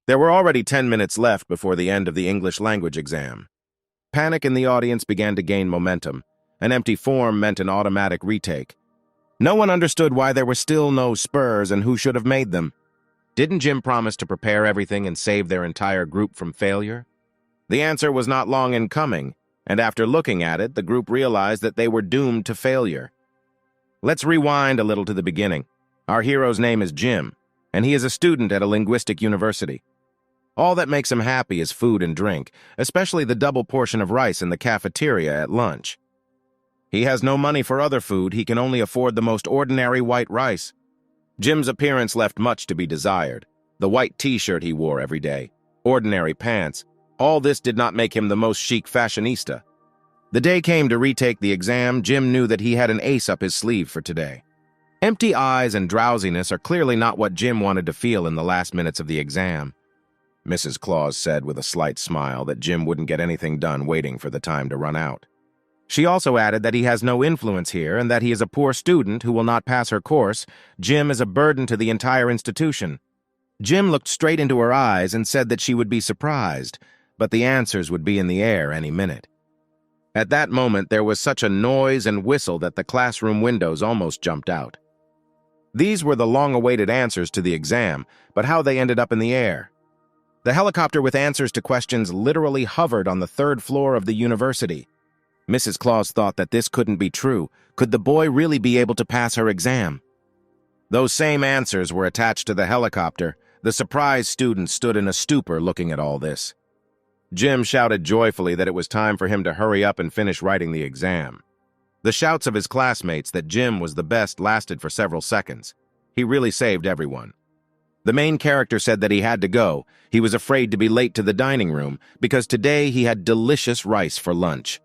There were already 10 minutes left before the end of the English language exam. Panic in the audience began to gain momentum. An empty form meant an automatic retake. No one understood why there were still no spurs and who should have made them. Didn't Jim promise to prepare everything and save their entire group from failure? The answer was not long in coming, and after looking at it, the group realized that they were doomed to failure. Let's rewind a little to the beginning. Our hero's name is Jim, and he is a student at a linguistic university. All that makes him happy is food and drink, especially the double portion of rice in the cafeteria at lunch. He has no money for other food, he can only afford the most ordinary white rice. Jim's appearance left much to be desired. The white t-shirt he wore every day, ordinary pants, all this did not make him the most chic fashionista. The day came to retake the exam. Jim knew that he had an ace up his sleeve for today. Empty eyes and drowsiness are clearly not what Jim wanted to feel in the last minutes of the exam. Mrs. Claus said with a slight smile that Jim wouldn't get anything done waiting for the time to run out. She also added that he has no influence here and that he is a poor student who will not pass her course. Jim is a burden to the entire institution. Jim looked straight into her eyes and said that she would be surprised, but the answers would be in the air any minute. At that moment, there was such a noise and whistle that the classroom windows almost jumped out. These were the long-awaited answers to the exam, but how they ended up in the air. The helicopter with answers to questions literally hovered on the third floor of the university. Mrs. Claus thought that this couldn't be true. Could the boy really be able to pass her exam? Those same answers were attached to the helicopter. The surprised students stood in a stupor looking at all this. Jim shouted joyfully that it was time for him to hurry up and finish writing the exam. The shouts of his classmates that Jim was the best lasted for several seconds. He really saved everyone. The main character said that he had to go. He was afraid to be late to the dining room because today he had delicious rice for lunch.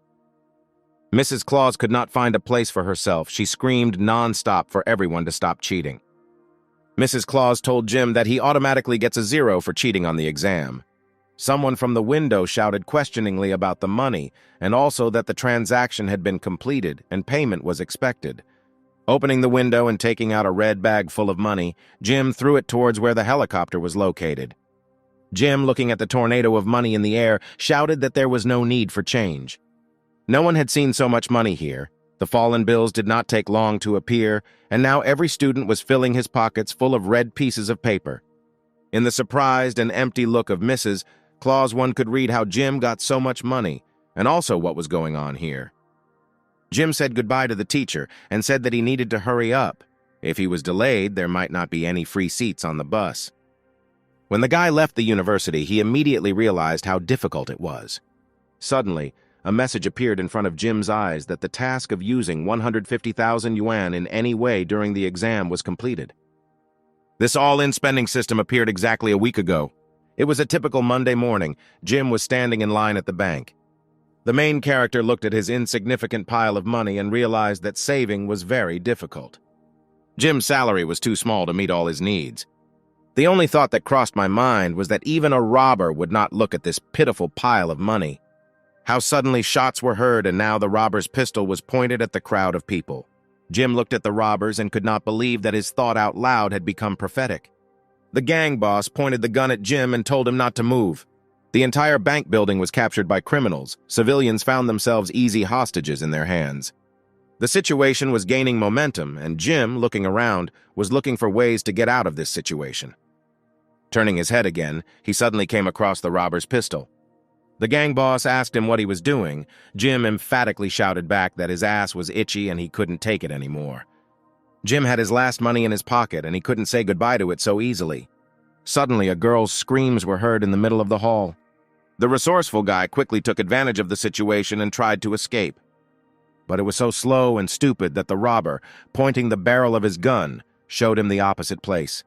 Mrs. Claus could not find a place for herself. She screamed non-stop for everyone to stop cheating. Mrs. Claus told Jim that he automatically gets a 0 for cheating on the exam. Someone from the window shouted questioningly about the money and also that the transaction had been completed and payment was expected. Opening the window and taking out a red bag full of money, Jim threw it towards where the helicopter was located. Jim, looking at the tornado of money in the air, shouted that there was no need for change. No one had seen so much money here. The fallen bills did not take long to appear, and now every student was filling his pockets full of red pieces of paper. In the surprised and empty look of Mrs. Claus, one could read how Jim got so much money, and also what was going on here. Jim said goodbye to the teacher and said that he needed to hurry up. If he was delayed, there might not be any free seats on the bus. When the guy left the university, he immediately realized how difficult it was. Suddenly, a message appeared in front of Jim's eyes that the task of using 150,000 yuan in any way during the exam was completed. This all-in spending system appeared exactly a week ago. It was a typical Monday morning. Jim was standing in line at the bank. The main character looked at his insignificant pile of money and realized that saving was very difficult. Jim's salary was too small to meet all his needs. The only thought that crossed my mind was that even a robber would not look at this pitiful pile of money. How suddenly shots were heard and now the robber's pistol was pointed at the crowd of people. Jim looked at the robbers and could not believe that his thought out loud had become prophetic. The gang boss pointed the gun at Jim and told him not to move. The entire bank building was captured by criminals. Civilians found themselves easy hostages in their hands. The situation was gaining momentum, and Jim, looking around, was looking for ways to get out of this situation. Turning his head again, he suddenly came across the robber's pistol. The gang boss asked him what he was doing. Jim emphatically shouted back that his ass was itchy and he couldn't take it anymore. Jim had his last money in his pocket and he couldn't say goodbye to it so easily. Suddenly, a girl's screams were heard in the middle of the hall. The resourceful guy quickly took advantage of the situation and tried to escape. But it was so slow and stupid that the robber, pointing the barrel of his gun, showed him the opposite place.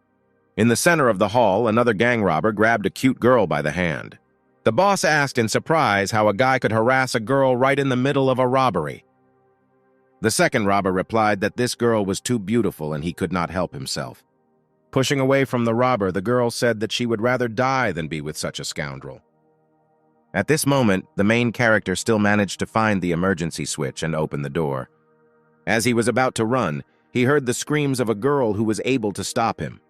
In the center of the hall, another gang robber grabbed a cute girl by the hand. The boss asked in surprise how a guy could harass a girl right in the middle of a robbery. The second robber replied that this girl was too beautiful and he could not help himself. Pushing away from the robber, the girl said that she would rather die than be with such a scoundrel. At this moment, the main character still managed to find the emergency switch and open the door. As he was about to run, he heard the screams of a girl who was able to stop him.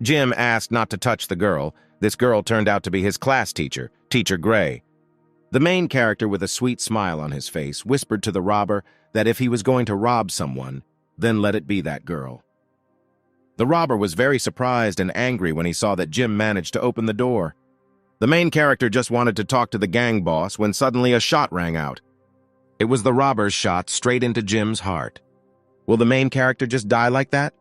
Jim asked not to touch the girl. This girl turned out to be his class teacher, Teacher Gray. The main character, with a sweet smile on his face, whispered to the robber that if he was going to rob someone, then let it be that girl. The robber was very surprised and angry when he saw that Jim managed to open the door. The main character just wanted to talk to the gang boss when suddenly a shot rang out. It was the robber's shot straight into Jim's heart. Will the main character just die like that?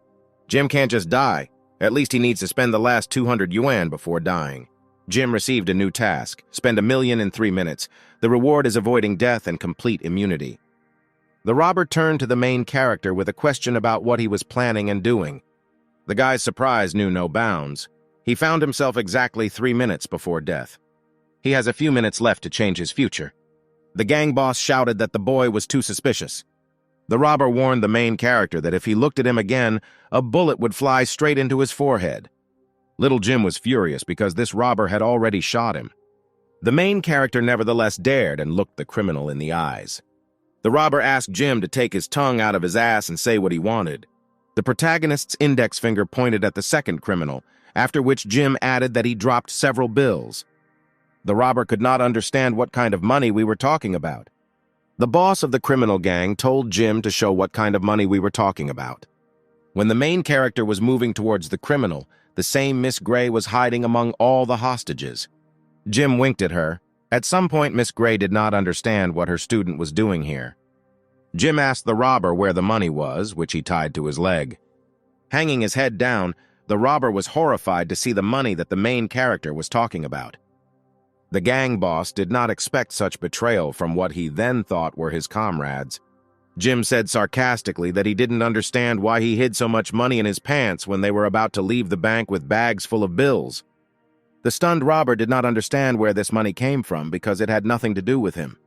Jim can't just die. At least he needs to spend the last 200 yuan before dying. Jim received a new task: spend 1 million in 3 minutes. The reward is avoiding death and complete immunity. The robber turned to the main character with a question about what he was planning and doing. The guy's surprise knew no bounds. He found himself exactly 3 minutes before death. He has a few minutes left to change his future. The gang boss shouted that the boy was too suspicious. The robber warned the main character that if he looked at him again, a bullet would fly straight into his forehead. Little Jim was furious because this robber had already shot him. The main character nevertheless dared and looked the criminal in the eyes. The robber asked Jim to take his tongue out of his ass and say what he wanted. The protagonist's index finger pointed at the second criminal, after which Jim added that he dropped several bills. The robber could not understand what kind of money we were talking about. The boss of the criminal gang told Jim to show what kind of money we were talking about. When the main character was moving towards the criminal, the same Miss Gray was hiding among all the hostages. Jim winked at her. At some point, Miss Gray did not understand what her student was doing here. Jim asked the robber where the money was, which he tied to his leg. Hanging his head down, the robber was horrified to see the money that the main character was talking about. The gang boss did not expect such betrayal from what he then thought were his comrades. Jim said sarcastically that he didn't understand why he hid so much money in his pants when they were about to leave the bank with bags full of bills. The stunned robber did not understand where this money came from because it had nothing to do with him.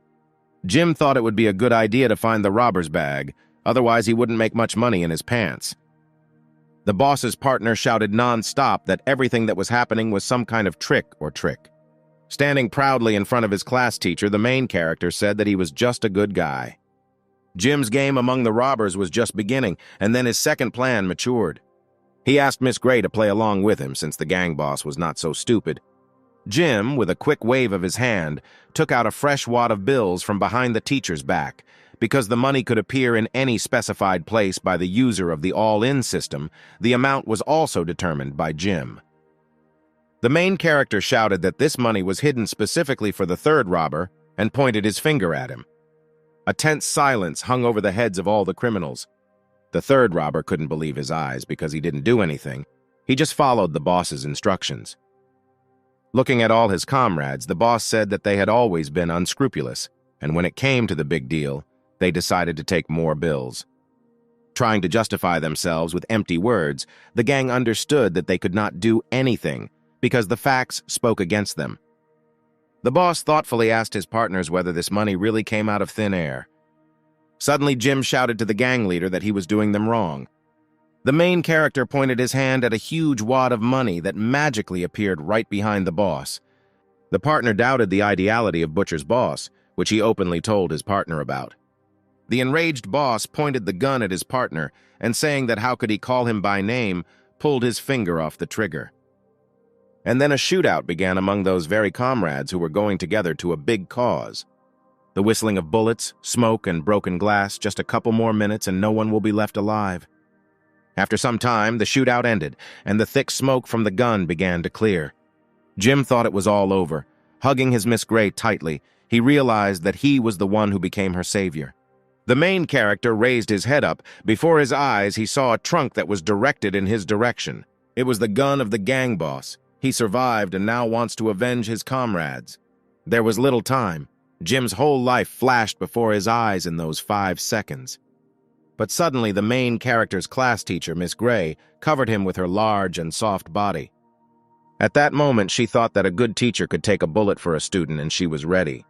Jim thought it would be a good idea to find the robber's bag, otherwise he wouldn't make much money in his pants. The boss's partner shouted non-stop that everything that was happening was some kind of trick. Standing proudly in front of his class teacher, the main character said that he was just a good guy. Jim's game among the robbers was just beginning, and then his second plan matured. He asked Miss Gray to play along with him since the gang boss was not so stupid. Jim, with a quick wave of his hand, took out a fresh wad of bills from behind the teacher's back. Because the money could appear in any specified place by the user of the all-in system, the amount was also determined by Jim. The main character shouted that this money was hidden specifically for the third robber and pointed his finger at him. A tense silence hung over the heads of all the criminals. The third robber couldn't believe his eyes because he didn't do anything. He just followed the boss's instructions. Looking at all his comrades, the boss said that they had always been unscrupulous, and when it came to the big deal, they decided to take more bills. Trying to justify themselves with empty words, the gang understood that they could not do anything because the facts spoke against them. The boss thoughtfully asked his partners whether this money really came out of thin air. Suddenly, Jim shouted to the gang leader that he was doing them wrong. The main character pointed his hand at a huge wad of money that magically appeared right behind the boss. The partner doubted the ideality of Butcher's boss, which he openly told his partner about. The enraged boss pointed the gun at his partner and, saying that how could he call him by name, pulled his finger off the trigger. And then a shootout began among those very comrades who were going together to a big cause. The whistling of bullets, smoke, and broken glass, just a couple more minutes and no one will be left alive. After some time, the shootout ended, and the thick smoke from the gun began to clear. Jim thought it was all over. Hugging his Miss Gray tightly, he realized that he was the one who became her savior. The main character raised his head up. Before his eyes, he saw a trunk that was directed in his direction. It was the gun of the gang boss. He survived and now wants to avenge his comrades. There was little time. Jim's whole life flashed before his eyes in those 5 seconds. But suddenly the main character's class teacher, Miss Gray, covered him with her large and soft body. At that moment, she thought that a good teacher could take a bullet for a student, and she was ready.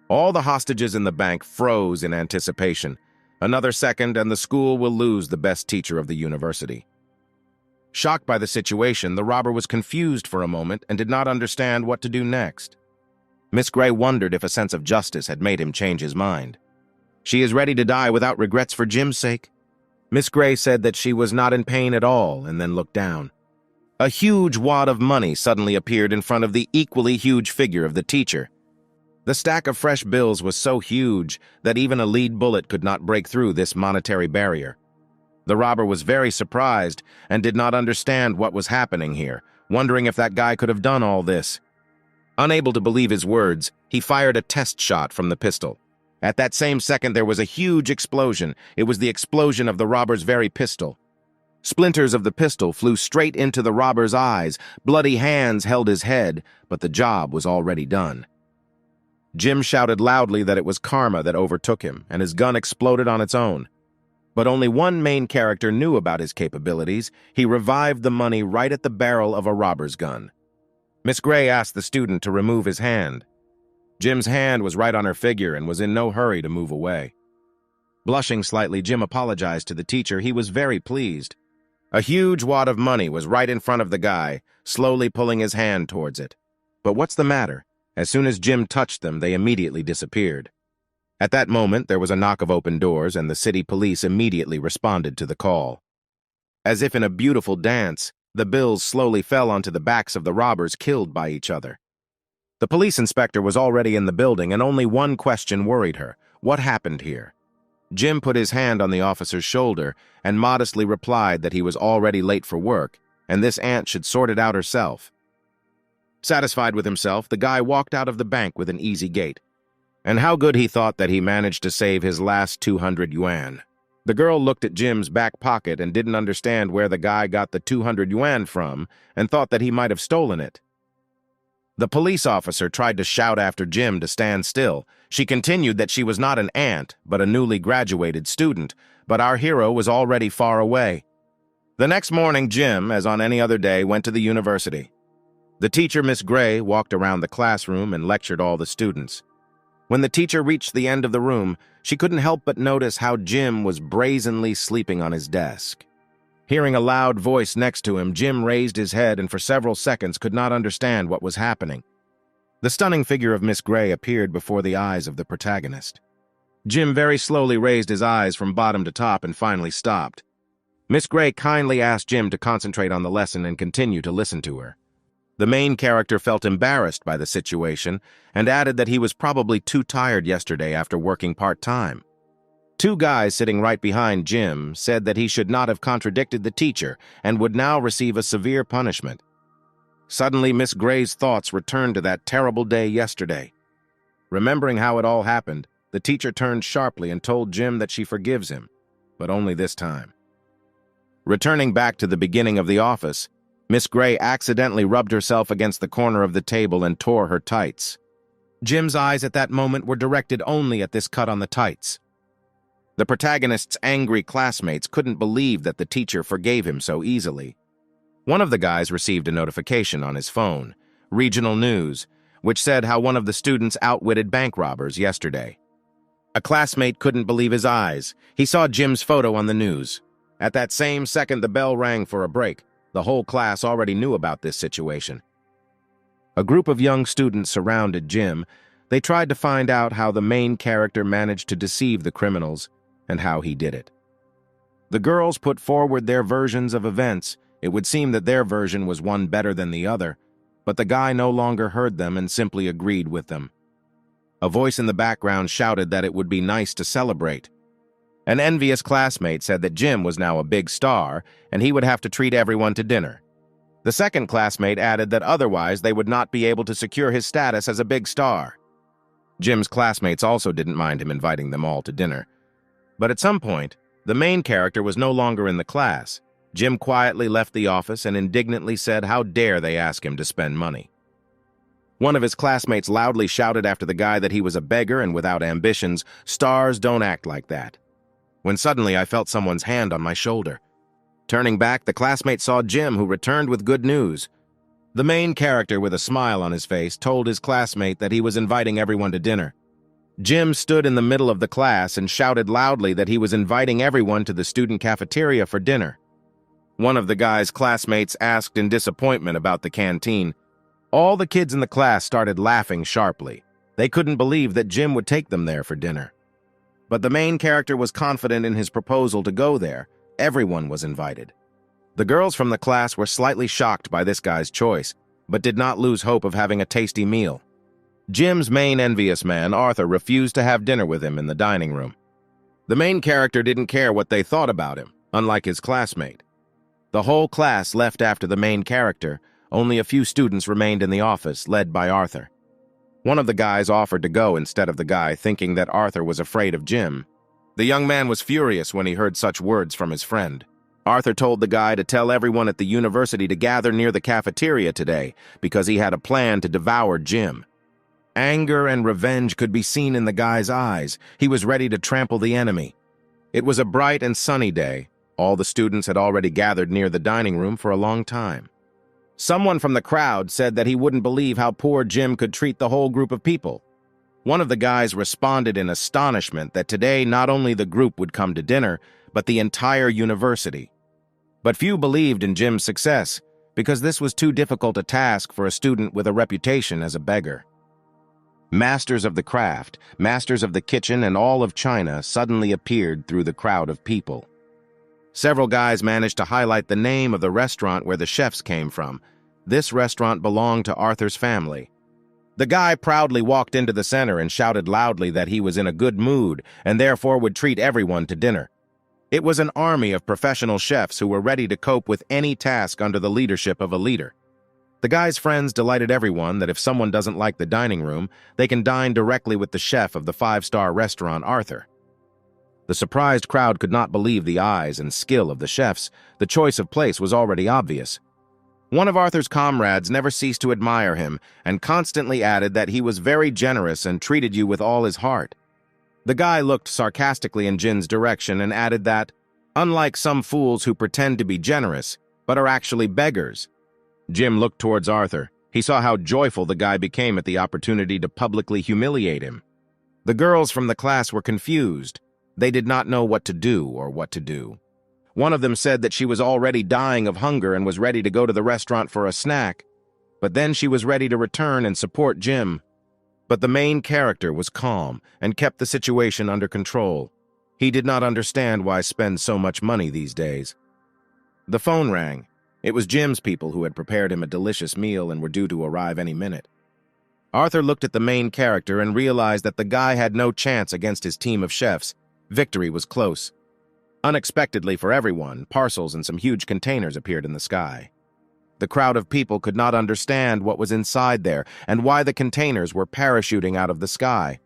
All the hostages in the bank froze in anticipation. Another second and the school will lose the best teacher of the university. Shocked by the situation, the robber was confused for a moment and did not understand what to do next. Miss Gray wondered if a sense of justice had made him change his mind. She is ready to die without regrets for Jim's sake. Miss Gray said that she was not in pain at all and then looked down. A huge wad of money suddenly appeared in front of the equally huge figure of the teacher. The stack of fresh bills was so huge that even a lead bullet could not break through this monetary barrier. The robber was very surprised and did not understand what was happening here, wondering if that guy could have done all this. Unable to believe his words, he fired a test shot from the pistol. At that same second, there was a huge explosion. It was the explosion of the robber's very pistol. Splinters of the pistol flew straight into the robber's eyes. Bloody hands held his head, but the job was already done. Jim shouted loudly that it was karma that overtook him, and his gun exploded on its own. But only one main character knew about his capabilities. He revived the money right at the barrel of a robber's gun. Miss Gray asked the student to remove his hand. Jim's hand was right on her figure and was in no hurry to move away. Blushing slightly, Jim apologized to the teacher. He was very pleased. A huge wad of money was right in front of the guy, slowly pulling his hand towards it. But what's the matter? As soon as Jim touched them, they immediately disappeared. At that moment, there was a knock of open doors, and the city police immediately responded to the call. As if in a beautiful dance, the bills slowly fell onto the backs of the robbers killed by each other. The police inspector was already in the building, and only one question worried her. What happened here? Jim put his hand on the officer's shoulder and modestly replied that he was already late for work, and this aunt should sort it out herself. Satisfied with himself, the guy walked out of the bank with an easy gait. And how good he thought that he managed to save his last 200 yuan. The girl looked at Jim's back pocket and didn't understand where the guy got the 200 yuan from and thought that he might have stolen it. The police officer tried to shout after Jim to stand still. She continued that she was not an aunt, but a newly graduated student, but our hero was already far away. The next morning, Jim, as on any other day, went to the university. The teacher, Miss Gray, walked around the classroom and lectured all the students. When the teacher reached the end of the room, she couldn't help but notice how Jim was brazenly sleeping on his desk. Hearing a loud voice next to him, Jim raised his head and for several seconds could not understand what was happening. The stunning figure of Miss Gray appeared before the eyes of the protagonist. Jim very slowly raised his eyes from bottom to top and finally stopped. Miss Gray kindly asked Jim to concentrate on the lesson and continue to listen to her. The main character felt embarrassed by the situation and added that he was probably too tired yesterday after working part-time. Two guys sitting right behind Jim said that he should not have contradicted the teacher and would now receive a severe punishment. Suddenly, Miss Gray's thoughts returned to that terrible day yesterday. Remembering how it all happened, the teacher turned sharply and told Jim that she forgives him, but only this time. Returning back to the beginning of the office, Miss Gray accidentally rubbed herself against the corner of the table and tore her tights. Jim's eyes at that moment were directed only at this cut on the tights. The protagonist's angry classmates couldn't believe that the teacher forgave him so easily. One of the guys received a notification on his phone, Regional News, which said how one of the students outwitted bank robbers yesterday. A classmate couldn't believe his eyes. He saw Jim's photo on the news. At that same second, the bell rang for a break. The whole class already knew about this situation. A group of young students surrounded Jim. They tried to find out how the main character managed to deceive the criminals and how he did it. The girls put forward their versions of events. It would seem that their version was one better than the other, but the guy no longer heard them and simply agreed with them. A voice in the background shouted that it would be nice to celebrate. An envious classmate said that Jim was now a big star and he would have to treat everyone to dinner. The second classmate added that otherwise they would not be able to secure his status as a big star. Jim's classmates also didn't mind him inviting them all to dinner. But at some point, the main character was no longer in the class. Jim quietly left the office and indignantly said how dare they ask him to spend money. One of his classmates loudly shouted after the guy that he was a beggar and without ambitions. Stars don't act like that. When suddenly I felt someone's hand on my shoulder. Turning back, the classmate saw Jim, who returned with good news. The main character, with a smile on his face, told his classmate that he was inviting everyone to dinner. Jim stood in the middle of the class and shouted loudly that he was inviting everyone to the student cafeteria for dinner. One of the guy's classmates asked in disappointment about the canteen. All the kids in the class started laughing sharply. They couldn't believe that Jim would take them there for dinner. But the main character was confident in his proposal to go there. Everyone was invited. The girls from the class were slightly shocked by this guy's choice, but did not lose hope of having a tasty meal. Jim's main envious man, Arthur, refused to have dinner with him in the dining room. The main character didn't care what they thought about him, unlike his classmate. The whole class left after the main character. Only a few students remained in the office, led by Arthur. One of the guys offered to go instead of the guy, thinking that Arthur was afraid of Jim. The young man was furious when he heard such words from his friend. Arthur told the guy to tell everyone at the university to gather near the cafeteria today because he had a plan to devour Jim. Anger and revenge could be seen in the guy's eyes. He was ready to trample the enemy. It was a bright and sunny day. All the students had already gathered near the dining room for a long time. Someone from the crowd said that he wouldn't believe how poor Jim could treat the whole group of people. One of the guys responded in astonishment that today not only the group would come to dinner, but the entire university. But few believed in Jim's success, because this was too difficult a task for a student with a reputation as a beggar. Masters of the craft, masters of the kitchen, and all of China suddenly appeared through the crowd of people. Several guys managed to highlight the name of the restaurant where the chefs came from. This restaurant belonged to Arthur's family. The guy proudly walked into the center and shouted loudly that he was in a good mood and therefore would treat everyone to dinner. It was an army of professional chefs who were ready to cope with any task under the leadership of a leader. The guy's friends delighted everyone that if someone doesn't like the dining room, they can dine directly with the chef of the five-star restaurant, Arthur. The surprised crowd could not believe the eyes and skill of the chefs. The choice of place was already obvious. One of Arthur's comrades never ceased to admire him and constantly added that he was very generous and treated you with all his heart. The guy looked sarcastically in Jin's direction and added that, unlike some fools who pretend to be generous, but are actually beggars. Jim looked towards Arthur. He saw how joyful the guy became at the opportunity to publicly humiliate him. The girls from the class were confused. They did not know what to do or what to do. One of them said that she was already dying of hunger and was ready to go to the restaurant for a snack, but then she was ready to return and support Jim. But the main character was calm and kept the situation under control. He did not understand why spend so much money these days. The phone rang. It was Jim's people who had prepared him a delicious meal and were due to arrive any minute. Arthur looked at the main character and realized that the guy had no chance against his team of chefs. Victory was close. Unexpectedly for everyone, parcels and some huge containers appeared in the sky. The crowd of people could not understand what was inside there and why the containers were parachuting out of the sky.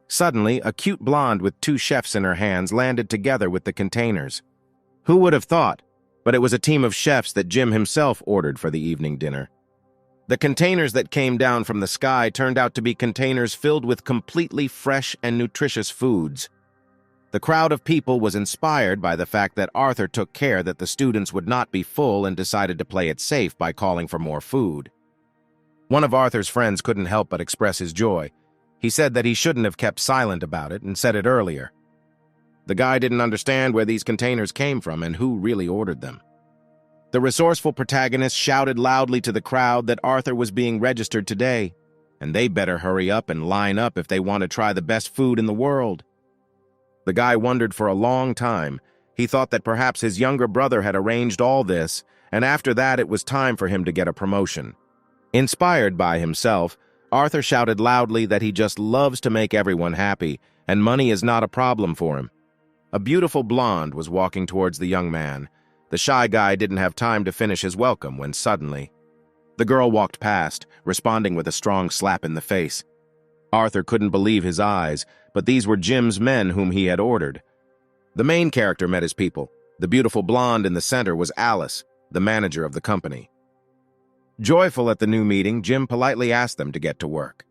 Suddenly, a cute blonde with two chefs in her hands landed together with the containers. Who would have thought? But it was a team of chefs that Jim himself ordered for the evening dinner. The containers that came down from the sky turned out to be containers filled with completely fresh and nutritious foods. The crowd of people was inspired by the fact that Arthur took care that the students would not be full and decided to play it safe by calling for more food. One of Arthur's friends couldn't help but express his joy. He said that he shouldn't have kept silent about it and said it earlier. The guy didn't understand where these containers came from and who really ordered them. The resourceful protagonist shouted loudly to the crowd that Arthur was being registered today, and they better hurry up and line up if they want to try the best food in the world. The guy wondered for a long time. He thought that perhaps his younger brother had arranged all this, and after that it was time for him to get a promotion. Inspired by himself, Arthur shouted loudly that he just loves to make everyone happy, and money is not a problem for him. A beautiful blonde was walking towards the young man. The shy guy didn't have time to finish his welcome when suddenly the girl walked past, responding with a strong slap in the face. Arthur couldn't believe his eyes, but these were Jim's men whom he had ordered. The main character met his people. The beautiful blonde in the center was Alice, the manager of the company. Joyful at the new meeting, Jim politely asked them to get to work.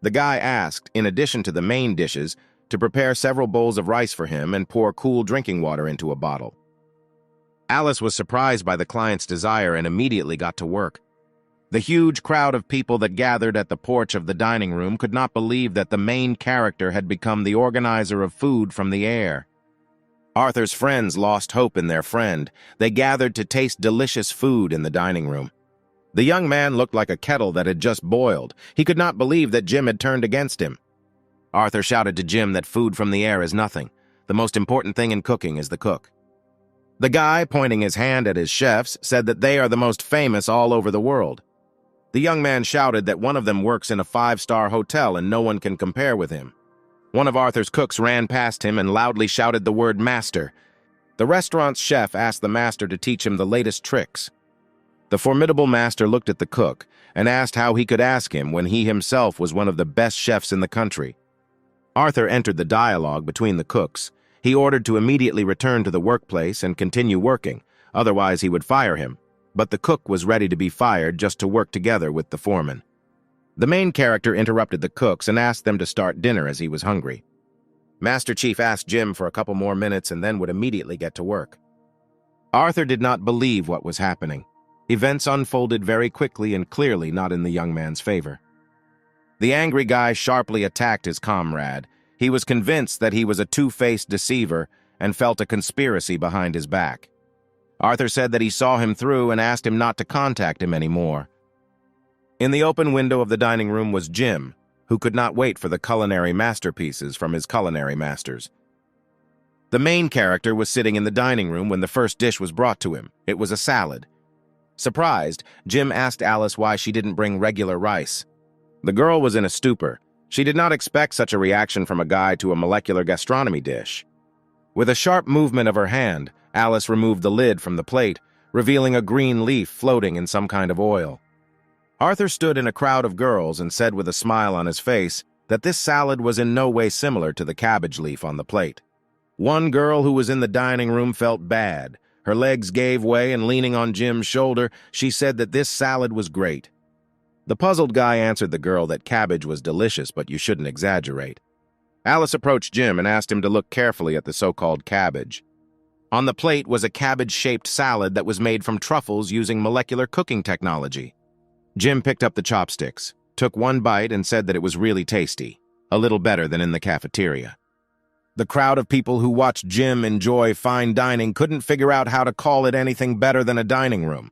The guy asked, in addition to the main dishes, to prepare several bowls of rice for him and pour cool drinking water into a bottle. Alice was surprised by the client's desire and immediately got to work. The huge crowd of people that gathered at the porch of the dining room could not believe that the main character had become the organizer of food from the air. Arthur's friends lost hope in their friend. They gathered to taste delicious food in the dining room. The young man looked like a kettle that had just boiled. He could not believe that Jim had turned against him. Arthur shouted to Jim that food from the air is nothing. The most important thing in cooking is the cook. The guy, pointing his hand at his chefs, said that they are the most famous all over the world. The young man shouted that one of them works in a 5-star hotel and no one can compare with him. One of Arthur's cooks ran past him and loudly shouted the word master. The restaurant's chef asked the master to teach him the latest tricks. The formidable master looked at the cook and asked how he could ask him when he himself was one of the best chefs in the country. Arthur entered the dialogue between the cooks. He ordered to immediately return to the workplace and continue working, otherwise he would fire him. But the cook was ready to be fired just to work together with the foreman. The main character interrupted the cooks and asked them to start dinner as he was hungry. Master Chief asked Jim for a couple more minutes and then would immediately get to work. Arthur did not believe what was happening. Events unfolded very quickly and clearly not in the young man's favor. The angry guy sharply attacked his comrade. He was convinced that he was a two-faced deceiver and felt a conspiracy behind his back. Arthur said that he saw him through and asked him not to contact him anymore. In the open window of the dining room was Jim, who could not wait for the culinary masterpieces from his culinary masters. The main character was sitting in the dining room when the first dish was brought to him. It was a salad. Surprised, Jim asked Alice why she didn't bring regular rice. The girl was in a stupor. She did not expect such a reaction from a guy to a molecular gastronomy dish. With a sharp movement of her hand, Alice removed the lid from the plate, revealing a green leaf floating in some kind of oil. Arthur stood in a crowd of girls and said with a smile on his face that this salad was in no way similar to the cabbage leaf on the plate. One girl who was in the dining room felt bad. Her legs gave way and leaning on Jim's shoulder, she said that this salad was great. The puzzled guy answered the girl that cabbage was delicious, but you shouldn't exaggerate. Alice approached Jim and asked him to look carefully at the so-called cabbage. On the plate was a cabbage-shaped salad that was made from truffles using molecular cooking technology. Jim picked up the chopsticks, took one bite and said that it was really tasty, a little better than in the cafeteria. The crowd of people who watched Jim enjoy fine dining couldn't figure out how to call it anything better than a dining room.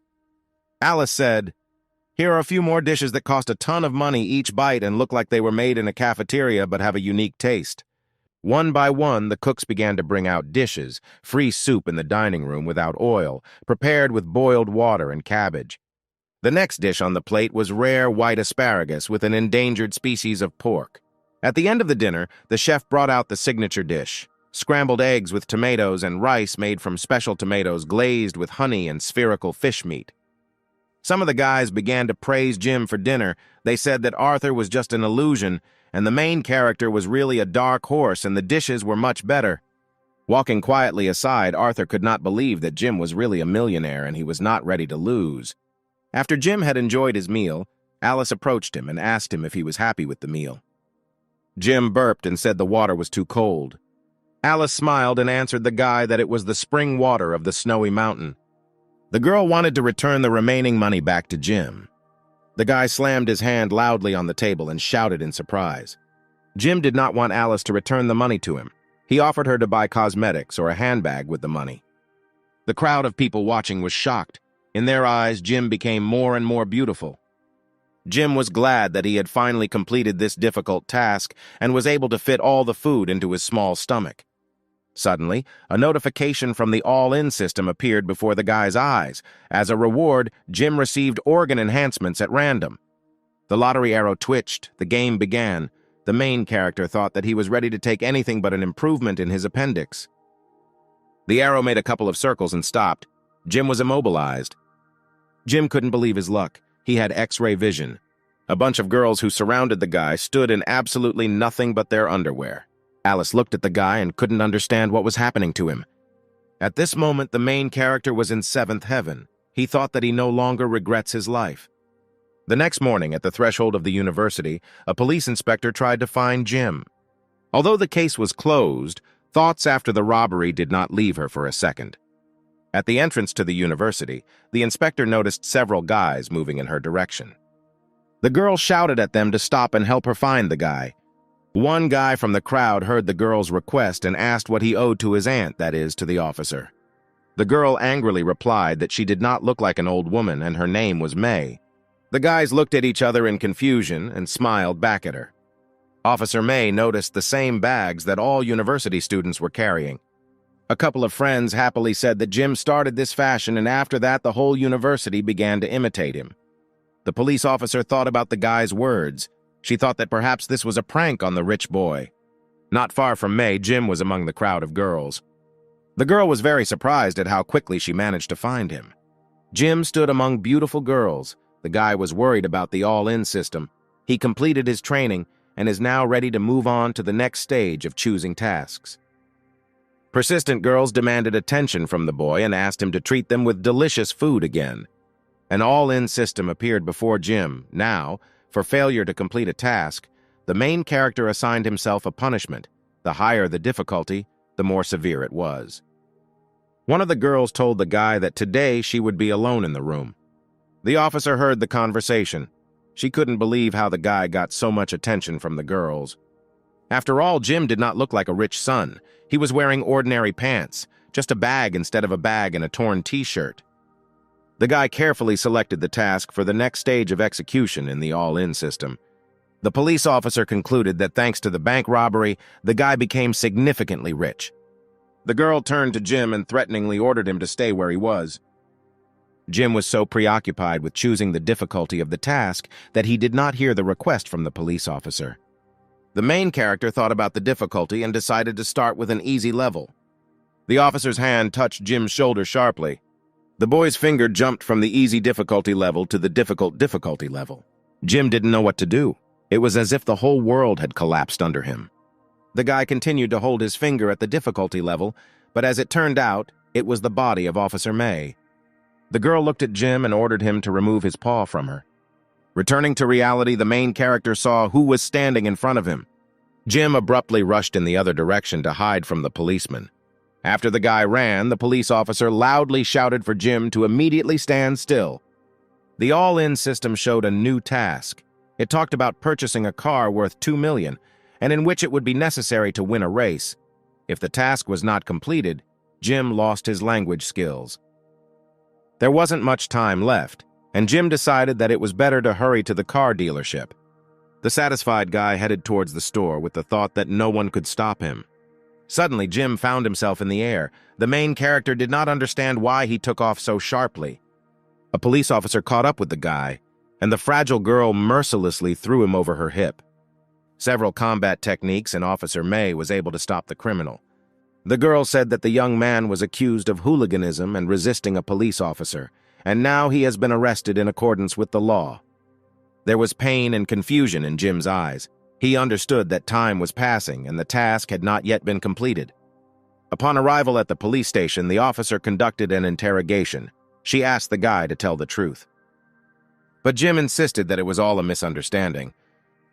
Alice said, "Here are a few more dishes that cost a ton of money each bite and look like they were made in a cafeteria but have a unique taste." One by one, the cooks began to bring out dishes, free soup in the dining room without oil, prepared with boiled water and cabbage. The next dish on the plate was rare white asparagus with an endangered species of pork. At the end of the dinner, the chef brought out the signature dish, scrambled eggs with tomatoes and rice made from special tomatoes glazed with honey and spherical fish meat. Some of the guys began to praise Jim for dinner. They said that Arthur was just an illusion, and the main character was really a dark horse, and the dishes were much better. Walking quietly aside, Arthur could not believe that Jim was really a millionaire and he was not ready to lose. After Jim had enjoyed his meal, Alice approached him and asked him if he was happy with the meal. Jim burped and said the water was too cold. Alice smiled and answered the guy that it was the spring water of the snowy mountain. The girl wanted to return the remaining money back to Jim. The guy slammed his hand loudly on the table and shouted in surprise. Jim did not want Alice to return the money to him. He offered her to buy cosmetics or a handbag with the money. The crowd of people watching was shocked. In their eyes, Jim became more and more beautiful. Jim was glad that he had finally completed this difficult task and was able to fit all the food into his small stomach. Suddenly, a notification from the all-in system appeared before the guy's eyes. As a reward, Jim received organ enhancements at random. The lottery arrow twitched. The game began. The main character thought that he was ready to take anything but an improvement in his appendix. The arrow made a couple of circles and stopped. Jim was immobilized. Jim couldn't believe his luck. He had X-ray vision. A bunch of girls who surrounded the guy stood in absolutely nothing but their underwear. Alice looked at the guy and couldn't understand what was happening to him. At this moment, the main character was in seventh heaven. He thought that he no longer regrets his life. The next morning, at the threshold of the university, a police inspector tried to find Jim. Although the case was closed, thoughts after the robbery did not leave her for a second. At the entrance to the university, the inspector noticed several guys moving in her direction. The girl shouted at them to stop and help her find the guy. One guy from the crowd heard the girl's request and asked what he owed to his aunt, that is, to the officer. The girl angrily replied that she did not look like an old woman and her name was May. The guys looked at each other in confusion and smiled back at her. Officer May noticed the same bags that all university students were carrying. A couple of friends happily said that Jim started this fashion, and after that the whole university began to imitate him. The police officer thought about the guy's words. She thought that perhaps this was a prank on the rich boy. Not far from May, Jim was among the crowd of girls. The girl was very surprised at how quickly she managed to find him. Jim stood among beautiful girls. The guy was worried about the all-in system. He completed his training and is now ready to move on to the next stage of choosing tasks. Persistent girls demanded attention from the boy and asked him to treat them with delicious food again. An all-in system appeared before Jim. Now, for failure to complete a task, the main character assigned himself a punishment. The higher the difficulty, the more severe it was. One of the girls told the guy that today she would be alone in the room. The officer heard the conversation. She couldn't believe how the guy got so much attention from the girls. After all, Jim did not look like a rich son. He was wearing ordinary pants, just a bag instead of a bag and a torn t-shirt. The guy carefully selected the task for the next stage of execution in the all-in system. The police officer concluded that thanks to the bank robbery, the guy became significantly rich. The girl turned to Jim and threateningly ordered him to stay where he was. Jim was so preoccupied with choosing the difficulty of the task that he did not hear the request from the police officer. The main character thought about the difficulty and decided to start with an easy level. The officer's hand touched Jim's shoulder sharply. The boy's finger jumped from the easy difficulty level to the difficult difficulty level. Jim didn't know what to do. It was as if the whole world had collapsed under him. The guy continued to hold his finger at the difficulty level, but as it turned out, it was the body of Officer May. The girl looked at Jim and ordered him to remove his paw from her. Returning to reality, the main character saw who was standing in front of him. Jim abruptly rushed in the other direction to hide from the policeman. After the guy ran, the police officer loudly shouted for Jim to immediately stand still. The all-in system showed a new task. It talked about purchasing a car worth $2 million, and in which it would be necessary to win a race. If the task was not completed, Jim lost his language skills. There wasn't much time left, and Jim decided that it was better to hurry to the car dealership. The satisfied guy headed towards the store with the thought that no one could stop him. Suddenly, Jim found himself in the air. The main character did not understand why he took off so sharply. A police officer caught up with the guy, and the fragile girl mercilessly threw him over her hip. Several combat techniques, and Officer May was able to stop the criminal. The girl said that the young man was accused of hooliganism and resisting a police officer, and now he has been arrested in accordance with the law. There was pain and confusion in Jim's eyes. He understood that time was passing and the task had not yet been completed. Upon arrival at the police station, the officer conducted an interrogation. She asked the guy to tell the truth. But Jim insisted that it was all a misunderstanding.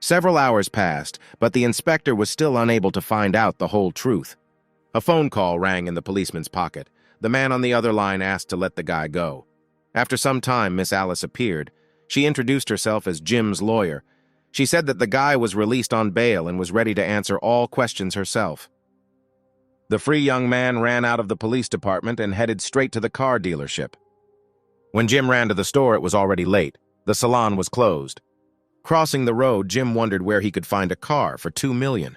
Several hours passed, but the inspector was still unable to find out the whole truth. A phone call rang in the policeman's pocket. The man on the other line asked to let the guy go. After some time, Miss Alice appeared. She introduced herself as Jim's lawyer. She said that the guy was released on bail and was ready to answer all questions herself. The free young man ran out of the police department and headed straight to the car dealership. When Jim ran to the store, it was already late. The salon was closed. Crossing the road, Jim wondered where he could find a car for $2 million.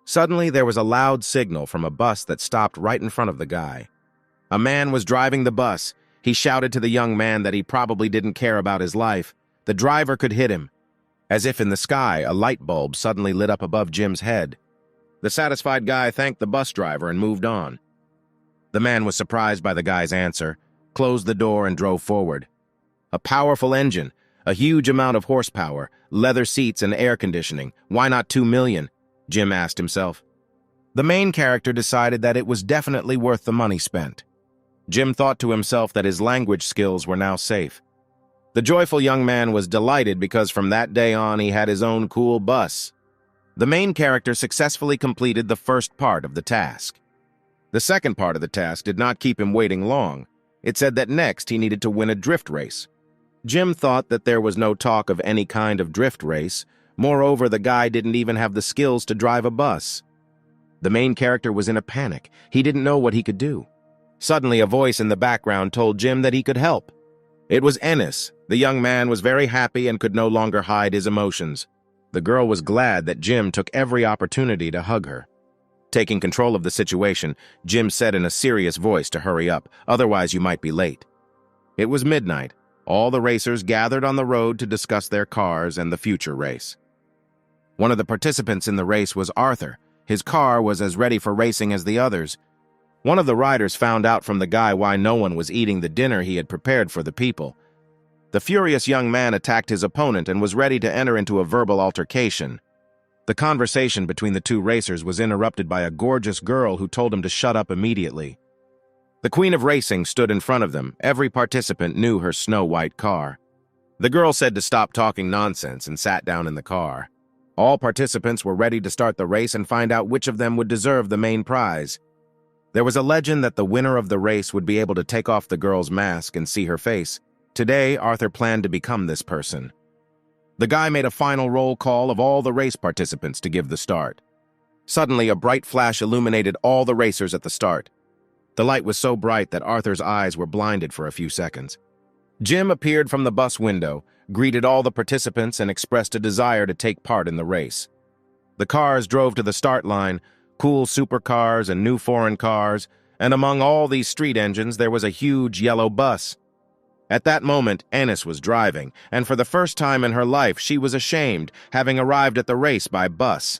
Suddenly, there was a loud signal from a bus that stopped right in front of the guy. A man was driving the bus. He shouted to the young man that he probably didn't care about his life. The driver could hit him. As if in the sky, a light bulb suddenly lit up above Jim's head. The satisfied guy thanked the bus driver and moved on. The man was surprised by the guy's answer, closed the door and drove forward. A powerful engine, a huge amount of horsepower, leather seats and air conditioning. Why not $2 million? Jim asked himself. The main character decided that it was definitely worth the money spent. Jim thought to himself that his language skills were now safe. The joyful young man was delighted because from that day on he had his own cool bus. The main character successfully completed the first part of the task. The second part of the task did not keep him waiting long. It said that next he needed to win a drift race. Jim thought that there was no talk of any kind of drift race. Moreover, the guy didn't even have the skills to drive a bus. The main character was in a panic. He didn't know what he could do. Suddenly, a voice in the background told Jim that he could help. It was Ennis. The young man was very happy and could no longer hide his emotions. The girl was glad that Jim took every opportunity to hug her. Taking control of the situation, Jim said in a serious voice to hurry up, otherwise you might be late. It was midnight. All the racers gathered on the road to discuss their cars and the future race. One of the participants in the race was Arthur. His car was as ready for racing as the others. One of the riders found out from the guy why no one was eating the dinner he had prepared for the people. The furious young man attacked his opponent and was ready to enter into a verbal altercation. The conversation between the two racers was interrupted by a gorgeous girl who told him to shut up immediately. The queen of racing stood in front of them. Every participant knew her snow-white car. The girl said to stop talking nonsense and sat down in the car. All participants were ready to start the race and find out which of them would deserve the main prize. There was a legend that the winner of the race would be able to take off the girl's mask and see her face. Today, Arthur planned to become this person. The guy made a final roll call of all the race participants to give the start. Suddenly, a bright flash illuminated all the racers at the start. The light was so bright that Arthur's eyes were blinded for a few seconds. Jim appeared from the bus window, greeted all the participants, and expressed a desire to take part in the race. The cars drove to the start line, cool supercars and new foreign cars, and among all these street engines there was a huge yellow bus. At that moment, Ennis was driving, and for the first time in her life she was ashamed, having arrived at the race by bus.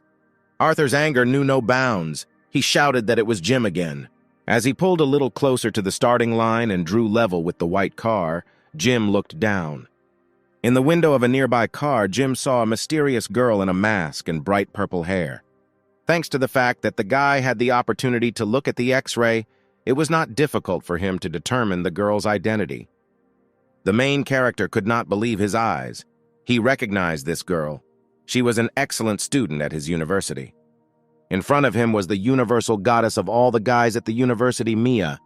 Arthur's anger knew no bounds. He shouted that it was Jim again. As he pulled a little closer to the starting line and drew level with the white car, Jim looked down. In the window of a nearby car, Jim saw a mysterious girl in a mask and bright purple hair. Thanks to the fact that the guy had the opportunity to look at the X-ray, it was not difficult for him to determine the girl's identity. The main character could not believe his eyes. He recognized this girl. She was an excellent student at his university. In front of him was the universal goddess of all the guys at the university, Mia.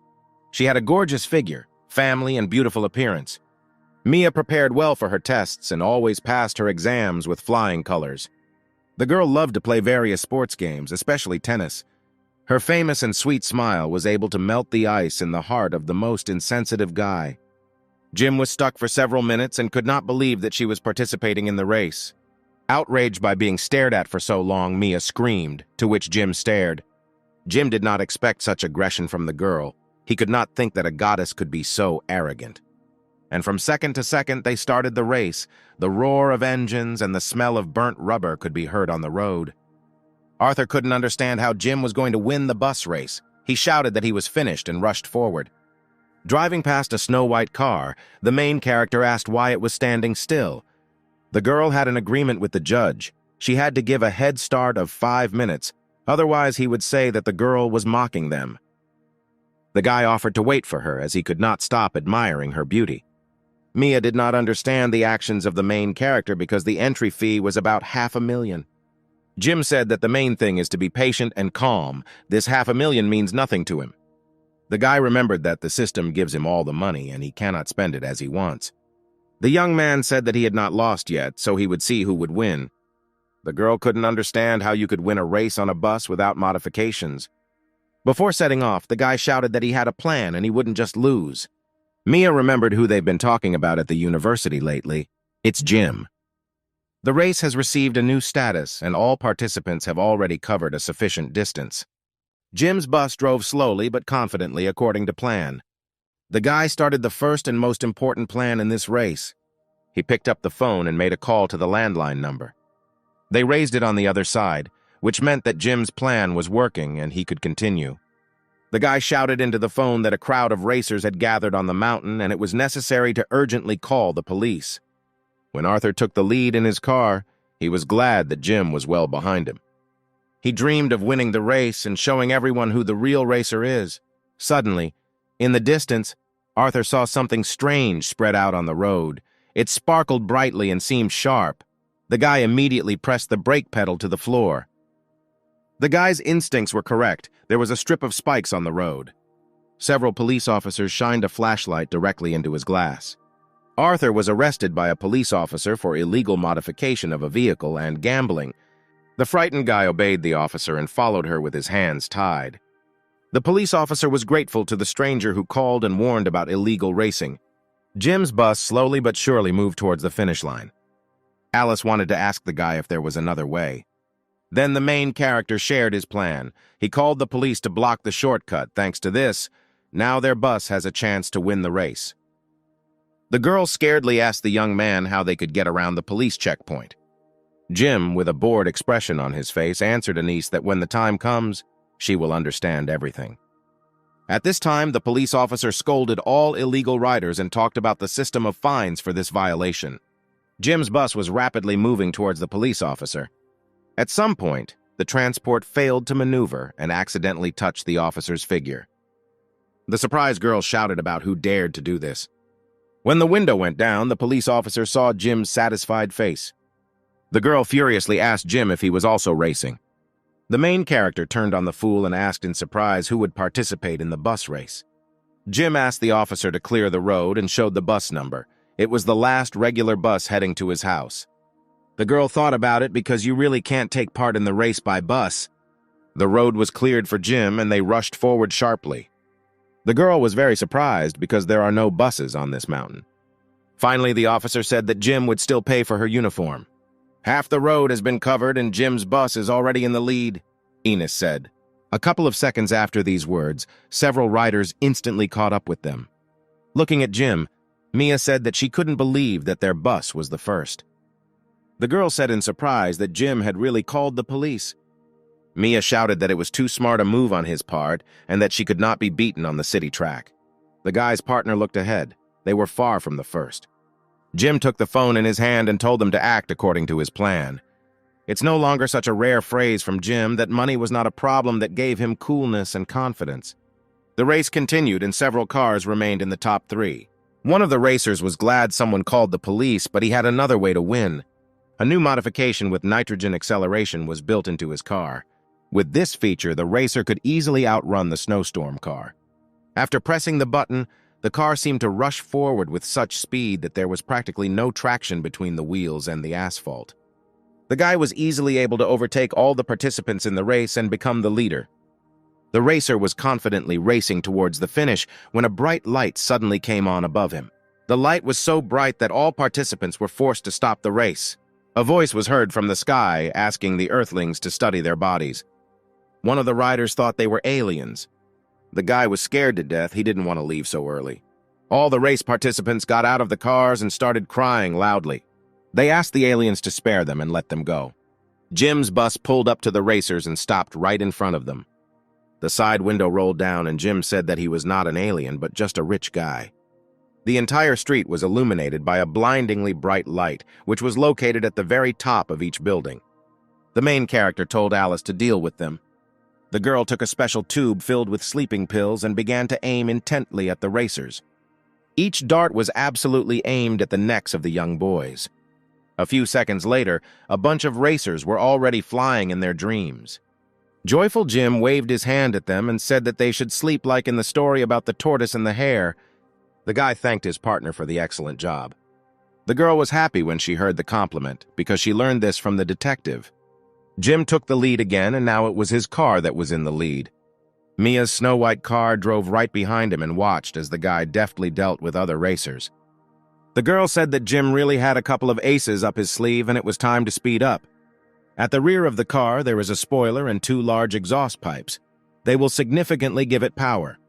She had a gorgeous figure, family, and beautiful appearance. Mia prepared well for her tests and always passed her exams with flying colors. The girl loved to play various sports games, especially tennis. Her famous and sweet smile was able to melt the ice in the heart of the most insensitive guy. Jim was stuck for several minutes and could not believe that she was participating in the race. Outraged by being stared at for so long, Mia screamed, to which Jim stared. Jim did not expect such aggression from the girl. He could not think that a goddess could be so arrogant. And from second to second they started the race. The roar of engines and the smell of burnt rubber could be heard on the road. Arthur couldn't understand how Jim was going to win the bus race. He shouted that he was finished and rushed forward. Driving past a snow-white car, the main character asked why it was standing still. The girl had an agreement with the judge. She had to give a head start of 5 minutes, otherwise he would say that the girl was mocking them. The guy offered to wait for her as he could not stop admiring her beauty. Mia did not understand the actions of the main character because the entry fee was about $500,000. Jim said that the main thing is to be patient and calm. This $500,000 means nothing to him. The guy remembered that the system gives him all the money and he cannot spend it as he wants. The young man said that he had not lost yet, so he would see who would win. The girl couldn't understand how you could win a race on a bus without modifications. Before setting off, the guy shouted that he had a plan and he wouldn't just lose. Mia remembered who they've been talking about at the university lately. It's Jim. The race has received a new status and all participants have already covered a sufficient distance. Jim's bus drove slowly but confidently according to plan. The guy started the first and most important plan in this race. He picked up the phone and made a call to the landline number. They raised it on the other side, which meant that Jim's plan was working and he could continue. The guy shouted into the phone that a crowd of racers had gathered on the mountain and it was necessary to urgently call the police. When Arthur took the lead in his car, he was glad that Jim was well behind him. He dreamed of winning the race and showing everyone who the real racer is. Suddenly, in the distance, Arthur saw something strange spread out on the road. It sparkled brightly and seemed sharp. The guy immediately pressed the brake pedal to the floor. The guy's instincts were correct. There was a strip of spikes on the road. Several police officers shined a flashlight directly into his glass. Arthur was arrested by a police officer for illegal modification of a vehicle and gambling. The frightened guy obeyed the officer and followed her with his hands tied. The police officer was grateful to the stranger who called and warned about illegal racing. Jim's bus slowly but surely moved towards the finish line. Alice wanted to ask the guy if there was another way. Then the main character shared his plan. He called the police to block the shortcut. Thanks to this, now their bus has a chance to win the race. The girl scaredly asked the young man how they could get around the police checkpoint. Jim, with a bored expression on his face, answered Anise that when the time comes, she will understand everything. At this time, the police officer scolded all illegal riders and talked about the system of fines for this violation. Jim's bus was rapidly moving towards the police officer. At some point, the transport failed to maneuver and accidentally touched the officer's figure. The surprised girl shouted about who dared to do this. When the window went down, the police officer saw Jim's satisfied face. The girl furiously asked Jim if he was also racing. The main character turned on the fool and asked in surprise who would participate in the bus race. Jim asked the officer to clear the road and showed the bus number. It was the last regular bus heading to his house. The girl thought about it because you really can't take part in the race by bus. The road was cleared for Jim and they rushed forward sharply. The girl was very surprised because there are no buses on this mountain. Finally, the officer said that Jim would still pay for her uniform. "Half the road has been covered and Jim's bus is already in the lead," Enos said. A couple of seconds after these words, several riders instantly caught up with them. Looking at Jim, Mia said that she couldn't believe that their bus was the first. The girl said in surprise that Jim had really called the police. Mia shouted that it was too smart a move on his part and that she could not be beaten on the city track. The guy's partner looked ahead. They were far from the first. Jim took the phone in his hand and told them to act according to his plan. It's no longer such a rare phrase from Jim that money was not a problem that gave him coolness and confidence. The race continued and several cars remained in the top three. One of the racers was glad someone called the police, but he had another way to win. A new modification with nitrogen acceleration was built into his car. With this feature, the racer could easily outrun the snowstorm car. After pressing the button, the car seemed to rush forward with such speed that there was practically no traction between the wheels and the asphalt. The guy was easily able to overtake all the participants in the race and become the leader. The racer was confidently racing towards the finish when a bright light suddenly came on above him. The light was so bright that all participants were forced to stop the race. A voice was heard from the sky asking the Earthlings to study their bodies. One of the riders thought they were aliens. The guy was scared to death. He didn't want to leave so early. All the race participants got out of the cars and started crying loudly. They asked the aliens to spare them and let them go. Jim's bus pulled up to the racers and stopped right in front of them. The side window rolled down and Jim said that he was not an alien, but just a rich guy. The entire street was illuminated by a blindingly bright light, which was located at the very top of each building. The main character told Alice to deal with them. The girl took a special tube filled with sleeping pills and began to aim intently at the racers. Each dart was absolutely aimed at the necks of the young boys. A few seconds later, a bunch of racers were already flying in their dreams. Joyful Jim waved his hand at them and said that they should sleep like in the story about the tortoise and the hare. The guy thanked his partner for the excellent job. The girl was happy when she heard the compliment because she learned this from the detective. Jim took the lead again, and now it was his car that was in the lead. Mia's snow-white car drove right behind him and watched as the guy deftly dealt with other racers. The girl said that Jim really had a couple of aces up his sleeve and it was time to speed up. At the rear of the car, there is a spoiler and two large exhaust pipes. They will significantly give it power.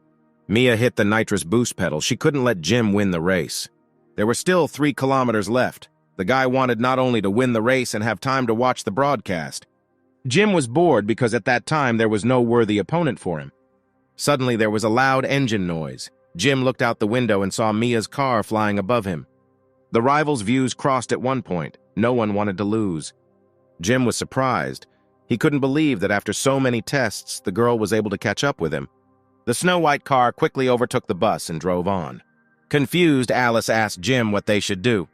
Mia hit the nitrous boost pedal. She couldn't let Jim win the race. There were still 3 kilometers left. The guy wanted not only to win the race and have time to watch the broadcast. Jim was bored because at that time there was no worthy opponent for him. Suddenly there was a loud engine noise. Jim looked out the window and saw Mia's car flying above him. The rivals' views crossed at one point. No one wanted to lose. Jim was surprised. He couldn't believe that after so many tests, the girl was able to catch up with him. The snow-white car quickly overtook the bus and drove on. Confused, Alice asked Jim what they should do.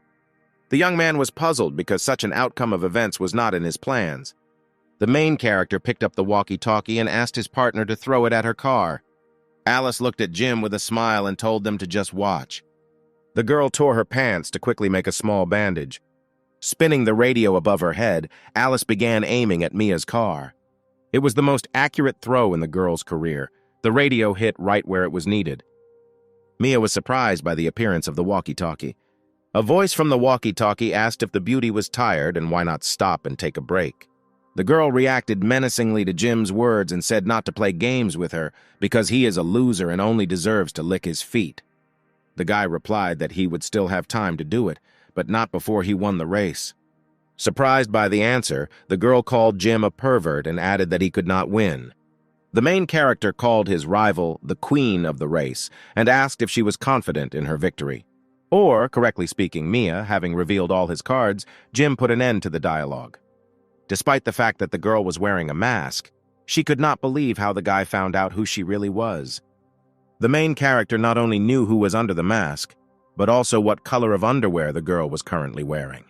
The young man was puzzled because such an outcome of events was not in his plans. The main character picked up the walkie-talkie and asked his partner to throw it at her car. Alice looked at Jim with a smile and told them to just watch. The girl tore her pants to quickly make a small bandage. Spinning the radio above her head, Alice began aiming at Mia's car. It was the most accurate throw in the girl's career. The radio hit right where it was needed. Mia was surprised by the appearance of the walkie-talkie. A voice from the walkie-talkie asked if the beauty was tired and why not stop and take a break. The girl reacted menacingly to Jim's words and said not to play games with her because he is a loser and only deserves to lick his feet. The guy replied that he would still have time to do it, but not before he won the race. Surprised by the answer, the girl called Jim a pervert and added that he could not win. The main character called his rival the queen of the race and asked if she was confident in her victory. Or, correctly speaking, Mia, having revealed all his cards, Jim put an end to the dialogue. Despite the fact that the girl was wearing a mask, she could not believe how the guy found out who she really was. The main character not only knew who was under the mask, but also what color of underwear the girl was currently wearing.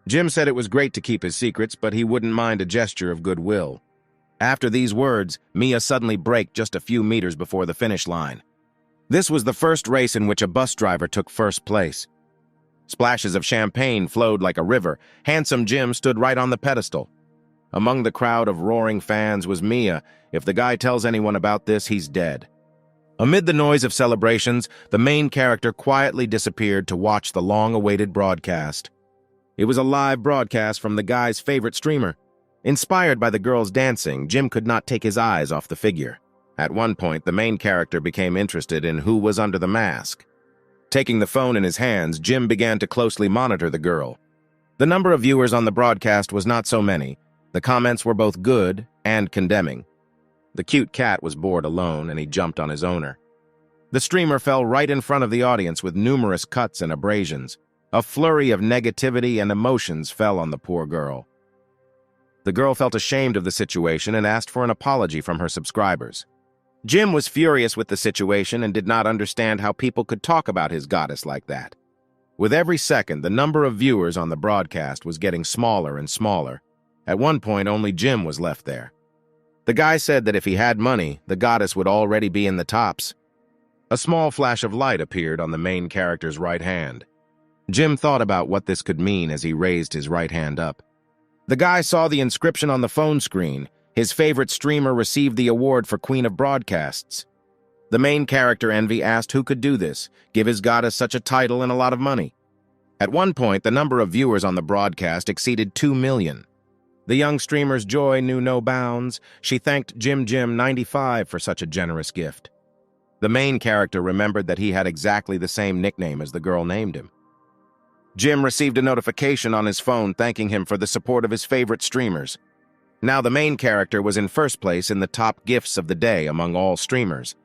Jim said it was great to keep his secrets, but he wouldn't mind a gesture of goodwill. After these words, Mia suddenly braked just a few meters before the finish line. This was the first race in which a bus driver took first place. Splashes of champagne flowed like a river. Handsome Jim stood right on the pedestal. Among the crowd of roaring fans was Mia. If the guy tells anyone about this, he's dead. Amid the noise of celebrations, the main character quietly disappeared to watch the long-awaited broadcast. It was a live broadcast from the guy's favorite streamer. Inspired by the girl's dancing, Jim could not take his eyes off the figure. At one point, the main character became interested in who was under the mask. Taking the phone in his hands, Jim began to closely monitor the girl. The number of viewers on the broadcast was not so many. The comments were both good and condemning. The cute cat was bored alone, and he jumped on his owner. The streamer fell right in front of the audience with numerous cuts and abrasions. A flurry of negativity and emotions fell on the poor girl. The girl felt ashamed of the situation and asked for an apology from her subscribers. Jim was furious with the situation and did not understand how people could talk about his goddess like that. With every second, the number of viewers on the broadcast was getting smaller and smaller. At one point, only Jim was left there. The guy said that if he had money, the goddess would already be in the tops. A small flash of light appeared on the main character's right hand. Jim thought about what this could mean as he raised his right hand up. The guy saw the inscription on the phone screen. His favorite streamer received the award for Queen of Broadcasts. The main character, Envy, asked who could do this, give his goddess such a title and a lot of money. At one point, the number of viewers on the broadcast exceeded 2 million. The young streamer's joy knew no bounds. She thanked Jim95 for such a generous gift. The main character remembered that he had exactly the same nickname as the girl named him. Jim received a notification on his phone thanking him for the support of his favorite streamers. Now the main character was in first place in the top gifts of the day among all streamers.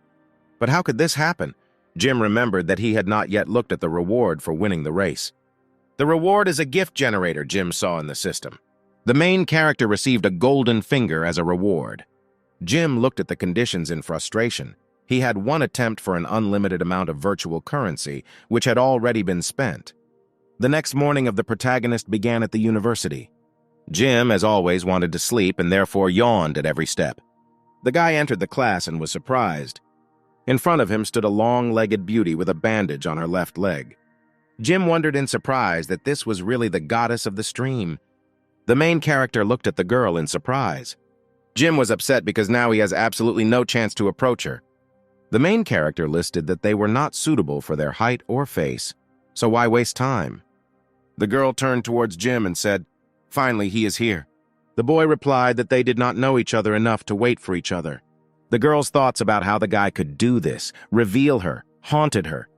But how could this happen? Jim remembered that he had not yet looked at the reward for winning the race. The reward is a gift generator, Jim saw in the system. The main character received a golden finger as a reward. Jim looked at the conditions in frustration. He had one attempt for an unlimited amount of virtual currency, which had already been spent. The next morning of the protagonist began at the university. Jim, as always, wanted to sleep and therefore yawned at every step. The guy entered the class and was surprised. In front of him stood a long-legged beauty with a bandage on her left leg. Jim wondered in surprise that this was really the goddess of the stream. The main character looked at the girl in surprise. Jim was upset because now he has absolutely no chance to approach her. The main character listed that they were not suitable for their height or face, so why waste time? The girl turned towards Jim and said, "Finally, he is here." The boy replied that they did not know each other enough to wait for each other. The girl's thoughts about how the guy could do this, reveal her, haunted her.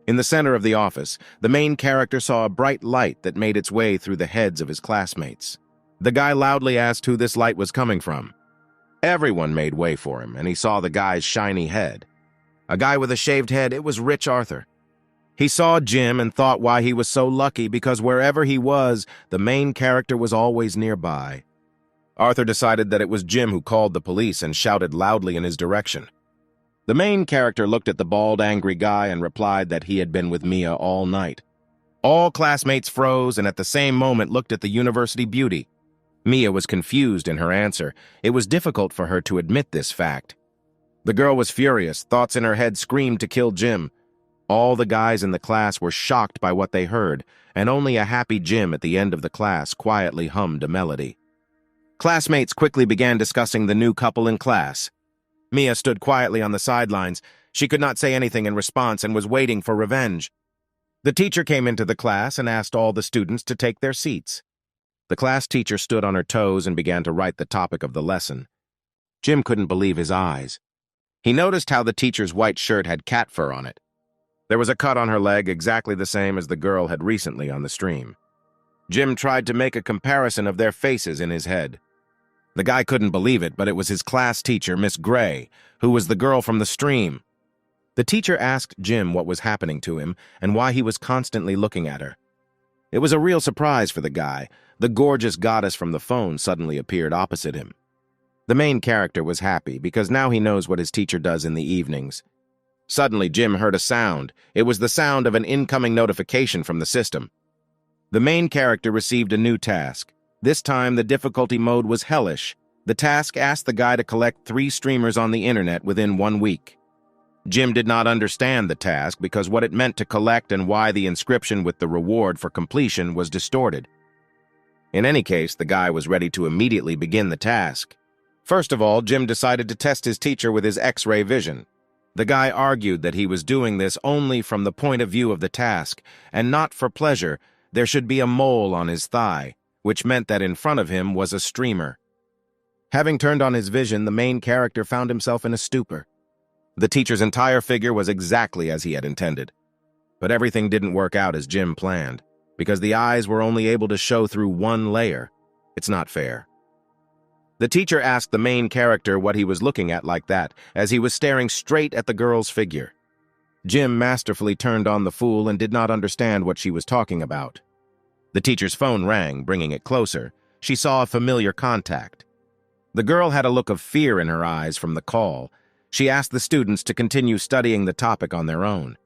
In the center of the office, the main character saw a bright light that made its way through the heads of his classmates. The guy loudly asked who this light was coming from. Everyone made way for him, and he saw the guy's shiny head. A guy with a shaved head, it was Rich Arthur. He saw Jim and thought why he was so lucky because wherever he was, the main character was always nearby. Arthur decided that it was Jim who called the police and shouted loudly in his direction. The main character looked at the bald, angry guy and replied that he had been with Mia all night. All classmates froze and at the same moment looked at the university beauty. Mia was confused in her answer. It was difficult for her to admit this fact. The girl was furious. Thoughts in her head screamed to kill Jim. All the guys in the class were shocked by what they heard, and only a happy Jim at the end of the class quietly hummed a melody. Classmates quickly began discussing the new couple in class. Mia stood quietly on the sidelines. She could not say anything in response and was waiting for revenge. The teacher came into the class and asked all the students to take their seats. The class teacher stood on her toes and began to write the topic of the lesson. Jim couldn't believe his eyes. He noticed how the teacher's white shirt had cat fur on it. There was a cut on her leg exactly the same as the girl had recently on the stream. Jim tried to make a comparison of their faces in his head. The guy couldn't believe it, but it was his class teacher, Miss Gray, who was the girl from the stream. The teacher asked Jim what was happening to him and why he was constantly looking at her. It was a real surprise for the guy. The gorgeous goddess from the phone suddenly appeared opposite him. The main character was happy because now he knows what his teacher does in the evenings. Suddenly, Jim heard a sound. It was the sound of an incoming notification from the system. The main character received a new task. This time, the difficulty mode was hellish. The task asked the guy to collect 3 streamers on the internet within 1 week. Jim did not understand the task because what it meant to collect and why the inscription with the reward for completion was distorted. In any case, the guy was ready to immediately begin the task. First of all, Jim decided to test his teacher with his X-ray vision. The guy argued that he was doing this only from the point of view of the task, and not for pleasure. There should be a mole on his thigh, which meant that in front of him was a streamer. Having turned on his vision, the main character found himself in a stupor. The teacher's entire figure was exactly as he had intended. But everything didn't work out as Jim planned, because the eyes were only able to show through 1 layer. It's not fair. The teacher asked the main character what he was looking at like that, as he was staring straight at the girl's figure. Jim masterfully turned on the fool and did not understand what she was talking about. The teacher's phone rang, bringing it closer. She saw a familiar contact. The girl had a look of fear in her eyes from the call. She asked the students to continue studying the topic on their own.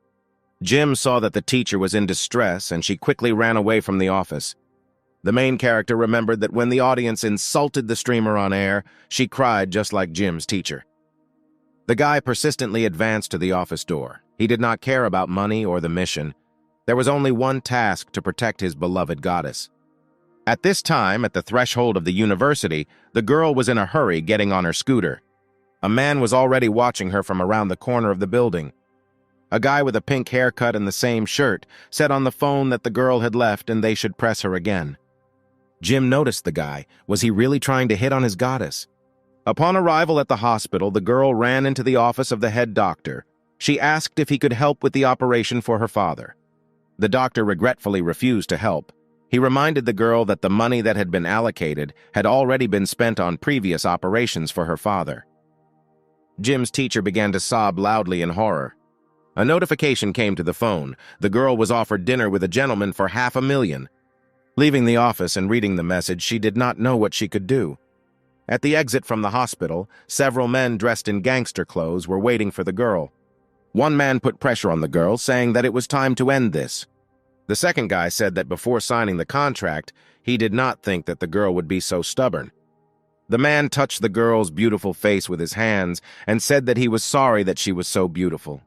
Jim saw that the teacher was in distress, and she quickly ran away from the office. The main character remembered that when the audience insulted the streamer on air, she cried just like Jim's teacher. The guy persistently advanced to the office door. He did not care about money or the mission. There was only one task: to protect his beloved goddess. At this time, at the threshold of the university, the girl was in a hurry getting on her scooter. A man was already watching her from around the corner of the building. A guy with a pink haircut and the same shirt said on the phone that the girl had left and they should press her again. Jim noticed the guy. Was he really trying to hit on his goddess? Upon arrival at the hospital, the girl ran into the office of the head doctor. She asked if he could help with the operation for her father. The doctor regretfully refused to help. He reminded the girl that the money that had been allocated had already been spent on previous operations for her father. Jim's teacher began to sob loudly in horror. A notification came to the phone. The girl was offered dinner with a gentleman for $500,000. Leaving the office and reading the message, she did not know what she could do. At the exit from the hospital, several men dressed in gangster clothes were waiting for the girl. One man put pressure on the girl, saying that it was time to end this. The second guy said that before signing the contract, he did not think that the girl would be so stubborn. The man touched the girl's beautiful face with his hands and said that he was sorry that she was so beautiful.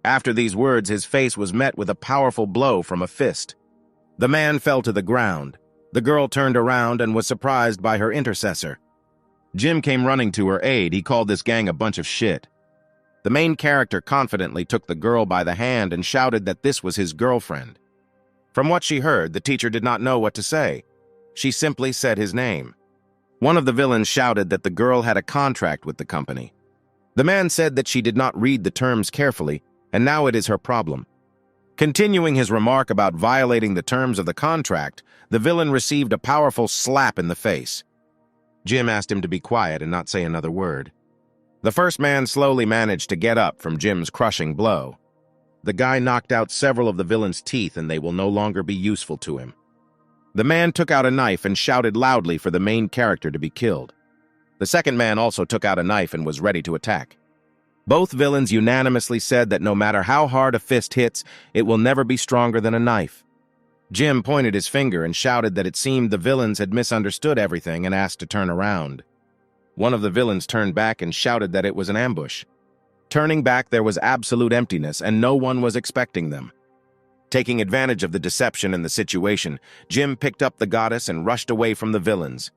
After these words, his face was met with a powerful blow from a fist. The man fell to the ground. The girl turned around and was surprised by her intercessor. Jim came running to her aid. He called this gang a bunch of shit. The main character confidently took the girl by the hand and shouted that this was his girlfriend. From what she heard, the teacher did not know what to say. She simply said his name. One of the villains shouted that the girl had a contract with the company. The man said that she did not read the terms carefully, and now it is her problem. Continuing his remark about violating the terms of the contract, the villain received a powerful slap in the face. Jim asked him to be quiet and not say another word. The first man slowly managed to get up from Jim's crushing blow. The guy knocked out several of the villain's teeth and they will no longer be useful to him. The man took out a knife and shouted loudly for the main character to be killed. The second man also took out a knife and was ready to attack. Both villains unanimously said that no matter how hard a fist hits, it will never be stronger than a knife. Jim pointed his finger and shouted that it seemed the villains had misunderstood everything and asked to turn around. One of the villains turned back and shouted that it was an ambush. Turning back, there was absolute emptiness, and no one was expecting them. Taking advantage of the deception and the situation, Jim picked up the goddess and rushed away from the villains.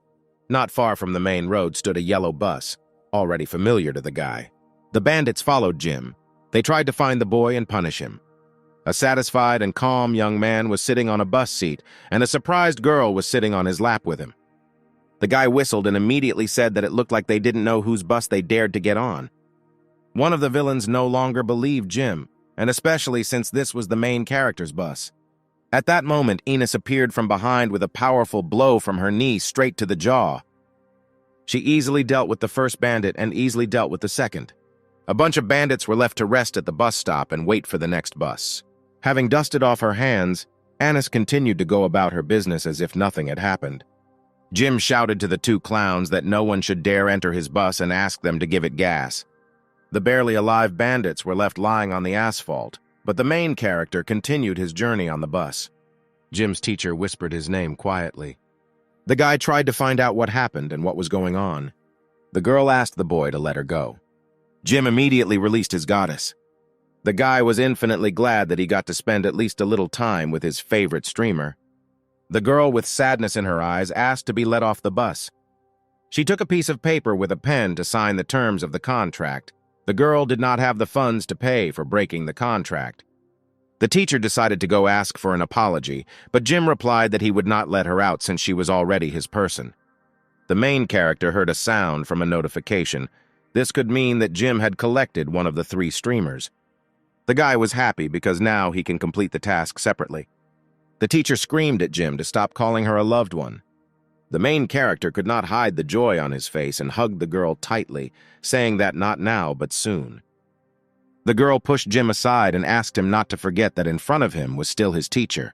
Not far from the main road stood a yellow bus, already familiar to the guy. The bandits followed Jim. They tried to find the boy and punish him. A satisfied and calm young man was sitting on a bus seat, and a surprised girl was sitting on his lap with him. The guy whistled and immediately said that it looked like they didn't know whose bus they dared to get on. One of the villains no longer believed Jim, and especially since this was the main character's bus. At that moment, Enos appeared from behind with a powerful blow from her knee straight to the jaw. She easily dealt with the first bandit and easily dealt with the second. A bunch of bandits were left to rest at the bus stop and wait for the next bus. Having dusted off her hands, Enos continued to go about her business as if nothing had happened. Jim shouted to the two clowns that no one should dare enter his bus and asked them to give it gas. The barely alive bandits were left lying on the asphalt, but the main character continued his journey on the bus. Jim's teacher whispered his name quietly. The guy tried to find out what happened and what was going on. The girl asked the boy to let her go. Jim immediately released his goddess. The guy was infinitely glad that he got to spend at least a little time with his favorite streamer. The girl, with sadness in her eyes, asked to be let off the bus. She took a piece of paper with a pen to sign the terms of the contract. The girl did not have the funds to pay for breaking the contract. The teacher decided to go ask for an apology, but Jim replied that he would not let her out since she was already his person. The main character heard a sound from a notification. This could mean that Jim had collected one of the 3 streamers. The guy was happy because now he can complete the task separately. The teacher screamed at Jim to stop calling her a loved one. The main character could not hide the joy on his face and hugged the girl tightly, saying that not now, but soon. The girl pushed Jim aside and asked him not to forget that in front of him was still his teacher.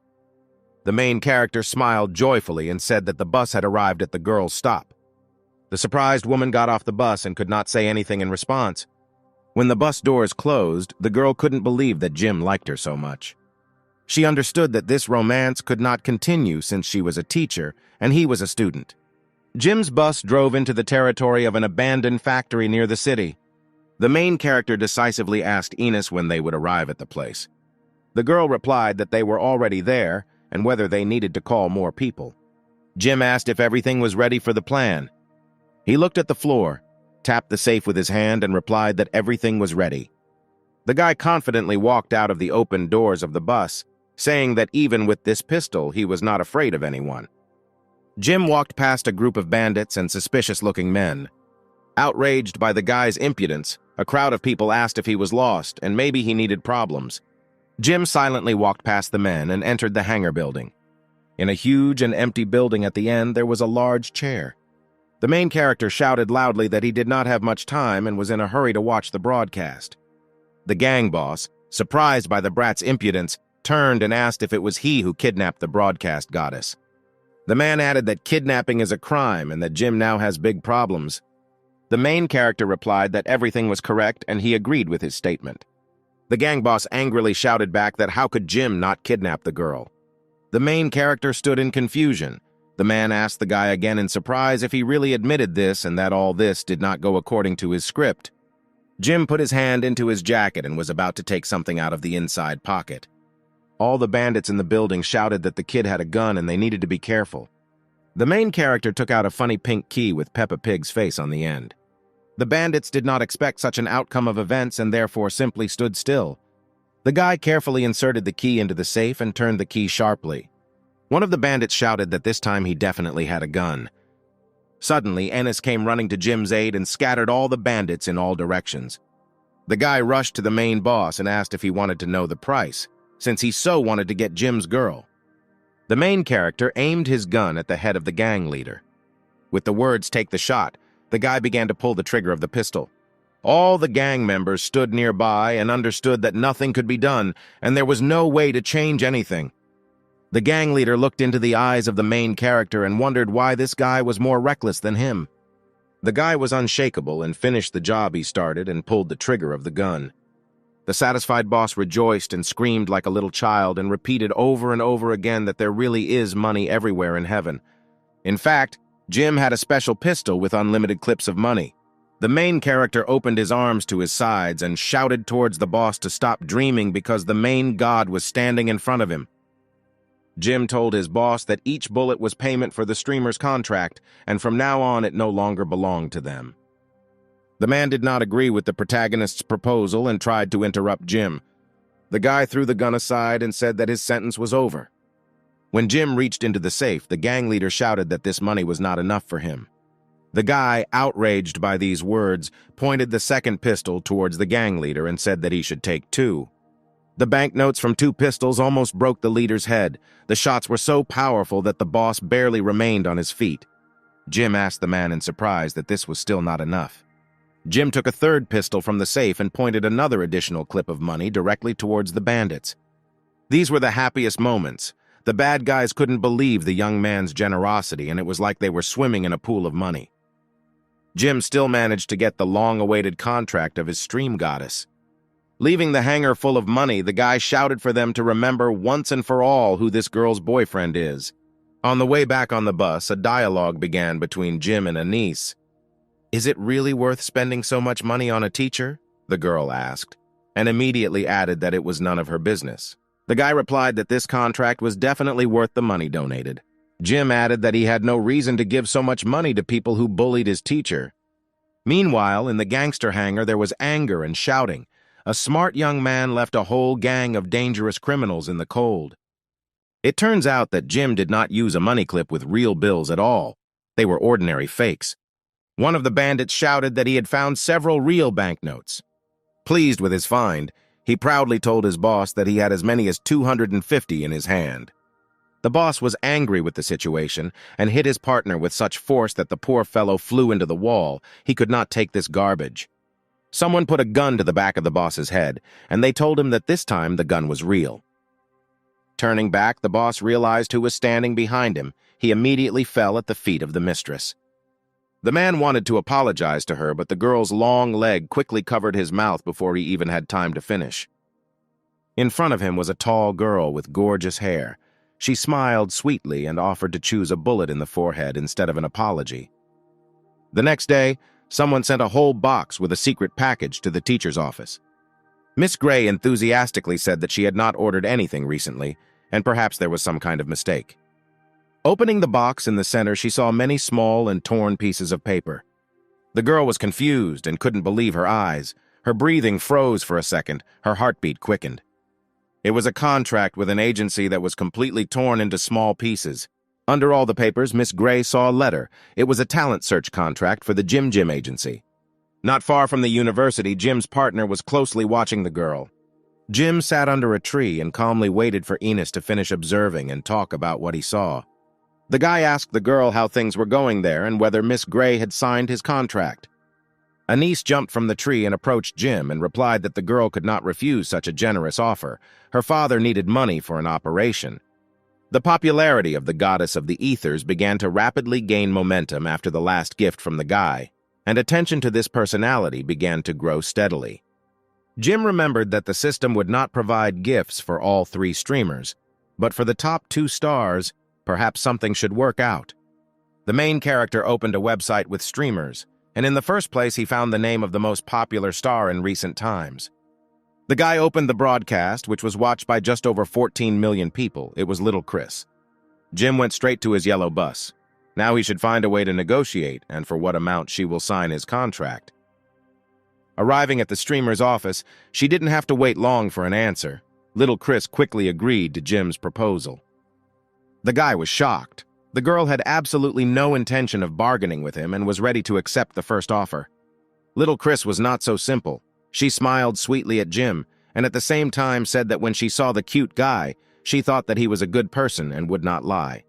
The main character smiled joyfully and said that the bus had arrived at the girl's stop. The surprised woman got off the bus and could not say anything in response. When the bus doors closed, the girl couldn't believe that Jim liked her so much. She understood that this romance could not continue since she was a teacher and he was a student. Jim's bus drove into the territory of an abandoned factory near the city. The main character decisively asked Enos when they would arrive at the place. The girl replied that they were already there and whether they needed to call more people. Jim asked if everything was ready for the plan. He looked at the floor, tapped the safe with his hand, and replied that everything was ready. The guy confidently walked out of the open doors of the bus, saying that even with this pistol, he was not afraid of anyone. Jim walked past a group of bandits and suspicious-looking men. Outraged by the guy's impudence, a crowd of people asked if he was lost and maybe he needed problems. Jim silently walked past the men and entered the hangar building. In a huge and empty building at the end, there was a large chair. The main character shouted loudly that he did not have much time and was in a hurry to watch the broadcast. The gang boss, surprised by the brat's impudence, turned and asked if it was he who kidnapped the broadcast goddess. The man added that kidnapping is a crime and that Jim now has big problems. The main character replied that everything was correct and he agreed with his statement. The gang boss angrily shouted back that how could Jim not kidnap the girl? The main character stood in confusion. The man asked the guy again in surprise if he really admitted this and that all this did not go according to his script. Jim put his hand into his jacket and was about to take something out of the inside pocket. All the bandits in the building shouted that the kid had a gun and they needed to be careful. The main character took out a funny pink key with Peppa Pig's face on the end. The bandits did not expect such an outcome of events and therefore simply stood still. The guy carefully inserted the key into the safe and turned the key sharply. One of the bandits shouted that this time he definitely had a gun. Suddenly, Enos came running to Jim's aid and scattered all the bandits in all directions. The guy rushed to the main boss and asked if he wanted to know the price, since he so wanted to get Jim's girl. The main character aimed his gun at the head of the gang leader. With the words, "Take the shot," the guy began to pull the trigger of the pistol. All the gang members stood nearby and understood that nothing could be done, and there was no way to change anything. The gang leader looked into the eyes of the main character and wondered why this guy was more reckless than him. The guy was unshakable and finished the job he started and pulled the trigger of the gun. The satisfied boss rejoiced and screamed like a little child and repeated over and over again that there really is money everywhere in heaven. In fact, Jim had a special pistol with unlimited clips of money. The main character opened his arms to his sides and shouted towards the boss to stop dreaming because the main god was standing in front of him. Jim told his boss that each bullet was payment for the streamer's contract, and from now on it no longer belonged to them. The man did not agree with the protagonist's proposal and tried to interrupt Jim. The guy threw the gun aside and said that his sentence was over. When Jim reached into the safe, the gang leader shouted that this money was not enough for him. The guy, outraged by these words, pointed the second pistol towards the gang leader and said that he should take two. The banknotes from two pistols almost broke the leader's head. The shots were so powerful that the boss barely remained on his feet. Jim asked the man in surprise that this was still not enough. Jim took a third pistol from the safe and pointed another additional clip of money directly towards the bandits. These were the happiest moments. The bad guys couldn't believe the young man's generosity, and it was like they were swimming in a pool of money. Jim still managed to get the long-awaited contract of his stream goddess. Leaving the hangar full of money, the guy shouted for them to remember once and for all who this girl's boyfriend is. On the way back on the bus, a dialogue began between Jim and Anise. "Is it really worth spending so much money on a teacher?" the girl asked, and immediately added that it was none of her business. The guy replied that this contract was definitely worth the money donated. Jim added that he had no reason to give so much money to people who bullied his teacher. Meanwhile, in the gangster hangar, there was anger and shouting. A smart young man left a whole gang of dangerous criminals in the cold. It turns out that Jim did not use a money clip with real bills at all. They were ordinary fakes. One of the bandits shouted that he had found several real banknotes. Pleased with his find, he proudly told his boss that he had as many as 250 in his hand. The boss was angry with the situation and hit his partner with such force that the poor fellow flew into the wall. He could not take this garbage. Someone put a gun to the back of the boss's head, and they told him that this time the gun was real. Turning back, the boss realized who was standing behind him. He immediately fell at the feet of the mistress. The man wanted to apologize to her, but the girl's long leg quickly covered his mouth before he even had time to finish. In front of him was a tall girl with gorgeous hair. She smiled sweetly and offered to choose a bullet in the forehead instead of an apology. The next day, someone sent a whole box with a secret package to the teacher's office. Miss Gray enthusiastically said that she had not ordered anything recently, and perhaps there was some kind of mistake. Opening the box in the center, she saw many small and torn pieces of paper. The girl was confused and couldn't believe her eyes. Her breathing froze for a second, her heartbeat quickened. It was a contract with an agency that was completely torn into small pieces. Under all the papers, Miss Gray saw a letter. It was a talent search contract for the Jim agency. Not far from the university, Jim's partner was closely watching the girl. Jim sat under a tree and calmly waited for Enos to finish observing and talk about what he saw. The guy asked the girl how things were going there and whether Miss Gray had signed his contract. Anise jumped from the tree and approached Jim and replied that the girl could not refuse such a generous offer. Her father needed money for an operation. The popularity of the goddess of the ethers began to rapidly gain momentum after the last gift from the guy, and attention to this personality began to grow steadily. Jim remembered that the system would not provide gifts for all three streamers, but for the top 2 stars, perhaps something should work out. The main character opened a website with streamers, and in the first place he found the name of the most popular star in recent times. The guy opened the broadcast, which was watched by just over 14 million people. It was Little Chris. Jim went straight to his yellow bus. Now he should find a way to negotiate, and for what amount she will sign his contract. Arriving at the streamer's office, she didn't have to wait long for an answer. Little Chris quickly agreed to Jim's proposal. The guy was shocked. The girl had absolutely no intention of bargaining with him and was ready to accept the first offer. Little Chris was not so simple. She smiled sweetly at Jim, and at the same time said that when she saw the cute guy, she thought that he was a good person and would not lie.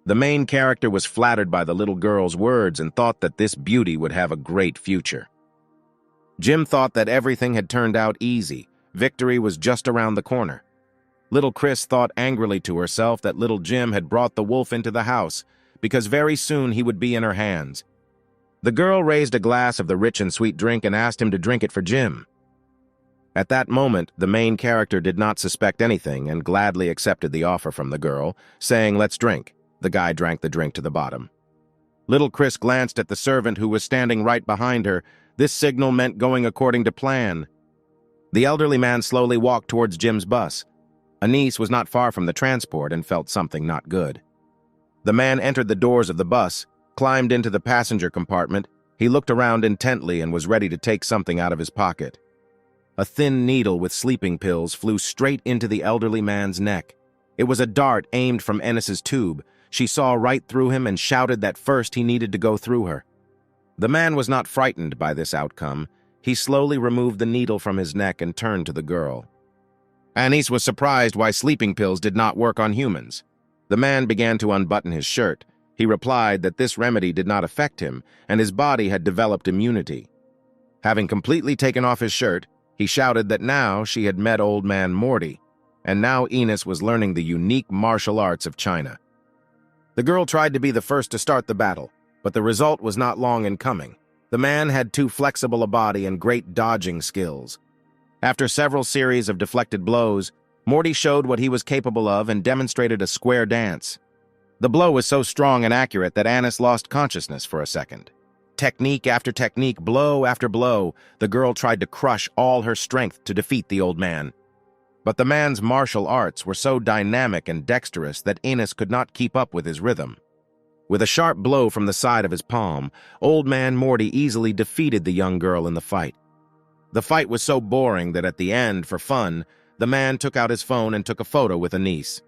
The main character was flattered by the little girl's words and thought that this beauty would have a great future. Jim thought that everything had turned out easy. Victory was just around the corner. Little Chris thought angrily to herself that little Jim had brought the wolf into the house, because very soon he would be in her hands. The girl raised a glass of the rich and sweet drink and asked him to drink it for Jim. At that moment, the main character did not suspect anything and gladly accepted the offer from the girl, saying, "Let's drink." The guy drank the drink to the bottom. Little Chris glanced at the servant who was standing right behind her. This signal meant going according to plan. The elderly man slowly walked towards Jim's bus. Anise was not far from the transport and felt something not good. The man entered the doors of the bus, climbed into the passenger compartment. He looked around intently and was ready to take something out of his pocket. A thin needle with sleeping pills flew straight into the elderly man's neck. It was a dart aimed from Ennis's tube. She saw right through him and shouted that first he needed to go through her. The man was not frightened by this outcome. He slowly removed the needle from his neck and turned to the girl. Anis was surprised why sleeping pills did not work on humans. The man began to unbutton his shirt. He replied that this remedy did not affect him, and his body had developed immunity. Having completely taken off his shirt, he shouted that now she had met Old Man Morty, and now Enos was learning the unique martial arts of China. The girl tried to be the first to start the battle, but the result was not long in coming. The man had too flexible a body and great dodging skills. After several series of deflected blows, Morty showed what he was capable of and demonstrated a square dance. The blow was so strong and accurate that Anis lost consciousness for a second. Technique after technique, blow after blow, the girl tried to crush all her strength to defeat the old man. But the man's martial arts were so dynamic and dexterous that Enos could not keep up with his rhythm. With a sharp blow from the side of his palm, Old Man Morty easily defeated the young girl in the fight. The fight was so boring that at the end, for fun, the man took out his phone and took a photo with Anis.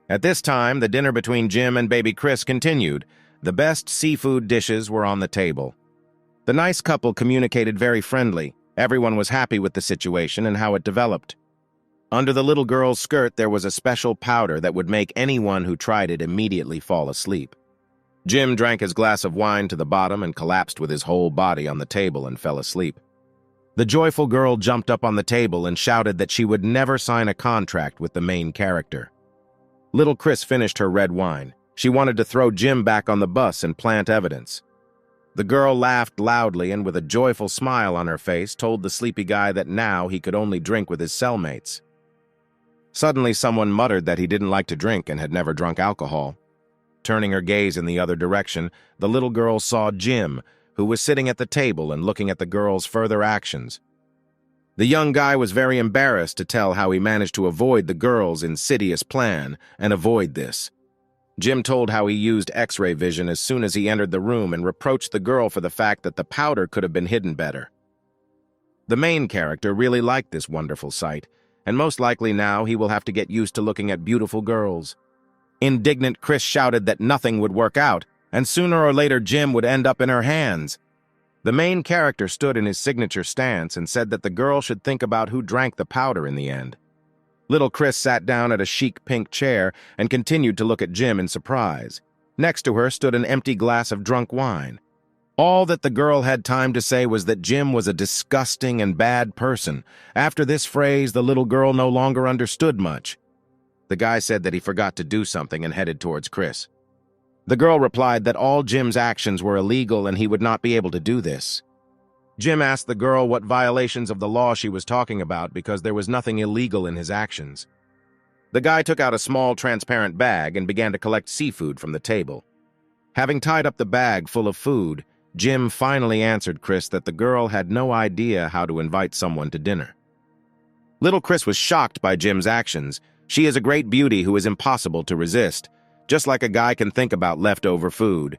At this time, the dinner between Jim and baby Chris continued. The best seafood dishes were on the table. The nice couple communicated very friendly. Everyone was happy with the situation and how it developed. Under the little girl's skirt, there was a special powder that would make anyone who tried it immediately fall asleep. Jim drank his glass of wine to the bottom and collapsed with his whole body on the table and fell asleep. The joyful girl jumped up on the table and shouted that she would never sign a contract with the main character. Little Chris finished her red wine. She wanted to throw Jim back on the bus and plant evidence. The girl laughed loudly and with a joyful smile on her face told the sleepy guy that now he could only drink with his cellmates. Suddenly someone muttered that he didn't like to drink and had never drunk alcohol. Turning her gaze in the other direction, the little girl saw Jim, who was sitting at the table and looking at the girl's further actions. The young guy was very embarrassed to tell how he managed to avoid the girl's insidious plan and avoid this. Jim told how he used X-ray vision as soon as he entered the room and reproached the girl for the fact that the powder could have been hidden better. The main character really liked this wonderful sight, and most likely now he will have to get used to looking at beautiful girls. Indignant Chris shouted that nothing would work out, and sooner or later Jim would end up in her hands. The main character stood in his signature stance and said that the girl should think about who drank the powder in the end. Little Chris sat down at a chic pink chair and continued to look at Jim in surprise. Next to her stood an empty glass of drunk wine. All that the girl had time to say was that Jim was a disgusting and bad person. After this phrase, the little girl no longer understood much. The guy said that he forgot to do something and headed towards Chris. The girl replied that all Jim's actions were illegal and he would not be able to do this. Jim asked the girl what violations of the law she was talking about because there was nothing illegal in his actions. The guy took out a small transparent bag and began to collect seafood from the table. Having tied up the bag full of food, Jim finally answered Chris that the girl had no idea how to invite someone to dinner. Little Chris was shocked by Jim's actions. She is a great beauty who is impossible to resist, just like a guy can think about leftover food.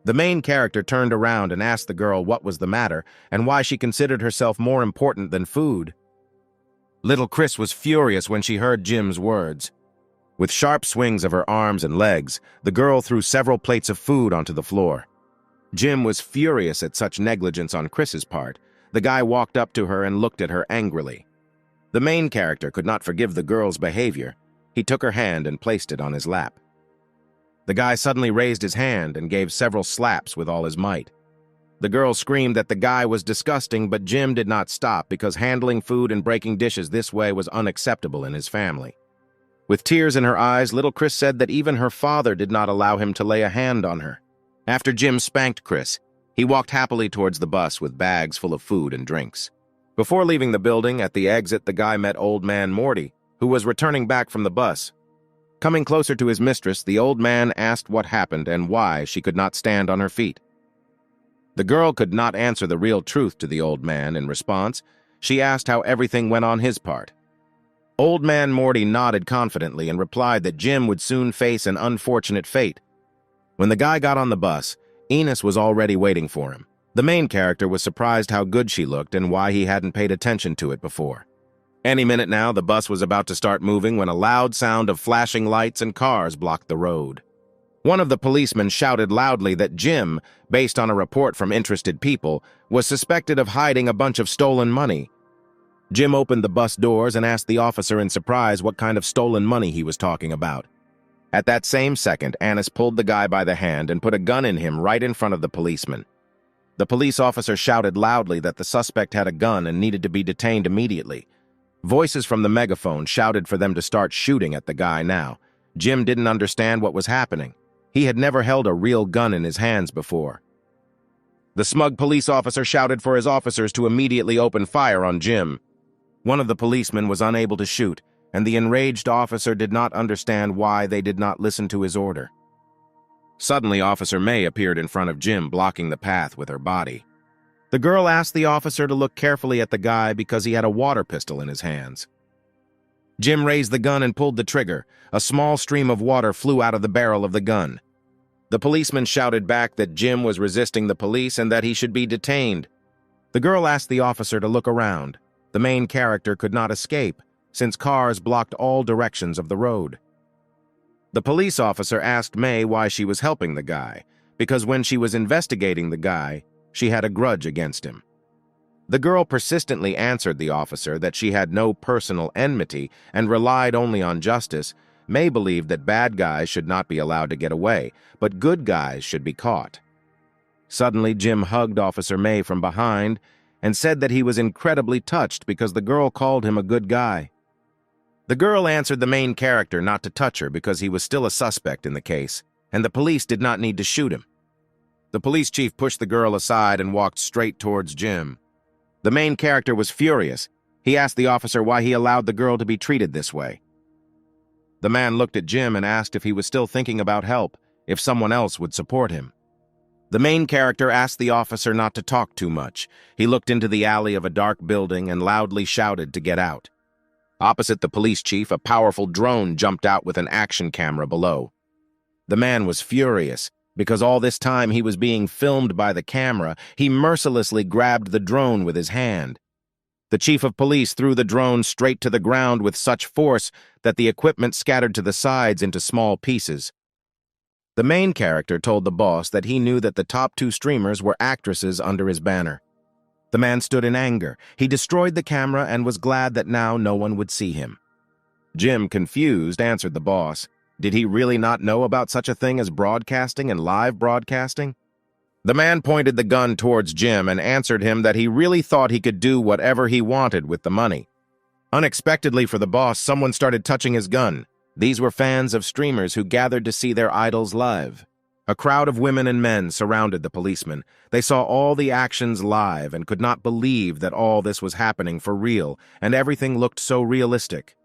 The main character turned around and asked the girl what was the matter and why she considered herself more important than food. Little Chris was furious when she heard Jim's words. With sharp swings of her arms and legs, the girl threw several plates of food onto the floor. Jim was furious at such negligence on Chris's part. The guy walked up to her and looked at her angrily. The main character could not forgive the girl's behavior. He took her hand and placed it on his lap. The guy suddenly raised his hand and gave several slaps with all his might. The girl screamed that the guy was disgusting, but Jim did not stop because handling food and breaking dishes this way was unacceptable in his family. With tears in her eyes, little Chris said that even her father did not allow him to lay a hand on her. After Jim spanked Chris, he walked happily towards the bus with bags full of food and drinks. Before leaving the building, at the exit, the guy met Old Man Morty, who was returning back from the bus. Coming closer to his mistress, the old man asked what happened and why she could not stand on her feet. The girl could not answer the real truth to the old man. In response, she asked how everything went on his part. Old Man Morty nodded confidently and replied that Jim would soon face an unfortunate fate. When the guy got on the bus, Enos was already waiting for him. The main character was surprised how good she looked and why he hadn't paid attention to it before. Any minute now, the bus was about to start moving when a loud sound of flashing lights and cars blocked the road. One of the policemen shouted loudly that Jim, based on a report from interested people, was suspected of hiding a bunch of stolen money. Jim opened the bus doors and asked the officer in surprise what kind of stolen money he was talking about. At that same second, Annis pulled the guy by the hand and put a gun in him right in front of the policeman. The police officer shouted loudly that the suspect had a gun and needed to be detained immediately. Voices from the megaphone shouted for them to start shooting at the guy now. Jim didn't understand what was happening. He had never held a real gun in his hands before. The smug police officer shouted for his officers to immediately open fire on Jim. One of the policemen was unable to shoot, and the enraged officer did not understand why they did not listen to his order. Suddenly, Officer May appeared in front of Jim, blocking the path with her body. The girl asked the officer to look carefully at the guy because he had a water pistol in his hands. Jim raised the gun and pulled the trigger. A small stream of water flew out of the barrel of the gun. The policeman shouted back that Jim was resisting the police and that he should be detained. The girl asked the officer to look around. The main character could not escape, since cars blocked all directions of the road. The police officer asked May why she was helping the guy, because when she was investigating the guy, she had a grudge against him. The girl persistently answered the officer that she had no personal enmity and relied only on justice. May believed that bad guys should not be allowed to get away, but good guys should be caught. Suddenly, Jim hugged Officer May from behind and said that he was incredibly touched because the girl called him a good guy. The girl answered the main character not to touch her because he was still a suspect in the case, and the police did not need to shoot him. The police chief pushed the girl aside and walked straight towards Jim. The main character was furious. He asked the officer why he allowed the girl to be treated this way. The man looked at Jim and asked if he was still thinking about help, if someone else would support him. The main character asked the officer not to talk too much. He looked into the alley of a dark building and loudly shouted to get out. Opposite the police chief, a powerful drone jumped out with an action camera below. The man was furious. Because all this time he was being filmed by the camera, he mercilessly grabbed the drone with his hand. The chief of police threw the drone straight to the ground with such force that the equipment scattered to the sides into small pieces. The main character told the boss that he knew that the top two streamers were actresses under his banner. The man stood in anger. He destroyed the camera and was glad that now no one would see him. Jim, confused, answered the boss. Did he really not know about such a thing as broadcasting and live broadcasting? The man pointed the gun towards Jim and answered him that he really thought he could do whatever he wanted with the money. Unexpectedly for the boss, someone started touching his gun. These were fans of streamers who gathered to see their idols live. A crowd of women and men surrounded the policeman. They saw all the actions live and could not believe that all this was happening for real, and everything looked so realistic.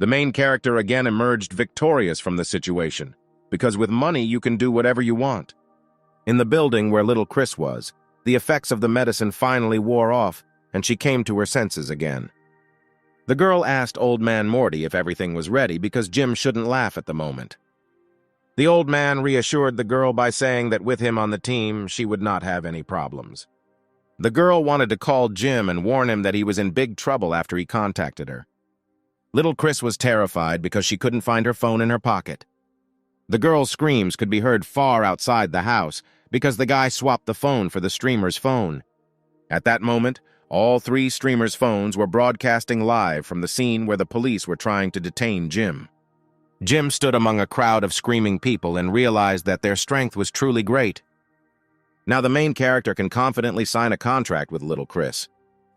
The main character again emerged victorious from the situation, because with money you can do whatever you want. In the building where little Chris was, the effects of the medicine finally wore off, and she came to her senses again. The girl asked Old Man Morty if everything was ready because Jim shouldn't laugh at the moment. The old man reassured the girl by saying that with him on the team, she would not have any problems. The girl wanted to call Jim and warn him that he was in big trouble after he contacted her. Little Chris was terrified because she couldn't find her phone in her pocket. The girl's screams could be heard far outside the house because the guy swapped the phone for the streamer's phone. At that moment, all three streamers' phones were broadcasting live from the scene where the police were trying to detain Jim. Jim stood among a crowd of screaming people and realized that their strength was truly great. Now the main character can confidently sign a contract with Little Chris.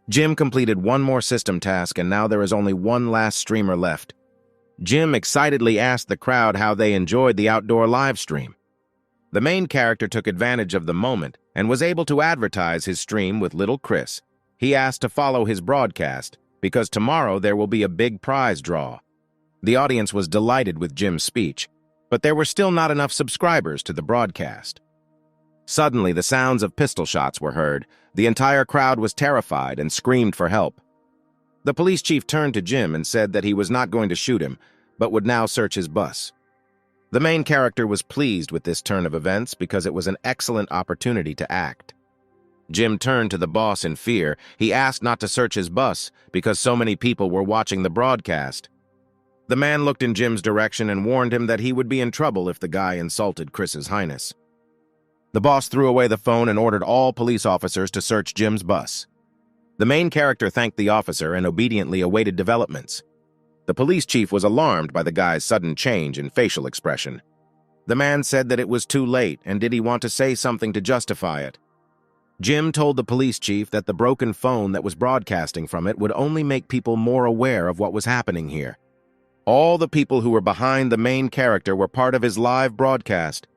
Jim completed one more system task, and now there is only one last streamer left. Jim excitedly asked the crowd how they enjoyed the outdoor live stream. The main character took advantage of the moment and was able to advertise his stream with Little Chris. He asked to follow his broadcast because tomorrow there will be a big prize draw. The audience was delighted with Jim's speech, but there were still not enough subscribers to the broadcast. Suddenly, the sounds of pistol shots were heard. The entire crowd was terrified and screamed for help. The police chief turned to Jim and said that he was not going to shoot him, but would now search his bus. The main character was pleased with this turn of events because it was an excellent opportunity to act. Jim turned to the boss in fear. He asked not to search his bus because so many people were watching the broadcast. The man looked in Jim's direction and warned him that he would be in trouble if the guy insulted Chris's highness. The boss threw away the phone and ordered all police officers to search Jim's bus. The main character thanked the officer and obediently awaited developments. The police chief was alarmed by the guy's sudden change in facial expression. The man said that it was too late and did he want to say something to justify it. Jim told the police chief that the broken phone that was broadcasting from it would only make people more aware of what was happening here. All the people who were behind the main character were part of his live broadcast.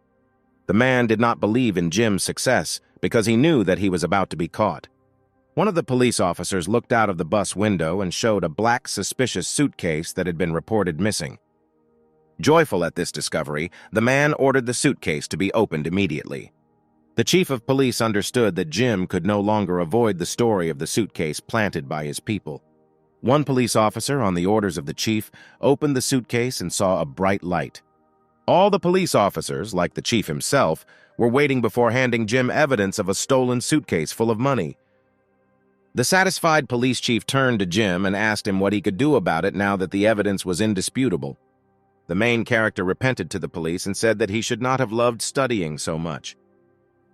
The man did not believe in Jim's success because he knew that he was about to be caught. One of the police officers looked out of the bus window and showed a black, suspicious suitcase that had been reported missing. Joyful at this discovery, the man ordered the suitcase to be opened immediately. The chief of police understood that Jim could no longer avoid the story of the suitcase planted by his people. One police officer, on the orders of the chief, opened the suitcase and saw a bright light. All the police officers, like the chief himself, were waiting before handing Jim evidence of a stolen suitcase full of money. The satisfied police chief turned to Jim and asked him what he could do about it now that the evidence was indisputable. The main character repented to the police and said that he should not have loved studying so much.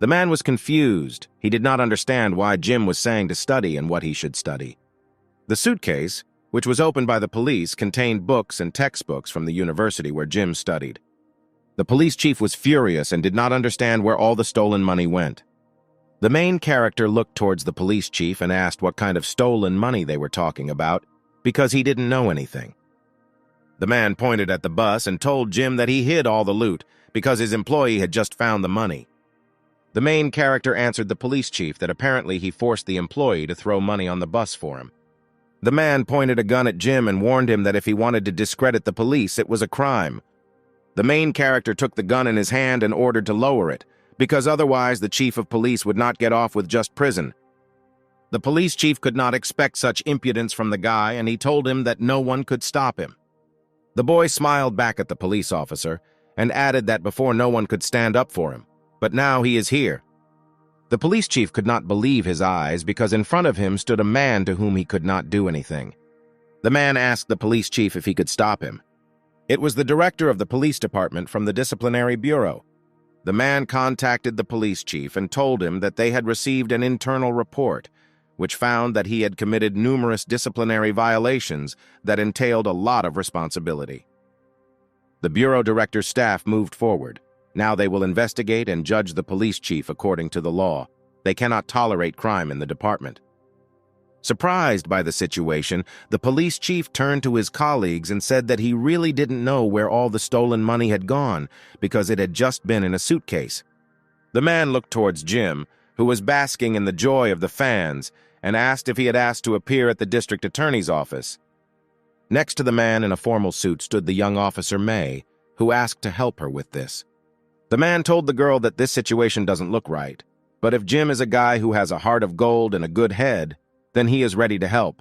The man was confused. He did not understand why Jim was saying to study and what he should study. The suitcase, which was opened by the police, contained books and textbooks from the university where Jim studied. The police chief was furious and did not understand where all the stolen money went. The main character looked towards the police chief and asked what kind of stolen money they were talking about, because he didn't know anything. The man pointed at the bus and told Jim that he hid all the loot because his employee had just found the money. The main character answered the police chief that apparently he forced the employee to throw money on the bus for him. The man pointed a gun at Jim and warned him that if he wanted to discredit the police, it was a crime. The main character took the gun in his hand and ordered to lower it, because otherwise the chief of police would not get off with just prison. The police chief could not expect such impudence from the guy, and he told him that no one could stop him. The boy smiled back at the police officer and added that before no one could stand up for him, but now he is here. The police chief could not believe his eyes because in front of him stood a man to whom he could not do anything. The man asked the police chief if he could stop him. It was the director of the police department from the disciplinary bureau. The man contacted the police chief and told him that they had received an internal report, which found that he had committed numerous disciplinary violations that entailed a lot of responsibility. The bureau director's staff moved forward. Now they will investigate and judge the police chief according to the law. They cannot tolerate crime in the department. Surprised by the situation, the police chief turned to his colleagues and said that he really didn't know where all the stolen money had gone because it had just been in a suitcase. The man looked towards Jim, who was basking in the joy of the fans, and asked if he had asked to appear at the district attorney's office. Next to the man in a formal suit stood the young officer May, who asked to help her with this. The man told the girl that this situation doesn't look right, but if Jim is a guy who has a heart of gold and a good head, then he is ready to help.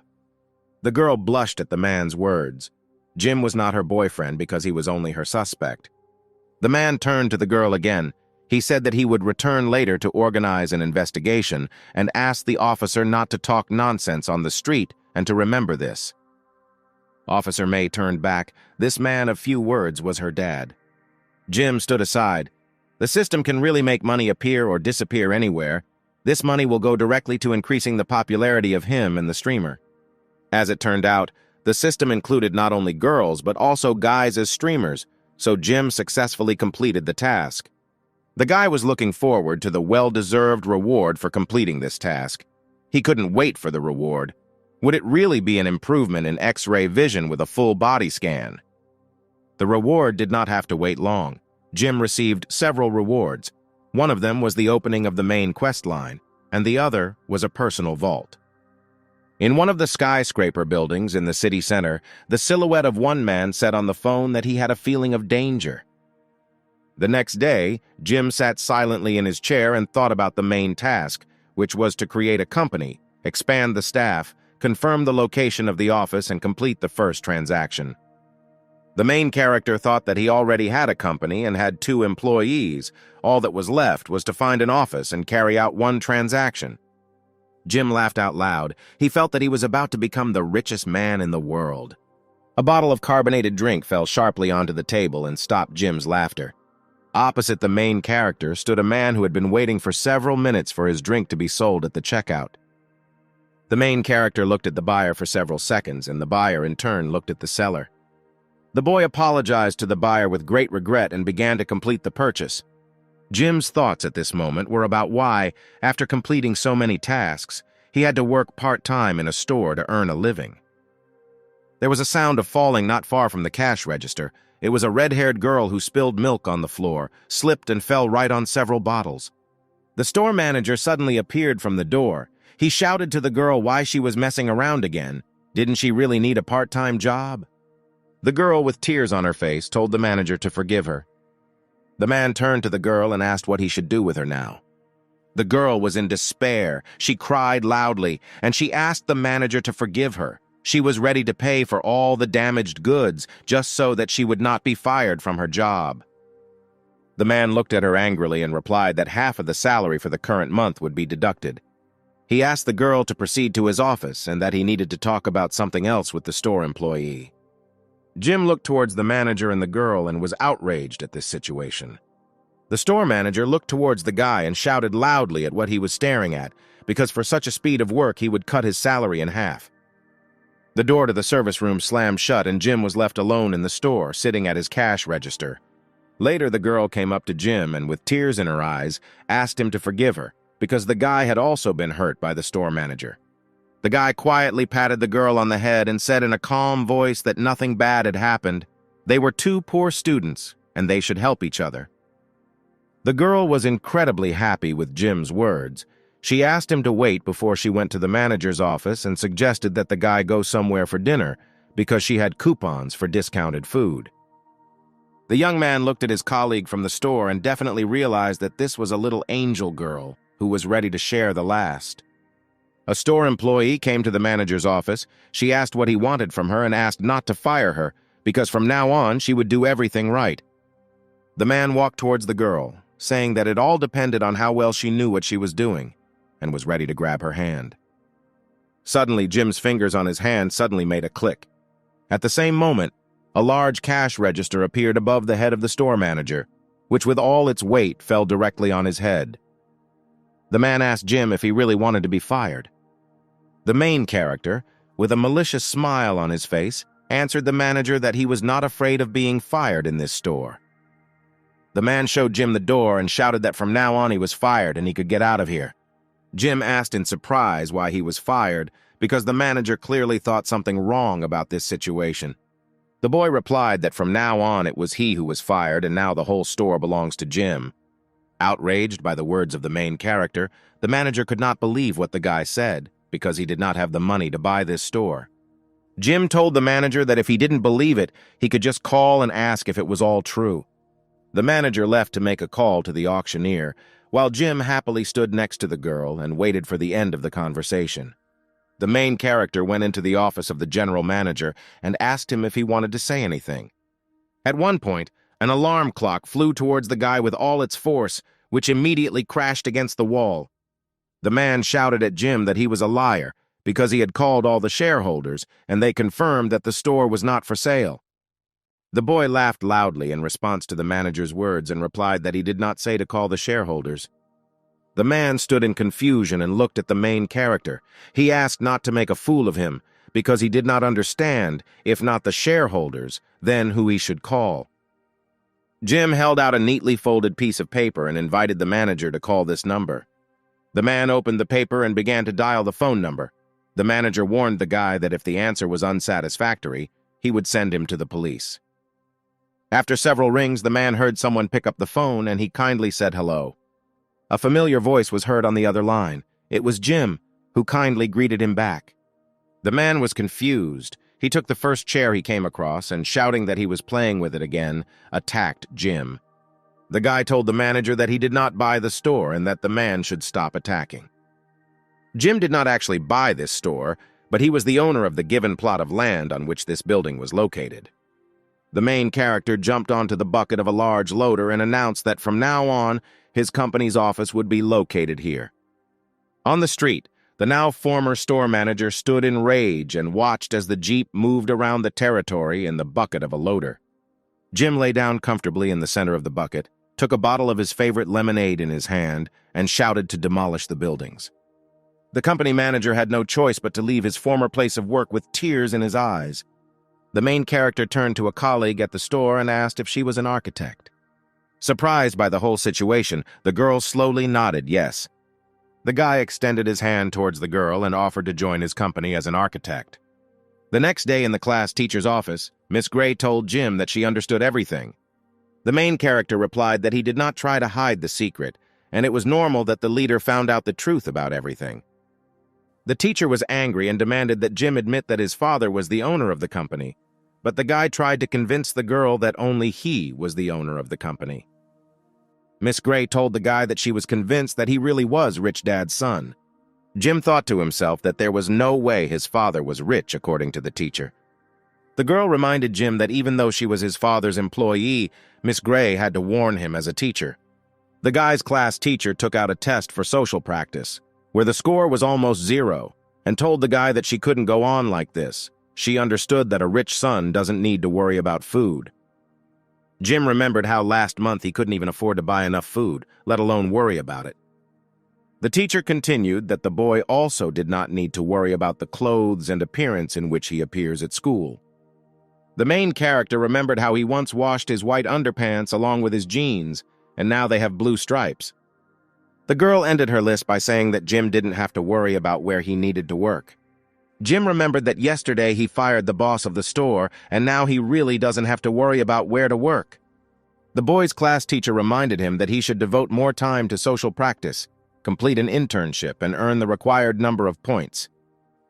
The girl blushed at the man's words. Jim was not her boyfriend because he was only her suspect. The man turned to the girl again. He said that he would return later to organize an investigation and asked the officer not to talk nonsense on the street and to remember this. Officer May turned back. This man of few words was her dad. Jim stood aside. The system can really make money appear or disappear anywhere. This money will go directly to increasing the popularity of him and the streamer. As it turned out, the system included not only girls but also guys as streamers, so Jim successfully completed the task. The guy was looking forward to the well-deserved reward for completing this task. He couldn't wait for the reward. Would it really be an improvement in X-ray vision with a full body scan? The reward did not have to wait long. Jim received several rewards. One of them was the opening of the main quest line, and the other was a personal vault. In one of the skyscraper buildings in the city center, the silhouette of one man said on the phone that he had a feeling of danger. The next day, Jim sat silently in his chair and thought about the main task, which was to create a company, expand the staff, confirm the location of the office, and complete the first transaction. The main character thought that he already had a company and had 2 employees. All that was left was to find an office and carry out one transaction. Jim laughed out loud. He felt that he was about to become the richest man in the world. A bottle of carbonated drink fell sharply onto the table and stopped Jim's laughter. Opposite the main character stood a man who had been waiting for several minutes for his drink to be sold at the checkout. The main character looked at the buyer for several seconds, and the buyer in turn looked at the seller. The boy apologized to the buyer with great regret and began to complete the purchase. Jim's thoughts at this moment were about why, after completing so many tasks, he had to work part-time in a store to earn a living. There was a sound of falling not far from the cash register. It was a red-haired girl who spilled milk on the floor, slipped and fell right on several bottles. The store manager suddenly appeared from the door. He shouted to the girl why she was messing around again. Didn't she really need a part-time job? The girl, with tears on her face, told the manager to forgive her. The man turned to the girl and asked what he should do with her now. The girl was in despair. She cried loudly, and she asked the manager to forgive her. She was ready to pay for all the damaged goods, just so that she would not be fired from her job. The man looked at her angrily and replied that half of the salary for the current month would be deducted. He asked the girl to proceed to his office and that he needed to talk about something else with the store employee. Jim looked towards the manager and the girl and was outraged at this situation. The store manager looked towards the guy and shouted loudly at what he was staring at, because for such a speed of work he would cut his salary in half. The door to the service room slammed shut and Jim was left alone in the store, sitting at his cash register. Later, the girl came up to Jim and, with tears in her eyes, asked him to forgive her, because the guy had also been hurt by the store manager. The guy quietly patted the girl on the head and said in a calm voice that nothing bad had happened. They were two poor students, and they should help each other. The girl was incredibly happy with Jim's words. She asked him to wait before she went to the manager's office and suggested that the guy go somewhere for dinner because she had coupons for discounted food. The young man looked at his colleague from the store and definitely realized that this was a little angel girl who was ready to share the last. A store employee came to the manager's office. She asked what he wanted from her and asked not to fire her, because from now on she would do everything right. The man walked towards the girl, saying that it all depended on how well she knew what she was doing, and was ready to grab her hand. Suddenly, Jim's fingers on his hand suddenly made a click. At the same moment, a large cash register appeared above the head of the store manager, which with all its weight fell directly on his head. The man asked Jim if he really wanted to be fired. The main character, with a malicious smile on his face, answered the manager that he was not afraid of being fired in this store. The man showed Jim the door and shouted that from now on he was fired and he could get out of here. Jim asked in surprise why he was fired, because the manager clearly thought something wrong about this situation. The boy replied that from now on it was he who was fired and now the whole store belongs to Jim. Outraged by the words of the main character, the manager could not believe what the guy said, because he did not have the money to buy this store. Jim told the manager that if he didn't believe it, he could just call and ask if it was all true. The manager left to make a call to the auctioneer, while Jim happily stood next to the girl and waited for the end of the conversation. The main character went into the office of the general manager and asked him if he wanted to say anything. At one point, an alarm clock flew towards the guy with all its force, which immediately crashed against the wall. The man shouted at Jim that he was a liar because he had called all the shareholders and they confirmed that the store was not for sale. The boy laughed loudly in response to the manager's words and replied that he did not say to call the shareholders. The man stood in confusion and looked at the main character. He asked not to make a fool of him because he did not understand, if not the shareholders, then who he should call. Jim held out a neatly folded piece of paper and invited the manager to call this number. The man opened the paper and began to dial the phone number. The manager warned the guy that if the answer was unsatisfactory, he would send him to the police. After several rings, the man heard someone pick up the phone and he kindly said hello. A familiar voice was heard on the other line. It was Jim, who kindly greeted him back. The man was confused. He took the first chair he came across and, shouting that he was playing with it again, attacked Jim. The guy told the manager that he did not buy the store and that the man should stop attacking. Jim did not actually buy this store, but he was the owner of the given plot of land on which this building was located. The main character jumped onto the bucket of a large loader and announced that from now on, his company's office would be located here. On the street, The now former store manager stood in rage and watched as the Jeep moved around the territory in the bucket of a loader. Jim lay down comfortably in the center of the bucket, took a bottle of his favorite lemonade in his hand, and shouted to demolish the buildings. The company manager had no choice but to leave his former place of work with tears in his eyes. The main character turned to a colleague at the store and asked if she was an architect. Surprised by the whole situation, the girl slowly nodded yes. The guy extended his hand towards the girl and offered to join his company as an architect. The next day in the class teacher's office, Miss Gray told Jim that she understood everything. The main character replied that he did not try to hide the secret, and it was normal that the leader found out the truth about everything. The teacher was angry and demanded that Jim admit that his father was the owner of the company, but the guy tried to convince the girl that only he was the owner of the company. Miss Gray told the guy that she was convinced that he really was Rich Dad's son. Jim thought to himself that there was no way his father was rich, according to the teacher. The girl reminded Jim that even though she was his father's employee, Miss Gray had to warn him as a teacher. The guy's class teacher took out a test for social practice, where the score was almost 0, and told the guy that she couldn't go on like this. She understood that a rich son doesn't need to worry about food. Jim remembered how last month he couldn't even afford to buy enough food, let alone worry about it. The teacher continued that the boy also did not need to worry about the clothes and appearance in which he appears at school. The main character remembered how he once washed his white underpants along with his jeans, and now they have blue stripes. The girl ended her list by saying that Jim didn't have to worry about where he needed to work. Jim remembered that yesterday he fired the boss of the store, and now he really doesn't have to worry about where to work. The boy's class teacher reminded him that he should devote more time to social practice, complete an internship, and earn the required number of points.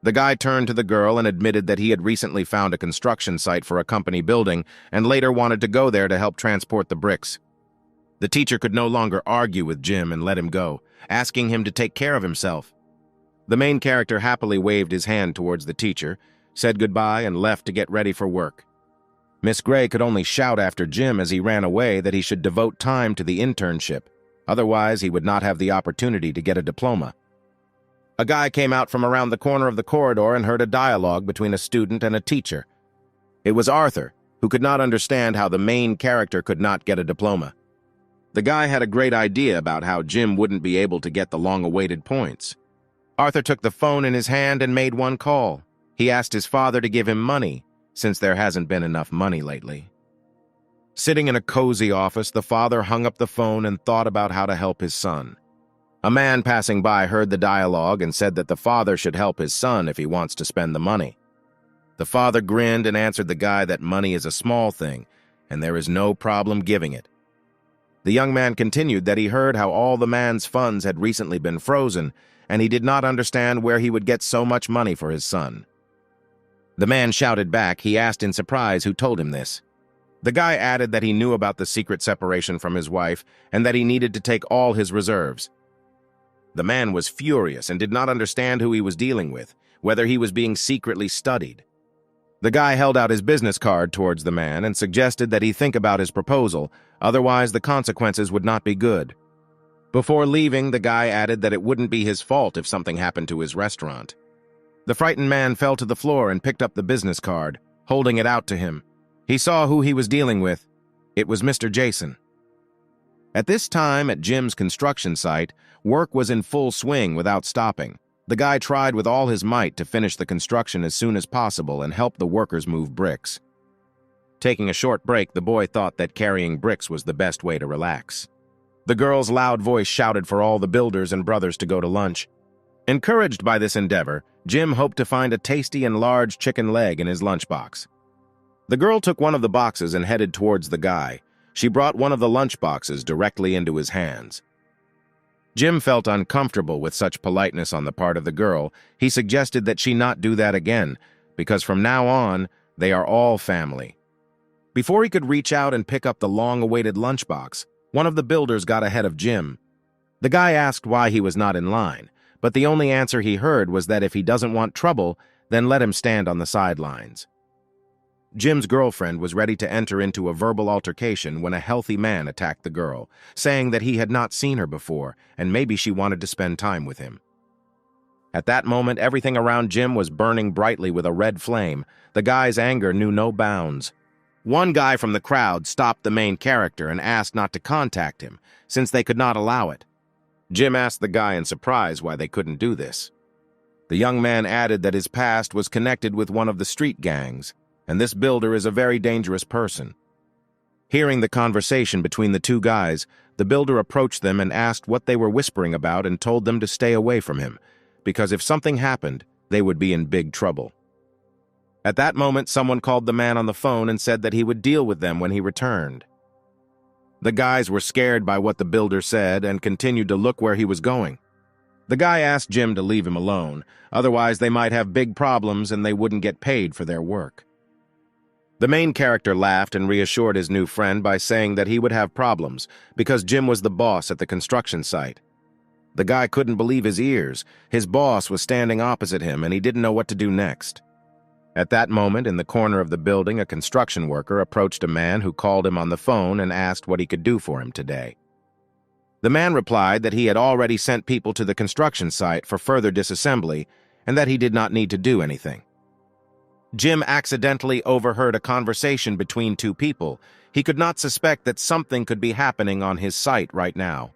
The guy turned to the girl and admitted that he had recently found a construction site for a company building and later wanted to go there to help transport the bricks. The teacher could no longer argue with Jim and let him go, asking him to take care of himself. The main character happily waved his hand towards the teacher, said goodbye, and left to get ready for work. Miss Gray could only shout after Jim as he ran away that he should devote time to the internship, otherwise he would not have the opportunity to get a diploma. A guy came out from around the corner of the corridor and heard a dialogue between a student and a teacher. It was Arthur, who could not understand how the main character could not get a diploma. The guy had a great idea about how Jim wouldn't be able to get the long-awaited points. Arthur took the phone in his hand and made one call. He asked his father to give him money, since there hasn't been enough money lately. Sitting in a cozy office, the father hung up the phone and thought about how to help his son. A man passing by heard the dialogue and said that the father should help his son if he wants to spend the money. The father grinned and answered the guy that money is a small thing, and there is no problem giving it. The young man continued that he heard how all the man's funds had recently been frozen, and he did not understand where he would get so much money for his son. The man shouted back. He asked in surprise who told him this. The guy added that he knew about the secret separation from his wife and that he needed to take all his reserves. The man was furious and did not understand who he was dealing with, whether he was being secretly studied. The guy held out his business card towards the man and suggested that he think about his proposal, otherwise the consequences would not be good. Before leaving, the guy added that it wouldn't be his fault if something happened to his restaurant. The frightened man fell to the floor and picked up the business card, holding it out to him. He saw who he was dealing with. It was Mr. Jason. At this time, at Jim's construction site, work was in full swing without stopping. The guy tried with all his might to finish the construction as soon as possible and help the workers move bricks. Taking a short break, the boy thought that carrying bricks was the best way to relax. The girl's loud voice shouted for all the builders and brothers to go to lunch. Encouraged by this endeavor, Jim hoped to find a tasty and large chicken leg in his lunchbox. The girl took one of the boxes and headed towards the guy. She brought one of the lunch boxes directly into his hands. Jim felt uncomfortable with such politeness on the part of the girl. He suggested that she not do that again, because from now on, they are all family. Before he could reach out and pick up the long-awaited lunchbox, one of the builders got ahead of Jim. The guy asked why he was not in line, but the only answer he heard was that if he doesn't want trouble, then let him stand on the sidelines. Jim's girlfriend was ready to enter into a verbal altercation when a healthy man attacked the girl, saying that he had not seen her before and maybe she wanted to spend time with him. At that moment, everything around Jim was burning brightly with a red flame. The guy's anger knew no bounds. One guy from the crowd stopped the main character and asked not to contact him, since they could not allow it. Jim asked the guy in surprise why they couldn't do this. The young man added that his past was connected with one of the street gangs, and this builder is a very dangerous person. Hearing the conversation between the two guys, the builder approached them and asked what they were whispering about and told them to stay away from him, because if something happened, they would be in big trouble. At that moment, someone called the man on the phone and said that he would deal with them when he returned. The guys were scared by what the builder said and continued to look where he was going. The guy asked Jim to leave him alone, otherwise they might have big problems and they wouldn't get paid for their work. The main character laughed and reassured his new friend by saying that he would have problems because Jim was the boss at the construction site. The guy couldn't believe his ears. His boss was standing opposite him and he didn't know what to do next. At that moment, in the corner of the building, a construction worker approached a man who called him on the phone and asked what he could do for him today. The man replied that he had already sent people to the construction site for further disassembly and that he did not need to do anything. Jim accidentally overheard a conversation between two people. He could not suspect that something could be happening on his site right now.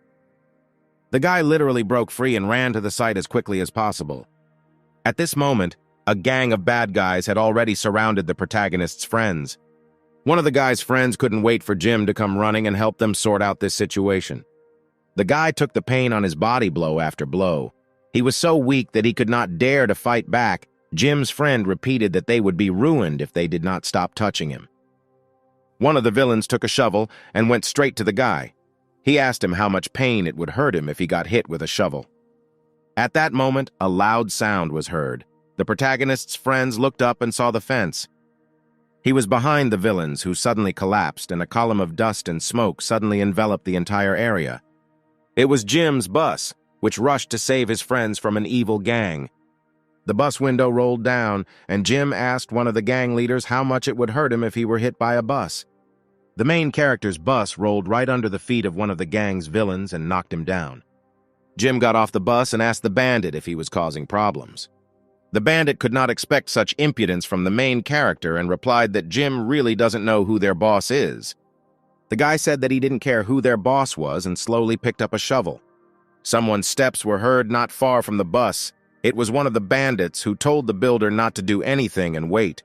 The guy literally broke free and ran to the site as quickly as possible. At this moment, a gang of bad guys had already surrounded the protagonist's friends. One of the guy's friends couldn't wait for Jim to come running and help them sort out this situation. The guy took the pain on his body blow after blow. He was so weak that he could not dare to fight back. Jim's friend repeated that they would be ruined if they did not stop touching him. One of the villains took a shovel and went straight to the guy. He asked him how much pain it would hurt him if he got hit with a shovel. At that moment, a loud sound was heard. The protagonist's friends looked up and saw the fence. He was behind the villains, who suddenly collapsed, and a column of dust and smoke suddenly enveloped the entire area. It was Jim's bus, which rushed to save his friends from an evil gang. The bus window rolled down, and Jim asked one of the gang leaders how much it would hurt him if he were hit by a bus. The main character's bus rolled right under the feet of one of the gang's villains and knocked him down. Jim got off the bus and asked the bandit if he was causing problems. The bandit could not expect such impudence from the main character and replied that Jim really doesn't know who their boss is. The guy said that he didn't care who their boss was and slowly picked up a shovel. Someone's steps were heard not far from the bus. It was one of the bandits who told the builder not to do anything and wait.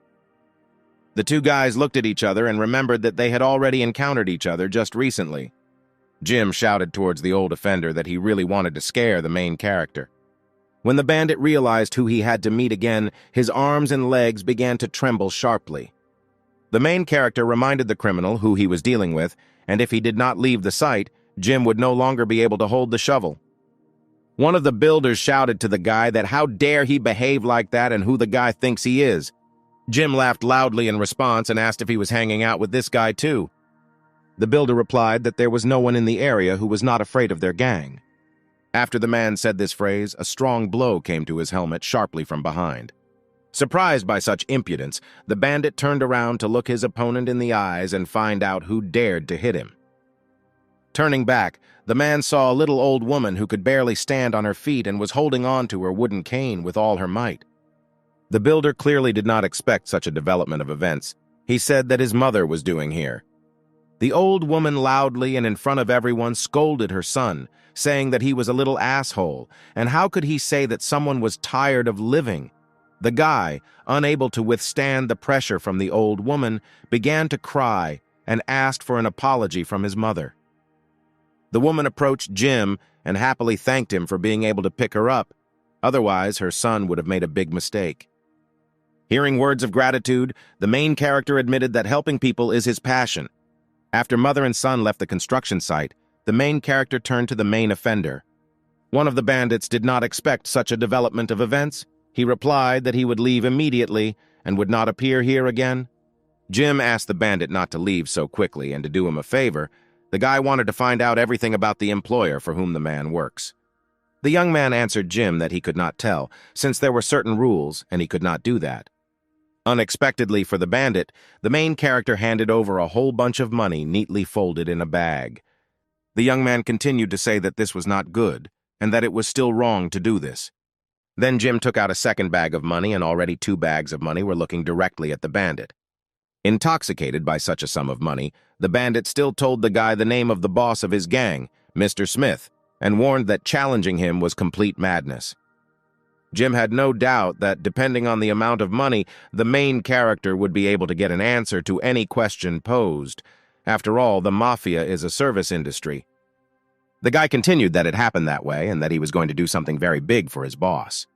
The two guys looked at each other and remembered that they had already encountered each other just recently. Jim shouted towards the old offender that he really wanted to scare the main character. When the bandit realized who he had to meet again, his arms and legs began to tremble sharply. The main character reminded the criminal who he was dealing with, and if he did not leave the site, Jim would no longer be able to hold the shovel. One of the builders shouted to the guy that how dare he behave like that and who the guy thinks he is. Jim laughed loudly in response and asked if he was hanging out with this guy too. The builder replied that there was no one in the area who was not afraid of their gang. After the man said this phrase, a strong blow came to his helmet sharply from behind. Surprised by such impudence, the bandit turned around to look his opponent in the eyes and find out who dared to hit him. Turning back, the man saw a little old woman who could barely stand on her feet and was holding on to her wooden cane with all her might. The builder clearly did not expect such a development of events. He said that his mother was doing here. The old woman loudly and in front of everyone scolded her son, saying that he was a little asshole, and how could he say that someone was tired of living? The guy, unable to withstand the pressure from the old woman, began to cry and asked for an apology from his mother. The woman approached Jim and happily thanked him for being able to pick her up. Otherwise, her son would have made a big mistake. Hearing words of gratitude, the main character admitted that helping people is his passion. After mother and son left the construction site, the main character turned to the main offender. One of the bandits did not expect such a development of events. He replied that he would leave immediately and would not appear here again. Jim asked the bandit not to leave so quickly and to do him a favor. The guy wanted to find out everything about the employer for whom the man works. The young man answered Jim that he could not tell, since there were certain rules and he could not do that. Unexpectedly for the bandit, the main character handed over a whole bunch of money neatly folded in a bag. The young man continued to say that this was not good and that it was still wrong to do this. Then Jim took out a second bag of money, and already 2 bags of money were looking directly at the bandit. Intoxicated by such a sum of money, the bandit still told the guy the name of the boss of his gang, Mr. Smith, and warned that challenging him was complete madness. Jim had no doubt that, depending on the amount of money, the main character would be able to get an answer to any question posed. After all, the mafia is a service industry. The guy continued that it happened that way and that he was going to do something very big for his boss.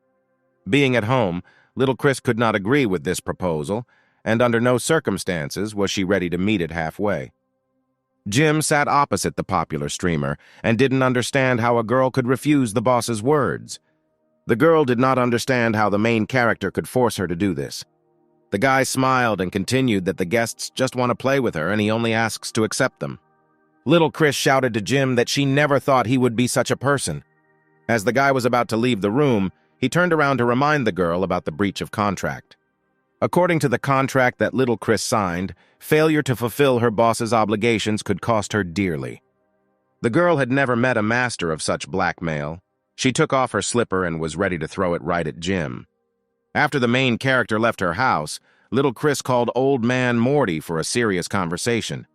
Being at home, little Chris could not agree with this proposal, and under no circumstances was she ready to meet it halfway. Jim sat opposite the popular streamer and didn't understand how a girl could refuse the boss's words. The girl did not understand how the main character could force her to do this. The guy smiled and continued that the guests just want to play with her and he only asks to accept them. Little Chris shouted to Jim that she never thought he would be such a person. As the guy was about to leave the room, he turned around to remind the girl about the breach of contract. According to the contract that little Chris signed, failure to fulfill her boss's obligations could cost her dearly. The girl had never met a master of such blackmail. She took off her slipper and was ready to throw it right at Jim. After the main character left her house, little Chris called Old Man Morty for a serious conversation.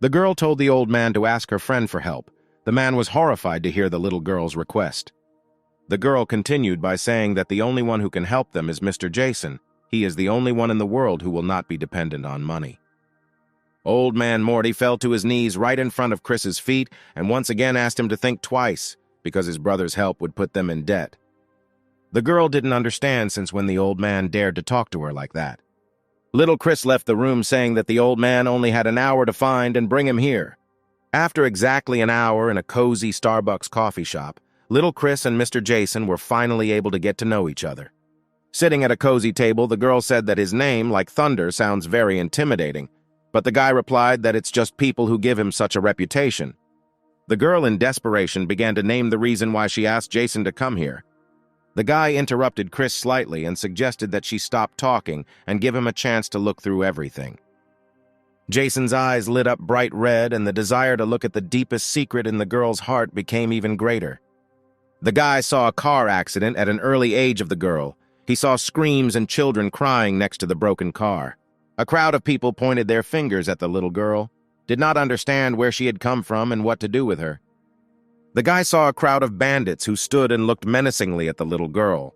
The girl told the old man to ask her friend for help. The man was horrified to hear the little girl's request. The girl continued by saying that the only one who can help them is Mr. Jason. He is the only one in the world who will not be dependent on money. Old Man Morty fell to his knees right in front of Chris's feet and once again asked him to think twice, because his brother's help would put them in debt. The girl didn't understand since when the old man dared to talk to her like that. Little Chris left the room saying that the old man only had an hour to find and bring him here. After exactly an hour in a cozy Starbucks coffee shop, little Chris and Mr. Jason were finally able to get to know each other. Sitting at a cozy table, the girl said that his name, like thunder, sounds very intimidating, but the guy replied that it's just people who give him such a reputation. The girl, in desperation, began to name the reason why she asked Jason to come here. The guy interrupted Chris slightly and suggested that she stop talking and give him a chance to look through everything. Jason's eyes lit up bright red, and the desire to look at the deepest secret in the girl's heart became even greater. The guy saw a car accident at an early age of the girl. He saw screams and children crying next to the broken car. A crowd of people pointed their fingers at the little girl, did not understand where she had come from and what to do with her. The guy saw a crowd of bandits who stood and looked menacingly at the little girl.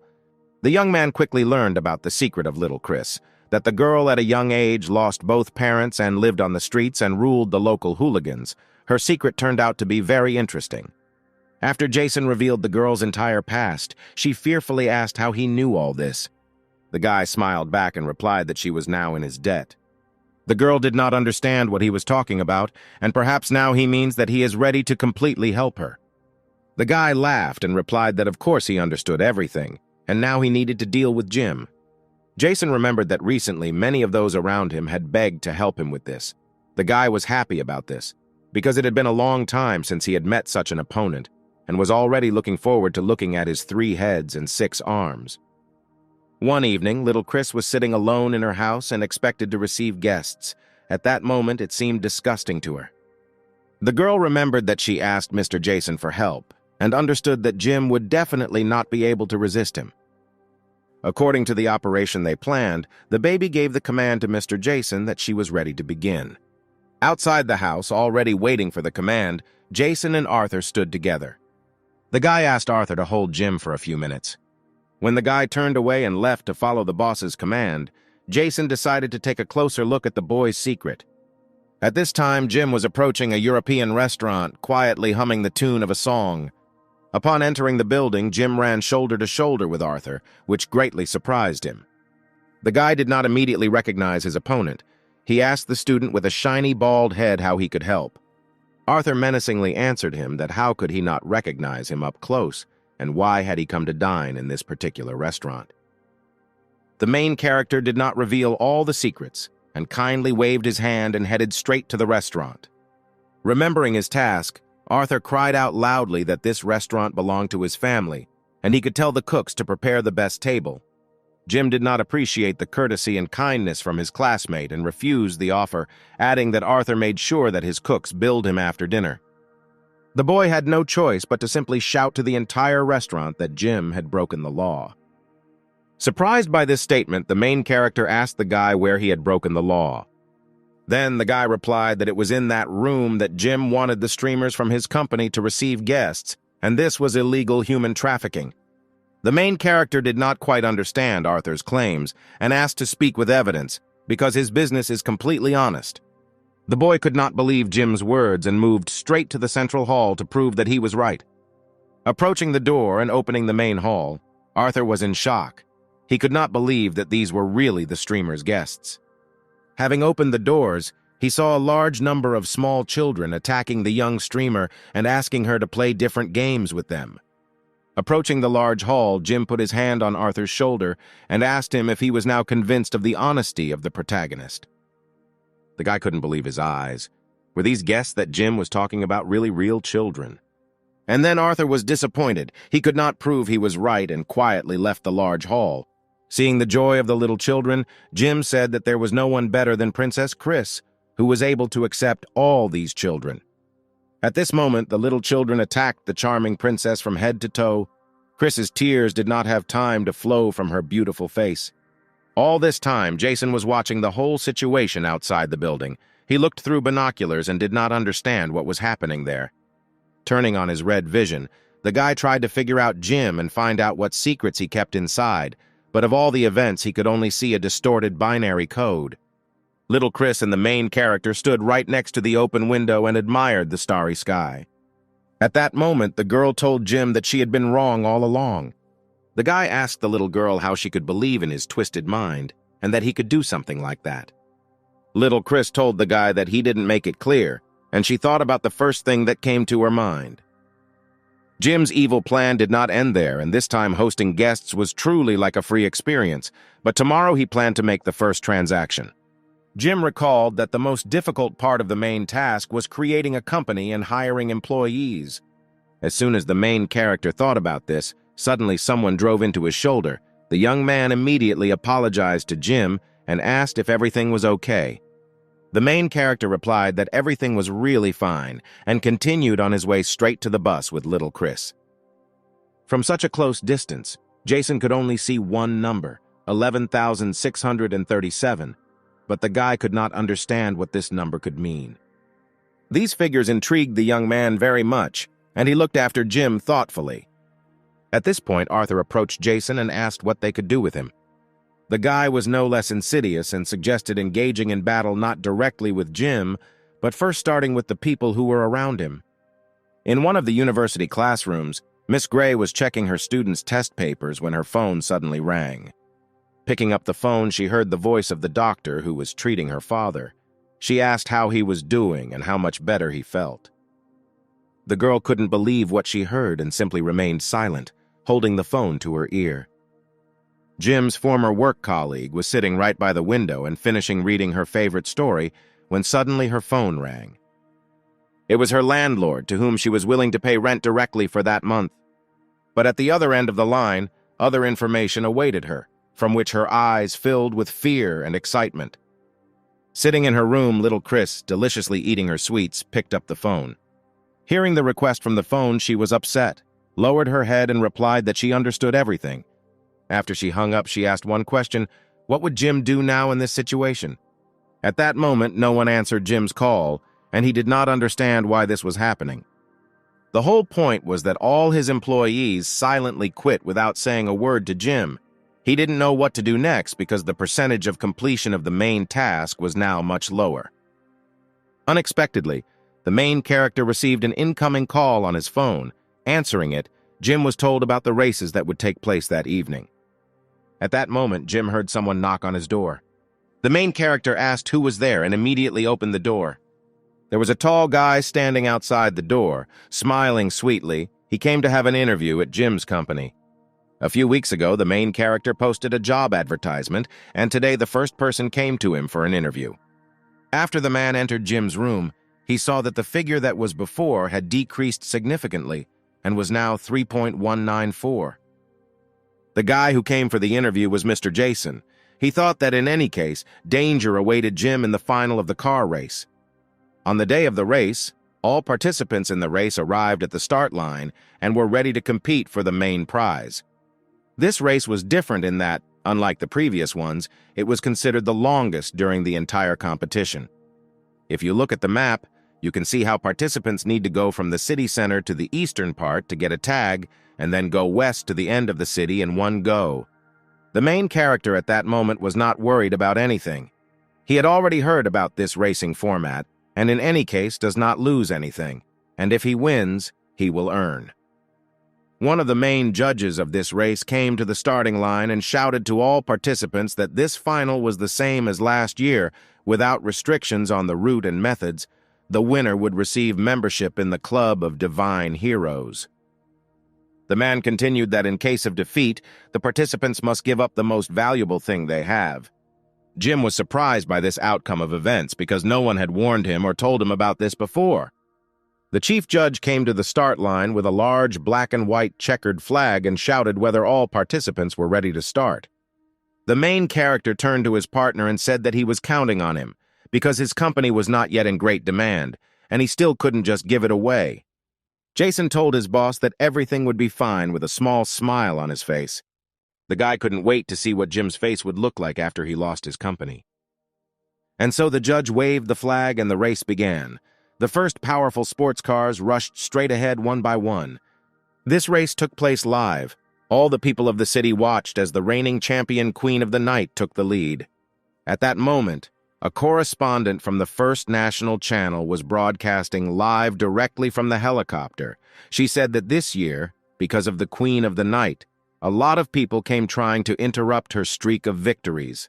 The young man quickly learned about the secret of little Chris, that the girl at a young age lost both parents and lived on the streets and ruled the local hooligans. Her secret turned out to be very interesting. After Jason revealed the girl's entire past, she fearfully asked how he knew all this. The guy smiled back and replied that she was now in his debt. The girl did not understand what he was talking about, and perhaps now he means that he is ready to completely help her. The guy laughed and replied that of course he understood everything, and now he needed to deal with Jim. Jason remembered that recently many of those around him had begged to help him with this. The guy was happy about this, because it had been a long time since he had met such an opponent, and was already looking forward to looking at his 3 heads and 6 arms. One evening, little Chris was sitting alone in her house and expected to receive guests. At that moment, it seemed disgusting to her. The girl remembered that she asked Mr. Jason for help, and understood that Jim would definitely not be able to resist him. According to the operation they planned, the baby gave the command to Mr. Jason that she was ready to begin. Outside the house, already waiting for the command, Jason and Arthur stood together. The guy asked Arthur to hold Jim for a few minutes. When the guy turned away and left to follow the boss's command, Jason decided to take a closer look at the boy's secret. At this time, Jim was approaching a European restaurant, quietly humming the tune of a song. Upon entering the building, Jim ran shoulder to shoulder with Arthur, which greatly surprised him. The guy did not immediately recognize his opponent. He asked the student with a shiny bald head how he could help. Arthur menacingly answered him that how could he not recognize him up close, and why had he come to dine in this particular restaurant. The main character did not reveal all the secrets, and kindly waved his hand and headed straight to the restaurant. Remembering his task, Arthur cried out loudly that this restaurant belonged to his family, and he could tell the cooks to prepare the best table. Jim did not appreciate the courtesy and kindness from his classmate and refused the offer, adding that Arthur made sure that his cooks billed him after dinner. The boy had no choice but to simply shout to the entire restaurant that Jim had broken the law. Surprised by this statement, the main character asked the guy where he had broken the law. Then the guy replied that it was in that room that Jim wanted the streamers from his company to receive guests, and this was illegal human trafficking. The main character did not quite understand Arthur's claims and asked to speak with evidence, because his business is completely honest. The boy could not believe Jim's words and moved straight to the central hall to prove that he was right. Approaching the door and opening the main hall, Arthur was in shock. He could not believe that these were really the streamer's guests. Having opened the doors, he saw a large number of small children attacking the young streamer and asking her to play different games with them. Approaching the large hall, Jim put his hand on Arthur's shoulder and asked him if he was now convinced of the honesty of the protagonist. The guy couldn't believe his eyes. Were these guests that Jim was talking about really real children? And then Arthur was disappointed. He could not prove he was right and quietly left the large hall. Seeing the joy of the little children, Jim said that there was no one better than Princess Chris, who was able to accept all these children. At this moment, the little children attacked the charming princess from head to toe. Chris's tears did not have time to flow from her beautiful face. All this time, Jason was watching the whole situation outside the building. He looked through binoculars and did not understand what was happening there. Turning on his red vision, the guy tried to figure out Jim and find out what secrets he kept inside, but of all the events, he could only see a distorted binary code. Little Chris and the main character stood right next to the open window and admired the starry sky. At that moment, the girl told Jim that she had been wrong all along. The guy asked the little girl how she could believe in his twisted mind, and that he could do something like that. Little Chris told the guy that he didn't make it clear, and she thought about the first thing that came to her mind. Jim's evil plan did not end there, and this time hosting guests was truly like a free experience, but tomorrow he planned to make the first transaction. Jim recalled that the most difficult part of the main task was creating a company and hiring employees. As soon as the main character thought about this, suddenly someone drove into his shoulder. The young man immediately apologized to Jim and asked if everything was okay. The main character replied that everything was really fine and continued on his way straight to the bus with little Chris. From such a close distance, Jason could only see one number, 11,637, but the guy could not understand what this number could mean. These figures intrigued the young man very much, and he looked after Jim thoughtfully. At this point, Arthur approached Jason and asked what they could do with him. The guy was no less insidious and suggested engaging in battle not directly with Jim, but first starting with the people who were around him. In one of the university classrooms, Miss Gray was checking her students' test papers when her phone suddenly rang. Picking up the phone, she heard the voice of the doctor who was treating her father. She asked how he was doing and how much better he felt. The girl couldn't believe what she heard and simply remained silent, holding the phone to her ear. Jim's former work colleague was sitting right by the window and finishing reading her favorite story when suddenly her phone rang. It was her landlord, to whom she was willing to pay rent directly for that month. But at the other end of the line, other information awaited her, from which her eyes filled with fear and excitement. Sitting in her room, little Chris, deliciously eating her sweets, picked up the phone. Hearing the request from the phone, she was upset, lowered her head and replied that she understood everything. After she hung up, she asked one question: what would Jim do now in this situation? At that moment, no one answered Jim's call, and he did not understand why this was happening. The whole point was that all his employees silently quit without saying a word to Jim. He didn't know what to do next because the percentage of completion of the main task was now much lower. Unexpectedly, the main character received an incoming call on his phone. Answering it, Jim was told about the races that would take place that evening. At that moment, Jim heard someone knock on his door. The main character asked who was there and immediately opened the door. There was a tall guy standing outside the door, smiling sweetly. He came to have an interview at Jim's company. A few weeks ago, the main character posted a job advertisement, and today the first person came to him for an interview. After the man entered Jim's room, he saw that the figure that was before had decreased significantly and was now 3.194. The guy who came for the interview was Mr. Jason. He thought that in any case, danger awaited Jim in the final of the car race. On the day of the race, all participants in the race arrived at the start line and were ready to compete for the main prize. This race was different in that, unlike the previous ones, it was considered the longest during the entire competition. If you look at the map, you can see how participants need to go from the city center to the eastern part to get a tag, and then go west to the end of the city in one go. The main character at that moment was not worried about anything. He had already heard about this racing format, and in any case does not lose anything, and if he wins, he will earn. One of the main judges of this race came to the starting line and shouted to all participants that this final was the same as last year, without restrictions on the route and methods. The winner would receive membership in the Club of Divine Heroes. The man continued that in case of defeat, the participants must give up the most valuable thing they have. Jim was surprised by this outcome of events because no one had warned him or told him about this before. The chief judge came to the start line with a large black and white checkered flag and shouted whether all participants were ready to start. The main character turned to his partner and said that he was counting on him because his company was not yet in great demand, and he still couldn't just give it away. Jason told his boss that everything would be fine with a small smile on his face. The guy couldn't wait to see what Jim's face would look like after he lost his company. And so the judge waved the flag and the race began. The first powerful sports cars rushed straight ahead one by one. This race took place live. All the people of the city watched as the reigning champion Queen of the Night took the lead. At that moment, a correspondent from the First National Channel was broadcasting live directly from the helicopter. She said that this year, because of the Queen of the Night, a lot of people came trying to interrupt her streak of victories.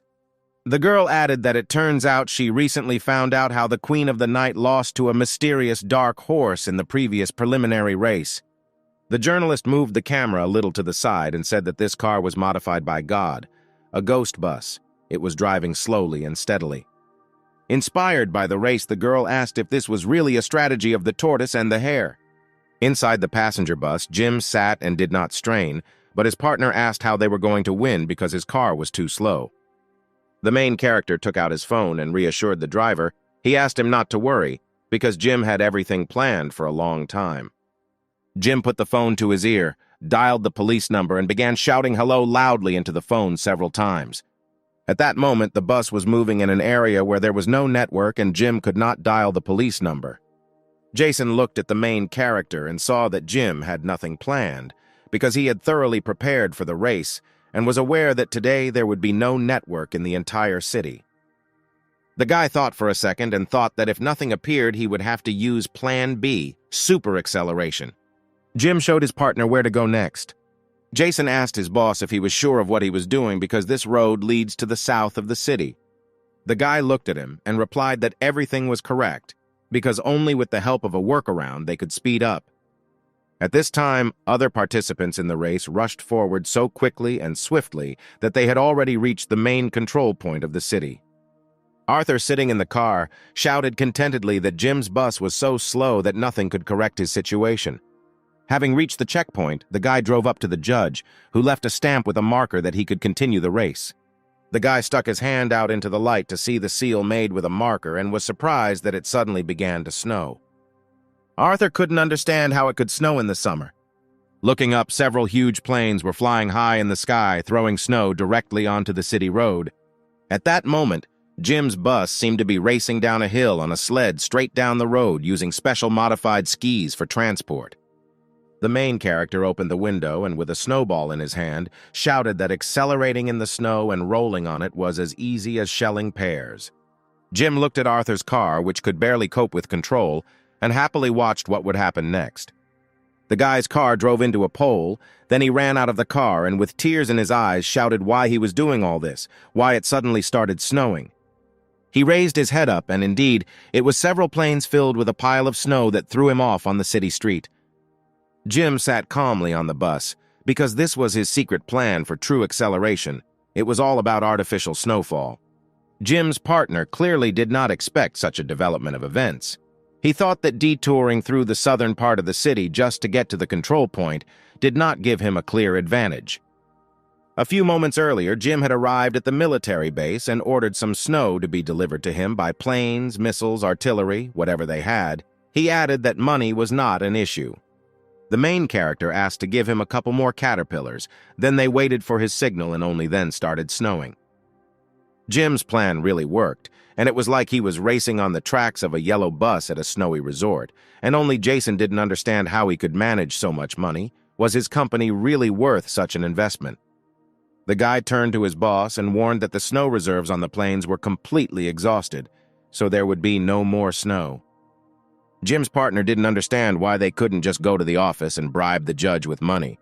The girl added that it turns out she recently found out how the Queen of the Night lost to a mysterious dark horse in the previous preliminary race. The journalist moved the camera a little to the side and said that this car was modified by God, a ghost bus. It was driving slowly and steadily. Inspired by the race, the girl asked if this was really a strategy of the tortoise and the hare. Inside the passenger bus, Jim sat and did not strain, but his partner asked how they were going to win because his car was too slow. The main character took out his phone and reassured the driver. He asked him not to worry, because Jim had everything planned for a long time. Jim put the phone to his ear, dialed the police number, and began shouting hello loudly into the phone several times. At that moment, the bus was moving in an area where there was no network and Jim could not dial the police number. Jason looked at the main character and saw that Jim had nothing planned, because he had thoroughly prepared for the race and was aware that today there would be no network in the entire city. The guy thought for a second and thought that if nothing appeared, he would have to use Plan B, super acceleration. Jim showed his partner where to go next. Jason asked his boss if he was sure of what he was doing because this road leads to the south of the city. The guy looked at him and replied that everything was correct, because only with the help of a workaround they could speed up. At this time, other participants in the race rushed forward so quickly and swiftly that they had already reached the main control point of the city. Arthur, sitting in the car, shouted contentedly that Jim's bus was so slow that nothing could correct his situation. Having reached the checkpoint, the guy drove up to the judge, who left a stamp with a marker that he could continue the race. The guy stuck his hand out into the light to see the seal made with a marker and was surprised that it suddenly began to snow. Arthur couldn't understand how it could snow in the summer. Looking up, several huge planes were flying high in the sky, throwing snow directly onto the city road. At that moment, Jim's bus seemed to be racing down a hill on a sled straight down the road using special modified skis for transport. The main character opened the window and, with a snowball in his hand, shouted that accelerating in the snow and rolling on it was as easy as shelling pears. Jim looked at Arthur's car, which could barely cope with control, and happily watched what would happen next. The guy's car drove into a pole, then he ran out of the car and with tears in his eyes shouted why he was doing all this, why it suddenly started snowing. He raised his head up, and indeed, it was several planes filled with a pile of snow that threw him off on the city street. Jim sat calmly on the bus, because this was his secret plan for true acceleration. It was all about artificial snowfall. Jim's partner clearly did not expect such a development of events. He thought that detouring through the southern part of the city just to get to the control point did not give him a clear advantage. A few moments earlier, Jim had arrived at the military base and ordered some snow to be delivered to him by planes, missiles, artillery, whatever they had. He added that money was not an issue. The main character asked to give him a couple more caterpillars, then they waited for his signal and only then started snowing. Jim's plan really worked, and it was like he was racing on the tracks of a yellow bus at a snowy resort, and only Jason didn't understand how he could manage so much money. Was his company really worth such an investment? The guy turned to his boss and warned that the snow reserves on the plains were completely exhausted, so there would be no more snow. Jim's partner didn't understand why they couldn't just go to the office and bribe the judge with money.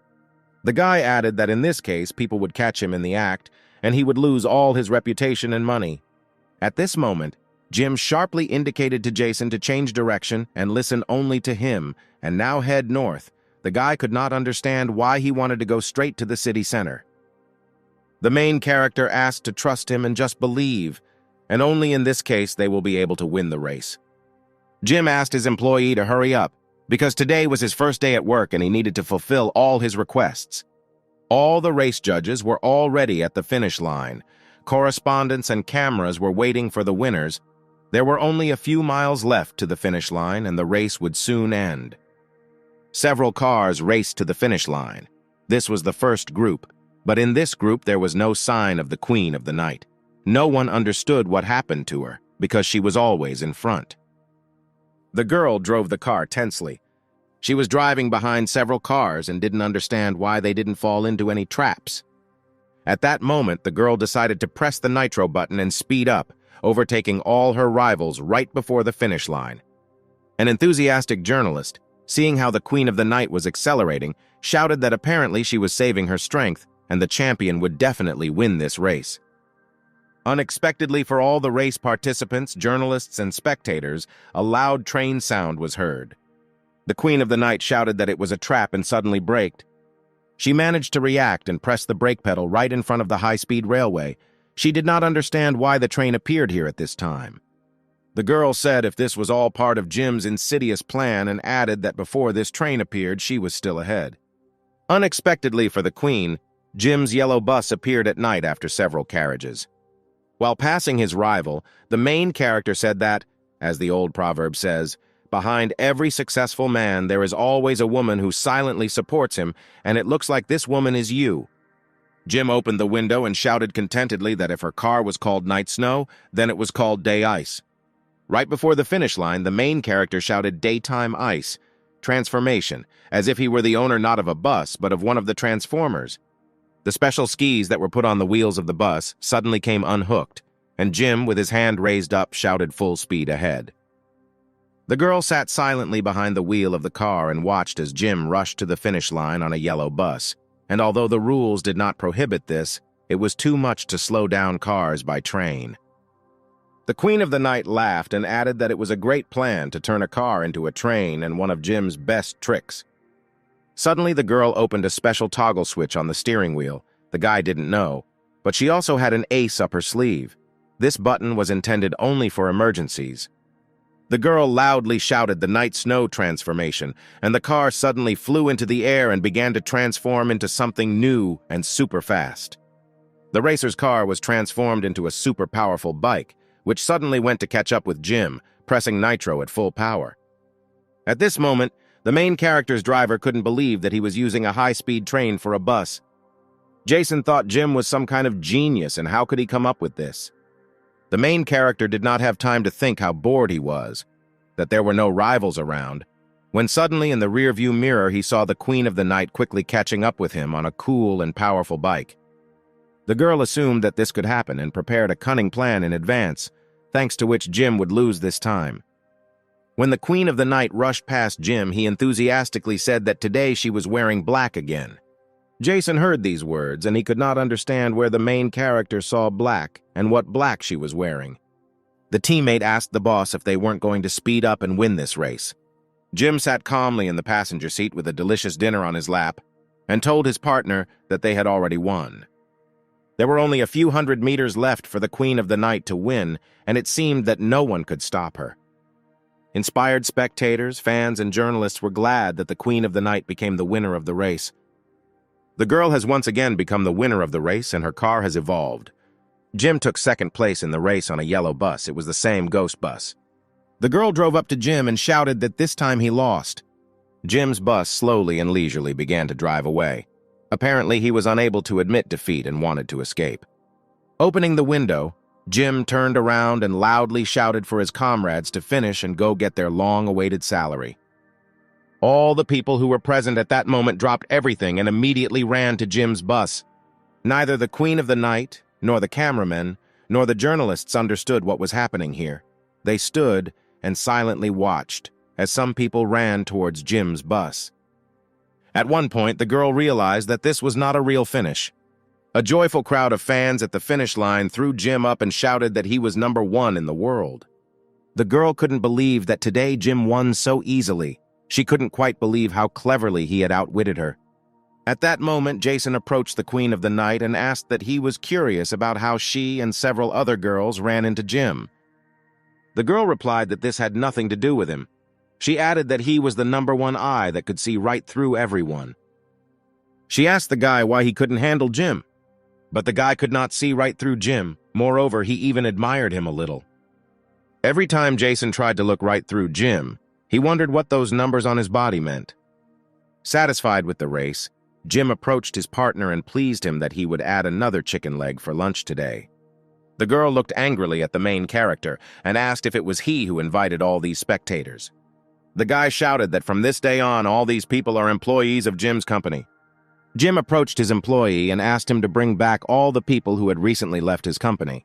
The guy added that in this case, people would catch him in the act, and he would lose all his reputation and money. At this moment, Jim sharply indicated to Jason to change direction and listen only to him, and now head north. The guy could not understand why he wanted to go straight to the city center. The main character asked to trust him and just believe, and only in this case they will be able to win the race. Jim asked his employee to hurry up, because today was his first day at work and he needed to fulfill all his requests. All the race judges were already at the finish line. Correspondents and cameras were waiting for the winners. There were only a few miles left to the finish line and the race would soon end. Several cars raced to the finish line. This was the first group, but in this group there was no sign of the Queen of the Night. No one understood what happened to her, because she was always in front. The girl drove the car tensely. She was driving behind several cars and didn't understand why they didn't fall into any traps. At that moment, the girl decided to press the nitro button and speed up, overtaking all her rivals right before the finish line. An enthusiastic journalist, seeing how the Queen of the Night was accelerating, shouted that apparently she was saving her strength and the champion would definitely win this race. Unexpectedly for all the race participants, journalists, and spectators, a loud train sound was heard. The Queen of the Night shouted that it was a trap and suddenly braked. She managed to react and press the brake pedal right in front of the high-speed railway. She did not understand why the train appeared here at this time. The girl said if this was all part of Jim's insidious plan and added that before this train appeared, she was still ahead. Unexpectedly for the Queen, Jim's yellow bus appeared at night after several carriages. While passing his rival, the main character said that, as the old proverb says, behind every successful man there is always a woman who silently supports him, and it looks like this woman is you. Jim opened the window and shouted contentedly that if her car was called Night Snow, then it was called Day Ice. Right before the finish line, the main character shouted Daytime Ice, transformation, as if he were the owner not of a bus, but of one of the transformers. The special skis that were put on the wheels of the bus suddenly came unhooked, and Jim, with his hand raised up, shouted full speed ahead. The girl sat silently behind the wheel of the car and watched as Jim rushed to the finish line on a yellow bus, and although the rules did not prohibit this, it was too much to slow down cars by train. The Queen of the Night laughed and added that it was a great plan to turn a car into a train and one of Jim's best tricks. Suddenly, the girl opened a special toggle switch on the steering wheel. The guy didn't know, but she also had an ace up her sleeve. This button was intended only for emergencies. The girl loudly shouted the Night Snow transformation, and the car suddenly flew into the air and began to transform into something new and super fast. The racer's car was transformed into a super powerful bike, which suddenly went to catch up with Jim, pressing nitro at full power. At this moment, the main character's driver couldn't believe that he was using a high-speed train for a bus. Jason thought Jim was some kind of genius, and how could he come up with this? The main character did not have time to think how bored he was, that there were no rivals around, when suddenly in the rearview mirror he saw the Queen of the Night quickly catching up with him on a cool and powerful bike. The girl assumed that this could happen and prepared a cunning plan in advance, thanks to which Jim would lose this time. When the Queen of the Night rushed past Jim, he enthusiastically said that today she was wearing black again. Jason heard these words, and he could not understand where the main character saw black and what black she was wearing. The teammate asked the boss if they weren't going to speed up and win this race. Jim sat calmly in the passenger seat with a delicious dinner on his lap and told his partner that they had already won. There were only a few hundred meters left for the Queen of the Night to win, and it seemed that no one could stop her. Inspired spectators, fans, and journalists were glad that the Queen of the Night became the winner of the race. The girl has once again become the winner of the race, and her car has evolved. Jim took second place in the race on a yellow bus. It was the same ghost bus. The girl drove up to Jim and shouted that this time he lost. Jim's bus slowly and leisurely began to drive away. Apparently, he was unable to admit defeat and wanted to escape. Opening the window, Jim turned around and loudly shouted for his comrades to finish and go get their long-awaited salary. All the people who were present at that moment dropped everything and immediately ran to Jim's bus. Neither the Queen of the Night, nor the cameramen, nor the journalists understood what was happening here. They stood and silently watched as some people ran towards Jim's bus. At one point, the girl realized that this was not a real finish. A joyful crowd of fans at the finish line threw Jim up and shouted that he was #1 in the world. The girl couldn't believe that today Jim won so easily. She couldn't quite believe how cleverly he had outwitted her. At that moment, Jason approached the Queen of the Night and asked that he was curious about how she and several other girls ran into Jim. The girl replied that this had nothing to do with him. She added that he was the #1 eye that could see right through everyone. She asked the guy why he couldn't handle Jim. But the guy could not see right through Jim. Moreover, he even admired him a little. Every time Jason tried to look right through Jim, he wondered what those numbers on his body meant. Satisfied with the race, Jim approached his partner and pleased him that he would add another chicken leg for lunch today. The girl looked angrily at the main character and asked if it was he who invited all these spectators. The guy shouted that from this day on, all these people are employees of Jim's company. Jim approached his employee and asked him to bring back all the people who had recently left his company.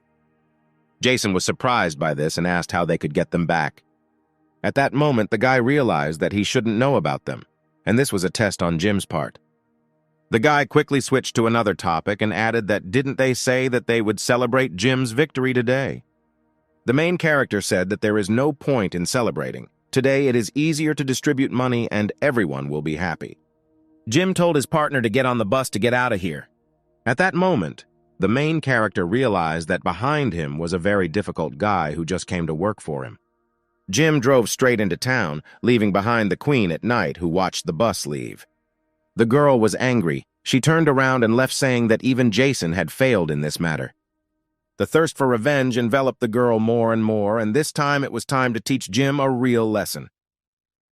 Jason was surprised by this and asked how they could get them back. At that moment, the guy realized that he shouldn't know about them, and this was a test on Jim's part. The guy quickly switched to another topic and added that didn't they say that they would celebrate Jim's victory today? The main character said that there is no point in celebrating. Today it is easier to distribute money and everyone will be happy. Jim told his partner to get on the bus to get out of here. At that moment, the main character realized that behind him was a very difficult guy who just came to work for him. Jim drove straight into town, leaving behind the Queen at night who watched the bus leave. The girl was angry. She turned around and left saying that even Jason had failed in this matter. The thirst for revenge enveloped the girl more and more, and this time it was time to teach Jim a real lesson.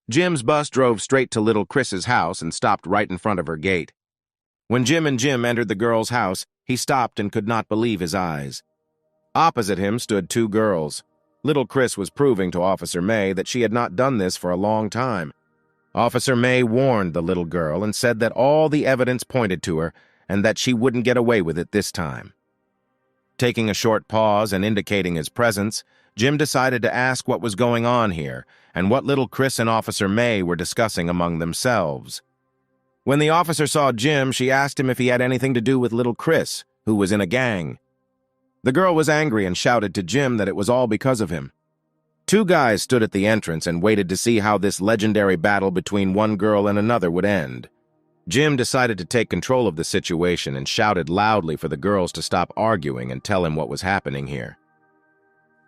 Jim's bus drove straight to little Chris's house and stopped right in front of her gate. When Jim entered the girl's house, he stopped and could not believe his eyes. Opposite him stood two girls. Little Chris was proving to Officer May that she had not done this for a long time. Officer May warned the little girl and said that all the evidence pointed to her and that she wouldn't get away with it this time. Taking a short pause and indicating his presence, Jim decided to ask what was going on here and what little Chris and Officer May were discussing among themselves. When the officer saw Jim, she asked him if he had anything to do with little Chris, who was in a gang. The girl was angry and shouted to Jim that it was all because of him. Two guys stood at the entrance and waited to see how this legendary battle between one girl and another would end. Jim decided to take control of the situation and shouted loudly for the girls to stop arguing and tell him what was happening here.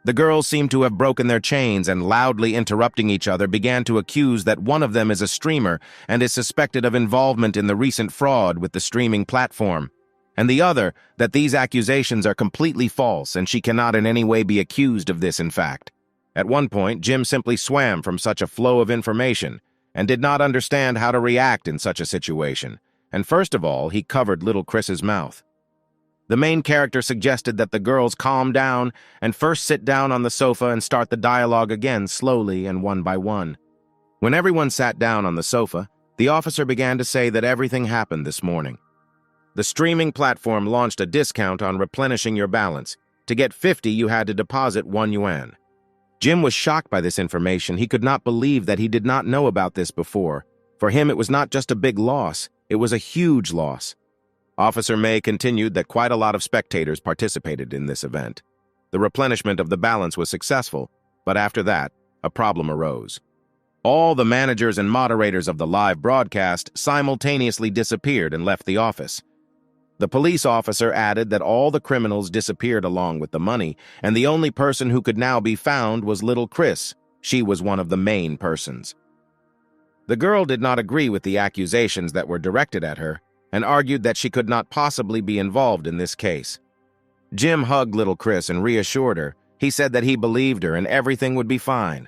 The girls seemed to have broken their chains and, loudly interrupting each other, began to accuse that one of them is a streamer and is suspected of involvement in the recent fraud with the streaming platform, and the other that these accusations are completely false and she cannot in any way be accused of this in fact. At one point, Jim simply swam from such a flow of information and did not understand how to react in such a situation, and first of all, he covered little Chris's mouth. The main character suggested that the girls calm down and first sit down on the sofa and start the dialogue again slowly and one by one. When everyone sat down on the sofa, the officer began to say that everything happened this morning. The streaming platform launched a discount on replenishing your balance. To get 50, you had to deposit 1 yuan. Jim was shocked by this information. He could not believe that he did not know about this before. For him, it was not just a big loss, it was a huge loss. Officer May continued that quite a lot of spectators participated in this event. The replenishment of the balance was successful, but after that, a problem arose. All the managers and moderators of the live broadcast simultaneously disappeared and left the office. The police officer added that all the criminals disappeared along with the money, and the only person who could now be found was little Chris. She was one of the main persons. The girl did not agree with the accusations that were directed at her, and argued that she could not possibly be involved in this case. Jim hugged little Chris and reassured her. He said that he believed her and everything would be fine.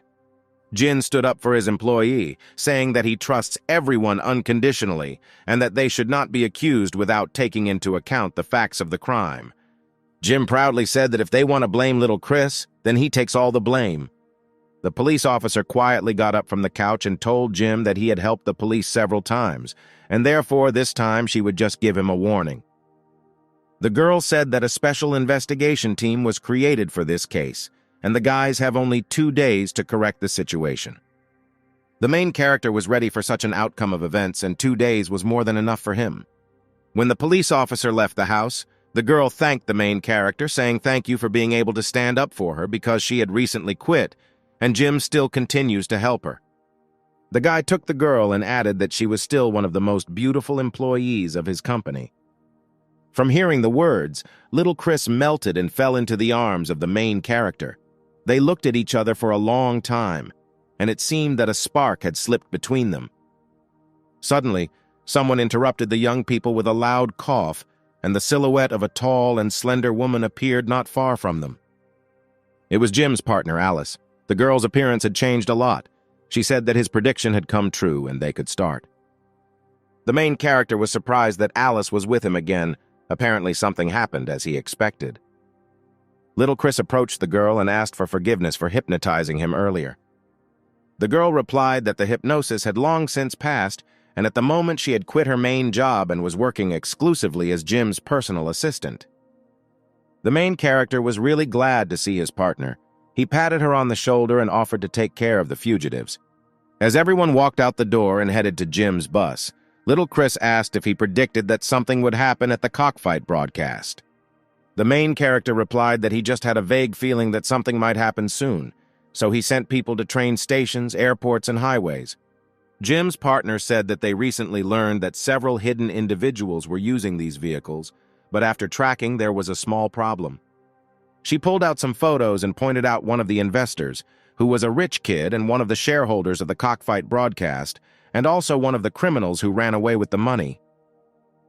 Jin stood up for his employee, saying that he trusts everyone unconditionally and that they should not be accused without taking into account the facts of the crime. Jim proudly said that if they want to blame little Chris, then he takes all the blame. The police officer quietly got up from the couch and told Jim that he had helped the police several times, and therefore this time she would just give him a warning. The girl said that a special investigation team was created for this case, and the guys have only 2 days to correct the situation. The main character was ready for such an outcome of events, and 2 days was more than enough for him. When the police officer left the house, the girl thanked the main character, saying thank you for being able to stand up for her because she had recently quit, and Jim still continues to help her. The guy took the girl and added that she was still one of the most beautiful employees of his company. From hearing the words, little Chris melted and fell into the arms of the main character. They looked at each other for a long time, and it seemed that a spark had slipped between them. Suddenly, someone interrupted the young people with a loud cough, and the silhouette of a tall and slender woman appeared not far from them. It was Jim's partner, Alice. The girl's appearance had changed a lot. She said that his prediction had come true and they could start. The main character was surprised that Alice was with him again. Apparently something happened as he expected. Little Chris approached the girl and asked for forgiveness for hypnotizing him earlier. The girl replied that the hypnosis had long since passed, and at the moment she had quit her main job and was working exclusively as Jim's personal assistant. The main character was really glad to see his partner. He patted her on the shoulder and offered to take care of the fugitives. As everyone walked out the door and headed to Jim's bus, little Chris asked if he predicted that something would happen at the cockfight broadcast. The main character replied that he just had a vague feeling that something might happen soon, so he sent people to train stations, airports, and highways. Jim's partner said that they recently learned that several hidden individuals were using these vehicles, but after tracking, there was a small problem. She pulled out some photos and pointed out one of the investors, who was a rich kid and one of the shareholders of the cockfight broadcast, and also one of the criminals who ran away with the money.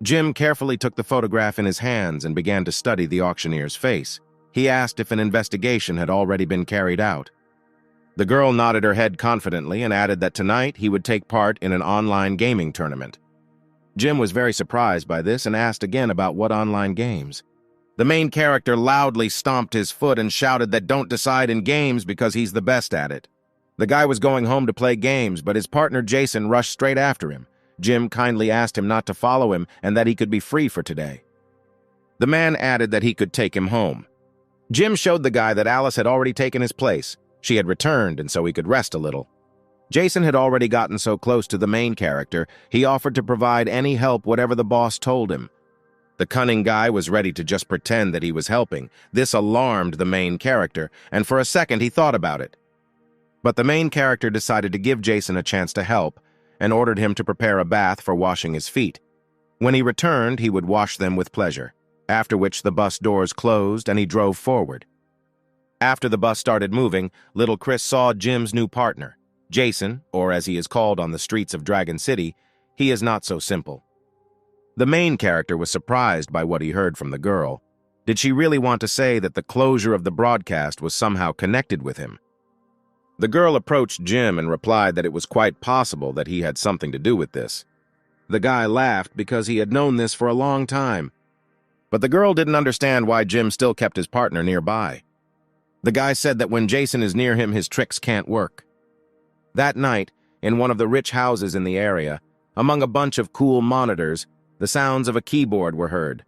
Jim carefully took the photograph in his hands and began to study the auctioneer's face. He asked if an investigation had already been carried out. The girl nodded her head confidently and added that tonight he would take part in an online gaming tournament. Jim was very surprised by this and asked again about what online games. The main character loudly stomped his foot and shouted that don't decide in games because he's the best at it. The guy was going home to play games, but his partner Jason rushed straight after him. Jim kindly asked him not to follow him and that he could be free for today. The man added that he could take him home. Jim showed the guy that Alice had already taken his place. She had returned, and so he could rest a little. Jason had already gotten so close to the main character, he offered to provide any help whatever the boss told him. The cunning guy was ready to just pretend that he was helping. This alarmed the main character, and for a second he thought about it. But the main character decided to give Jason a chance to help, and ordered him to prepare a bath for washing his feet. When he returned, he would wash them with pleasure, after which the bus doors closed and he drove forward. After the bus started moving, little Chris saw Jim's new partner. Jason, or as he is called on the streets of Dragon City, he is not so simple. The main character was surprised by what he heard from the girl. Did she really want to say that the closure of the broadcast was somehow connected with him? The girl approached Jim and replied that it was quite possible that he had something to do with this. The guy laughed because he had known this for a long time. But the girl didn't understand why Jim still kept his partner nearby. The guy said that when Jason is near him, his tricks can't work. That night, in one of the rich houses in the area, among a bunch of cool monitors, the sounds of a keyboard were heard.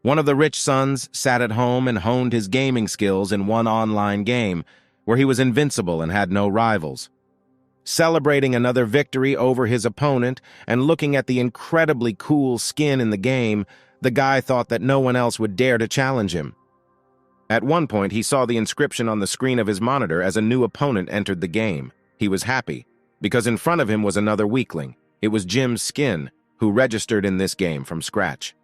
One of the rich sons sat at home and honed his gaming skills in one online game, where he was invincible and had no rivals. Celebrating another victory over his opponent and looking at the incredibly cool skin in the game, the guy thought that no one else would dare to challenge him. At one point, he saw the inscription on the screen of his monitor as a new opponent entered the game. He was happy, because in front of him was another weakling. It was Jim's Skin, who registered in this game from scratch.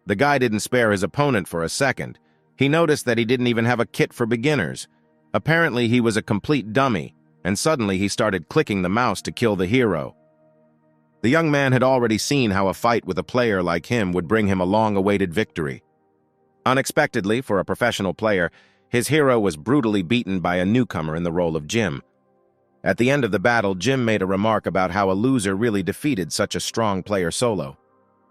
The guy didn't spare his opponent for a second. He noticed that he didn't even have a kit for beginners. Apparently, he was a complete dummy, and suddenly he started clicking the mouse to kill the hero. The young man had already seen how a fight with a player like him would bring him a long-awaited victory. Unexpectedly, for a professional player, his hero was brutally beaten by a newcomer in the role of Jim. At the end of the battle, Jim made a remark about how a loser really defeated such a strong player solo.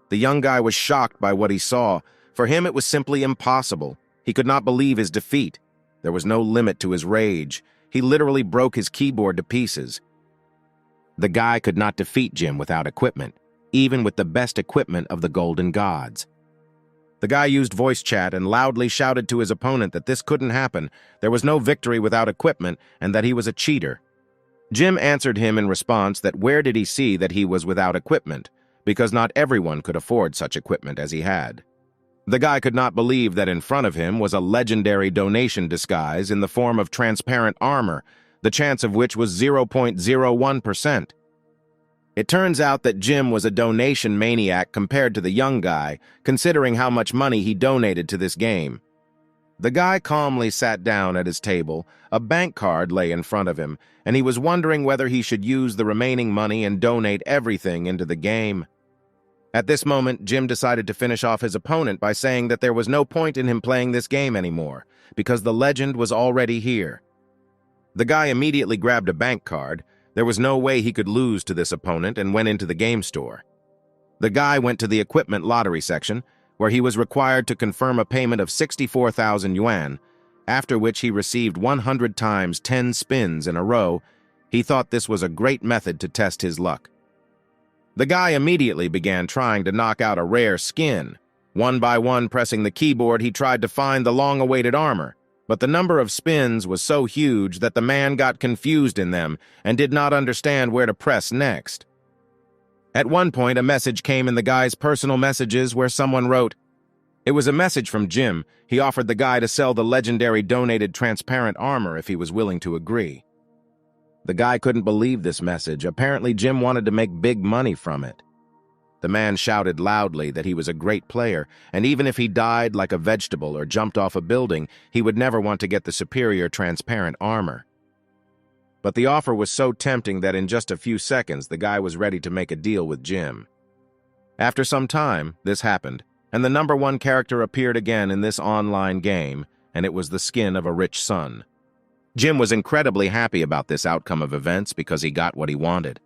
The young guy was shocked by what he saw. For him, it was simply impossible. He could not believe his defeat. There was no limit to his rage. He literally broke his keyboard to pieces. The guy could not defeat Jim without equipment, even with the best equipment of the Golden Gods. The guy used voice chat and loudly shouted to his opponent that this couldn't happen, there was no victory without equipment, and that he was a cheater. Jim answered him in response that where did he see that he was without equipment, because not everyone could afford such equipment as he had. The guy could not believe that in front of him was a legendary donation disguise in the form of transparent armor, the chance of which was 0.01%. It turns out that Jim was a donation maniac compared to the young guy, considering how much money he donated to this game. The guy calmly sat down at his table, a bank card lay in front of him, and he was wondering whether he should use the remaining money and donate everything into the game. At this moment, Jim decided to finish off his opponent by saying that there was no point in him playing this game anymore, because the legend was already here. The guy immediately grabbed a bank card. There was no way he could lose to this opponent and went into the game store. The guy went to the equipment lottery section, where he was required to confirm a payment of 64,000 yuan, after which he received 100 times 10 spins in a row. He thought this was a great method to test his luck. The guy immediately began trying to knock out a rare skin. One by one, pressing the keyboard, he tried to find the long-awaited armor, but the number of spins was so huge that the man got confused in them and did not understand where to press next. At one point, a message came in the guy's personal messages where someone wrote, it was a message from Jim. He offered the guy to sell the legendary donated transparent armor if he was willing to agree. The guy couldn't believe this message. Apparently, Jim wanted to make big money from it. The man shouted loudly that he was a great player, and even if he died like a vegetable or jumped off a building, he would never want to get the superior transparent armor. But the offer was so tempting that in just a few seconds, the guy was ready to make a deal with Jim. After some time, this happened, and the number one character appeared again in this online game, and it was the skin of a rich son. Jim was incredibly happy about this outcome of events because he got what he wanted.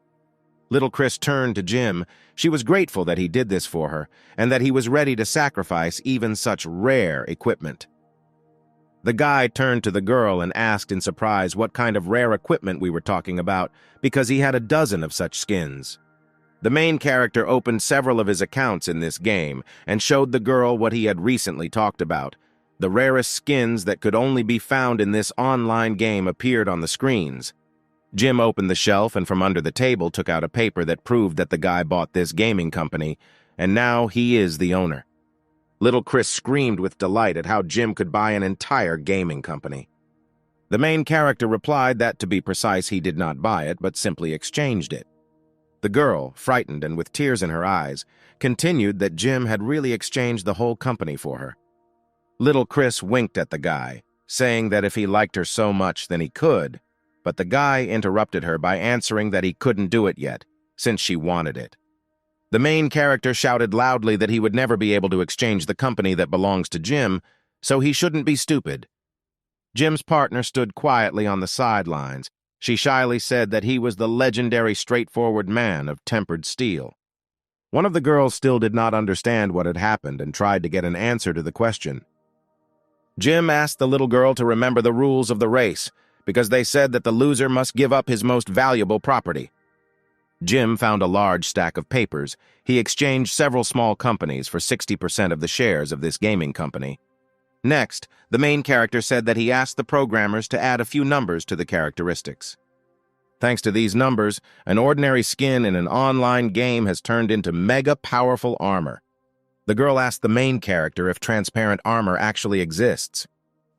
Little Chris turned to Jim. She was grateful that he did this for her, and that he was ready to sacrifice even such rare equipment. The guy turned to the girl and asked in surprise what kind of rare equipment we were talking about, because he had a dozen of such skins. The main character opened several of his accounts in this game and showed the girl what he had recently talked about. The rarest skins that could only be found in this online game appeared on the screens. Jim opened the shelf and from under the table took out a paper that proved that the guy bought this gaming company, and now he is the owner. Little Chris screamed with delight at how Jim could buy an entire gaming company. The main character replied that, to be precise, he did not buy it, but simply exchanged it. The girl, frightened and with tears in her eyes, continued that Jim had really exchanged the whole company for her. Little Chris winked at the guy, saying that if he liked her so much, then he could, but the guy interrupted her by answering that he couldn't do it yet, since she wanted it. The main character shouted loudly that he would never be able to exchange the company that belongs to Jim, so he shouldn't be stupid. Jim's partner stood quietly on the sidelines. She shyly said that he was the legendary straightforward man of tempered steel. One of the girls still did not understand what had happened and tried to get an answer to the question. Jim asked the little girl to remember the rules of the race, because they said that the loser must give up his most valuable property. Jim found a large stack of papers. He exchanged several small companies for 60% of the shares of this gaming company. Next, the main character said that he asked the programmers to add a few numbers to the characteristics. Thanks to these numbers, an ordinary skin in an online game has turned into mega powerful armor. The girl asked the main character if transparent armor actually exists.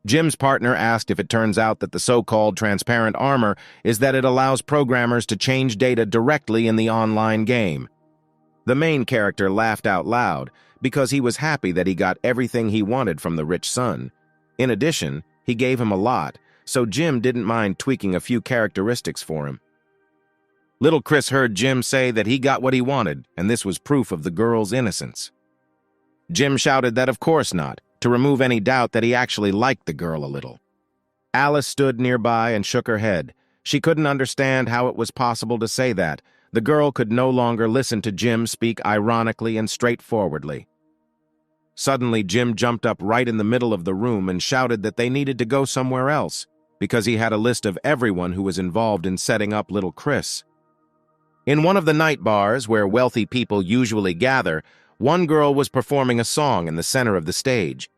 Jim's partner asked if it turns out that the so-called transparent armor is that it allows programmers to change data directly in the online game. The main character laughed out loud because he was happy that he got everything he wanted from the rich son. In addition, he gave him a lot, so Jim didn't mind tweaking a few characteristics for him. Little Chris heard Jim say that he got what he wanted, and this was proof of the girl's innocence. Jim shouted that of course not, to remove any doubt that he actually liked the girl a little. Alice stood nearby and shook her head. She couldn't understand how it was possible to say that. The girl could no longer listen to Jim speak ironically and straightforwardly. Suddenly, Jim jumped up right in the middle of the room and shouted that they needed to go somewhere else, because he had a list of everyone who was involved in setting up little Chris. In one of the night bars where wealthy people usually gather, one girl was performing a song in the center of the stage.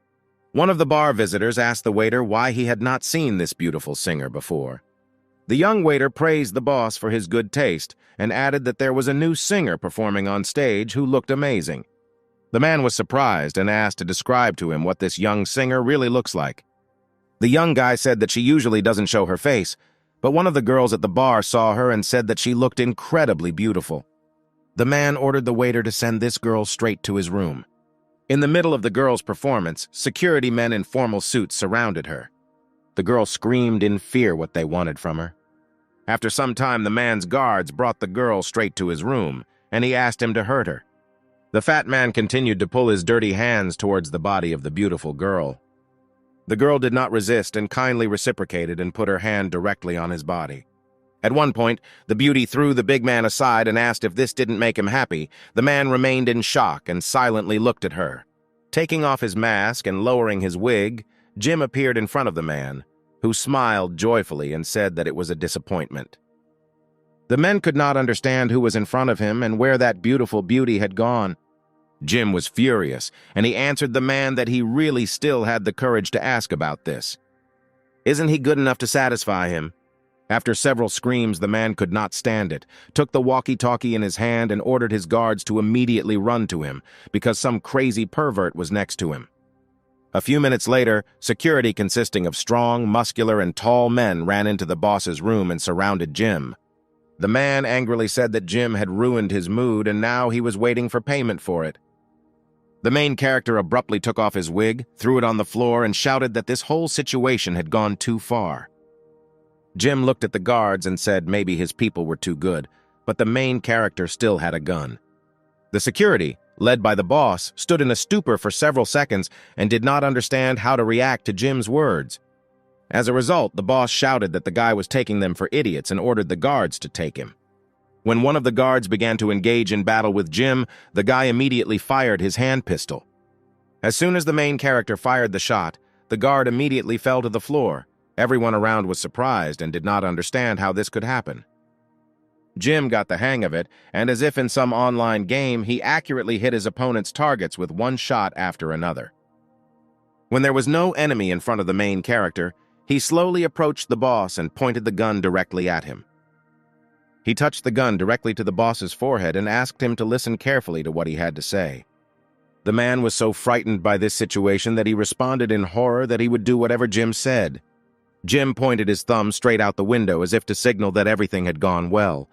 One of the bar visitors asked the waiter why he had not seen this beautiful singer before. The young waiter praised the boss for his good taste and added that there was a new singer performing on stage who looked amazing. The man was surprised and asked to describe to him what this young singer really looks like. The young guy said that she usually doesn't show her face, but one of the girls at the bar saw her and said that she looked incredibly beautiful. The man ordered the waiter to send this girl straight to his room. In the middle of the girl's performance, security men in formal suits surrounded her. The girl screamed in fear what they wanted from her. After some time, the man's guards brought the girl straight to his room, and he asked him to hurt her. The fat man continued to pull his dirty hands towards the body of the beautiful girl. The girl did not resist and kindly reciprocated and put her hand directly on his body. At one point, the beauty threw the big man aside and asked if this didn't make him happy. The man remained in shock and silently looked at her. Taking off his mask and lowering his wig, Jim appeared in front of the man, who smiled joyfully and said that it was a disappointment. The men could not understand who was in front of him and where that beautiful beauty had gone. Jim was furious, and he answered the man that he really still had the courage to ask about this. Isn't he good enough to satisfy him? After several screams, the man could not stand it, took the walkie-talkie in his hand and ordered his guards to immediately run to him, because some crazy pervert was next to him. A few minutes later, security consisting of strong, muscular, and tall men ran into the boss's room and surrounded Jim. The man angrily said that Jim had ruined his mood and now he was waiting for payment for it. The main character abruptly took off his wig, threw it on the floor, and shouted that this whole situation had gone too far. Jim looked at the guards and said maybe his people were too good, but the main character still had a gun. The security, led by the boss, stood in a stupor for several seconds and did not understand how to react to Jim's words. As a result, the boss shouted that the guy was taking them for idiots and ordered the guards to take him. When one of the guards began to engage in battle with Jim, the guy immediately fired his hand pistol. As soon as the main character fired the shot, the guard immediately fell to the floor. Everyone around was surprised and did not understand how this could happen. Jim got the hang of it, and as if in some online game, he accurately hit his opponent's targets with one shot after another. When there was no enemy in front of the main character, he slowly approached the boss and pointed the gun directly at him. He touched the gun directly to the boss's forehead and asked him to listen carefully to what he had to say. The man was so frightened by this situation that he responded in horror that he would do whatever Jim said. Jim pointed his thumb straight out the window as if to signal that everything had gone well.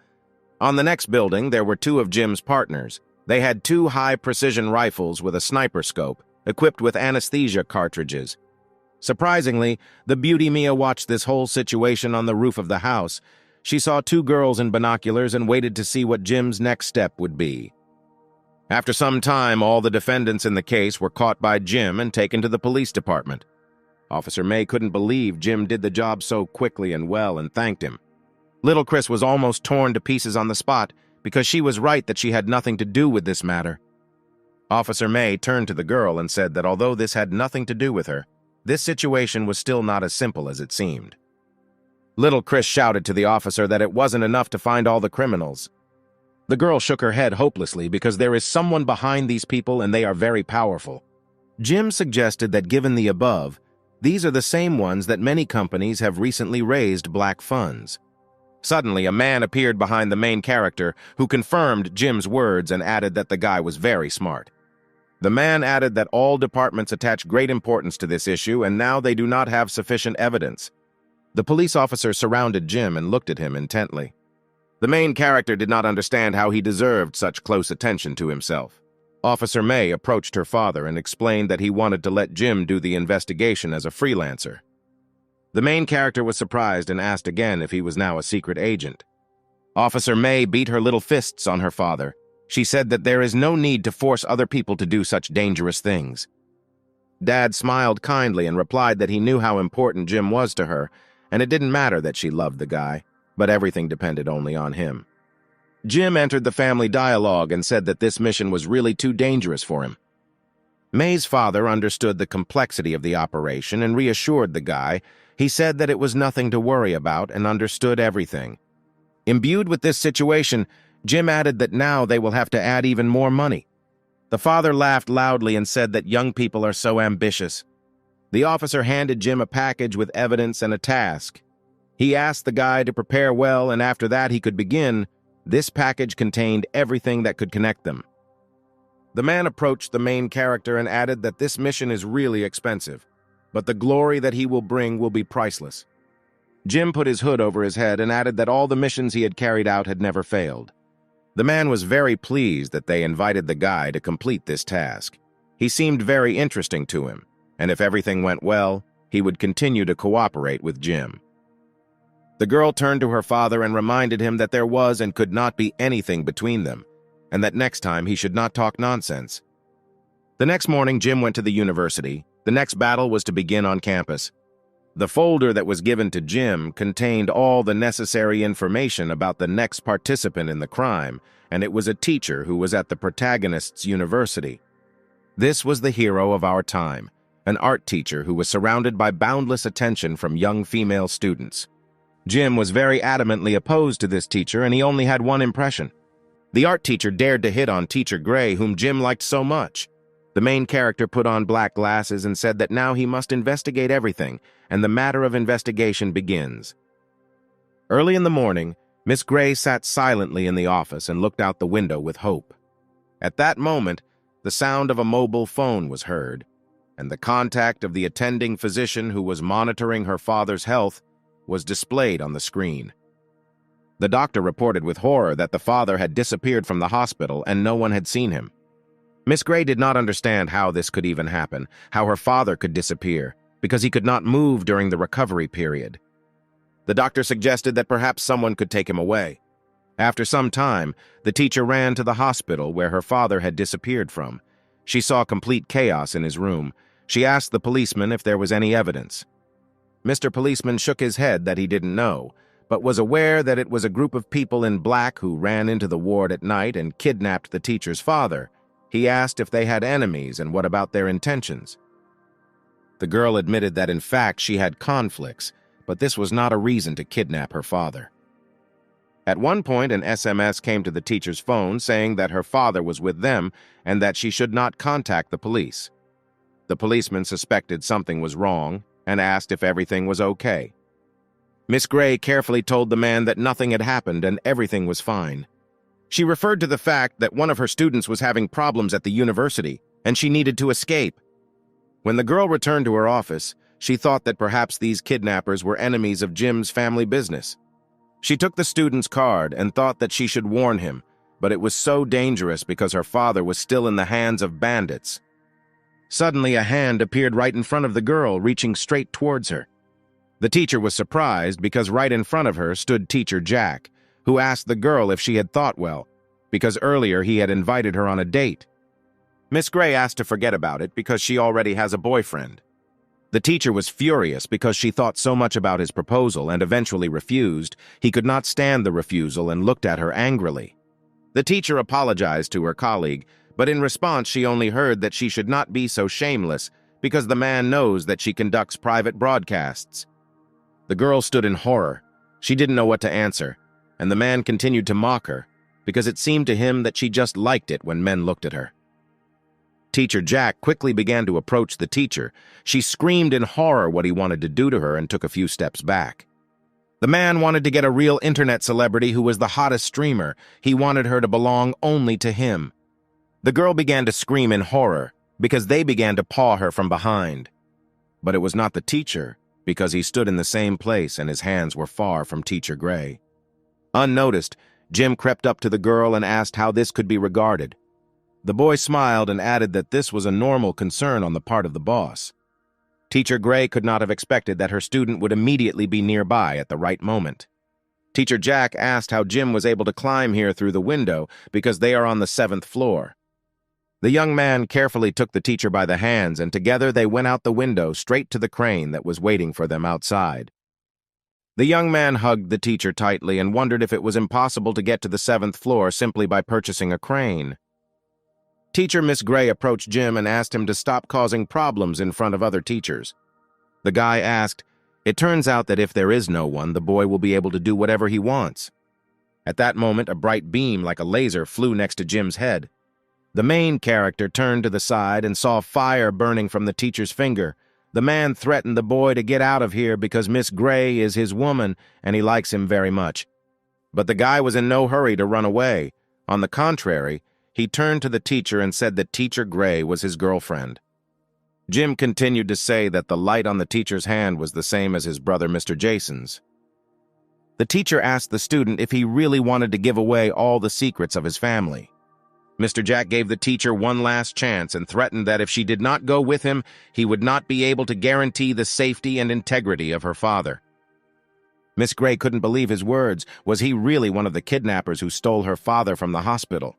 On the next building, there were two of Jim's partners. They had two high-precision rifles with a sniper scope, equipped with anesthesia cartridges. Surprisingly, the beauty Mia watched this whole situation on the roof of the house. She saw two girls in binoculars and waited to see what Jim's next step would be. After some time, all the defendants in the case were caught by Jim and taken to the police department. Officer May couldn't believe Jim did the job so quickly and well and thanked him. Little Chris was almost torn to pieces on the spot because she was right that she had nothing to do with this matter. Officer May turned to the girl and said that although this had nothing to do with her, this situation was still not as simple as it seemed. Little Chris shouted to the officer that it wasn't enough to find all the criminals. The girl shook her head hopelessly because there is someone behind these people and they are very powerful. Jim suggested that given the above, these are the same ones that many companies have recently raised black funds. Suddenly, a man appeared behind the main character who confirmed Jim's words and added that the guy was very smart. The man added that all departments attach great importance to this issue and now they do not have sufficient evidence. The police officer surrounded Jim and looked at him intently. The main character did not understand how he deserved such close attention to himself. Officer May approached her father and explained that he wanted to let Jim do the investigation as a freelancer. The main character was surprised and asked again if he was now a secret agent. Officer May beat her little fists on her father. She said that there is no need to force other people to do such dangerous things. Dad smiled kindly and replied that he knew how important Jim was to her, and it didn't matter that she loved the guy. but everything depended only on him. Jim entered the family dialogue and said that this mission was really too dangerous for him. May's father understood the complexity of the operation and reassured the guy. He said that it was nothing to worry about and understood everything. Imbued with this situation, Jim added that now they will have to add even more money. The father laughed loudly and said that young people are so ambitious. The officer handed Jim a package with evidence and a task. He asked the guy to prepare well, and after that he could begin. This package contained everything that could connect them. The man approached the main character and added that this mission is really expensive, but the glory that he will bring will be priceless. Jim put his hood over his head and added that all the missions he had carried out had never failed. The man was very pleased that they invited the guy to complete this task. He seemed very interesting to him, and if everything went well, he would continue to cooperate with Jim. The girl turned to her father and reminded him that there was and could not be anything between them, and that next time he should not talk nonsense. The next morning, Jim went to the university. The next battle was to begin on campus. The folder that was given to Jim contained all the necessary information about the next participant in the crime, and it was a teacher who was at the protagonist's university. This was the hero of our time, an art teacher who was surrounded by boundless attention from young female students. Jim was very adamantly opposed to this teacher, and he only had one impression. The art teacher dared to hit on Teacher Gray, whom Jim liked so much. The main character put on black glasses and said that now he must investigate everything, and the matter of investigation begins. Early in the morning, Miss Gray sat silently in the office and looked out the window with hope. At that moment, the sound of a mobile phone was heard, and the contact of the attending physician who was monitoring her father's health was displayed on the screen. The doctor reported with horror that the father had disappeared from the hospital and no one had seen him. Miss Gray did not understand how this could even happen, how her father could disappear, because he could not move during the recovery period. The doctor suggested that perhaps someone could take him away. After some time, the teacher ran to the hospital where her father had disappeared from. She saw complete chaos in his room. She asked the policeman if there was any evidence. Mr. Policeman shook his head that he didn't know, but was aware that it was a group of people in black who ran into the ward at night and kidnapped the teacher's father. He asked if they had enemies and what about their intentions. The girl admitted that in fact she had conflicts, but this was not a reason to kidnap her father. At one point, an SMS came to the teacher's phone saying that her father was with them and that she should not contact the police. The policeman suspected something was wrong and asked if everything was okay. Miss Gray carefully told the man that nothing had happened and everything was fine. She referred to the fact that one of her students was having problems at the university and she needed to escape. When the girl returned to her office, she thought that perhaps these kidnappers were enemies of Jim's family business. She took the student's card and thought that she should warn him, but it was so dangerous because her father was still in the hands of bandits. Suddenly, a hand appeared right in front of the girl, reaching straight towards her. The teacher was surprised because right in front of her stood Teacher Jack, who asked the girl if she had thought well, because earlier he had invited her on a date. Miss Gray asked to forget about it because she already has a boyfriend. The teacher was furious because she thought so much about his proposal and eventually refused. He could not stand the refusal and looked at her angrily. The teacher apologized to her colleague, but in response she only heard that she should not be so shameless because the man knows that she conducts private broadcasts. The girl stood in horror. She didn't know what to answer, and the man continued to mock her because it seemed to him that she just liked it when men looked at her. Teacher Jack quickly began to approach the teacher. She screamed in horror what he wanted to do to her and took a few steps back. The man wanted to get a real internet celebrity who was the hottest streamer. He wanted her to belong only to him. The girl began to scream in horror because they began to paw her from behind. But it was not the teacher because he stood in the same place and his hands were far from Teacher Gray. Unnoticed, Jim crept up to the girl and asked how this could be regarded. The boy smiled and added that this was a normal concern on the part of the boss. Teacher Gray could not have expected that her student would immediately be nearby at the right moment. Teacher Jack asked how Jim was able to climb here through the window because they are on the 7th floor. The young man carefully took the teacher by the hands and together they went out the window straight to the crane that was waiting for them outside. The young man hugged the teacher tightly and wondered if it was impossible to get to the 7th floor simply by purchasing a crane. Teacher Miss Gray approached Jim and asked him to stop causing problems in front of other teachers. The guy asked, "It turns out that if there is no one, the boy will be able to do whatever he wants." At that moment, a bright beam like a laser flew next to Jim's head. The main character turned to the side and saw fire burning from the teacher's finger. The man threatened the boy to get out of here because Miss Gray is his woman and he likes him very much. But the guy was in no hurry to run away. On the contrary, he turned to the teacher and said that Teacher Gray was his girlfriend. Jim continued to say that the light on the teacher's hand was the same as his brother Mr. Jason's. The teacher asked the student if he really wanted to give away all the secrets of his family. Mr. Jack gave the teacher one last chance and threatened that if she did not go with him, he would not be able to guarantee the safety and integrity of her father. Miss Gray couldn't believe his words. Was he really one of the kidnappers who stole her father from the hospital?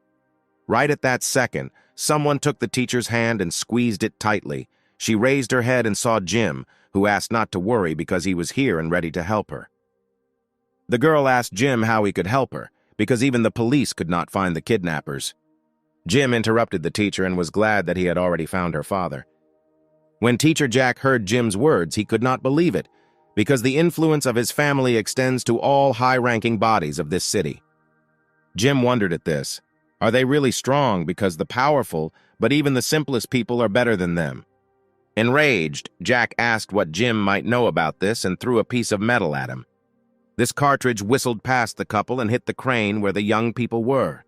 Right at that second, someone took the teacher's hand and squeezed it tightly. She raised her head and saw Jim, who asked not to worry because he was here and ready to help her. The girl asked Jim how he could help her, because even the police could not find the kidnappers. Jim interrupted the teacher and was glad that he had already found her father. When Teacher Jack heard Jim's words, he could not believe it, because the influence of his family extends to all high-ranking bodies of this city. Jim wondered at this. Are they really strong because the powerful, but even the simplest people are better than them? Enraged, Jack asked what Jim might know about this and threw a piece of metal at him. This cartridge whistled past the couple and hit the crane where the young people were.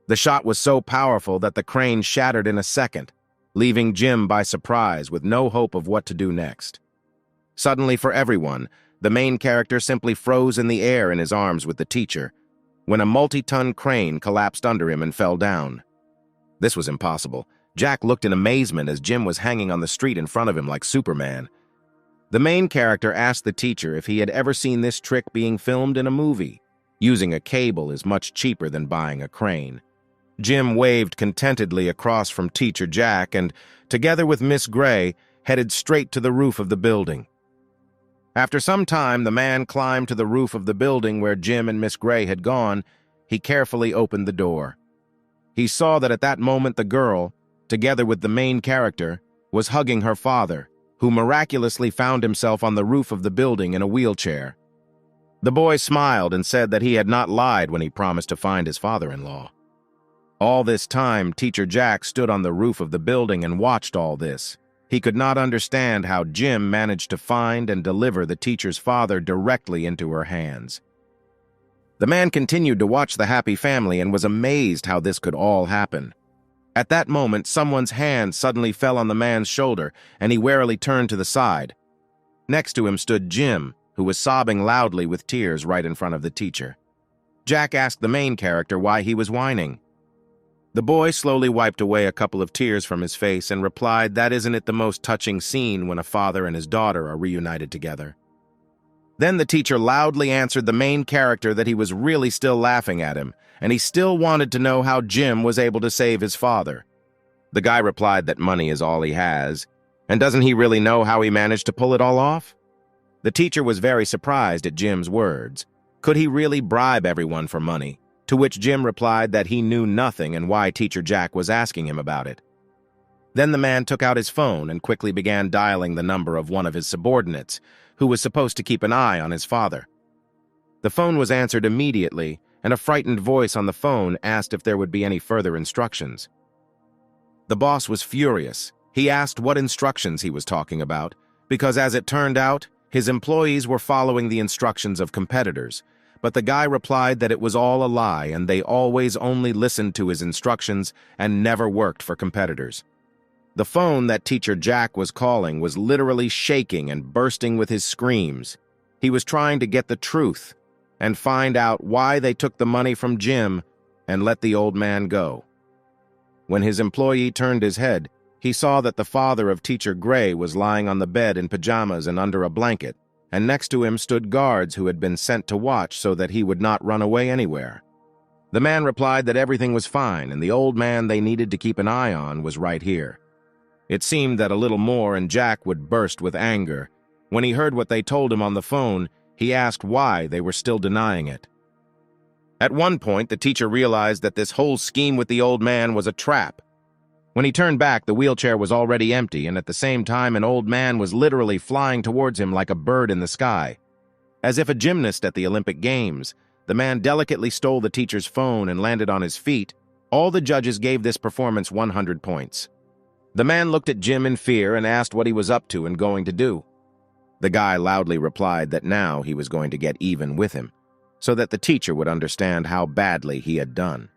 The shot was so powerful that the crane shattered in a second, leaving Jim by surprise with no hope of what to do next. Suddenly, for everyone, the main character simply froze in the air in his arms with the teacher, when a multi-ton crane collapsed under him and fell down. This was impossible. Jack looked in amazement as Jim was hanging on the street in front of him like Superman. The main character asked the teacher if he had ever seen this trick being filmed in a movie. Using a cable is much cheaper than buying a crane. Jim waved contentedly across from Teacher Jack and, together with Miss Gray, headed straight to the roof of the building. After some time, the man climbed to the roof of the building where Jim and Miss Gray had gone. He carefully opened the door. He saw that at that moment the girl, together with the main character, was hugging her father, who miraculously found himself on the roof of the building in a wheelchair. The boy smiled and said that he had not lied when he promised to find his father-in-law. All this time, Teacher Jack stood on the roof of the building and watched all this. He could not understand how Jim managed to find and deliver the teacher's father directly into her hands. The man continued to watch the happy family and was amazed how this could all happen. At that moment, someone's hand suddenly fell on the man's shoulder, and he warily turned to the side. Next to him stood Jim, who was sobbing loudly with tears right in front of the teacher. Jack asked the main character why he was whining. The boy slowly wiped away a couple of tears from his face and replied, "That isn't it the most touching scene when a father and his daughter are reunited together?" Then the teacher loudly answered the main character that he was really still laughing at him, and he still wanted to know how Jim was able to save his father. The guy replied that money is all he has, and doesn't he really know how he managed to pull it all off? The teacher was very surprised at Jim's words. Could he really bribe everyone for money? To which Jim replied that he knew nothing and why Teacher Jack was asking him about it. Then the man took out his phone and quickly began dialing the number of one of his subordinates, who was supposed to keep an eye on his father. The phone was answered immediately, and a frightened voice on the phone asked if there would be any further instructions. The boss was furious. He asked what instructions he was talking about, because as it turned out, his employees were following the instructions of competitors. But the guy replied that it was all a lie and they always only listened to his instructions and never worked for competitors. The phone that Teacher Jack was calling was literally shaking and bursting with his screams. He was trying to get the truth and find out why they took the money from Jim and let the old man go. When his employee turned his head, he saw that the father of Teacher Gray was lying on the bed in pajamas and under a blanket, and next to him stood guards who had been sent to watch so that he would not run away anywhere. The man replied that everything was fine and the old man they needed to keep an eye on was right here. It seemed that a little more and Jack would burst with anger. When he heard what they told him on the phone, He asked why they were still denying it. At one point, the teacher realized that this whole scheme with the old man was a trap. When he turned back, the wheelchair was already empty, and at the same time, an old man was literally flying towards him like a bird in the sky. As if a gymnast at the Olympic Games, the man delicately stole the teacher's phone and landed on his feet. All the judges gave this performance 100 points. The man looked at Jim in fear and asked what he was up to and going to do. The guy loudly replied that now he was going to get even with him, so that the teacher would understand how badly he had done.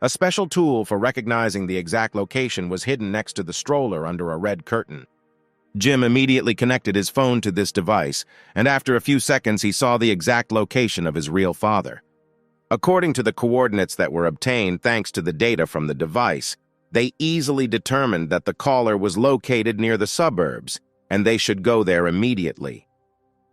A special tool for recognizing the exact location was hidden next to the stroller under a red curtain. Jim immediately connected his phone to this device, and after a few seconds he saw the exact location of his real father. According to the coordinates that were obtained thanks to the data from the device, they easily determined that the caller was located near the suburbs, and they should go there immediately.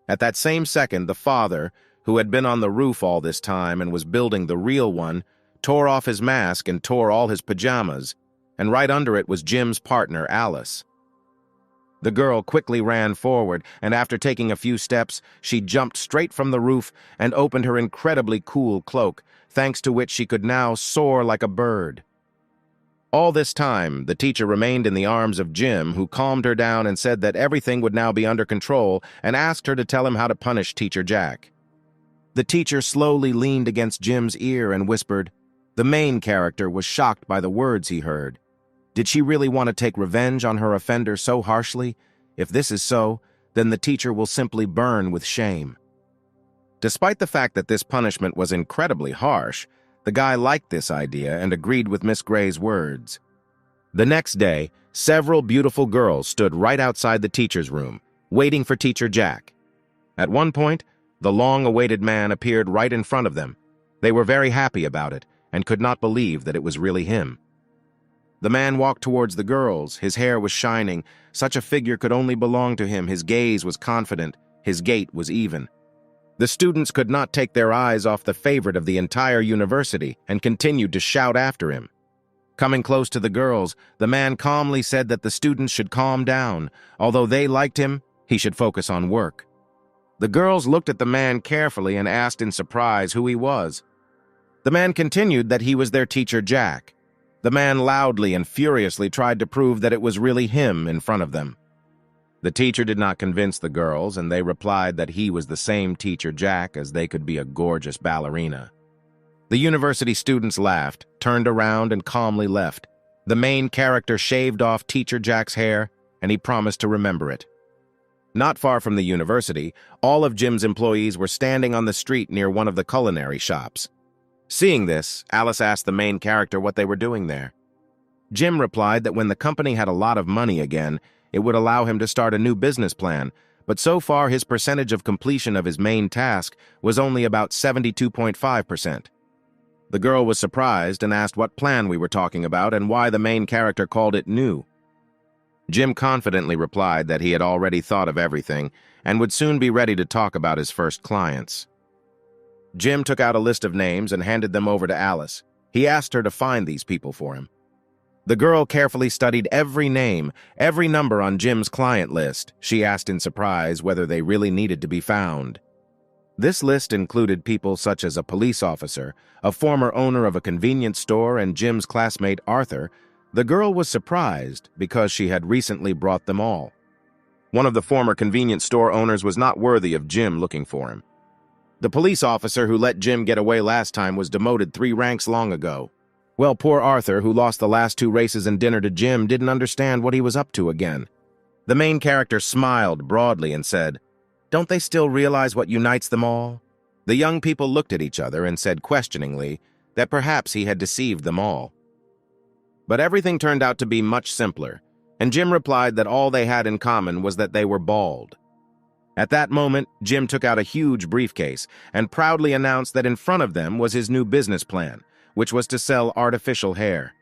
At that same second, the father, who had been on the roof all this time and was building the real one, tore off his mask and tore all his pajamas, and right under it was Jim's partner, Alice. The girl quickly ran forward, and after taking a few steps, she jumped straight from the roof and opened her incredibly cool cloak, thanks to which she could now soar like a bird. All this time, the teacher remained in the arms of Jim, who calmed her down and said that everything would now be under control and asked her to tell him how to punish Teacher Jack. The teacher slowly leaned against Jim's ear and whispered. The main character was shocked by the words he heard. Did she really want to take revenge on her offender so harshly? If this is so, then the teacher will simply burn with shame. Despite the fact that this punishment was incredibly harsh, the guy liked this idea and agreed with Miss Gray's words. The next day, several beautiful girls stood right outside the teacher's room, waiting for Teacher Jack. At one point, the long-awaited man appeared right in front of them. They were very happy about it and could not believe that it was really him. The man walked towards the girls. His hair was shining. Such a figure could only belong to him. His gaze was confident. His gait was even. The students could not take their eyes off the favorite of the entire university and continued to shout after him. Coming close to the girls, the man calmly said that the students should calm down. Although they liked him, he should focus on work. The girls looked at the man carefully and asked in surprise who he was. The man continued that he was their Teacher Jack. The man loudly and furiously tried to prove that it was really him in front of them. The teacher did not convince the girls, and they replied that he was the same Teacher Jack as they could be a gorgeous ballerina. The university students laughed, turned around, and calmly left. The main character shaved off Teacher Jack's hair, and he promised to remember it. Not far from the university, all of Jim's employees were standing on the street near one of the culinary shops. Seeing this, Alice asked the main character what they were doing there. Jim replied that when the company had a lot of money again, it would allow him to start a new business plan, but so far his percentage of completion of his main task was only about 72.5%. The girl was surprised and asked what plan we were talking about and why the main character called it new. Jim confidently replied that he had already thought of everything and would soon be ready to talk about his first clients. Jim took out a list of names and handed them over to Alice. He asked her to find these people for him. The girl carefully studied every name, every number on Jim's client list. She asked in surprise whether they really needed to be found. This list included people such as a police officer, a former owner of a convenience store, and Jim's classmate Arthur. The girl was surprised because she had recently brought them all. One of the former convenience store owners was not worthy of Jim looking for him. The police officer who let Jim get away last time was demoted 3 ranks long ago. Well, poor Arthur, who lost the last 2 races and dinner to Jim, didn't understand what he was up to again. The main character smiled broadly and said, "Don't they still realize what unites them all?" The young people looked at each other and said questioningly that perhaps he had deceived them all. But everything turned out to be much simpler, and Jim replied that all they had in common was that they were bald. At that moment, Jim took out a huge briefcase and proudly announced that in front of them was his new business plan, which was to sell artificial hair.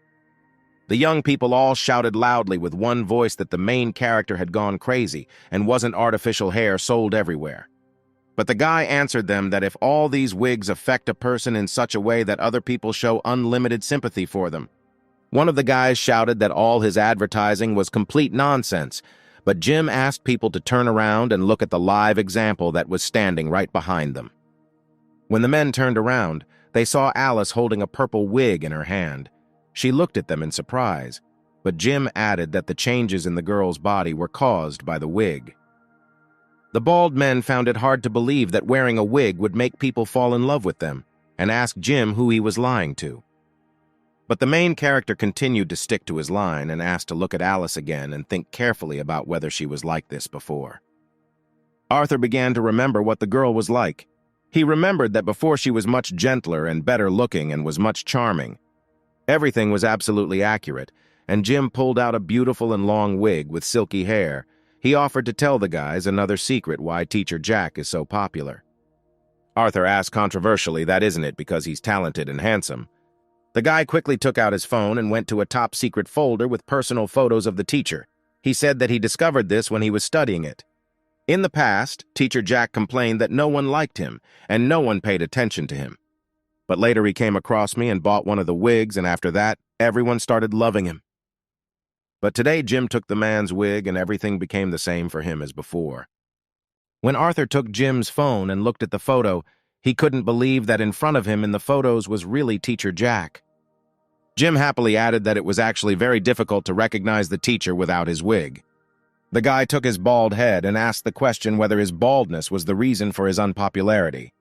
The young people all shouted loudly with one voice that the main character had gone crazy and wasn't artificial hair sold everywhere. But the guy answered them that if all these wigs affect a person in such a way that other people show unlimited sympathy for them. One of the guys shouted that all his advertising was complete nonsense, but Jim asked people to turn around and look at the live example that was standing right behind them. When the men turned around, they saw Alice holding a purple wig in her hand. She looked at them in surprise, but Jim added that the changes in the girl's body were caused by the wig. The bald men found it hard to believe that wearing a wig would make people fall in love with them, and asked Jim who he was lying to. But the main character continued to stick to his line and asked to look at Alice again and think carefully about whether she was like this before. Arthur began to remember what the girl was like. He remembered that before she was much gentler and better looking and was much charming. Everything was absolutely accurate, and Jim pulled out a beautiful and long wig with silky hair. He offered to tell the guys another secret why Teacher Jack is so popular. Arthur asked controversially, that isn't it because he's talented and handsome. The guy quickly took out his phone and went to a top-secret folder with personal photos of the teacher. He said that he discovered this when he was studying it. In the past, Teacher Jack complained that no one liked him and no one paid attention to him. But later he came across me and bought one of the wigs, and after that, everyone started loving him. But today Jim took the man's wig and everything became the same for him as before. When Arthur took Jim's phone and looked at the photo, he couldn't believe that in front of him in the photos was really Teacher Jack. Jim happily added that it was actually very difficult to recognize the teacher without his wig. The guy took his bald head and asked the question whether his baldness was the reason for his unpopularity.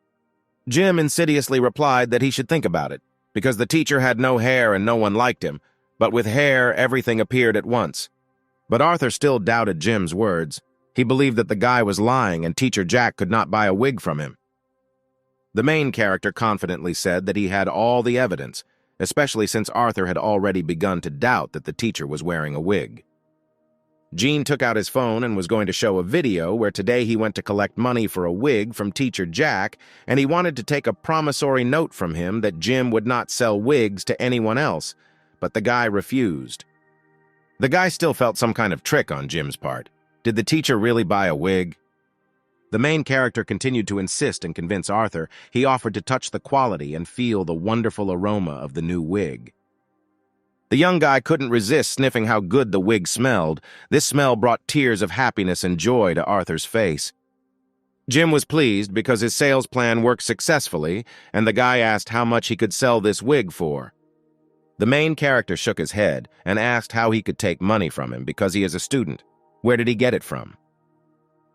Jim insidiously replied that he should think about it, because the teacher had no hair and no one liked him, but with hair everything appeared at once. But Arthur still doubted Jim's words. He believed that the guy was lying and Teacher Jack could not buy a wig from him. The main character confidently said that he had all the evidence, especially since Arthur had already begun to doubt that the teacher was wearing a wig. Gene took out his phone and was going to show a video where today he went to collect money for a wig from Teacher Jack, and he wanted to take a promissory note from him that Jim would not sell wigs to anyone else, but the guy refused. The guy still felt some kind of trick on Jim's part. Did the teacher really buy a wig? The main character continued to insist and convince Arthur. He offered to touch the quality and feel the wonderful aroma of the new wig. The young guy couldn't resist sniffing how good the wig smelled. This smell brought tears of happiness and joy to Arthur's face. Jim was pleased because his sales plan worked successfully, and the guy asked how much he could sell this wig for. The main character shook his head and asked how he could take money from him because he is a student. Where did he get it from?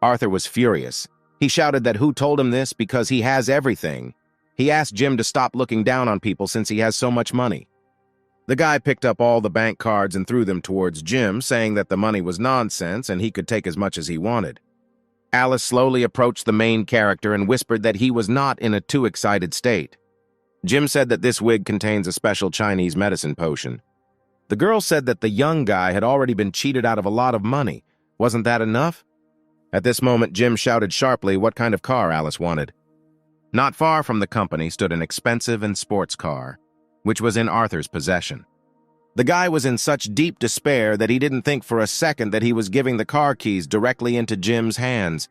Arthur was furious. He shouted that who told him this because he has everything. He asked Jim to stop looking down on people since he has so much money. The guy picked up all the bank cards and threw them towards Jim, saying that the money was nonsense and he could take as much as he wanted. Alice slowly approached the main character and whispered that he was not in a too excited state. Jim said that this wig contains a special Chinese medicine potion. The girl said that the young guy had already been cheated out of a lot of money. Wasn't that enough? At this moment, Jim shouted sharply what kind of car Alice wanted. Not far from the company stood an expensive and sports car, which was in Arthur's possession. The guy was in such deep despair that he didn't think for a second that he was giving the car keys directly into Jim's hands.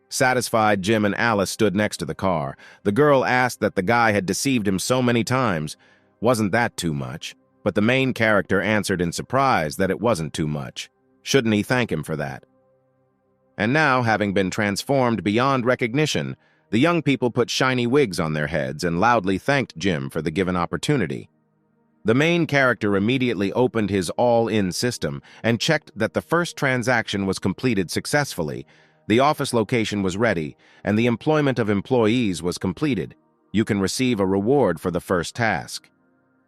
Satisfied, Jim and Alice stood next to the car. The girl asked that the guy had deceived him so many times. Wasn't that too much? But the main character answered in surprise that it wasn't too much. Shouldn't he thank him for that? And now, having been transformed beyond recognition, the young people put shiny wigs on their heads and loudly thanked Jim for the given opportunity. The main character immediately opened his all-in system and checked that the first transaction was completed successfully. The office location was ready, and the employment of employees was completed. You can receive a reward for the first task.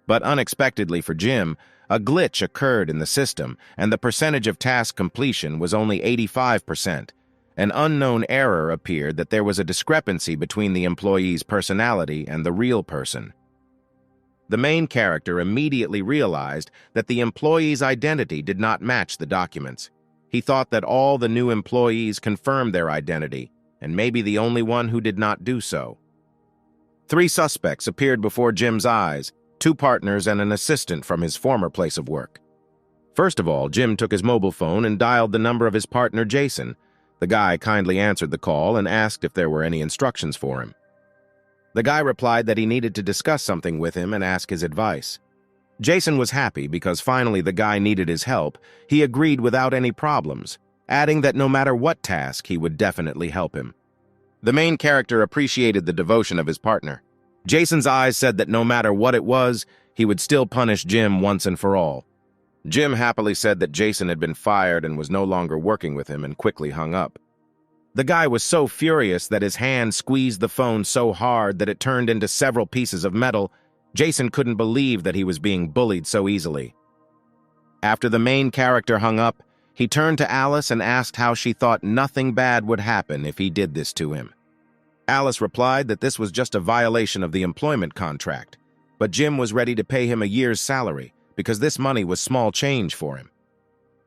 But unexpectedly for Jim, a glitch occurred in the system, and the percentage of task completion was only 85%. An unknown error appeared that there was a discrepancy between the employee's personality and the real person. The main character immediately realized that the employee's identity did not match the documents. He thought that all the new employees confirmed their identity, and maybe the only one who did not do so. 3 suspects appeared before Jim's eyes, 2 partners and an assistant from his former place of work. First of all, Jim took his mobile phone and dialed the number of his partner, Jason. The guy kindly answered the call and asked if there were any instructions for him. The guy replied that he needed to discuss something with him and ask his advice. Jason was happy because finally the guy needed his help. He agreed without any problems. adding that no matter what task, he would definitely help him. The main character appreciated the devotion of his partner. Jason's eyes said that no matter what it was, he would still punish Jim once and for all. Jim happily said that Jason had been fired and was no longer working with him and quickly hung up. The guy was so furious that his hand squeezed the phone so hard that it turned into several pieces of metal. Jason couldn't believe that he was being bullied so easily. After the main character hung up, he turned to Alice and asked how she thought nothing bad would happen if he did this to him. Alice replied that this was just a violation of the employment contract, but Jim was ready to pay him a year's salary because this money was small change for him.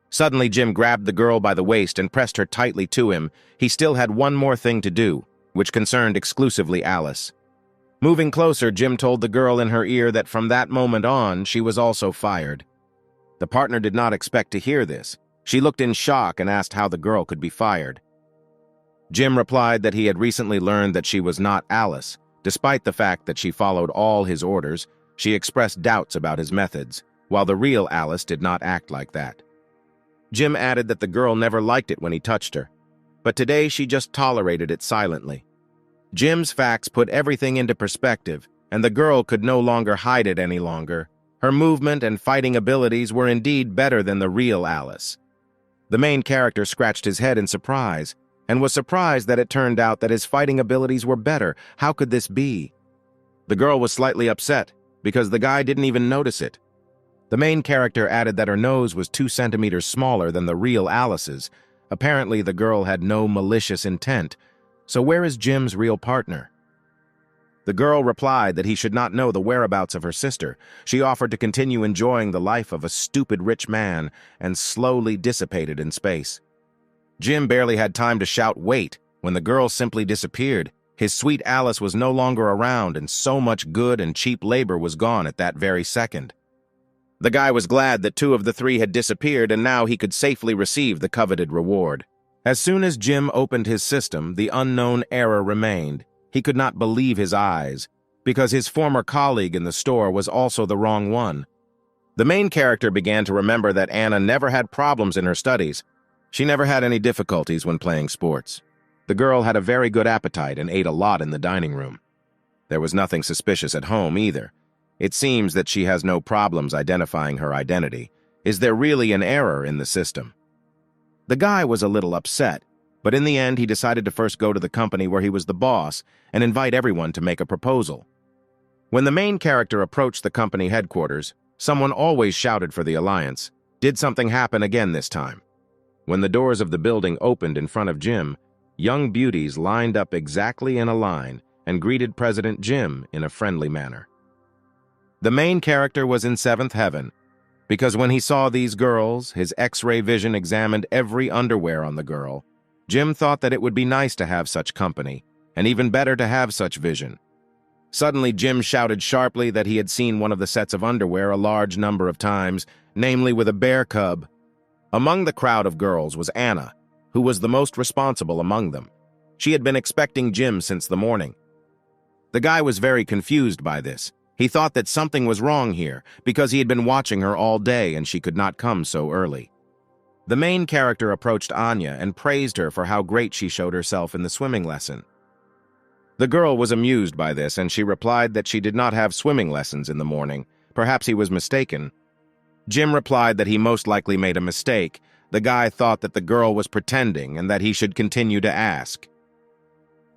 Suddenly, Jim grabbed the girl by the waist and pressed her tightly to him. He still had one more thing to do, which concerned exclusively Alice. Moving closer, Jim told the girl in her ear that from that moment on, she was also fired. The partner did not expect to hear this. She looked in shock and asked how the girl could be fired. Jim replied that he had recently learned that she was not Alice. Despite the fact that she followed all his orders, she expressed doubts about his methods, while the real Alice did not act like that. Jim added that the girl never liked it when he touched her, but today she just tolerated it silently. Jim's facts put everything into perspective, and the girl could no longer hide it any longer. Her movement and fighting abilities were indeed better than the real Alice. The main character scratched his head in surprise, and was surprised that it turned out that his fighting abilities were better. How could this be? The girl was slightly upset, because the guy didn't even notice it. The main character added that her nose was 2 centimeters smaller than the real Alice's. Apparently, the girl had no malicious intent. So where is Jim's real partner? The girl replied that he should not know the whereabouts of her sister. She offered to continue enjoying the life of a stupid rich man and slowly dissipated in space. Jim barely had time to shout, "Wait," when the girl simply disappeared. His sweet Alice was no longer around, and so much good and cheap labor was gone at that very second. The guy was glad that 2 of the 3 had disappeared, and now he could safely receive the coveted reward. As soon as Jim opened his system, the unknown error remained. He could not believe his eyes, because his former colleague in the store was also the wrong one. The main character began to remember that Anna never had problems in her studies. She never had any difficulties when playing sports. The girl had a very good appetite and ate a lot in the dining room. There was nothing suspicious at home either. It seems that she has no problems identifying her identity. Is there really an error in the system? The guy was a little upset, but in the end he decided to first go to the company where he was the boss and invite everyone to make a proposal. When the main character approached the company headquarters, someone always shouted for the alliance. Did something happen again this time? When the doors of the building opened in front of Jim, young beauties lined up exactly in a line and greeted President Jim in a friendly manner. The main character was in 7th heaven, because when he saw these girls, his X-ray vision examined every underwear on the girl. Jim thought that it would be nice to have such company, and even better to have such vision. Suddenly, Jim shouted sharply that he had seen one of the sets of underwear a large number of times, namely with a bear cub. Among the crowd of girls was Anna, who was the most responsible among them. She had been expecting Jim since the morning. The guy was very confused by this. He thought that something was wrong here, because he had been watching her all day and she could not come so early. The main character approached Anya and praised her for how great she showed herself in the swimming lesson. The girl was amused by this, and she replied that she did not have swimming lessons in the morning. Perhaps he was mistaken. Jim replied that he most likely made a mistake. The guy thought that the girl was pretending and that he should continue to ask.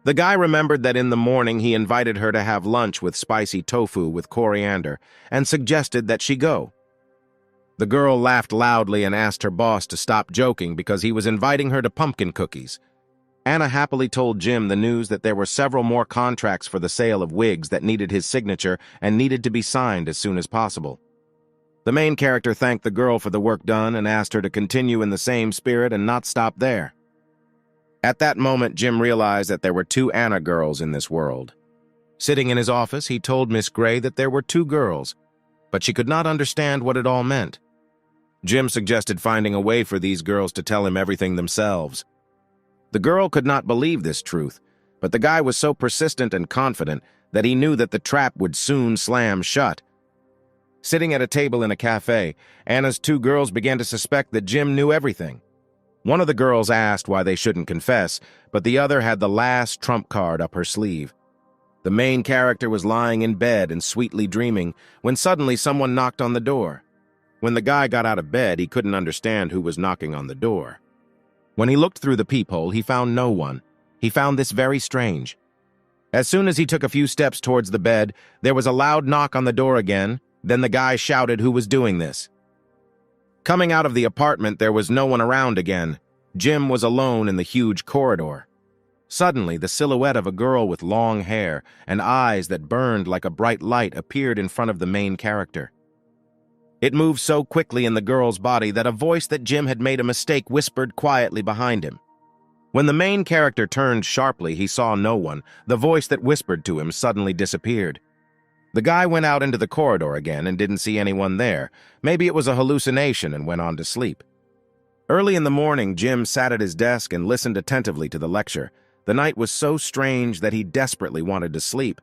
The guy remembered that in the morning he invited her to have lunch with spicy tofu with coriander and suggested that she go. The girl laughed loudly and asked her boss to stop joking because he was inviting her to pumpkin cookies. Anna happily told Jim the news that there were several more contracts for the sale of wigs that needed his signature and needed to be signed as soon as possible. The main character thanked the girl for the work done and asked her to continue in the same spirit and not stop there. At that moment, Jim realized that there were 2 Anna girls in this world. Sitting in his office, he told Miss Gray that there were 2 girls, but she could not understand what it all meant. Jim suggested finding a way for these girls to tell him everything themselves. The girl could not believe this truth, but the guy was so persistent and confident that he knew that the trap would soon slam shut. Sitting at a table in a cafe, Anna's 2 girls began to suspect that Jim knew everything. One of the girls asked why they shouldn't confess, but the other had the last trump card up her sleeve. The main character was lying in bed and sweetly dreaming when suddenly someone knocked on the door. When the guy got out of bed, he couldn't understand who was knocking on the door. When he looked through the peephole, he found no one. He found this very strange. As soon as he took a few steps towards the bed, there was a loud knock on the door again. Then the guy shouted who was doing this. Coming out of the apartment, there was no one around again. Jim was alone in the huge corridor. Suddenly, the silhouette of a girl with long hair and eyes that burned like a bright light appeared in front of the main character. It moved so quickly in the girl's body that a voice that Jim had made a mistake whispered quietly behind him. When the main character turned sharply, he saw no one. The voice that whispered to him suddenly disappeared. The guy went out into the corridor again and didn't see anyone there. Maybe it was a hallucination and went on to sleep. Early in the morning, Jim sat at his desk and listened attentively to the lecture. The night was so strange that he desperately wanted to sleep.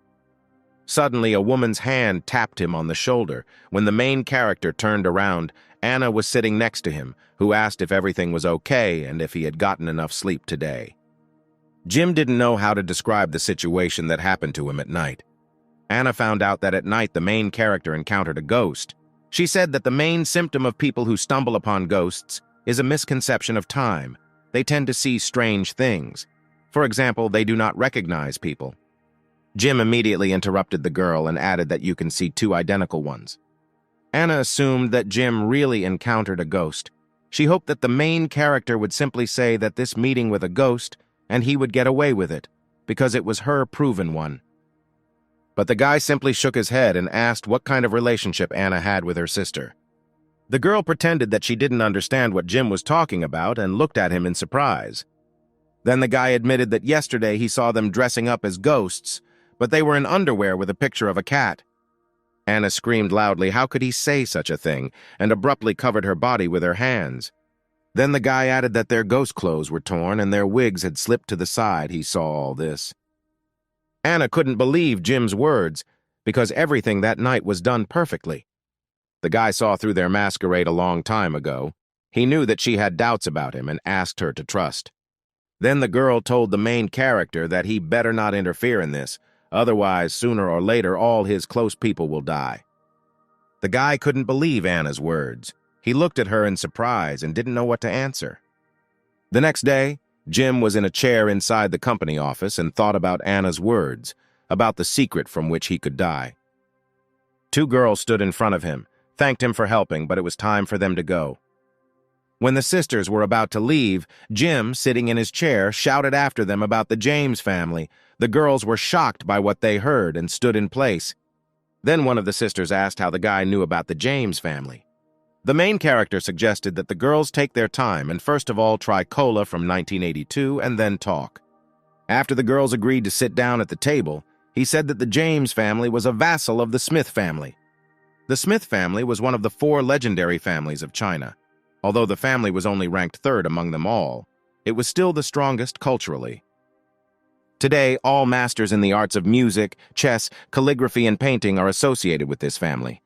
Suddenly, a woman's hand tapped him on the shoulder. When the main character turned around, Anna was sitting next to him, who asked if everything was okay and if he had gotten enough sleep today. Jim didn't know how to describe the situation that happened to him at night. Anna found out that at night the main character encountered a ghost. She said that the main symptom of people who stumble upon ghosts is a misconception of time. They tend to see strange things. For example, they do not recognize people. Jim immediately interrupted the girl and added that you can see two identical ones. Anna assumed that Jim really encountered a ghost. She hoped that the main character would simply say that this meeting with a ghost and he would get away with it, because it was her proven one. But the guy simply shook his head and asked what kind of relationship Anna had with her sister. The girl pretended that she didn't understand what Jim was talking about and looked at him in surprise. Then the guy admitted that yesterday he saw them dressing up as ghosts, but they were in underwear with a picture of a cat. Anna screamed loudly, how could he say such a thing, and abruptly covered her body with her hands. Then the guy added that their ghost clothes were torn and their wigs had slipped to the side. He saw all this. Anna couldn't believe Jim's words, because everything that night was done perfectly. The guy saw through their masquerade a long time ago. He knew that she had doubts about him and asked her to trust. Then the girl told the main character that he better not interfere in this, otherwise sooner or later all his close people will die. The guy couldn't believe Anna's words. He looked at her in surprise and didn't know what to answer. The next day, Jim was in a chair inside the company office and thought about Anna's words, about the secret from which he could die. Two girls stood in front of him, thanked him for helping, but it was time for them to go. When the sisters were about to leave, Jim, sitting in his chair, shouted after them about the James family. The girls were shocked by what they heard and stood in place. Then one of the sisters asked how the guy knew about the James family. The main character suggested that the girls take their time and first of all try cola from 1982 and then talk. After the girls agreed to sit down at the table, he said that the James family was a vassal of the Smith family. The Smith family was one of the 4 legendary families of China. Although the family was only ranked 3rd among them all, it was still the strongest culturally. Today, all masters in the arts of music, chess, calligraphy, and painting are associated with this family.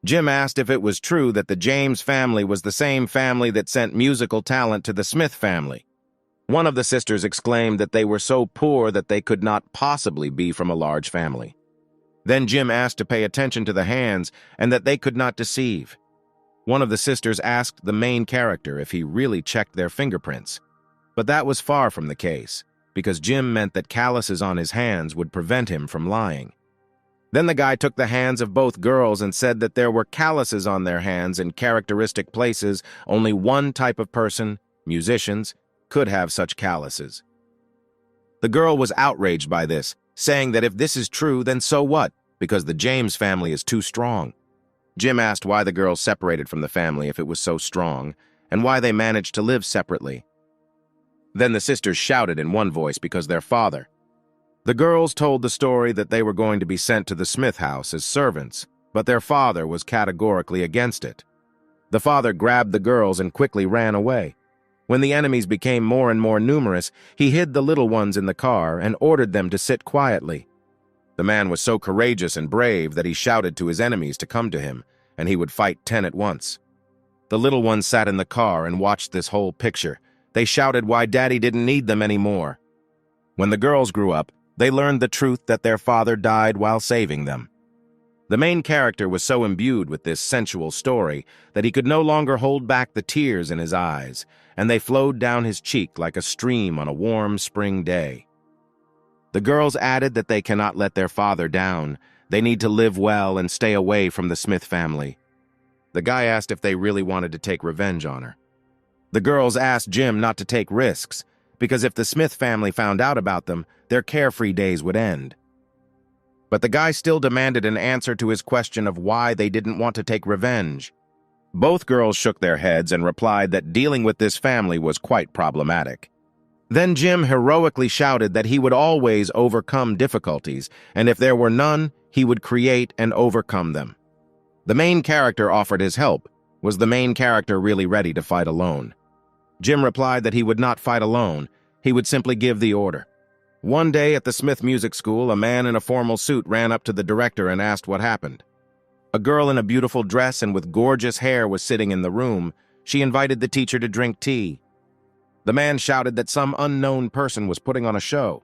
Jim asked if it was true that the James family was the same family that sent musical talent to the Smith family. One of the sisters exclaimed that they were so poor that they could not possibly be from a large family. Then Jim asked to pay attention to the hands and that they could not deceive. One of the sisters asked the main character if he really checked their fingerprints. But that was far from the case, because Jim meant that calluses on his hands would prevent him from lying. Then the guy took the hands of both girls and said that there were calluses on their hands in characteristic places. Only one type of person, musicians, could have such calluses. The girl was outraged by this, saying that if this is true, then so what, because the James family is too strong. Jim asked why the girls separated from the family if it was so strong, and why they managed to live separately. Then the sisters shouted in one voice because their father. The girls told the story that they were going to be sent to the Smith house as servants, but their father was categorically against it. The father grabbed the girls and quickly ran away. When the enemies became more and more numerous, he hid the little ones in the car and ordered them to sit quietly. The man was so courageous and brave that he shouted to his enemies to come to him, and he would fight 10 at once. The little ones sat in the car and watched this whole picture. They shouted why Daddy didn't need them anymore. When the girls grew up, they learned the truth that their father died while saving them. The main character was so imbued with this sensual story that he could no longer hold back the tears in his eyes, and they flowed down his cheek like a stream on a warm spring day. The girls added that they cannot let their father down. They need to live well and stay away from the Smith family. The guy asked if they really wanted to take revenge on her. The girls asked Jim not to take risks, because if the Smith family found out about them, their carefree days would end. But the guy still demanded an answer to his question of why they didn't want to take revenge. Both girls shook their heads and replied that dealing with this family was quite problematic. Then Jim heroically shouted that he would always overcome difficulties, and if there were none, he would create and overcome them. The main character offered his help. Was the main character really ready to fight alone? Jim replied that he would not fight alone. He would simply give the order. One day at the Smith Music School, a man in a formal suit ran up to the director and asked what happened. A girl in a beautiful dress and with gorgeous hair was sitting in the room. She invited the teacher to drink tea. The man shouted that some unknown person was putting on a show.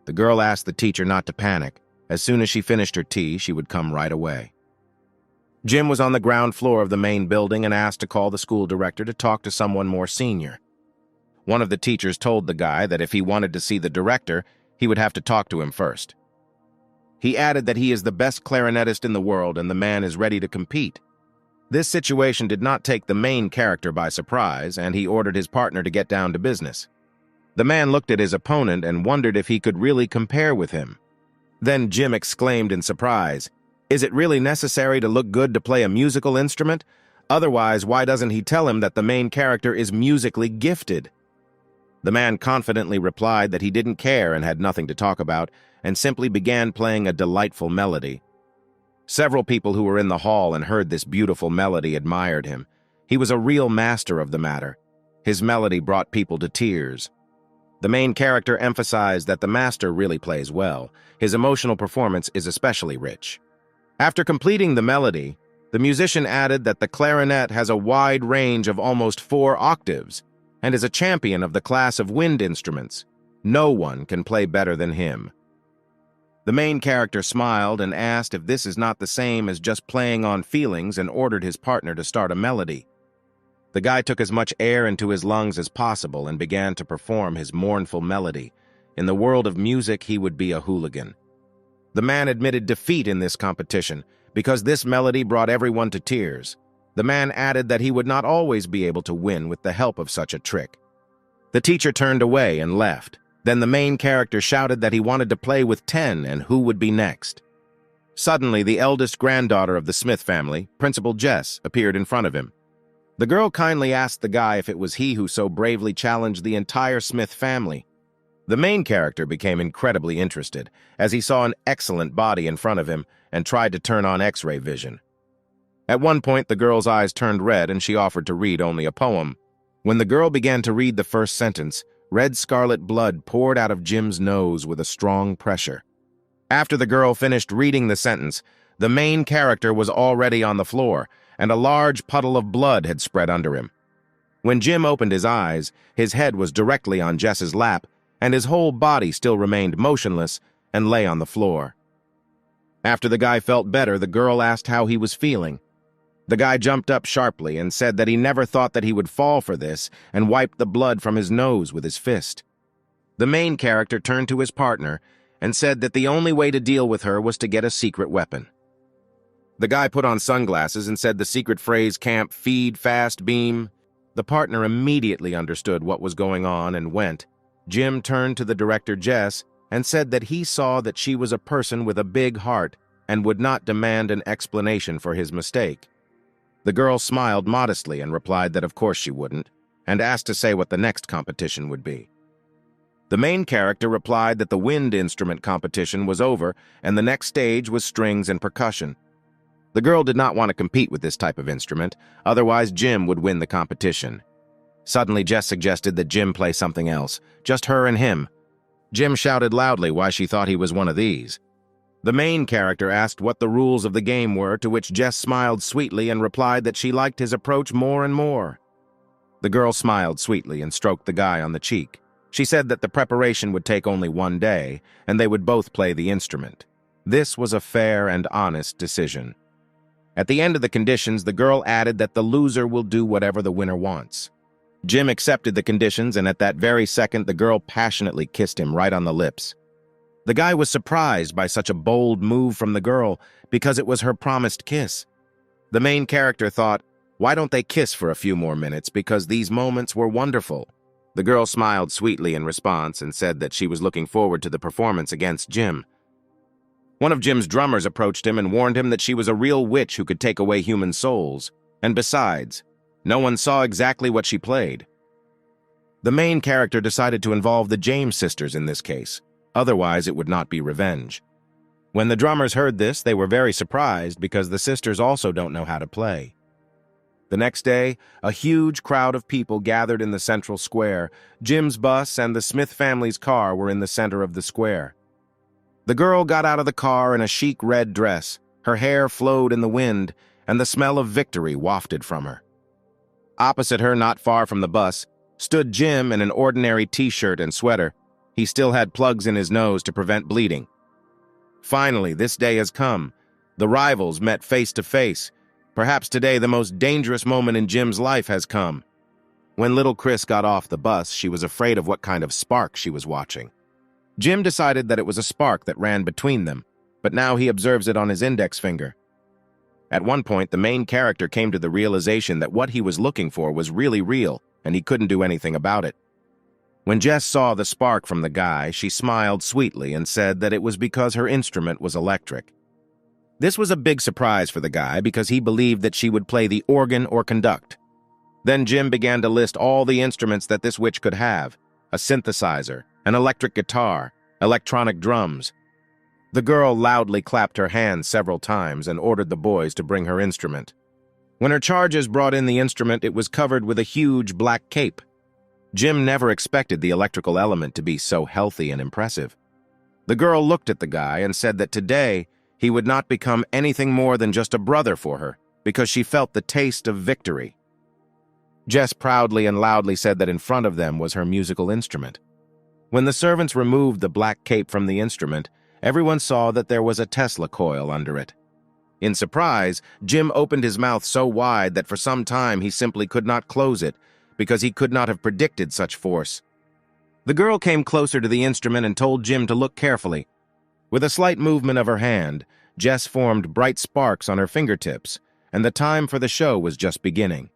The girl asked the teacher not to panic. As soon as she finished her tea, she would come right away. Jim was on the ground floor of the main building and asked to call the school director to talk to someone more senior. One of the teachers told the guy that if he wanted to see the director, he would have to talk to him first. He added that he is the best clarinetist in the world and the man is ready to compete. This situation did not take the main character by surprise, and he ordered his partner to get down to business. The man looked at his opponent and wondered if he could really compare with him. Then Jim exclaimed in surprise, "Is it really necessary to look good to play a musical instrument? Otherwise, why doesn't he tell him that the main character is musically gifted?" The man confidently replied that he didn't care and had nothing to talk about, and simply began playing a delightful melody. Several people who were in the hall and heard this beautiful melody admired him. He was a real master of the matter. His melody brought people to tears. The main character emphasized that the master really plays well. His emotional performance is especially rich. After completing the melody, the musician added that the clarinet has a wide range of almost 4 octaves and is a champion of the class of wind instruments. No one can play better than him. The main character smiled and asked if this is not the same as just playing on feelings and ordered his partner to start a melody. The guy took as much air into his lungs as possible and began to perform his mournful melody. In the world of music, he would be a hooligan. The man admitted defeat in this competition because this melody brought everyone to tears. The man added that he would not always be able to win with the help of such a trick. The teacher turned away and left. Then the main character shouted that he wanted to play with 10 and who would be next. Suddenly, the eldest granddaughter of the Smith family, Principal Jess, appeared in front of him. The girl kindly asked the guy if it was he who so bravely challenged the entire Smith family. The main character became incredibly interested as he saw an excellent body in front of him and tried to turn on X-ray vision. At one point, the girl's eyes turned red and she offered to read only a poem. When the girl began to read the first sentence, red scarlet blood poured out of Jim's nose with a strong pressure. After the girl finished reading the sentence, the main character was already on the floor, and a large puddle of blood had spread under him. When Jim opened his eyes, his head was directly on Jess's lap, and his whole body still remained motionless and lay on the floor. After the guy felt better, the girl asked how he was feeling. The guy jumped up sharply and said that he never thought that he would fall for this and wiped the blood from his nose with his fist. The main character turned to his partner and said that the only way to deal with her was to get a secret weapon. The guy put on sunglasses and said the secret phrase, "Camp, feed, fast, beam." The partner immediately understood what was going on and went. Jim turned to the director, Jess, and said that he saw that she was a person with a big heart and would not demand an explanation for his mistake. The girl smiled modestly and replied that of course she wouldn't, and asked to say what the next competition would be. The main character replied that the wind instrument competition was over and the next stage was strings and percussion. The girl did not want to compete with this type of instrument, otherwise Jim would win the competition. Suddenly Jess suggested that Jim play something else, just her and him. Jim shouted loudly why she thought he was one of these. The main character asked what the rules of the game were, to which Jess smiled sweetly and replied that she liked his approach more and more. The The girl smiled sweetly and stroked the guy on the cheek. She said that the preparation would take only one day, and they would both play the instrument. This was a fair and honest decision. At the end of the conditions, the girl added that the loser will do whatever the winner wants. Jim accepted the conditions, and at that very second, the girl passionately kissed him right on the lips. The guy was surprised by such a bold move from the girl because it was her promised kiss. The main character thought, why don't they kiss for a few more minutes, because these moments were wonderful. The girl smiled sweetly in response and said that she was looking forward to the performance against Jim. One of Jim's drummers approached him and warned him that she was a real witch who could take away human souls. And besides, no one saw exactly what she played. The main character decided to involve the James sisters in this case. Otherwise, it would not be revenge. When the drummers heard this, they were very surprised because the sisters also don't know how to play. The next day, a huge crowd of people gathered in the central square. Jim's bus and the Smith family's car were in the center of the square. The girl got out of the car in a chic red dress. Her hair flowed in the wind, and the smell of victory wafted from her. Opposite her, not far from the bus, stood Jim in an ordinary t-shirt and sweater. He still had plugs in his nose to prevent bleeding. Finally, this day has come. The rivals met face to face. Perhaps today the most dangerous moment in Jim's life has come. When little Chris got off the bus, she was afraid of what kind of spark she was watching. Jim decided that it was a spark that ran between them, but now he observes it on his index finger. At one point, the main character came to the realization that what he was looking for was really real, and he couldn't do anything about it. When Jess saw the spark from the guy, she smiled sweetly and said that it was because her instrument was electric. This was a big surprise for the guy because he believed that she would play the organ or conduct. Then Jim began to list all the instruments that this witch could have: a synthesizer, an electric guitar, electronic drums. The girl loudly clapped her hands several times and ordered the boys to bring her instrument. When her charges brought in the instrument, it was covered with a huge black cape. Jim never expected the electrical element to be so healthy and impressive. The girl looked at the guy and said that today he would not become anything more than just a brother for her because she felt the taste of victory. Jess proudly and loudly said that in front of them was her musical instrument. When the servants removed the black cape from the instrument, everyone saw that there was a Tesla coil under it. In surprise, Jim opened his mouth so wide that for some time he simply could not close it because he could not have predicted such force. The girl came closer to the instrument and told Jim to look carefully. With a slight movement of her hand, Jess formed bright sparks on her fingertips, and the time for the show was just beginning.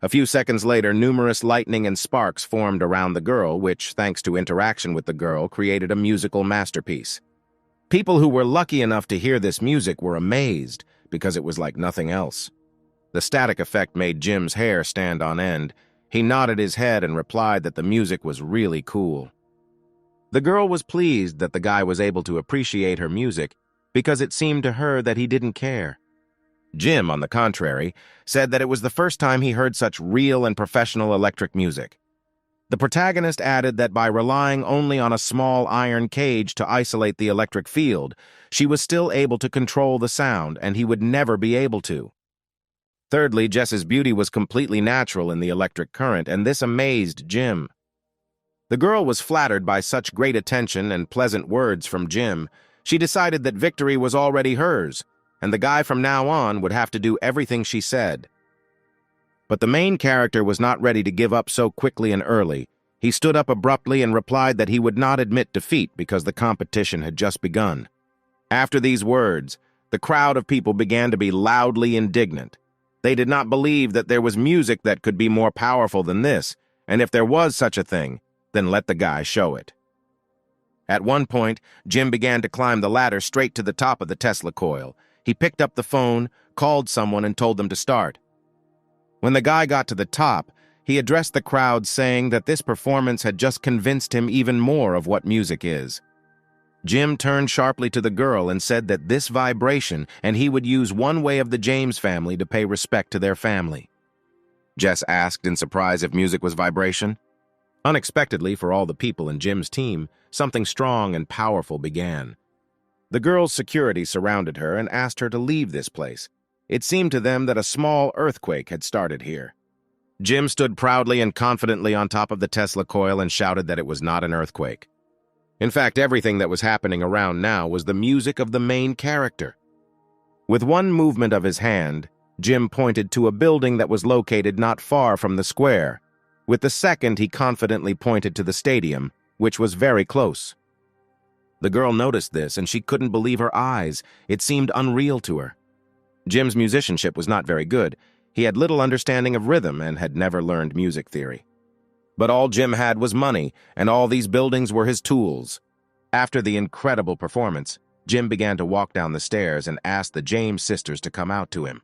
A few seconds later, numerous lightning and sparks formed around the girl, which, thanks to interaction with the girl, created a musical masterpiece. People who were lucky enough to hear this music were amazed because it was like nothing else. The static effect made Jim's hair stand on end. He nodded his head and replied that the music was really cool. The girl was pleased that the guy was able to appreciate her music because it seemed to her that he didn't care. Jim, on the contrary, said that it was the first time he heard such real and professional electric music. The protagonist added that by relying only on a small iron cage to isolate the electric field, she was still able to control the sound, and he would never be able to. Thirdly, Jess's beauty was completely natural in the electric current, and this amazed Jim. The girl was flattered by such great attention and pleasant words from Jim. She decided that victory was already hers, and the guy from now on would have to do everything she said. But the main character was not ready to give up so quickly and early. He stood up abruptly and replied that he would not admit defeat because the competition had just begun. After these words, the crowd of people began to be loudly indignant. They did not believe that there was music that could be more powerful than this, and if there was such a thing, then let the guy show it. At one point, Jim began to climb the ladder straight to the top of the Tesla coil. He picked up the phone, called someone, and told them to start. When the guy got to the top, he addressed the crowd saying that this performance had just convinced him even more of what music is. Jim turned sharply to the girl and said that this vibration, and he would use one way of the James family to pay respect to their family. Jess asked in surprise if music was vibration. Unexpectedly for all the people in Jim's team, something strong and powerful began. The girl's security surrounded her and asked her to leave this place. It seemed to them that a small earthquake had started here. Jim stood proudly and confidently on top of the Tesla coil and shouted that it was not an earthquake. In fact, everything that was happening around now was the music of the main character. With one movement of his hand, Jim pointed to a building that was located not far from the square. With the second, he confidently pointed to the stadium, which was very close. The girl noticed this, and she couldn't believe her eyes. It seemed unreal to her. Jim's musicianship was not very good. He had little understanding of rhythm and had never learned music theory. But all Jim had was money, and all these buildings were his tools. After the incredible performance, Jim began to walk down the stairs and asked the James sisters to come out to him.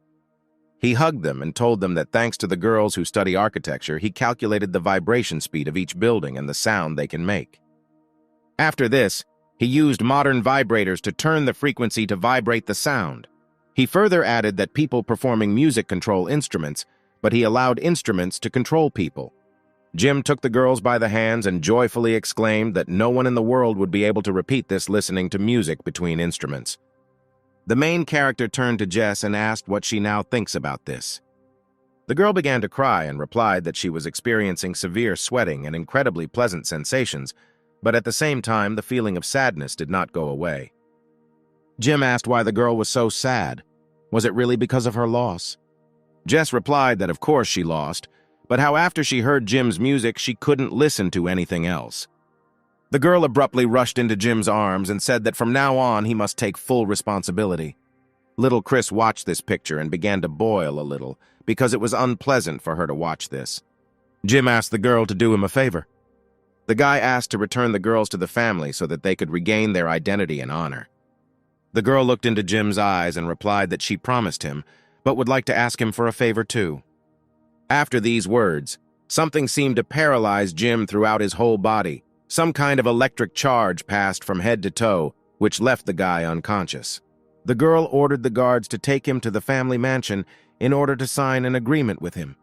He hugged them and told them that thanks to the girls who study architecture, he calculated the vibration speed of each building and the sound they can make. After this, he used modern vibrators to turn the frequency to vibrate the sound. He further added that people performing music control instruments, but he allowed instruments to control people. Jim took the girls by the hands and joyfully exclaimed that no one in the world would be able to repeat this listening to music between instruments. The main character turned to Jess and asked what she now thinks about this. The girl began to cry and replied that she was experiencing severe sweating and incredibly pleasant sensations, but at the same time the feeling of sadness did not go away. Jim asked why the girl was so sad. Was it really because of her loss? Jess replied that of course she lost, but how after she heard Jim's music she couldn't listen to anything else. The girl abruptly rushed into Jim's arms and said that from now on he must take full responsibility. Little Chris watched this picture and began to boil a little because it was unpleasant for her to watch this. Jim asked the girl to do him a favor. The guy asked to return the girls to the family so that they could regain their identity and honor. The girl looked into Jim's eyes and replied that she promised him, but would like to ask him for a favor too. After these words, something seemed to paralyze Jim throughout his whole body. Some kind of electric charge passed from head to toe, which left the guy unconscious. The girl ordered the guards to take him to the family mansion in order to sign an agreement with him.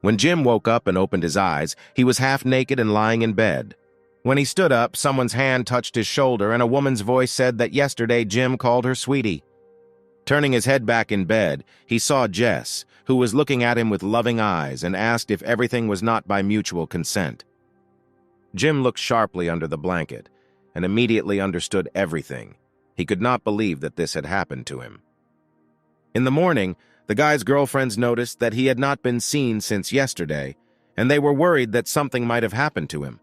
When Jim woke up and opened his eyes, he was half naked and lying in bed. When he stood up, someone's hand touched his shoulder and a woman's voice said that yesterday Jim called her sweetie. Turning his head back in bed, he saw Jess, who was looking at him with loving eyes and asked if everything was not by mutual consent. Jim looked sharply under the blanket and immediately understood everything. He could not believe that this had happened to him. In the morning, the guy's girlfriends noticed that he had not been seen since yesterday, and they were worried that something might have happened to him.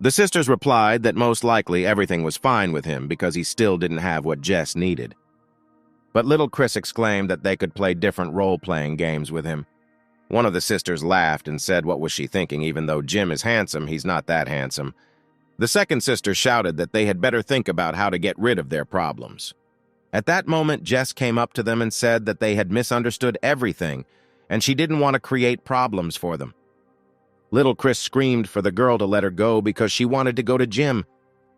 The sisters replied that most likely everything was fine with him because he still didn't have what Jess needed. But little Chris exclaimed that they could play different role-playing games with him. One of the sisters laughed and said what was she thinking, even though Jim is handsome, he's not that handsome. The second sister shouted that they had better think about how to get rid of their problems. At that moment, Jess came up to them and said that they had misunderstood everything, and she didn't want to create problems for them. Little Chris screamed for the girl to let her go because she wanted to go to Jim.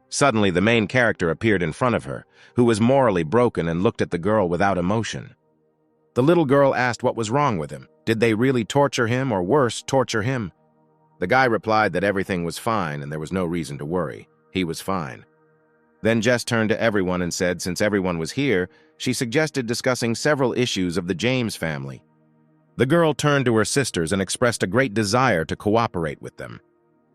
Suddenly, the main character appeared in front of her, who was morally broken and looked at the girl without emotion. The little girl asked what was wrong with him. Did they really torture him, or worse, torture him? The guy replied that everything was fine and there was no reason to worry. He was fine. Then Jess turned to everyone and said since everyone was here, she suggested discussing several issues of the James family. The girl turned to her sisters and expressed a great desire to cooperate with them.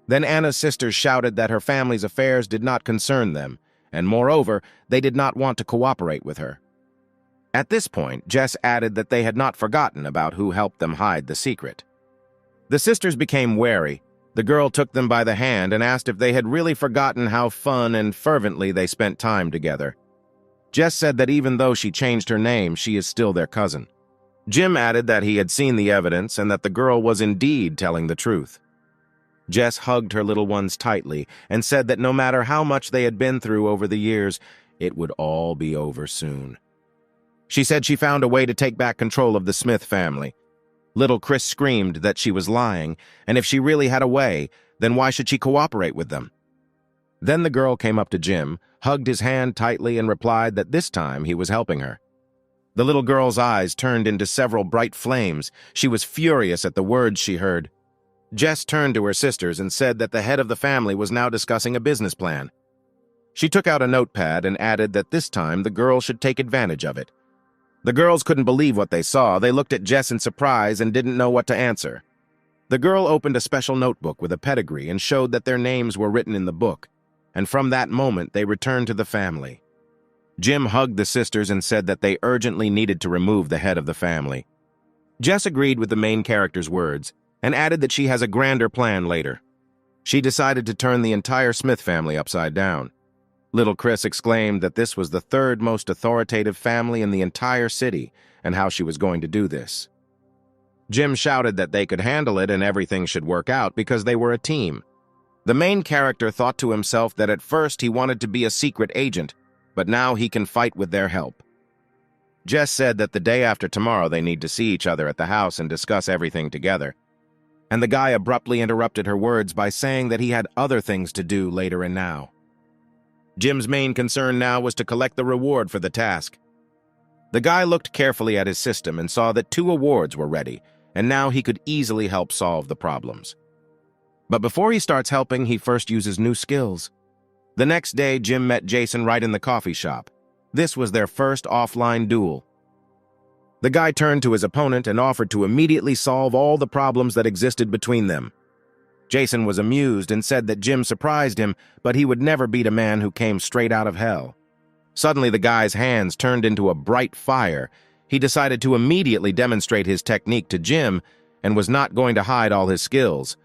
Then Anna's sisters shouted that her family's affairs did not concern them, and moreover, they did not want to cooperate with her. At this point, Jess added that they had not forgotten about who helped them hide the secret. The sisters became wary. The girl took them by the hand and asked if they had really forgotten how fun and fervently they spent time together. Jess said that even though she changed her name, she is still their cousin. Jim added that he had seen the evidence and that the girl was indeed telling the truth. Jess hugged her little ones tightly and said that no matter how much they had been through over the years, it would all be over soon. She said she found a way to take back control of the Smith family. Little Chris screamed that she was lying, and if she really had a way, then why should she cooperate with them? Then the girl came up to Jim, hugged his hand tightly, and replied that this time he was helping her. The little girl's eyes turned into several bright flames. She was furious at the words she heard. Jess turned to her sisters and said that the head of the family was now discussing a business plan. She took out a notepad and added that this time the girl should take advantage of it. The girls couldn't believe what they saw. They looked at Jess in surprise and didn't know what to answer. The girl opened a special notebook with a pedigree and showed that their names were written in the book, and from that moment they returned to the family. Jim hugged the sisters and said that they urgently needed to remove the head of the family. Jess agreed with the main character's words and added that she has a grander plan later. She decided to turn the entire Smith family upside down. Little Chris exclaimed that this was the third most authoritative family in the entire city and how she was going to do this. Jim shouted that they could handle it and everything should work out because they were a team. The main character thought to himself that at first he wanted to be a secret agent, but now he can fight with their help. Jess said that the day after tomorrow they need to see each other at the house and discuss everything together. And the guy abruptly interrupted her words by saying that he had other things to do later and now. Jim's main concern now was to collect the reward for the task. The guy looked carefully at his system and saw that 2 awards were ready, and now he could easily help solve the problems. But before he starts helping, he first uses new skills. The next day, Jim met Jason right in the coffee shop. This was their first offline duel. The guy turned to his opponent and offered to immediately solve all the problems that existed between them. Jason was amused and said that Jim surprised him, but he would never beat a man who came straight out of hell. Suddenly, the guy's hands turned into a bright fire. He decided to immediately demonstrate his technique to Jim and was not going to hide all his skills.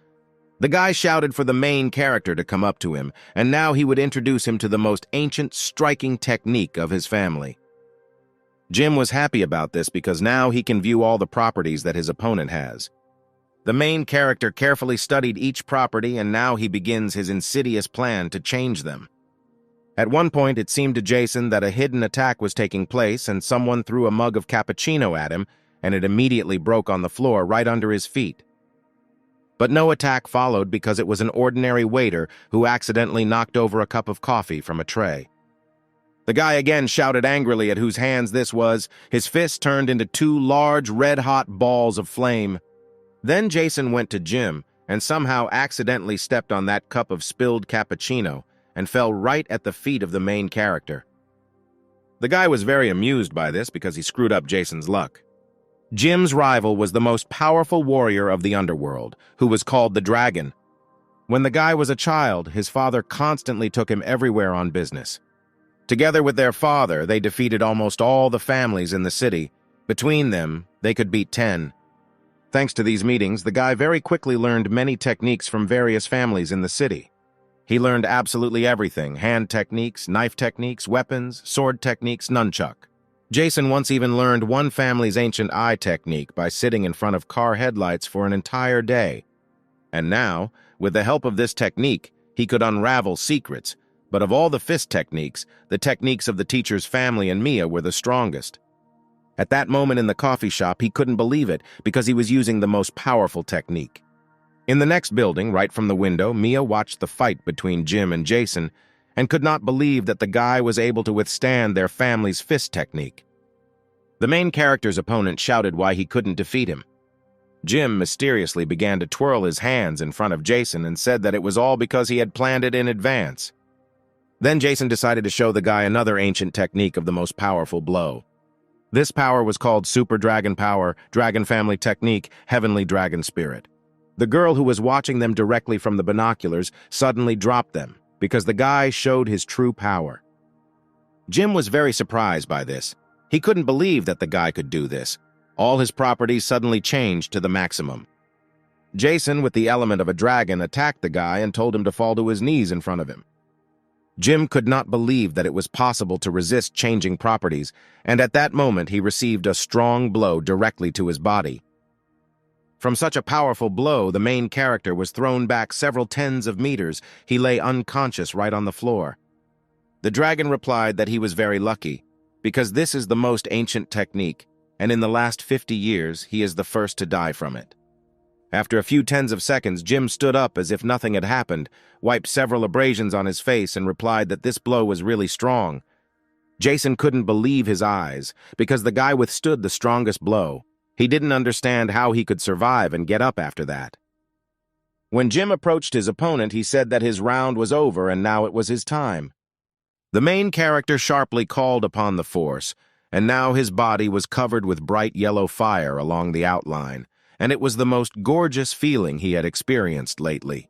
The guy shouted for the main character to come up to him, and now he would introduce him to the most ancient, striking technique of his family. Jim was happy about this because now he can view all the properties that his opponent has. The main character carefully studied each property, and now he begins his insidious plan to change them. At one point, it seemed to Jason that a hidden attack was taking place, and someone threw a mug of cappuccino at him, and it immediately broke on the floor right under his feet. But no attack followed because it was an ordinary waiter who accidentally knocked over a cup of coffee from a tray. The guy again shouted angrily at whose hands this was. His fist turned into 2 large, red-hot balls of flame. Then Jason went to Jim and somehow accidentally stepped on that cup of spilled cappuccino and fell right at the feet of the main character. The guy was very amused by this because he screwed up Jason's luck. Jim's rival was the most powerful warrior of the underworld, who was called the Dragon. When the guy was a child, his father constantly took him everywhere on business. Together with their father, they defeated almost all the families in the city. Between them, they could beat 10. Thanks to these meetings, the guy very quickly learned many techniques from various families in the city. He learned absolutely everything: hand techniques, knife techniques, weapons, sword techniques, nunchuck. Jason once even learned one family's ancient eye technique by sitting in front of car headlights for an entire day. And now, with the help of this technique, he could unravel secrets. But of all the fist techniques, the techniques of the teacher's family and Mia were the strongest. At that moment in the coffee shop, he couldn't believe it because he was using the most powerful technique. In the next building, right from the window, Mia watched the fight between Jim and Jason and could not believe that the guy was able to withstand their family's fist technique. The main character's opponent shouted why he couldn't defeat him. Jim mysteriously began to twirl his hands in front of Jason and said that it was all because he had planned it in advance. Then Jason decided to show the guy another ancient technique of the most powerful blow. This power was called Super Dragon Power, Dragon Family Technique, Heavenly Dragon Spirit. The girl who was watching them directly from the binoculars suddenly dropped them because the guy showed his true power. Jim was very surprised by this. He couldn't believe that the guy could do this. All his properties suddenly changed to the maximum. Jason, with the element of a dragon, attacked the guy and told him to fall to his knees in front of him. Jim could not believe that it was possible to resist changing properties, and at that moment he received a strong blow directly to his body. From such a powerful blow, the main character was thrown back several tens of meters. He lay unconscious right on the floor. The dragon replied that he was very lucky, because this is the most ancient technique, and in the last 50 years, he is the first to die from it. After a few tens of seconds, Jim stood up as if nothing had happened, wiped several abrasions on his face, and replied that this blow was really strong. Jason couldn't believe his eyes, because the guy withstood the strongest blow. He didn't understand how he could survive and get up after that. When Jim approached his opponent, he said that his round was over and now it was his time. The main character sharply called upon the force, and now his body was covered with bright yellow fire along the outline, and it was the most gorgeous feeling he had experienced lately.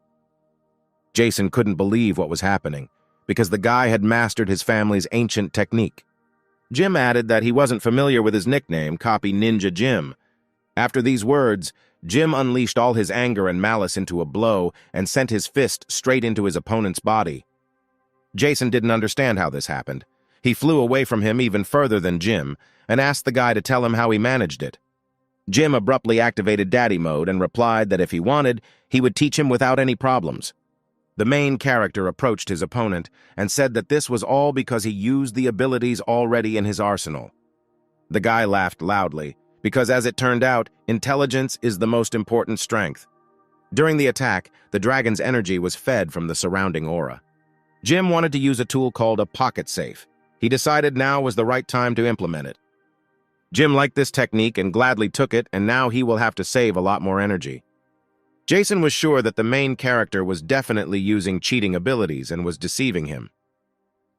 Jason couldn't believe what was happening, because the guy had mastered his family's ancient technique. Jim added that he wasn't familiar with his nickname, Copy Ninja Jim. After these words, Jim unleashed all his anger and malice into a blow and sent his fist straight into his opponent's body. Jason didn't understand how this happened. He flew away from him even further than Jim and asked the guy to tell him how he managed it. Jim abruptly activated Daddy Mode and replied that if he wanted, he would teach him without any problems. The main character approached his opponent and said that this was all because he used the abilities already in his arsenal. The guy laughed loudly, because as it turned out, intelligence is the most important strength. During the attack, the dragon's energy was fed from the surrounding aura. Jim wanted to use a tool called a pocket safe. He decided now was the right time to implement it. Jim liked this technique and gladly took it, and now he will have to save a lot more energy. Jason was sure that the main character was definitely using cheating abilities and was deceiving him.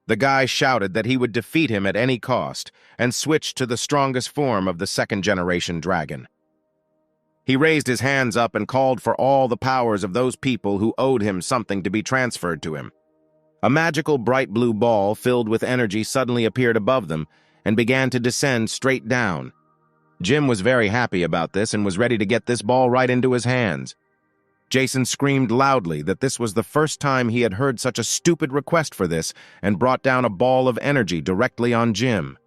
The guy shouted that he would defeat him at any cost and switched to the strongest form of the second-generation dragon. He raised his hands up and called for all the powers of those people who owed him something to be transferred to him. A magical bright blue ball filled with energy suddenly appeared above them and began to descend straight down. Jim was very happy about this and was ready to get this ball right into his hands. Jason screamed loudly that this was the first time he had heard such a stupid request for this and brought down a ball of energy directly on Jim.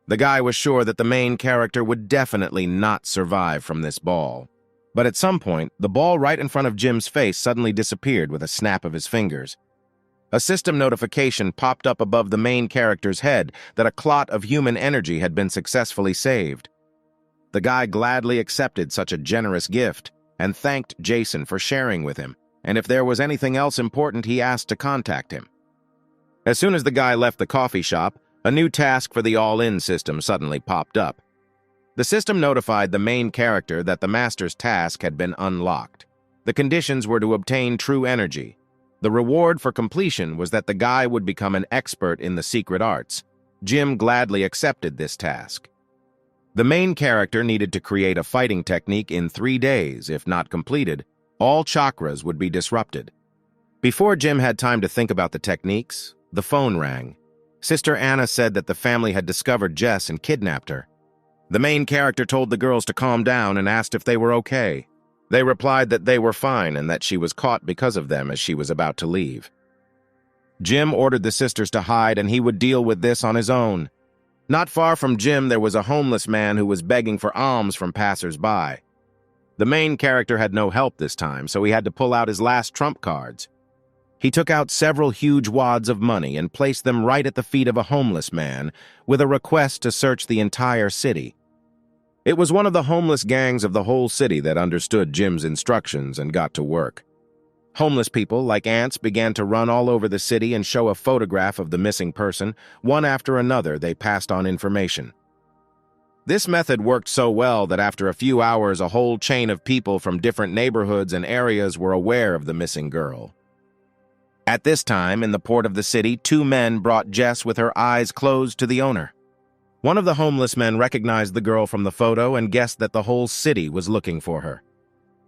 The guy was sure that the main character would definitely not survive from this ball. But at some point, the ball right in front of Jim's face suddenly disappeared with a snap of his fingers. A system notification popped up above the main character's head that a clot of human energy had been successfully saved. The guy gladly accepted such a generous gift and thanked Jason for sharing with him, and if there was anything else important, he asked to contact him. As soon as the guy left the coffee shop, a new task for the all-in system suddenly popped up. The system notified the main character that the master's task had been unlocked. The conditions were to obtain true energy. The reward for completion was that the guy would become an expert in the secret arts. Jim gladly accepted this task. The main character needed to create a fighting technique in 3 days. If not completed, all chakras would be disrupted. Before Jim had time to think about the techniques, the phone rang. Sister Anna said that the family had discovered Jess and kidnapped her. The main character told the girls to calm down and asked if they were okay. They replied that they were fine and that she was caught because of them as she was about to leave. Jim ordered the sisters to hide and he would deal with this on his own. Not far from Jim, there was a homeless man who was begging for alms from passers-by. The main character had no help this time, so he had to pull out his last trump cards. He took out several huge wads of money and placed them right at the feet of a homeless man with a request to search the entire city. It was one of the homeless gangs of the whole city that understood Jim's instructions and got to work. Homeless people, like ants, began to run all over the city and show a photograph of the missing person. One after another, they passed on information. This method worked so well that after a few hours, a whole chain of people from different neighborhoods and areas were aware of the missing girl. At this time, in the port of the city, 2 men brought Jess with her eyes closed to the owner. One of the homeless men recognized the girl from the photo and guessed that the whole city was looking for her.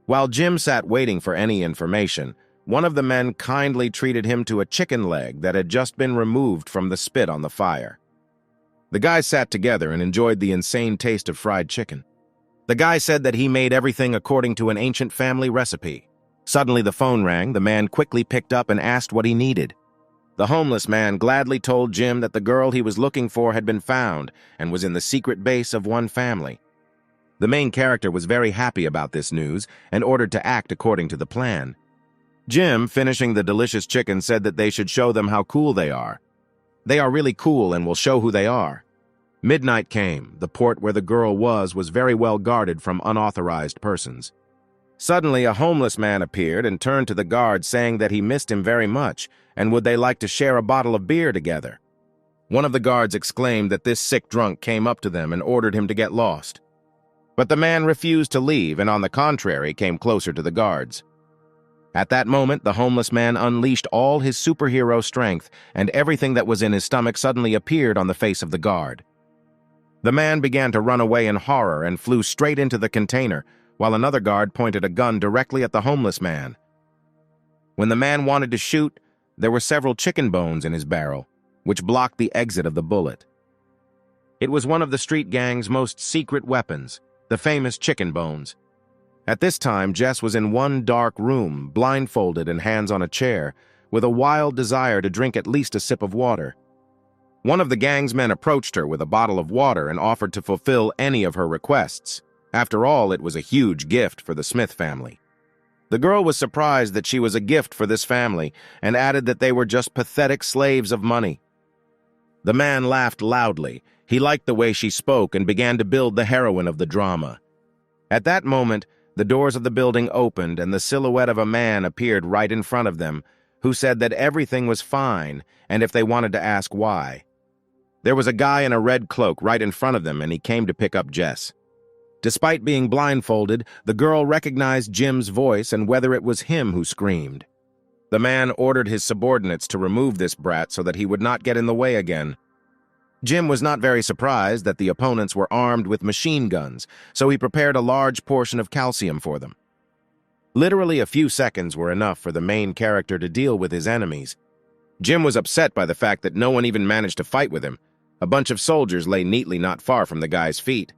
While Jim sat waiting for any information, one of the men kindly treated him to a chicken leg that had just been removed from the spit on the fire. The guys sat together and enjoyed the insane taste of fried chicken. The guy said that he made everything according to an ancient family recipe. Suddenly the phone rang. The man quickly picked up and asked what he needed. The homeless man gladly told Jim that the girl he was looking for had been found and was in the secret base of one family. The main character was very happy about this news and ordered to act according to the plan. Jim, finishing the delicious chicken, said that they should show them how cool they are. They are really cool and will show who they are. Midnight came. The port where the girl was very well guarded from unauthorized persons. Suddenly, a homeless man appeared and turned to the guard saying that he missed him very much and would they like to share a bottle of beer together. One of the guards exclaimed that this sick drunk came up to them and ordered him to get lost. But the man refused to leave and on the contrary came closer to the guards. At that moment, the homeless man unleashed all his superhero strength and everything that was in his stomach suddenly appeared on the face of the guard. The man began to run away in horror and flew straight into the container, while another guard pointed a gun directly at the homeless man. When the man wanted to shoot, there were several chicken bones in his barrel, which blocked the exit of the bullet. It was one of the street gang's most secret weapons, the famous chicken bones. At this time, Jess was in one dark room, blindfolded and hands on a chair, with a wild desire to drink at least a sip of water. One of the gang's men approached her with a bottle of water and offered to fulfill any of her requests. After all, it was a huge gift for the Smith family. The girl was surprised that she was a gift for this family and added that they were just pathetic slaves of money. The man laughed loudly. He liked the way she spoke and began to build the heroine of the drama. At that moment, the doors of the building opened and the silhouette of a man appeared right in front of them, who said that everything was fine and if they wanted to ask why. There was a guy in a red cloak right in front of them and he came to pick up Jess. Despite being blindfolded, the girl recognized Jim's voice and whether it was him who screamed. The man ordered his subordinates to remove this brat so that he would not get in the way again. Jim was not very surprised that the opponents were armed with machine guns, so he prepared a large portion of calcium for them. Literally a few seconds were enough for the main character to deal with his enemies. Jim was upset by the fact that no one even managed to fight with him. A bunch of soldiers lay neatly not far from the guy's feet.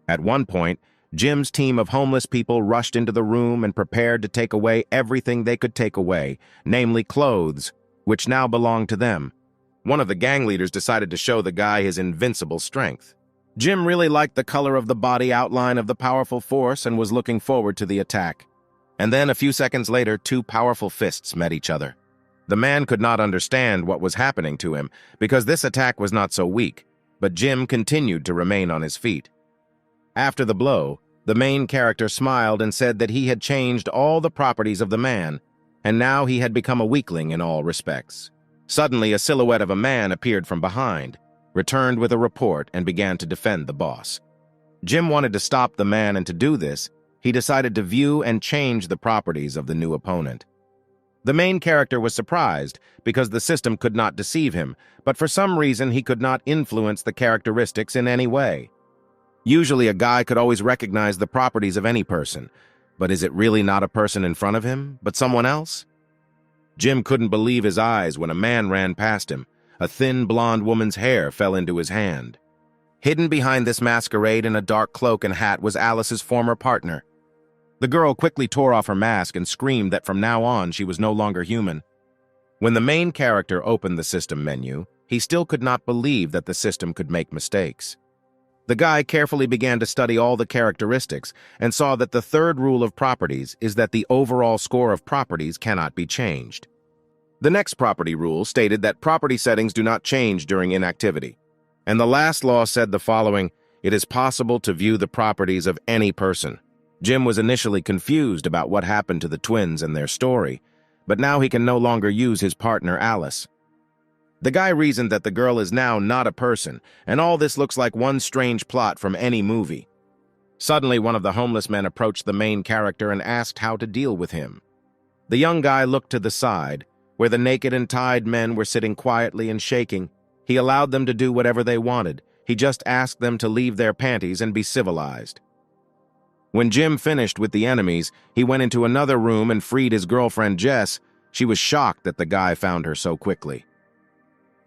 At one point, Jim's team of homeless people rushed into the room and prepared to take away everything they could take away, namely clothes, which now belonged to them. One of the gang leaders decided to show the guy his invincible strength. Jim really liked the color of the body outline of the powerful force and was looking forward to the attack. And then, a few seconds later, two powerful fists met each other. The man could not understand what was happening to him because this attack was not so weak, but Jim continued to remain on his feet. After the blow, the main character smiled and said that he had changed all the properties of the man, and now he had become a weakling in all respects. Suddenly, a silhouette of a man appeared from behind, returned with a report, and began to defend the boss. Jim wanted to stop the man, and to do this, he decided to view and change the properties of the new opponent. The main character was surprised because the system could not deceive him, but for some reason he could not influence the characteristics in any way. Usually a guy could always recognize the properties of any person, but is it really not a person in front of him, but someone else? Jim couldn't believe his eyes when a man ran past him. A thin blonde woman's hair fell into his hand. Hidden behind this masquerade in a dark cloak and hat was Alice's former partner. The girl quickly tore off her mask and screamed that from now on she was no longer human. When the main character opened the system menu, he still could not believe that the system could make mistakes. The guy carefully began to study all the characteristics and saw that the third rule of properties is that the overall score of properties cannot be changed. The next property rule stated that property settings do not change during inactivity. And the last law said the following: it is possible to view the properties of any person. Jim was initially confused about what happened to the twins and their story, but now he can no longer use his partner Alice. The guy reasoned that the girl is now not a person, and all this looks like one strange plot from any movie. Suddenly, one of the homeless men approached the main character and asked how to deal with him. The young guy looked to the side, where the naked and tied men were sitting quietly and shaking. He allowed them to do whatever they wanted. He just asked them to leave their panties and be civilized. When Jim finished with the enemies, he went into another room and freed his girlfriend Jess. She was shocked that the guy found her so quickly.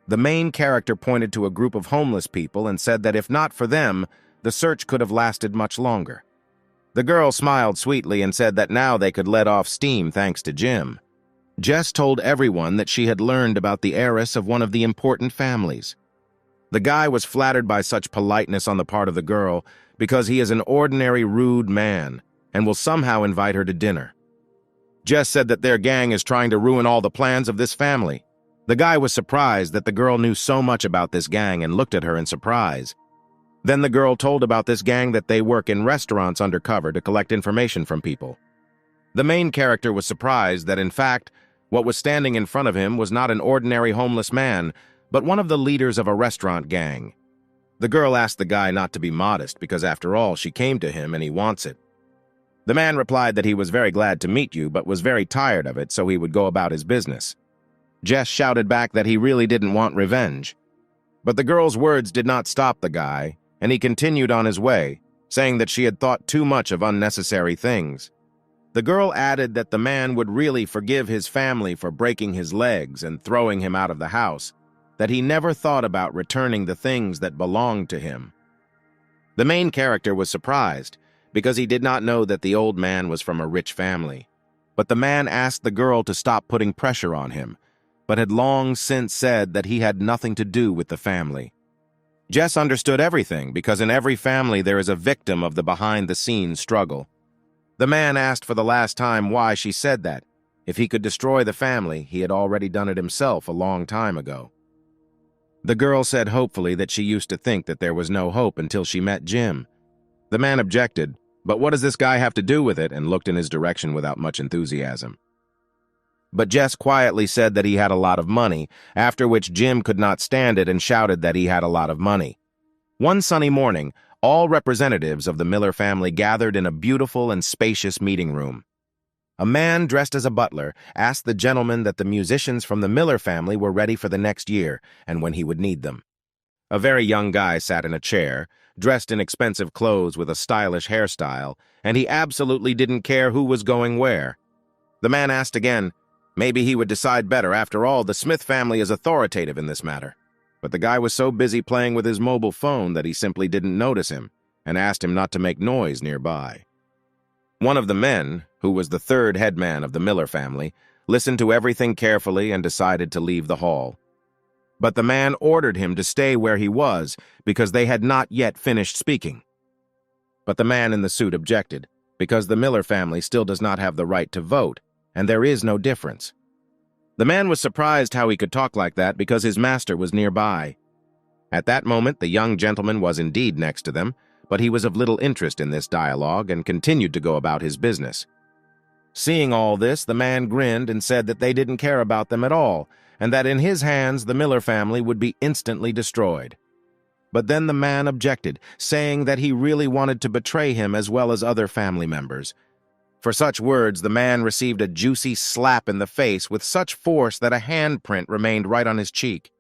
The main character pointed to a group of homeless people and said that if not for them, the search could have lasted much longer. The girl smiled sweetly and said that now they could let off steam thanks to Jim. Jess told everyone that she had learned about the heiress of one of the important families. The guy was flattered by such politeness on the part of the girl because he is an ordinary rude man and will somehow invite her to dinner. Jess said that their gang is trying to ruin all the plans of this family. The guy was surprised that the girl knew so much about this gang and looked at her in surprise. Then the girl told about this gang that they work in restaurants undercover to collect information from people. The main character was surprised that, in fact, what was standing in front of him was not an ordinary homeless man, but one of the leaders of a restaurant gang. The girl asked the guy not to be modest because, after all, she came to him and he wants it. The man replied that he was very glad to meet you but was very tired of it, so he would go about his business. Jess shouted back that he really didn't want revenge. But the girl's words did not stop the guy, and he continued on his way, saying that she had thought too much of unnecessary things. The girl added that the man would really forgive his family for breaking his legs and throwing him out of the house, that he never thought about returning the things that belonged to him. The main character was surprised because he did not know that the old man was from a rich family. But the man asked the girl to stop putting pressure on him, but had long since said that he had nothing to do with the family. Jess understood everything because in every family there is a victim of the behind-the-scenes struggle. The man asked for the last time why she said that. If he could destroy the family, he had already done it himself a long time ago. The girl said hopefully that she used to think that there was no hope until she met Jim. The man objected, but what does this guy have to do with it, and looked in his direction without much enthusiasm. But Jess quietly said that he had a lot of money, after which Jim could not stand it and shouted that he had a lot of money. One sunny morning, all representatives of the Miller family gathered in a beautiful and spacious meeting room. A man dressed as a butler asked the gentleman that the musicians from the Miller family were ready for the next year and when he would need them. A very young guy sat in a chair, dressed in expensive clothes with a stylish hairstyle, and he absolutely didn't care who was going where. The man asked again. Maybe he would decide better. After all, the Smith family is authoritative in this matter. But the guy was so busy playing with his mobile phone that he simply didn't notice him and asked him not to make noise nearby. One of the men, who was the third headman of the Miller family, listened to everything carefully and decided to leave the hall. But the man ordered him to stay where he was because they had not yet finished speaking. But the man in the suit objected because the Miller family still does not have the right to vote, and there is no difference. The man was surprised how he could talk like that because his master was nearby. At that moment, the young gentleman was indeed next to them, but he was of little interest in this dialogue and continued to go about his business. Seeing all this, the man grinned and said that they didn't care about them at all, and that in his hands the Miller family would be instantly destroyed. But then the man objected, saying that he really wanted to betray him as well as other family members. For such words, the man received a juicy slap in the face with such force that a handprint remained right on his cheek.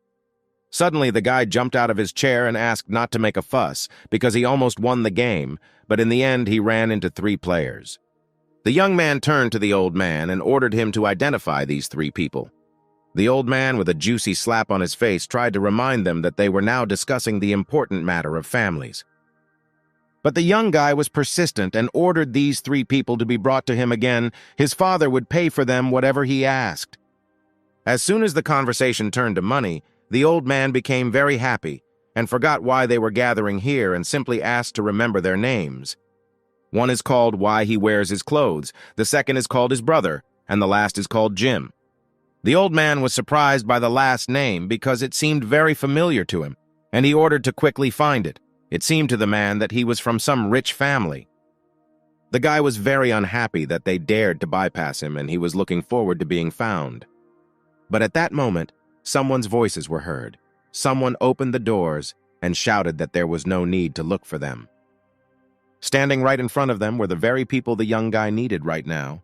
Suddenly, the guy jumped out of his chair and asked not to make a fuss, because he almost won the game, but in the end he ran into 3 players. The young man turned to the old man and ordered him to identify these 3 people. The old man, with a juicy slap on his face, tried to remind them that they were now discussing the important matter of families. But the young guy was persistent and ordered these 3 people to be brought to him again. His father would pay for them whatever he asked. As soon as the conversation turned to money, the old man became very happy and forgot why they were gathering here and simply asked to remember their names. One is called Why He Wears His Clothes, the second is called his brother, and the last is called Jim. The old man was surprised by the last name because it seemed very familiar to him, and he ordered to quickly find it. It seemed to the man that he was from some rich family. The guy was very unhappy that they dared to bypass him, and he was looking forward to being found. But at that moment, someone's voices were heard. Someone opened the doors and shouted that there was no need to look for them. Standing right in front of them were the very people the young guy needed right now.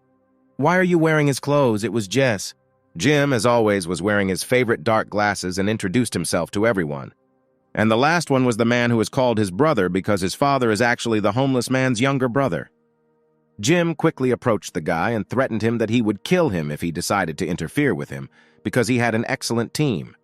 Why are you wearing his clothes? It was Jess. Jim, as always, was wearing his favorite dark glasses and introduced himself to everyone. And the last one was the man who was called his brother because his father is actually the homeless man's younger brother. Jim quickly approached the guy and threatened him that he would kill him if he decided to interfere with him because he had an excellent team.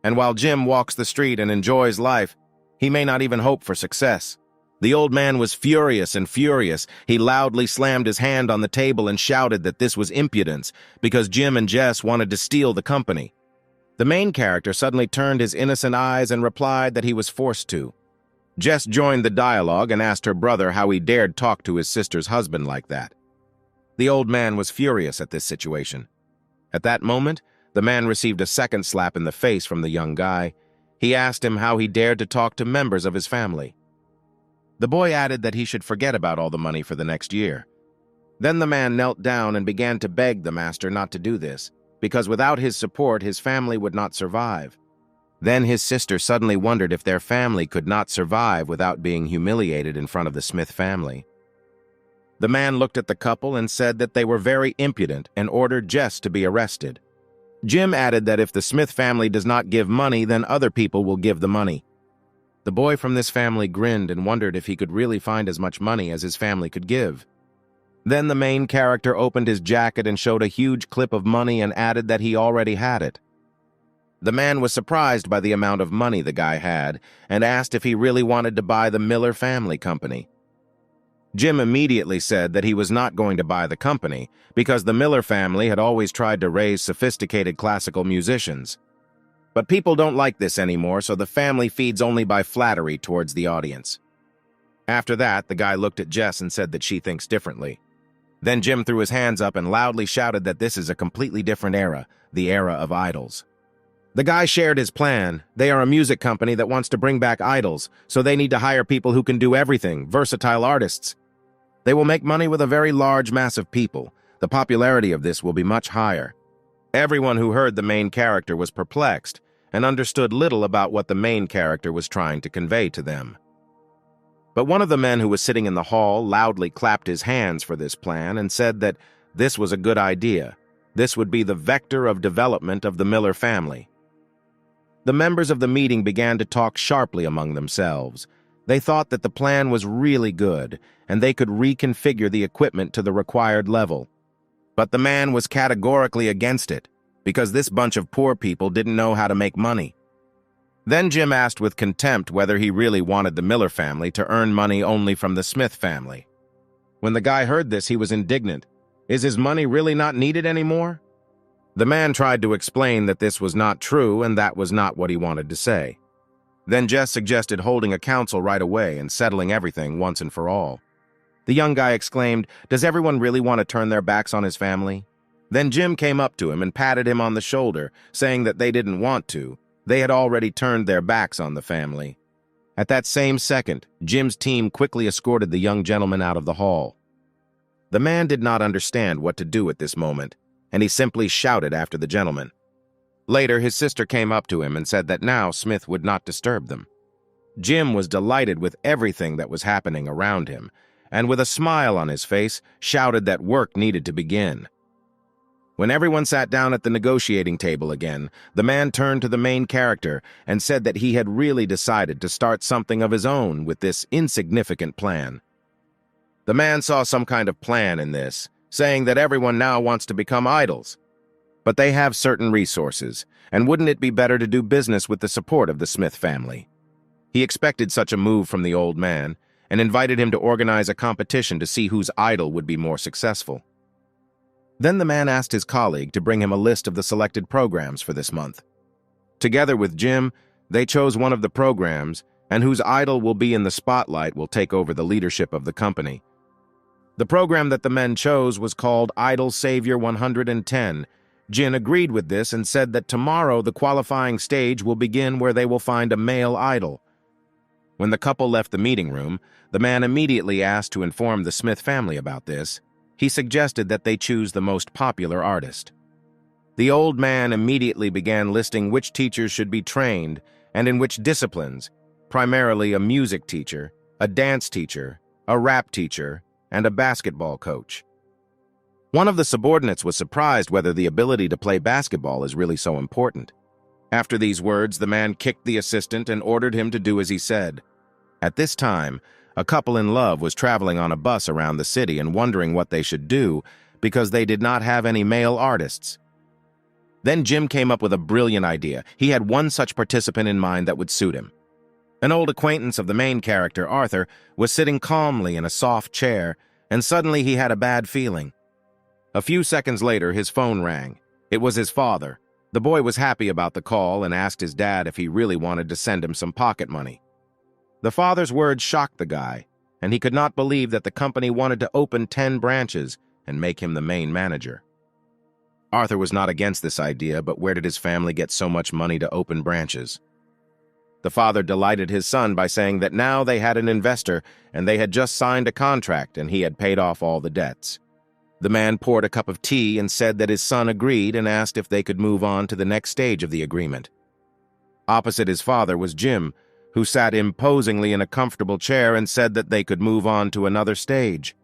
And while Jim walks the street and enjoys life, he may not even hope for success. The old man was furious and furious. He loudly slammed his hand on the table and shouted that this was impudence because Jim and Jess wanted to steal the company. The main character suddenly turned his innocent eyes and replied that he was forced to. Jess joined the dialogue and asked her brother how he dared talk to his sister's husband like that. The old man was furious at this situation. At that moment, the man received a second slap in the face from the young guy. He asked him how he dared to talk to members of his family. The boy added that he should forget about all the money for the next year. Then the man knelt down and began to beg the master not to do this, because without his support, his family would not survive. Then his sister suddenly wondered if their family could not survive without being humiliated in front of the Smith family. The man looked at the couple and said that they were very impudent and ordered Jess to be arrested. Jim added that if the Smith family does not give money, then other people will give the money. The boy from this family grinned and wondered if he could really find as much money as his family could give. Then the main character opened his jacket and showed a huge clip of money and added that he already had it. The man was surprised by the amount of money the guy had and asked if he really wanted to buy the Miller Family Company. Jim immediately said that he was not going to buy the company because the Miller family had always tried to raise sophisticated classical musicians. But people don't like this anymore, so the family feeds only by flattery towards the audience. After that, the guy looked at Jess and said that she thinks differently. Then Jim threw his hands up and loudly shouted that this is a completely different era, the era of idols. The guy shared his plan. They are a music company that wants to bring back idols, so they need to hire people who can do everything, versatile artists. They will make money with a very large mass of people. The popularity of this will be much higher. Everyone who heard the main character was perplexed and understood little about what the main character was trying to convey to them. But one of the men who was sitting in the hall loudly clapped his hands for this plan and said that this was a good idea. This would be the vector of development of the Miller family. The members of the meeting began to talk sharply among themselves. They thought that the plan was really good, and they could reconfigure the equipment to the required level. But the man was categorically against it, because this bunch of poor people didn't know how to make money. Then Jim asked with contempt whether he really wanted the Miller family to earn money only from the Smith family. When the guy heard this, he was indignant. Is his money really not needed anymore? The man tried to explain that this was not true and that was not what he wanted to say. Then Jess suggested holding a council right away and settling everything once and for all. The young guy exclaimed, "Does everyone really want to turn their backs on his family?" Then Jim came up to him and patted him on the shoulder, saying that they didn't want to. They had already turned their backs on the family. At that same second, Jim's team quickly escorted the young gentleman out of the hall. The man did not understand what to do at this moment, and he simply shouted after the gentleman. Later, his sister came up to him and said that now Smith would not disturb them. Jim was delighted with everything that was happening around him, and with a smile on his face, shouted that work needed to begin. When everyone sat down at the negotiating table again, the man turned to the main character and said that he had really decided to start something of his own with this insignificant plan. The man saw some kind of plan in this, saying that everyone now wants to become idols. But they have certain resources, and wouldn't it be better to do business with the support of the Smith family? He expected such a move from the old man, and invited him to organize a competition to see whose idol would be more successful. Then the man asked his colleague to bring him a list of the selected programs for this month. Together with Jim, they chose one of the programs, and whose idol will be in the spotlight will take over the leadership of the company. The program that the men chose was called Idol Savior 110. Jin agreed with this and said that tomorrow the qualifying stage will begin where they will find a male idol. When the couple left the meeting room, the man immediately asked to inform the Smith family about this. He suggested that they choose the most popular artist. The old man immediately began listing which teachers should be trained and in which disciplines, primarily a music teacher, a dance teacher, a rap teacher, and a basketball coach. One of the subordinates was surprised whether the ability to play basketball is really so important. After these words, the man kicked the assistant and ordered him to do as he said. At this time, a couple in love was traveling on a bus around the city and wondering what they should do because they did not have any male artists. Then Jim came up with a brilliant idea. He had one such participant in mind that would suit him. An old acquaintance of the main character, Arthur, was sitting calmly in a soft chair, and suddenly he had a bad feeling. A few seconds later, his phone rang. It was his father. The boy was happy about the call and asked his dad if he really wanted to send him some pocket money. The father's words shocked the guy, and he could not believe that the company wanted to open 10 branches and make him the main manager. Arthur was not against this idea, but where did his family get so much money to open branches? The father delighted his son by saying that now they had an investor and they had just signed a contract and he had paid off all the debts. The man poured a cup of tea and said that his son agreed and asked if they could move on to the next stage of the agreement. Opposite his father was Jim, who sat imposingly in a comfortable chair and said that they could move on to another stage.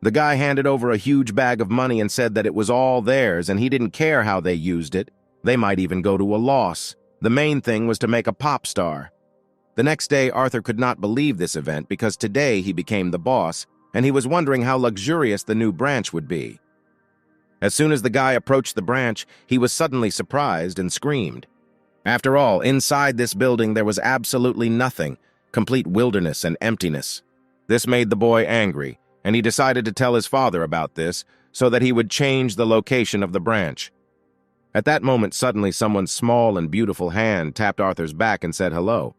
The guy handed over a huge bag of money and said that it was all theirs and he didn't care how they used it. They might even go to a loss. The main thing was to make a pop star. The next day, Arthur could not believe this event because today he became the boss, and he was wondering how luxurious the new branch would be. As soon as the guy approached the branch, he was suddenly surprised and screamed. After all, inside this building there was absolutely nothing, complete wilderness and emptiness. This made the boy angry, and he decided to tell his father about this so that he would change the location of the branch. At that moment, suddenly someone's small and beautiful hand tapped Arthur's back and said hello.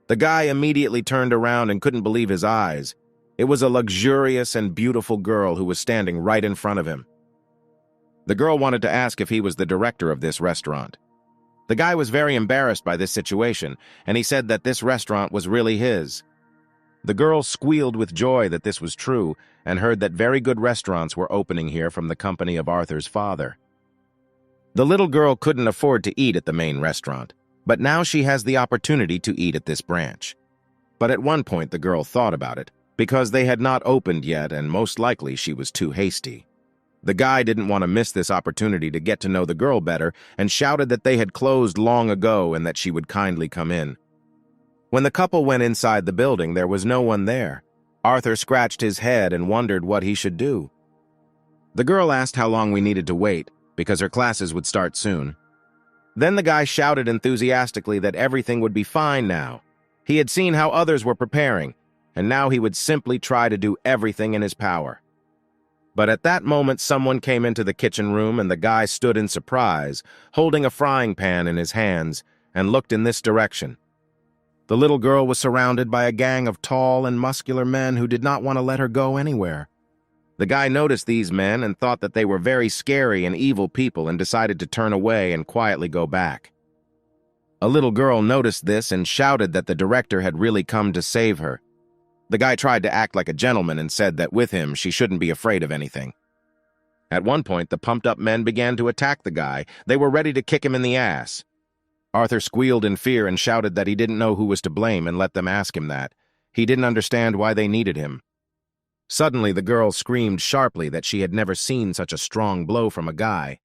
The guy immediately turned around and couldn't believe his eyes. It was a luxurious and beautiful girl who was standing right in front of him. The girl wanted to ask if he was the director of this restaurant. The guy was very embarrassed by this situation, and he said that this restaurant was really his. The girl squealed with joy that this was true and heard that very good restaurants were opening here from the company of Arthur's father. The little girl couldn't afford to eat at the main restaurant, but now she has the opportunity to eat at this branch. But at one point the girl thought about it, because they had not opened yet and most likely she was too hasty. The guy didn't want to miss this opportunity to get to know the girl better and shouted that they had closed long ago and that she would kindly come in. When the couple went inside the building, there was no one there. Arthur scratched his head and wondered what he should do. The girl asked how long we needed to wait, because her classes would start soon. Then the guy shouted enthusiastically that everything would be fine now. He had seen how others were preparing, and now he would simply try to do everything in his power. But at that moment, someone came into the kitchen room and the guy stood in surprise, holding a frying pan in his hands, and looked in this direction. The little girl was surrounded by a gang of tall and muscular men who did not want to let her go anywhere. The guy noticed these men and thought that they were very scary and evil people and decided to turn away and quietly go back. A little girl noticed this and shouted that the director had really come to save her. The guy tried to act like a gentleman and said that with him she shouldn't be afraid of anything. At one point, the pumped-up men began to attack the guy. They were ready to kick him in the ass. Arthur squealed in fear and shouted that he didn't know who was to blame and let them ask him that. He didn't understand why they needed him. Suddenly, the girl screamed sharply that she had never seen such a strong blow from a guy.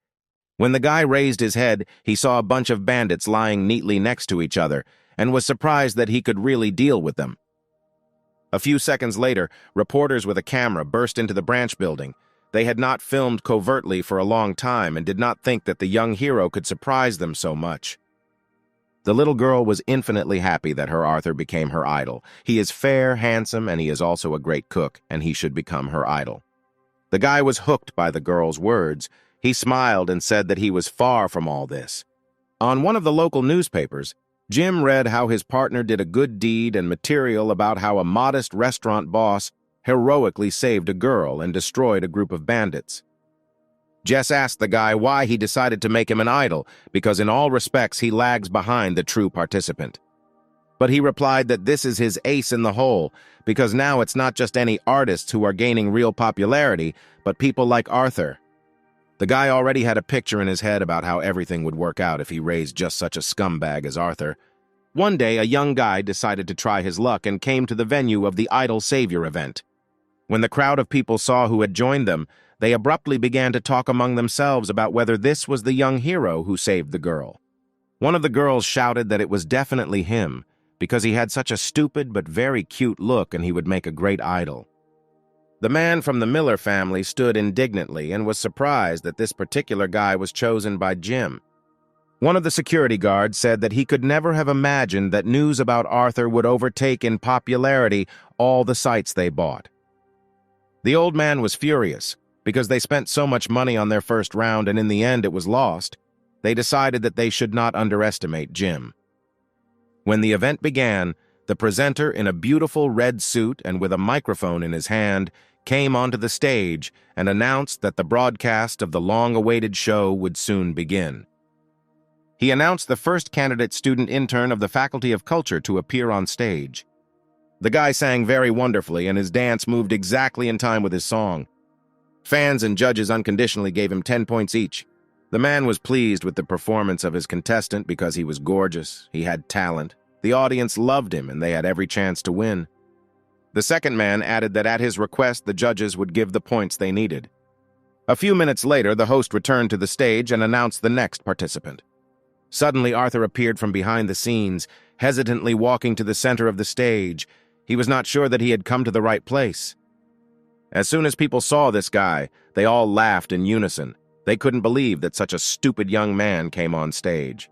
When the guy raised his head, he saw a bunch of bandits lying neatly next to each other and was surprised that he could really deal with them. A few seconds later, reporters with a camera burst into the branch building. They had not filmed covertly for a long time and did not think that the young hero could surprise them so much. The little girl was infinitely happy that her Arthur became her idol. He is fair, handsome, and he is also a great cook, and he should become her idol. The guy was hooked by the girl's words. He smiled and said that he was far from all this. On one of the local newspapers, Jim read how his partner did a good deed and material about how a modest restaurant boss heroically saved a girl and destroyed a group of bandits. Jess asked the guy why he decided to make him an idol, because in all respects he lags behind the true participant. But he replied that this is his ace in the hole, because now it's not just any artists who are gaining real popularity, but people like Arthur. The guy already had a picture in his head about how everything would work out if he raised just such a scumbag as Arthur. One day, a young guy decided to try his luck and came to the venue of the Idol Savior event. When the crowd of people saw who had joined them, they abruptly began to talk among themselves about whether this was the young hero who saved the girl. One of the girls shouted that it was definitely him, because he had such a stupid but very cute look and he would make a great idol. The man from the Miller family stood indignantly and was surprised that this particular guy was chosen by Jim. One of the security guards said that he could never have imagined that news about Arthur would overtake in popularity all the sites they bought. The old man was furious, because they spent so much money on their first round and in the end it was lost. They decided that they should not underestimate Jim. When the event began, the presenter in a beautiful red suit and with a microphone in his hand came onto the stage and announced that the broadcast of the long-awaited show would soon begin. He announced the first candidate student intern of the Faculty of Culture to appear on stage. The guy sang very wonderfully, and his dance moved exactly in time with his song. Fans and judges unconditionally gave him 10 points each. The man was pleased with the performance of his contestant because he was gorgeous, he had talent. The audience loved him, and they had every chance to win. The second man added that at his request, the judges would give the points they needed. A few minutes later, the host returned to the stage and announced the next participant. Suddenly, Arthur appeared from behind the scenes, hesitantly walking to the center of the stage. He was not sure that he had come to the right place. As soon as people saw this guy, they all laughed in unison. They couldn't believe that such a stupid young man came on stage.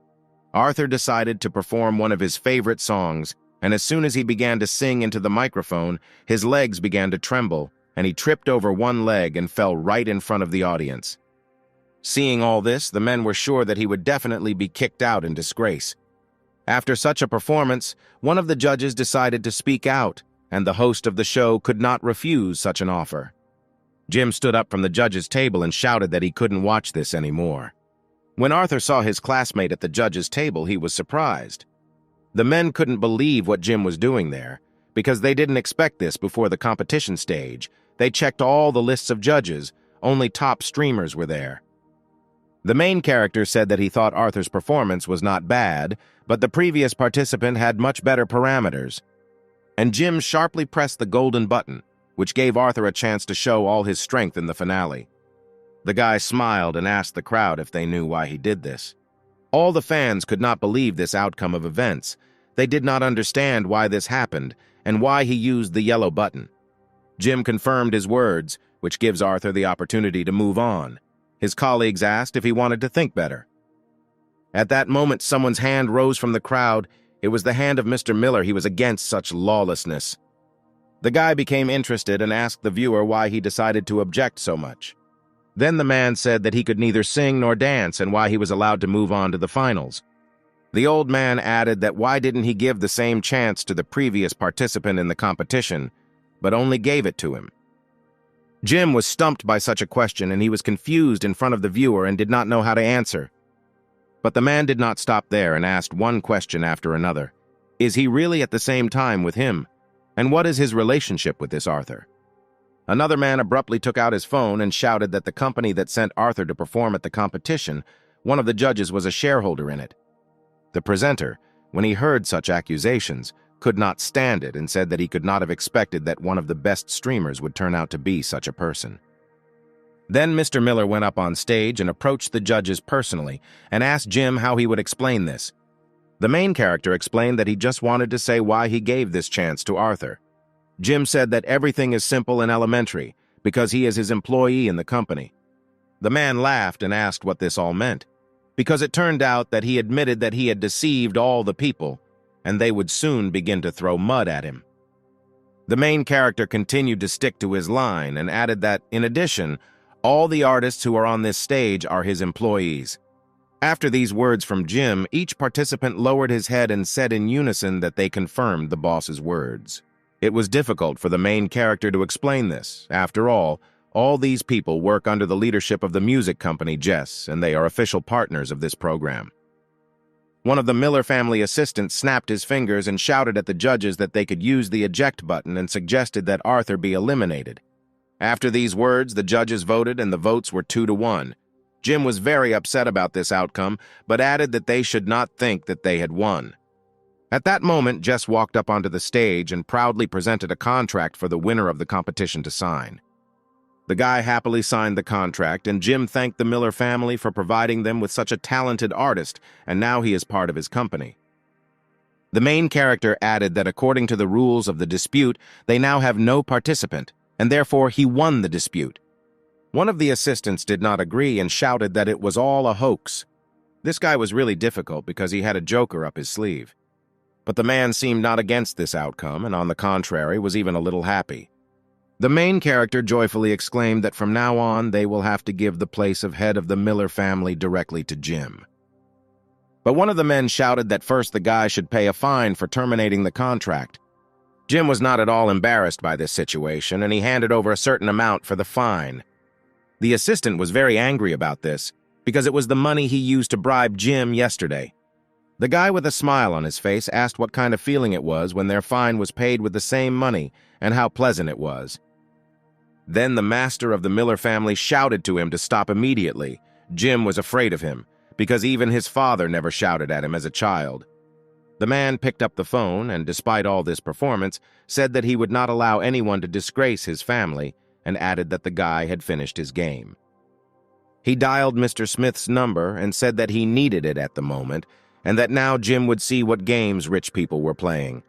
Arthur decided to perform one of his favorite songs, and as soon as he began to sing into the microphone, his legs began to tremble, and he tripped over one leg and fell right in front of the audience. Seeing all this, the men were sure that he would definitely be kicked out in disgrace. After such a performance, one of the judges decided to speak out, and the host of the show could not refuse such an offer. Jim stood up from the judge's table and shouted that he couldn't watch this anymore. When Arthur saw his classmate at the judge's table, he was surprised. The men couldn't believe what Jim was doing there, because they didn't expect this before the competition stage. They checked all the lists of judges, only top streamers were there. The main character said that he thought Arthur's performance was not bad, but the previous participant had much better parameters. And Jim sharply pressed the golden button, which gave Arthur a chance to show all his strength in the finale. The guy smiled and asked the crowd if they knew why he did this. All the fans could not believe this outcome of events. They did not understand why this happened and why he used the yellow button. Jim confirmed his words, which gives Arthur the opportunity to move on. His colleagues asked if he wanted to think better. At that moment, someone's hand rose from the crowd. It was the hand of Mr. Miller. He was against such lawlessness. The guy became interested and asked the viewer why he decided to object so much. Then the man said that he could neither sing nor dance and why he was allowed to move on to the finals. The old man added that why didn't he give the same chance to the previous participant in the competition, but only gave it to him. Jim was stumped by such a question, and he was confused in front of the viewer and did not know how to answer. But the man did not stop there and asked one question after another. Is he really at the same time with him? And what is his relationship with this Arthur? Another man abruptly took out his phone and shouted that the company that sent Arthur to perform at the competition, one of the judges was a shareholder in it. The presenter, when he heard such accusations, could not stand it and said that he could not have expected that one of the best streamers would turn out to be such a person. Then Mr. Miller went up on stage and approached the judges personally and asked Jim how he would explain this. The main character explained that he just wanted to say why he gave this chance to Arthur. Jim said that everything is simple and elementary because he is his employee in the company. The man laughed and asked what this all meant, because it turned out that he admitted that he had deceived all the people, and they would soon begin to throw mud at him. The main character continued to stick to his line and added that, in addition, all the artists who are on this stage are his employees. After these words from Jim, each participant lowered his head and said in unison that they confirmed the boss's words. It was difficult for the main character to explain this. After all these people work under the leadership of the music company Jess, and they are official partners of this program. One of the Miller family assistants snapped his fingers and shouted at the judges that they could use the eject button and suggested that Arthur be eliminated. After these words, the judges voted and the votes were 2-1. Jim was very upset about this outcome, but added that they should not think that they had won. At that moment, Jess walked up onto the stage and proudly presented a contract for the winner of the competition to sign. The guy happily signed the contract, and Jim thanked the Miller family for providing them with such a talented artist, and now he is part of his company. The main character added that according to the rules of the dispute, they now have no participant, and therefore he won the dispute. One of the assistants did not agree and shouted that it was all a hoax. This guy was really difficult because he had a joker up his sleeve. But the man seemed not against this outcome, and on the contrary was even a little happy. The main character joyfully exclaimed that from now on they will have to give the place of head of the Miller family directly to Jim. But one of the men shouted that first the guy should pay a fine for terminating the contract. Jim was not at all embarrassed by this situation, and he handed over a certain amount for the fine. The assistant was very angry about this, because it was the money he used to bribe Jim yesterday. The guy with a smile on his face asked what kind of feeling it was when their fine was paid with the same money, and how pleasant it was. Then the master of the Miller family shouted to him to stop immediately. Jim was afraid of him, because even his father never shouted at him as a child. The man picked up the phone and, despite all this performance, said that he would not allow anyone to disgrace his family, and added that the guy had finished his game. He dialed Mr. Smith's number and said that he needed it at the moment, and that now Jim would see what games rich people were playing.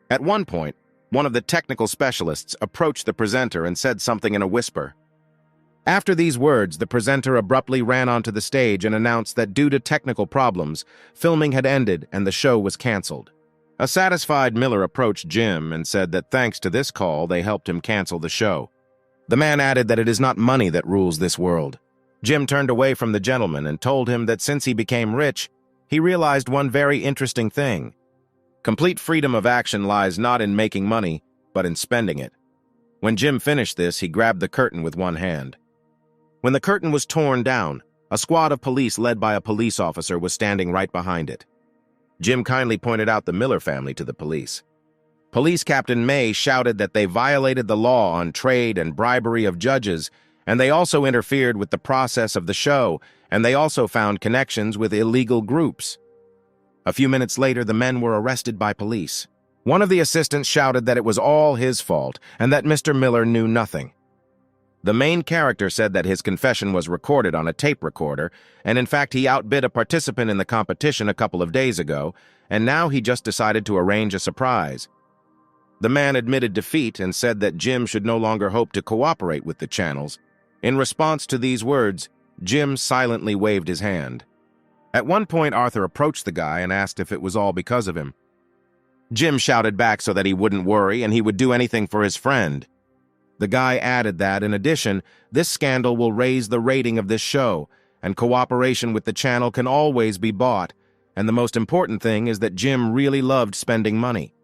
At one point, one of the technical specialists approached the presenter and said something in a whisper. After these words, the presenter abruptly ran onto the stage and announced that due to technical problems, filming had ended and the show was canceled. A satisfied Miller approached Jim and said that thanks to this call, they helped him cancel the show. The man added that it is not money that rules this world. Jim turned away from the gentleman and told him that since he became rich, he realized one very interesting thing. Complete freedom of action lies not in making money, but in spending it. When Jim finished this, he grabbed the curtain with one hand. When the curtain was torn down, a squad of police led by a police officer was standing right behind it. Jim kindly pointed out the Miller family to the police. Police Captain May shouted that they violated the law on trade and bribery of judges, and they also interfered with the process of the show, and they also found connections with illegal groups. A few minutes later, the men were arrested by police. One of the assistants shouted that it was all his fault and that Mr. Miller knew nothing. The main character said that his confession was recorded on a tape recorder, and in fact he outbid a participant in the competition a couple of days ago, and now he just decided to arrange a surprise. The man admitted defeat and said that Jim should no longer hope to cooperate with the channels. In response to these words, Jim silently waved his hand. At one point, Arthur approached the guy and asked if it was all because of him. Jim shouted back so that he wouldn't worry and he would do anything for his friend. The guy added that, in addition, this scandal will raise the rating of this show, and cooperation with the channel can always be bought, and the most important thing is that Jim really loved spending money.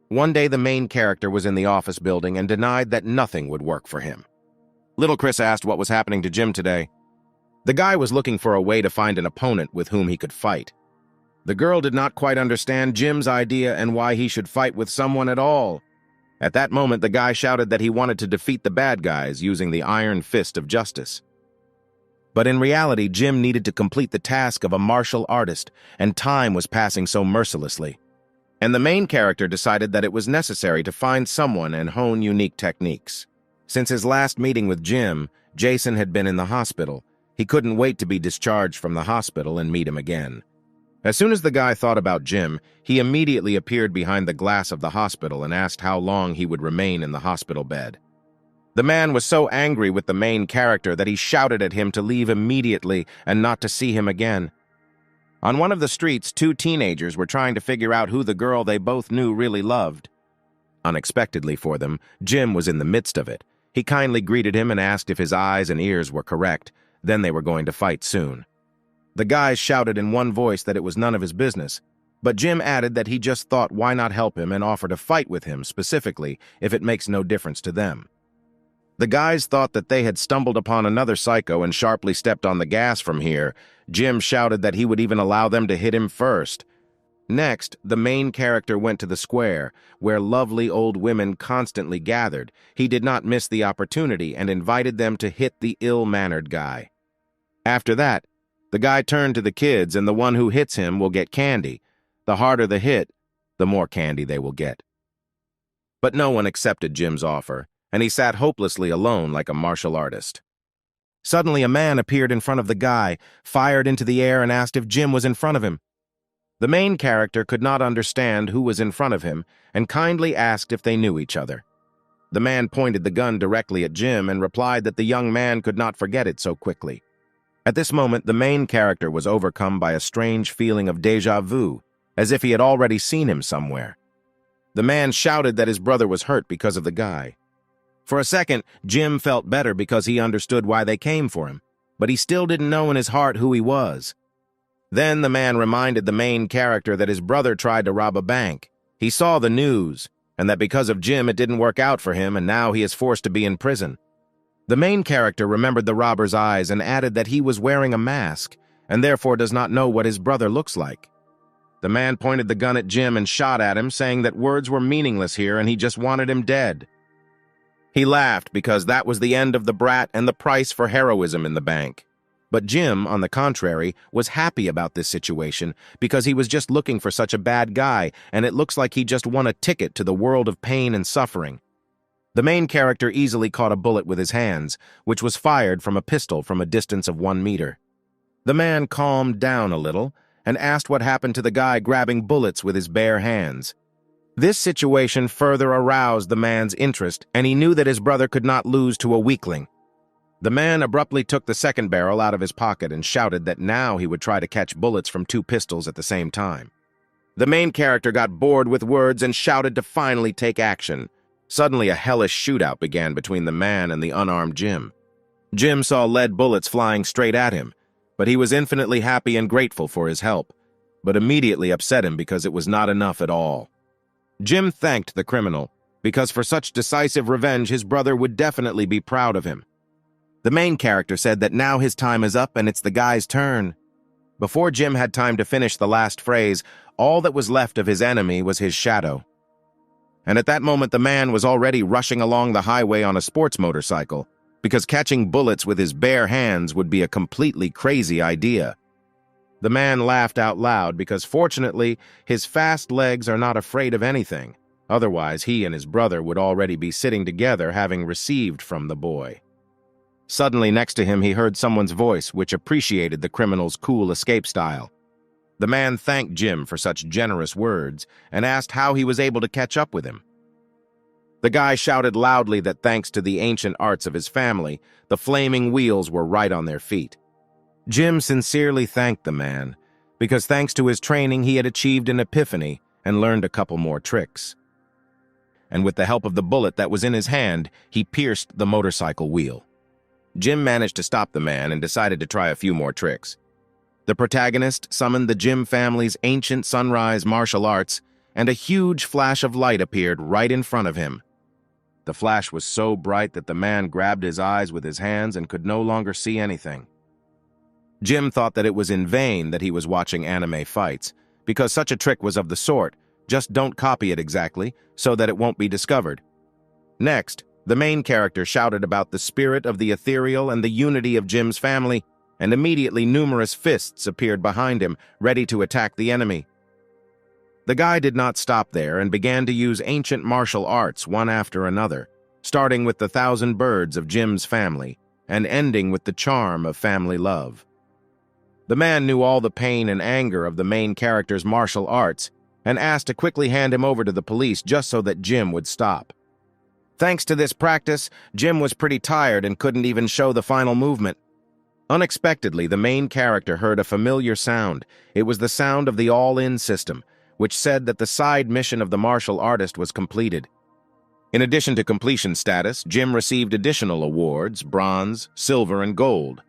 One day the main character was in the office building and denied that nothing would work for him. Little Chris asked what was happening to Jim today. The guy was looking for a way to find an opponent with whom he could fight. The girl did not quite understand Jim's idea and why he should fight with someone at all. At that moment, the guy shouted that he wanted to defeat the bad guys using the iron fist of justice. But in reality, Jim needed to complete the task of a martial artist, and time was passing so mercilessly. And the main character decided that it was necessary to find someone and hone unique techniques. Since his last meeting with Jim, Jason had been in the hospital. He couldn't wait to be discharged from the hospital and meet him again. As soon as the guy thought about Jim, he immediately appeared behind the glass of the hospital and asked how long he would remain in the hospital bed. The man was so angry with the main character that he shouted at him to leave immediately and not to see him again. On one of the streets, two teenagers were trying to figure out who the girl they both knew really loved. Unexpectedly for them, Jim was in the midst of it. He kindly greeted him and asked if his eyes and ears were correct. Then they were going to fight soon. The guys shouted in one voice that it was none of his business, but Jim added that he just thought why not help him and offer to fight with him specifically if it makes no difference to them. The guys thought that they had stumbled upon another psycho and sharply stepped on the gas from here. Jim shouted that he would even allow them to hit him first. Next, the main character went to the square, where lovely old women constantly gathered. He did not miss the opportunity and invited them to hit the ill-mannered guy. After that, the guy turned to the kids, and the one who hits him will get candy. The harder the hit, the more candy they will get. But no one accepted Jim's offer, and he sat hopelessly alone like a martial artist. Suddenly, a man appeared in front of the guy, fired into the air, and asked if Jim was in front of him. The main character could not understand who was in front of him and kindly asked if they knew each other. The man pointed the gun directly at Jim and replied that the young man could not forget it so quickly. At this moment, the main character was overcome by a strange feeling of déjà vu, as if he had already seen him somewhere. The man shouted that his brother was hurt because of the guy. For a second, Jim felt better because he understood why they came for him, but he still didn't know in his heart who he was. Then the man reminded the main character that his brother tried to rob a bank. He saw the news, and that because of Jim it didn't work out for him, and now he is forced to be in prison. The main character remembered the robber's eyes and added that he was wearing a mask, and therefore does not know what his brother looks like. The man pointed the gun at Jim and shot at him, saying that words were meaningless here and he just wanted him dead. He laughed because that was the end of the brat and the price for heroism in the bank. But Jim, on the contrary, was happy about this situation because he was just looking for such a bad guy, and it looks like he just won a ticket to the world of pain and suffering. The main character easily caught a bullet with his hands, which was fired from a pistol from a distance of 1 meter. The man calmed down a little and asked what happened to the guy grabbing bullets with his bare hands. This situation further aroused the man's interest, and he knew that his brother could not lose to a weakling. The man abruptly took the second barrel out of his pocket and shouted that now he would try to catch bullets from two pistols at the same time. The main character got bored with words and shouted to finally take action. Suddenly, a hellish shootout began between the man and the unarmed Jim. Jim saw lead bullets flying straight at him, but he was infinitely happy and grateful for his help, but immediately upset him because it was not enough at all. Jim thanked the criminal, because for such decisive revenge his brother would definitely be proud of him. The main character said that now his time is up and it's the guy's turn. Before Jim had time to finish the last phrase, all that was left of his enemy was his shadow. And at that moment the man was already rushing along the highway on a sports motorcycle, because catching bullets with his bare hands would be a completely crazy idea. The man laughed out loud because fortunately his fast legs are not afraid of anything. Otherwise he and his brother would already be sitting together having received from the boy. Suddenly next to him he heard someone's voice which appreciated the criminal's cool escape style. The man thanked Jim for such generous words and asked how he was able to catch up with him. The guy shouted loudly that thanks to the ancient arts of his family, the flaming wheels were right on their feet. Jim sincerely thanked the man, because thanks to his training he had achieved an epiphany and learned a couple more tricks. And with the help of the bullet that was in his hand, he pierced the motorcycle wheel. Jim managed to stop the man and decided to try a few more tricks. The protagonist summoned the Jim family's ancient sunrise martial arts, and a huge flash of light appeared right in front of him. The flash was so bright that the man grabbed his eyes with his hands and could no longer see anything. Jim thought that it was in vain that he was watching anime fights, because such a trick was of the sort, just don't copy it exactly, so that it won't be discovered. Next, the main character shouted about the spirit of the ethereal and the unity of Jim's family, and immediately numerous fists appeared behind him, ready to attack the enemy. The guy did not stop there and began to use ancient martial arts one after another, starting with the 1,000 birds of Jim's family, and ending with the charm of family love. The man knew all the pain and anger of the main character's martial arts, and asked to quickly hand him over to the police just so that Jim would stop. Thanks to this practice, Jim was pretty tired and couldn't even show the final movement. Unexpectedly, the main character heard a familiar sound. It was the sound of the all-in system, which said that the side mission of the martial artist was completed. In addition to completion status, Jim received additional awards, bronze, silver, and gold.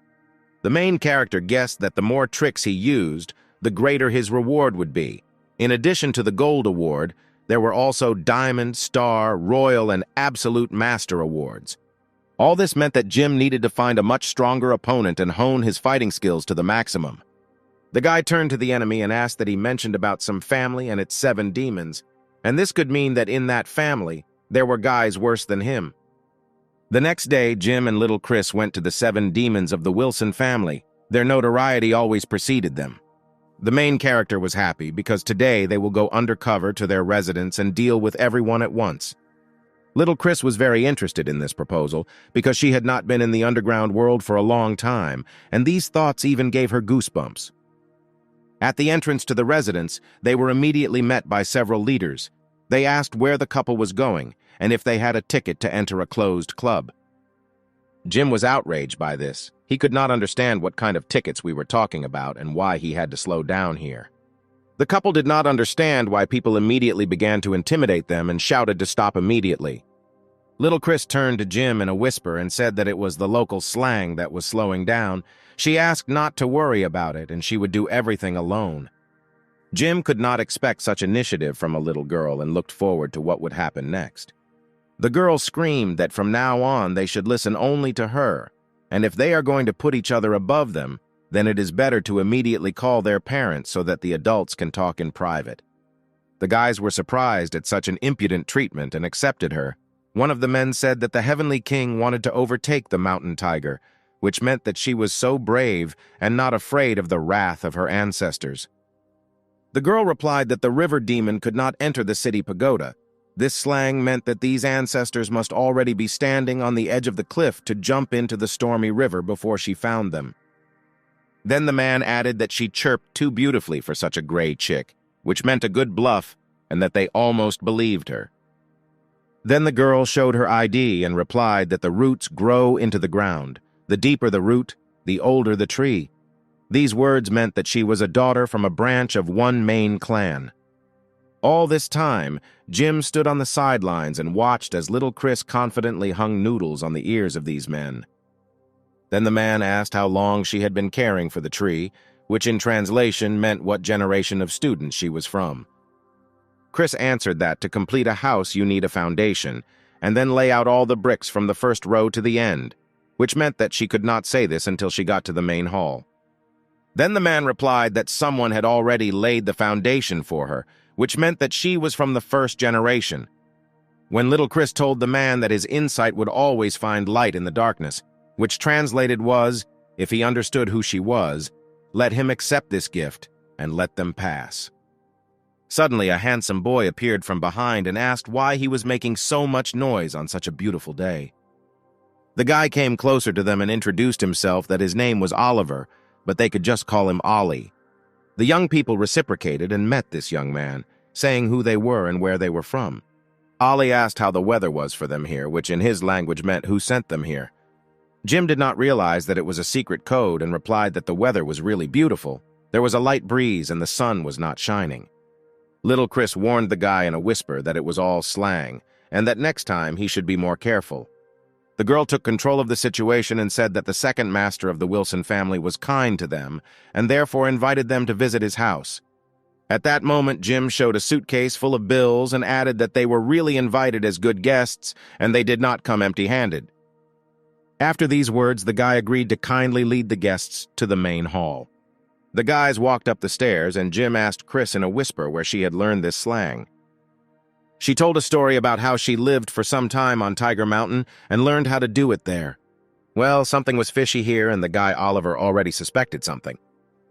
The main character guessed that the more tricks he used, the greater his reward would be. In addition to the gold award, there were also diamond, star, royal, and absolute master awards. All this meant that Jim needed to find a much stronger opponent and hone his fighting skills to the maximum. The guy turned to the enemy and asked that he mentioned about some family and its 7 demons, and this could mean that in that family, there were guys worse than him. The next day, Jim and little Chris went to the 7 demons of the Wilson family. Their notoriety always preceded them. The main character was happy because today they will go undercover to their residence and deal with everyone at once. Little Chris was very interested in this proposal because she had not been in the underground world for a long time, and these thoughts even gave her goosebumps. At the entrance to the residence, they were immediately met by several leaders. They asked where the couple was going and if they had a ticket to enter a closed club. Jim was outraged by this. He could not understand what kind of tickets we were talking about and why he had to slow down here. The couple did not understand why people immediately began to intimidate them and shouted to stop immediately. Little Chris turned to Jim in a whisper and said that it was the local slang that was slowing down. She asked not to worry about it and she would do everything alone. Jim could not expect such initiative from a little girl and looked forward to what would happen next. The girl screamed that from now on they should listen only to her, and if they are going to put each other above them, then it is better to immediately call their parents so that the adults can talk in private. The guys were surprised at such an impudent treatment and accepted her. One of the men said that the Heavenly King wanted to overtake the mountain tiger, which meant that she was so brave and not afraid of the wrath of her ancestors. The girl replied that the river demon could not enter the city pagoda. This slang meant that these ancestors must already be standing on the edge of the cliff to jump into the stormy river before she found them. Then the man added that she chirped too beautifully for such a gray chick, which meant a good bluff, and that they almost believed her. Then the girl showed her ID and replied that the roots grow into the ground. The deeper the root, the older the tree. These words meant that she was a daughter from a branch of one main clan. All this time, Jim stood on the sidelines and watched as little Chris confidently hung noodles on the ears of these men. Then the man asked how long she had been caring for the tree, which in translation meant what generation of students she was from. Chris answered that to complete a house you need a foundation, and then lay out all the bricks from the first row to the end, which meant that she could not say this until she got to the main hall. Then the man replied that someone had already laid the foundation for her, which meant that she was from the first generation. When little Chris told the man that his insight would always find light in the darkness, which translated was, if he understood who she was, let him accept this gift and let them pass. Suddenly, a handsome boy appeared from behind and asked why he was making so much noise on such a beautiful day. The guy came closer to them and introduced himself that his name was Oliver, but they could just call him Ollie. The young people reciprocated and met this young man, saying who they were and where they were from. Ollie asked how the weather was for them here, which in his language meant who sent them here. Jim did not realize that it was a secret code and replied that the weather was really beautiful. There was a light breeze and the sun was not shining. Little Chris warned the guy in a whisper that it was all slang, and that next time he should be more careful. The girl took control of the situation and said that the second master of the Wilson family was kind to them and therefore invited them to visit his house. At that moment, Jim showed a suitcase full of bills and added that they were really invited as good guests and they did not come empty-handed. After these words, the guy agreed to kindly lead the guests to the main hall. The guys walked up the stairs and Jim asked Chris in a whisper where she had learned this slang. She told a story about how she lived for some time on Tiger Mountain and learned how to do it there. Well, something was fishy here and the guy Oliver already suspected something.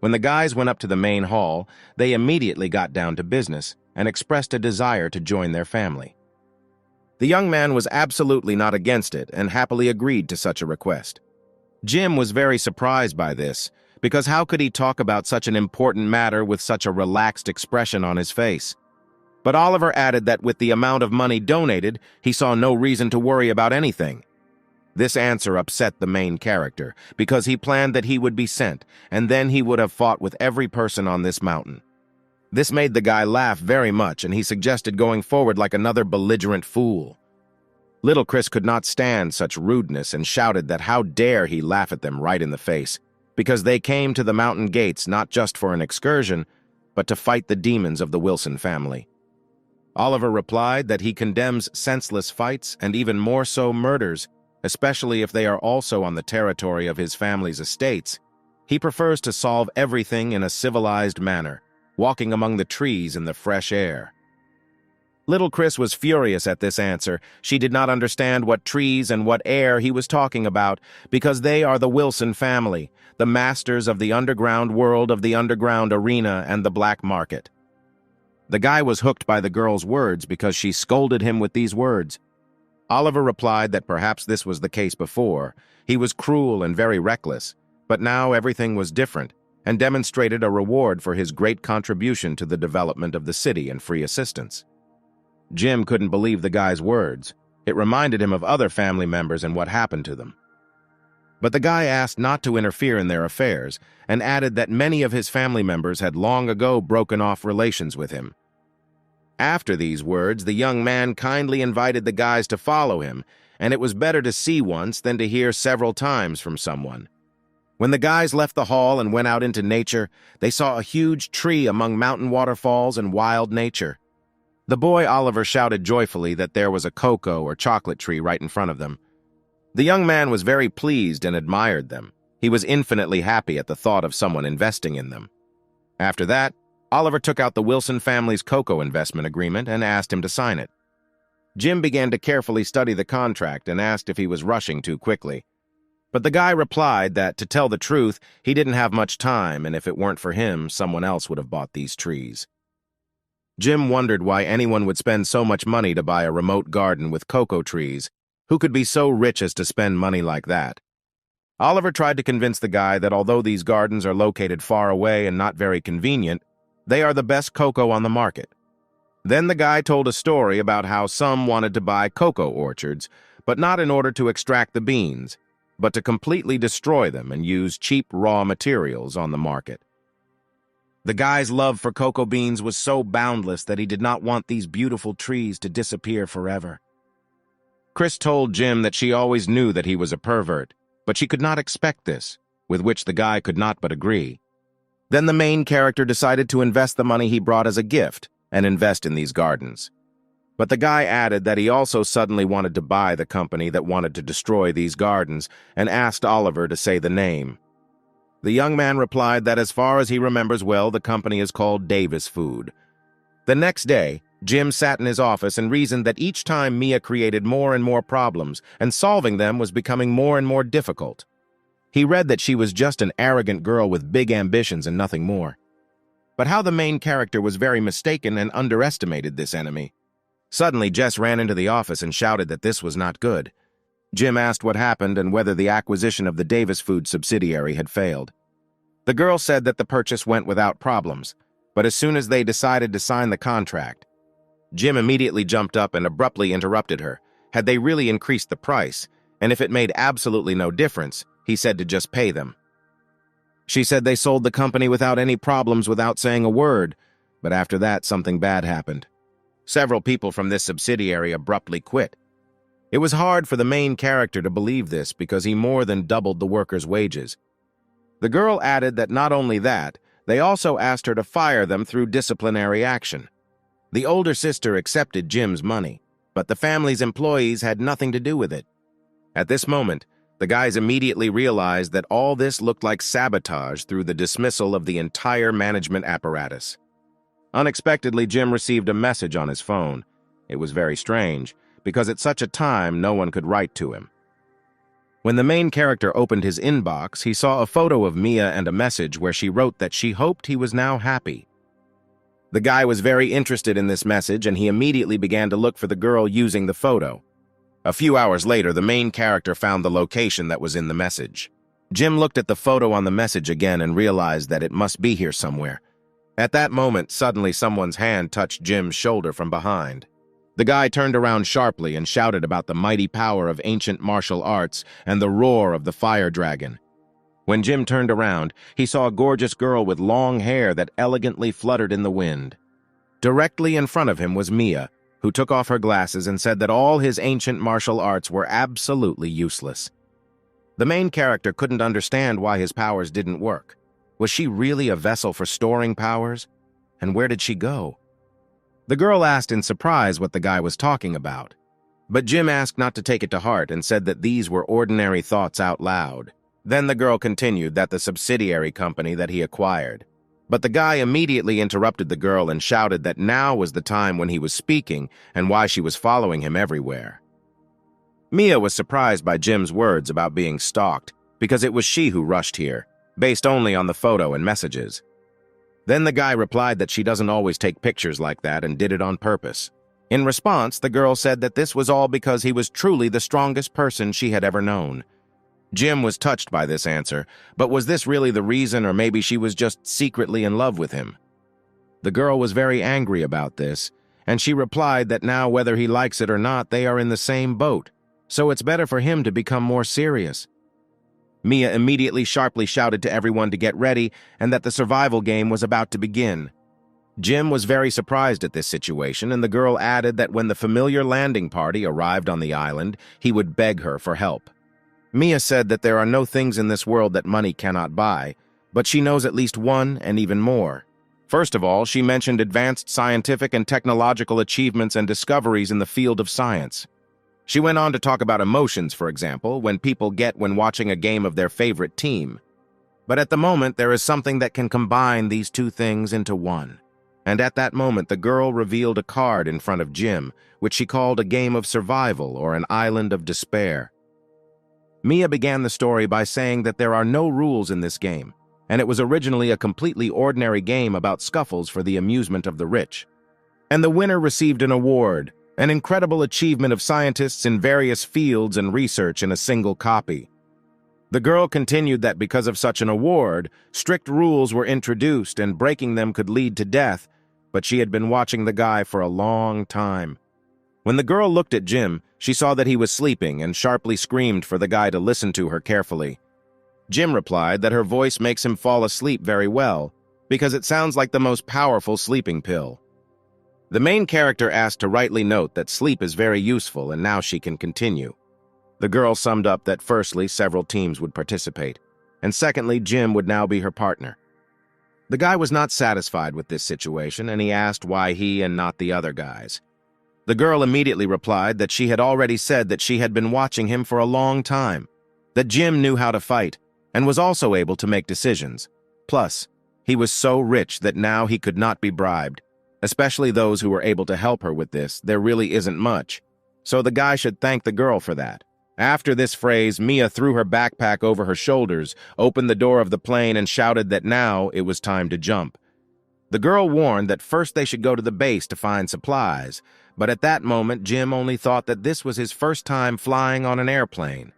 When the guys went up to the main hall, they immediately got down to business and expressed a desire to join their family. The young man was absolutely not against it and happily agreed to such a request. Jim was very surprised by this, because how could he talk about such an important matter with such a relaxed expression on his face? But Oliver added that with the amount of money donated, he saw no reason to worry about anything. This answer upset the main character, because he planned that he would be sent, and then he would have fought with every person on this mountain. This made the guy laugh very much, and he suggested going forward like another belligerent fool. Little Chris could not stand such rudeness and shouted that how dare he laugh at them right in the face, because they came to the mountain gates not just for an excursion, but to fight the demons of the Wilson family. Oliver replied that he condemns senseless fights and even more so murders, especially if they are also on the territory of his family's estates. He prefers to solve everything in a civilized manner, walking among the trees in the fresh air. Little Chris was furious at this answer. She did not understand what trees and what air he was talking about, because they are the Wilson family, the masters of the underground world of the underground arena and the black market. The guy was hooked by the girl's words because she scolded him with these words. Oliver replied that perhaps this was the case before. He was cruel and very reckless, but now everything was different, and demonstrated a reward for his great contribution to the development of the city and free assistance. Jim couldn't believe the guy's words. It reminded him of other family members and what happened to them. But the guy asked not to interfere in their affairs and added that many of his family members had long ago broken off relations with him. After these words, the young man kindly invited the guys to follow him, and it was better to see once than to hear several times from someone. When the guys left the hall and went out into nature, they saw a huge tree among mountain waterfalls and wild nature. The boy Oliver shouted joyfully that there was a cocoa or chocolate tree right in front of them. The young man was very pleased and admired them. He was infinitely happy at the thought of someone investing in them. After that, Oliver took out the Wilson family's cocoa investment agreement and asked him to sign it. Jim began to carefully study the contract and asked if he was rushing too quickly. But the guy replied that, to tell the truth, he didn't have much time, and if it weren't for him, someone else would have bought these trees. Jim wondered why anyone would spend so much money to buy a remote garden with cocoa trees. Who could be so rich as to spend money like that? Oliver tried to convince the guy that although these gardens are located far away and not very convenient, they are the best cocoa on the market. Then the guy told a story about how some wanted to buy cocoa orchards, but not in order to extract the beans, but to completely destroy them and use cheap raw materials on the market. The guy's love for cocoa beans was so boundless that he did not want these beautiful trees to disappear forever. Chris told Jim that she always knew that he was a pervert, but she could not expect this, with which the guy could not but agree. Then the main character decided to invest the money he brought as a gift and invest in these gardens. But the guy added that he also suddenly wanted to buy the company that wanted to destroy these gardens and asked Oliver to say the name. The young man replied that as far as he remembers well, the company is called Davis Food. The next day, Jim sat in his office and reasoned that each time Mia created more and more problems, and solving them was becoming more and more difficult. He read that she was just an arrogant girl with big ambitions and nothing more. But how the main character was very mistaken and underestimated this enemy. Suddenly, Jess ran into the office and shouted that this was not good. Jim asked what happened and whether the acquisition of the Davis Food subsidiary had failed. The girl said that the purchase went without problems, but as soon as they decided to sign the contract, Jim immediately jumped up and abruptly interrupted her. Had they really increased the price, and if it made absolutely no difference, he said to just pay them. She said they sold the company without any problems without saying a word, but after that something bad happened. Several people from this subsidiary abruptly quit. It was hard for the main character to believe this because he more than doubled the workers' wages. The girl added that not only that, they also asked her to fire them through disciplinary action. The older sister accepted Jim's money, but the family's employees had nothing to do with it. At this moment, the guys immediately realized that all this looked like sabotage through the dismissal of the entire management apparatus. Unexpectedly, Jim received a message on his phone. It was very strange, because at such a time no one could write to him. When the main character opened his inbox, he saw a photo of Mia and a message where she wrote that she hoped he was now happy. The guy was very interested in this message, and he immediately began to look for the girl using the photo. A few hours later, the main character found the location that was in the message. Jim looked at the photo on the message again and realized that it must be here somewhere. At that moment, suddenly someone's hand touched Jim's shoulder from behind. The guy turned around sharply and shouted about the mighty power of ancient martial arts and the roar of the fire dragon. When Jim turned around, he saw a gorgeous girl with long hair that elegantly fluttered in the wind. Directly in front of him was Mia, who took off her glasses and said that all his ancient martial arts were absolutely useless. The main character couldn't understand why his powers didn't work. Was she really a vessel for storing powers? And where did she go? The girl asked in surprise what the guy was talking about. But Jim asked not to take it to heart and said that these were ordinary thoughts out loud. Then the girl continued that the subsidiary company that he acquired. But the guy immediately interrupted the girl and shouted that now was the time when he was speaking and why she was following him everywhere. Mia was surprised by Jim's words about being stalked because it was she who rushed here, based only on the photo and messages. Then the guy replied that she doesn't always take pictures like that and did it on purpose. In response, the girl said that this was all because he was truly the strongest person she had ever known. Jim was touched by this answer, but was this really the reason, or maybe she was just secretly in love with him? The girl was very angry about this, and she replied that now whether he likes it or not, they are in the same boat, so it's better for him to become more serious. Mia immediately sharply shouted to everyone to get ready and that the survival game was about to begin. Jim was very surprised at this situation, and the girl added that when the familiar landing party arrived on the island, he would beg her for help. Mia said that there are no things in this world that money cannot buy, but she knows at least one and even more. First of all, she mentioned advanced scientific and technological achievements and discoveries in the field of science. She went on to talk about emotions, for example, when people get when watching a game of their favorite team. But at the moment, there is something that can combine these two things into one. And at that moment, the girl revealed a card in front of Jim, which she called a game of survival or an island of despair. Mia began the story by saying that there are no rules in this game, and it was originally a completely ordinary game about scuffles for the amusement of the rich. And the winner received an award, an incredible achievement of scientists in various fields and research in a single copy. The girl continued that because of such an award, strict rules were introduced and breaking them could lead to death, but she had been watching the guy for a long time. When the girl looked at Jim, she saw that he was sleeping and sharply screamed for the guy to listen to her carefully. Jim replied that her voice makes him fall asleep very well, because it sounds like the most powerful sleeping pill. The main character asked to rightly note that sleep is very useful and now she can continue. The girl summed up that firstly, several teams would participate, and secondly, Jim would now be her partner. The guy was not satisfied with this situation, and he asked why he and not the other guys. The girl immediately replied that she had already said that she had been watching him for a long time, that Jim knew how to fight, and was also able to make decisions. Plus, he was so rich that now he could not be bribed, especially those who were able to help her with this. There really isn't much, so the guy should thank the girl for that. After this phrase, Mia threw her backpack over her shoulders, opened the door of the plane, and shouted that now it was time to jump. The girl warned that first they should go to the base to find supplies, but at that moment Jim only thought that this was his first time flying on an airplane.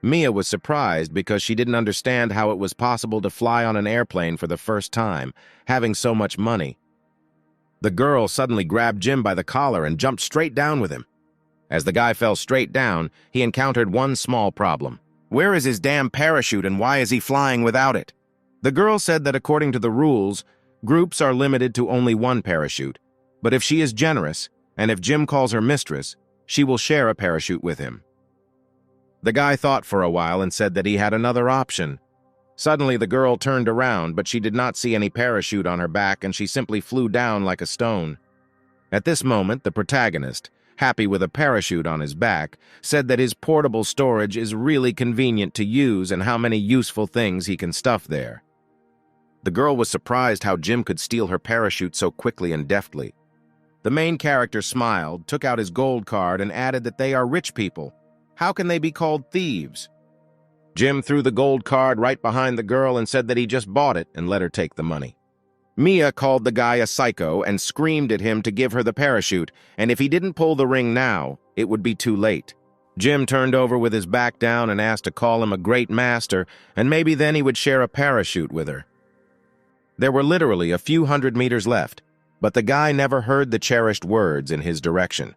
Mia was surprised because she didn't understand how it was possible to fly on an airplane for the first time, having so much money. The girl suddenly grabbed Jim by the collar and jumped straight down with him. As the guy fell straight down, he encountered one small problem. Where is his damn parachute and why is he flying without it? The girl said that according to the rules, groups are limited to only one parachute, but if she is generous, and if Jim calls her mistress, she will share a parachute with him. The guy thought for a while and said that he had another option. Suddenly the girl turned around, but she did not see any parachute on her back and she simply flew down like a stone. At this moment, the protagonist, happy with a parachute on his back, said that his portable storage is really convenient to use and how many useful things he can stuff there. The girl was surprised how Jim could steal her parachute so quickly and deftly. The main character smiled, took out his gold card, and added that they are rich people. How can they be called thieves? Jim threw the gold card right behind the girl and said that he just bought it and let her take the money. Mia called the guy a psycho and screamed at him to give her the parachute, and if he didn't pull the ring now, it would be too late. Jim turned over with his back down and asked to call him a great master, and maybe then he would share a parachute with her. There were literally a few hundred meters left, but the guy never heard the cherished words in his direction.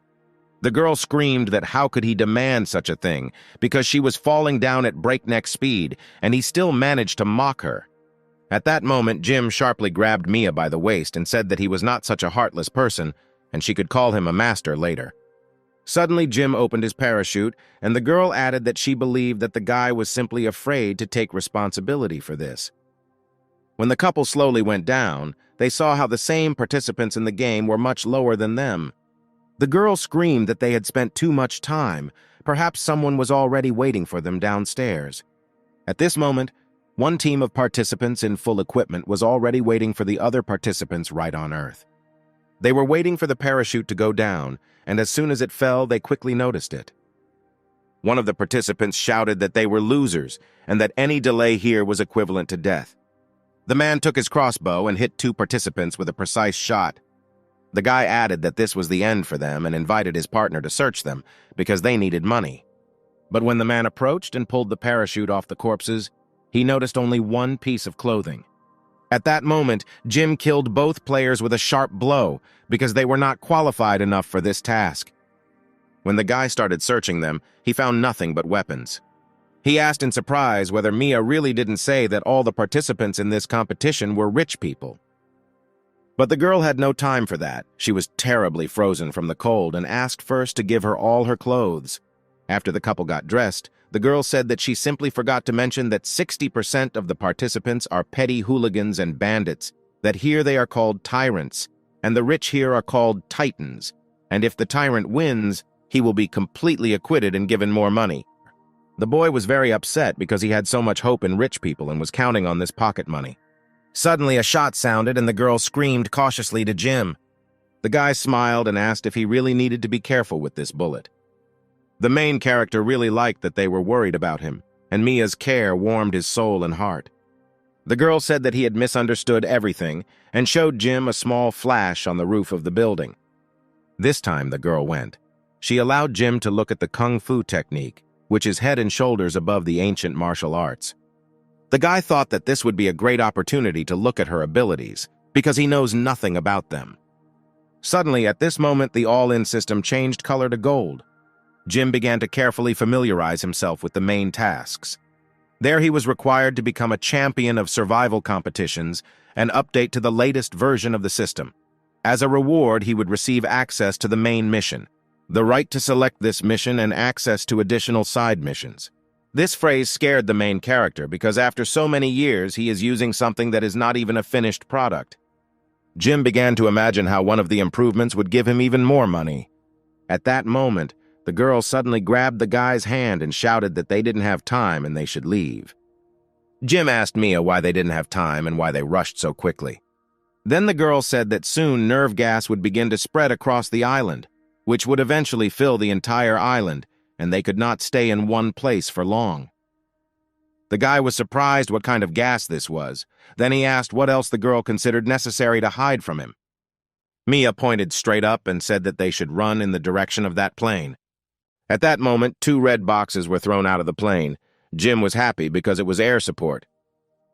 The girl screamed that how could he demand such a thing, because she was falling down at breakneck speed, and he still managed to mock her. At that moment, Jim sharply grabbed Mia by the waist and said that he was not such a heartless person, and she could call him a master later. Suddenly, Jim opened his parachute, and the girl added that she believed that the guy was simply afraid to take responsibility for this. When the couple slowly went down, they saw how the same participants in the game were much lower than them. The girl screamed that they had spent too much time. Perhaps someone was already waiting for them downstairs. At this moment, one team of participants in full equipment was already waiting for the other participants right on Earth. They were waiting for the parachute to go down, and as soon as it fell, they quickly noticed it. One of the participants shouted that they were losers and that any delay here was equivalent to death. The man took his crossbow and hit two participants with a precise shot. The guy added that this was the end for them and invited his partner to search them because they needed money. But when the man approached and pulled the parachute off the corpses, he noticed only one piece of clothing. At that moment, Jim killed both players with a sharp blow because they were not qualified enough for this task. When the guy started searching them, he found nothing but weapons. He asked in surprise whether Mia really didn't say that all the participants in this competition were rich people. But the girl had no time for that. She was terribly frozen from the cold and asked first to give her all her clothes. After the couple got dressed, the girl said that she simply forgot to mention that 60% of the participants are petty hooligans and bandits, that here they are called tyrants, and the rich here are called titans, and if the tyrant wins, he will be completely acquitted and given more money. The boy was very upset because he had so much hope in rich people and was counting on this pocket money. Suddenly a shot sounded and the girl screamed cautiously to Jim. The guy smiled and asked if he really needed to be careful with this bullet. The main character really liked that they were worried about him, and Mia's care warmed his soul and heart. The girl said that he had misunderstood everything and showed Jim a small flash on the roof of the building. This time the girl went. She allowed Jim to look at the kung fu technique, which is head and shoulders above the ancient martial arts. The guy thought that this would be a great opportunity to look at her abilities, because he knows nothing about them. Suddenly, at this moment, the all-in system changed color to gold. Jim began to carefully familiarize himself with the main tasks. There he was required to become a champion of survival competitions and update to the latest version of the system. As a reward, he would receive access to the main mission, the right to select this mission and access to additional side missions. This phrase scared the main character because after so many years, he is using something that is not even a finished product. Jim began to imagine how one of the improvements would give him even more money. At that moment, the girl suddenly grabbed the guy's hand and shouted that they didn't have time and they should leave. Jim asked Mia why they didn't have time and why they rushed so quickly. Then the girl said that soon nerve gas would begin to spread across the island, which would eventually fill the entire island, and they could not stay in one place for long. The guy was surprised what kind of gas this was. Then he asked what else the girl considered necessary to hide from him. Mia pointed straight up and said that they should run in the direction of that plane. At that moment, 2 red boxes were thrown out of the plane. Jim was happy because it was air support.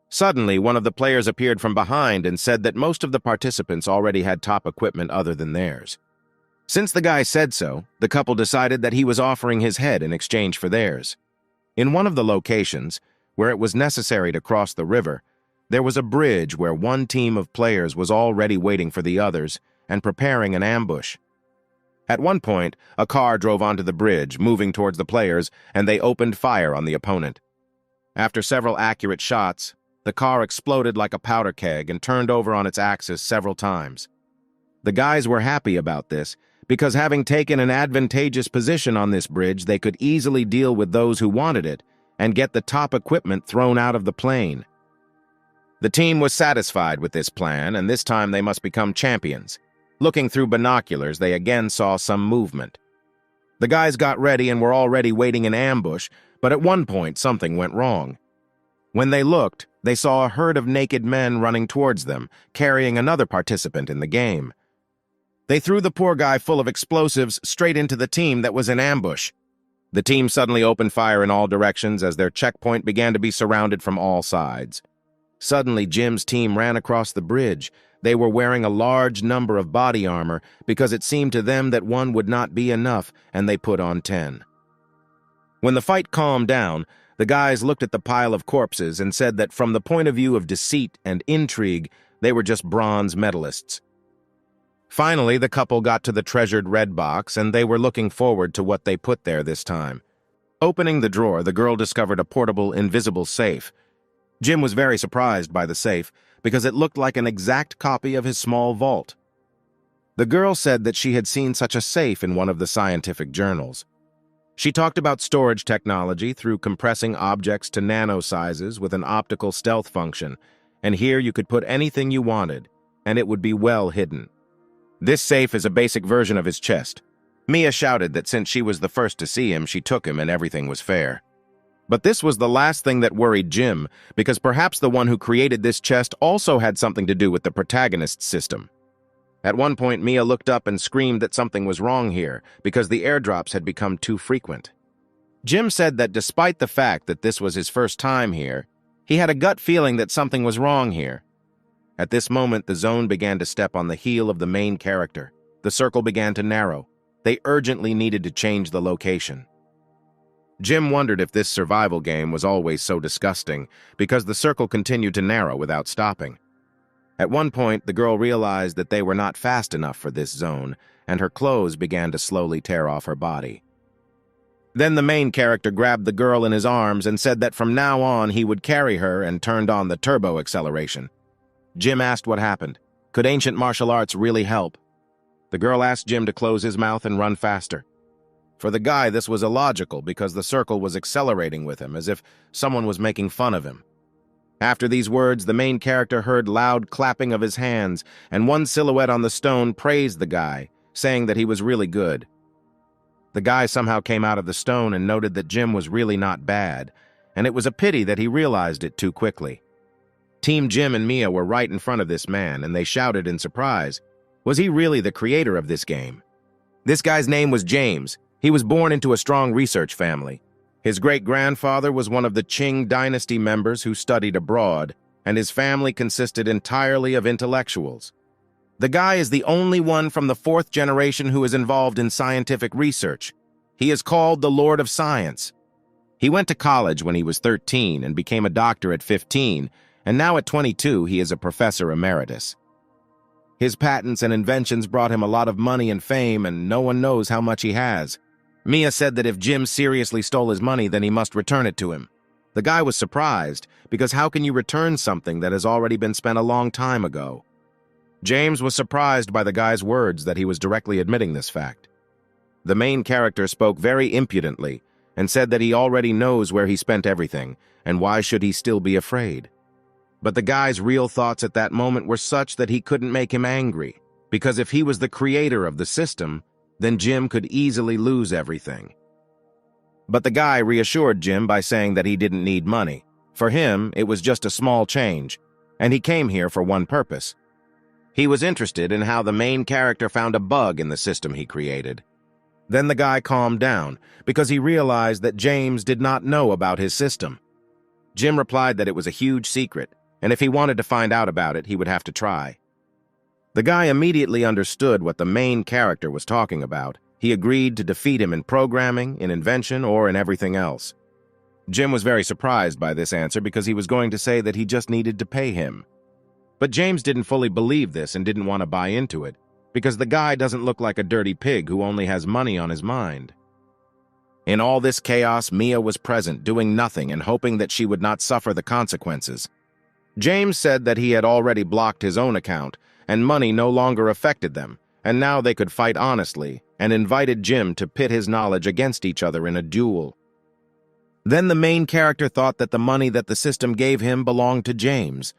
Suddenly, one of the players appeared from behind and said that most of the participants already had top equipment other than theirs. Since the guy said so, the couple decided that he was offering his head in exchange for theirs. In one of the locations, where it was necessary to cross the river, there was a bridge where one team of players was already waiting for the others and preparing an ambush. At one point, a car drove onto the bridge, moving towards the players, and they opened fire on the opponent. After several accurate shots, the car exploded like a powder keg and turned over on its axis several times. The guys were happy about this, because having taken an advantageous position on this bridge, they could easily deal with those who wanted it and get the top equipment thrown out of the plane. The team was satisfied with this plan, and this time they must become champions. Looking through binoculars, they again saw some movement. The guys got ready and were already waiting in ambush, but at one point something went wrong. When they looked, they saw a herd of naked men running towards them, carrying another participant in the game. They threw the poor guy full of explosives straight into the team that was in ambush. The team suddenly opened fire in all directions as their checkpoint began to be surrounded from all sides. Suddenly, Jim's team ran across the bridge. They were wearing a large number of body armor because it seemed to them that one would not be enough, and they put on 10. When the fight calmed down, the guys looked at the pile of corpses and said that from the point of view of deceit and intrigue, they were just bronze medalists. Finally, the couple got to the treasured red box, and they were looking forward to what they put there this time. Opening the drawer, the girl discovered a portable, invisible safe. Jim was very surprised by the safe because it looked like an exact copy of his small vault. The girl said that she had seen such a safe in one of the scientific journals. She talked about storage technology through compressing objects to nano sizes with an optical stealth function, and here you could put anything you wanted, and it would be well hidden. This safe is a basic version of his chest. Mia shouted that since she was the first to see him, she took him and everything was fair. But this was the last thing that worried Jim, because perhaps the one who created this chest also had something to do with the protagonist's system. At one point, Mia looked up and screamed that something was wrong here, because the airdrops had become too frequent. Jim said that despite the fact that this was his first time here, he had a gut feeling that something was wrong here. At this moment, the zone began to step on the heel of the main character. The circle began to narrow. They urgently needed to change the location. Jim wondered if this survival game was always so disgusting, because the circle continued to narrow without stopping. At one point, the girl realized that they were not fast enough for this zone, and her clothes began to slowly tear off her body. Then the main character grabbed the girl in his arms and said that from now on he would carry her and turned on the turbo acceleration. Jim asked what happened. Could ancient martial arts really help? The girl asked Jim to close his mouth and run faster. For the guy, this was illogical because the circle was accelerating with him, as if someone was making fun of him. After these words, the main character heard loud clapping of his hands, and one silhouette on the stone praised the guy, saying that he was really good. The guy somehow came out of the stone and noted that Jim was really not bad, and it was a pity that he realized it too quickly. Team Jim and Mia were right in front of this man, and they shouted in surprise. Was he really the creator of this game? This guy's name was James. He was born into a strong research family. His great-grandfather was one of the Qing dynasty members who studied abroad, and his family consisted entirely of intellectuals. The guy is the only one from the fourth generation who is involved in scientific research. He is called the Lord of Science. He went to college when he was 13 and became a doctor at 15, and now at 22 he is a professor emeritus. His patents and inventions brought him a lot of money and fame, and no one knows how much he has. Mia said that if Jim seriously stole his money, then he must return it to him. The guy was surprised, because how can you return something that has already been spent a long time ago? James was surprised by the guy's words that he was directly admitting this fact. The main character spoke very impudently and said that he already knows where he spent everything, and why should he still be afraid? But the guy's real thoughts at that moment were such that he couldn't make him angry, because if he was the creator of the system, then Jim could easily lose everything. But the guy reassured Jim by saying that he didn't need money. For him, it was just a small change, and he came here for one purpose. He was interested in how the main character found a bug in the system he created. Then the guy calmed down, because he realized that James did not know about his system. Jim replied that it was a huge secret, and if he wanted to find out about it, he would have to try. The guy immediately understood what the main character was talking about. He agreed to defeat him in programming, in invention, or in everything else. Jim was very surprised by this answer because he was going to say that he just needed to pay him. But James didn't fully believe this and didn't want to buy into it, because the guy doesn't look like a dirty pig who only has money on his mind. In all this chaos, Mia was present, doing nothing and hoping that she would not suffer the consequences. James said that he had already blocked his own account, and money no longer affected them, and now they could fight honestly, and invited Jim to pit his knowledge against each other in a duel. Then the main character thought that the money that the system gave him belonged to James.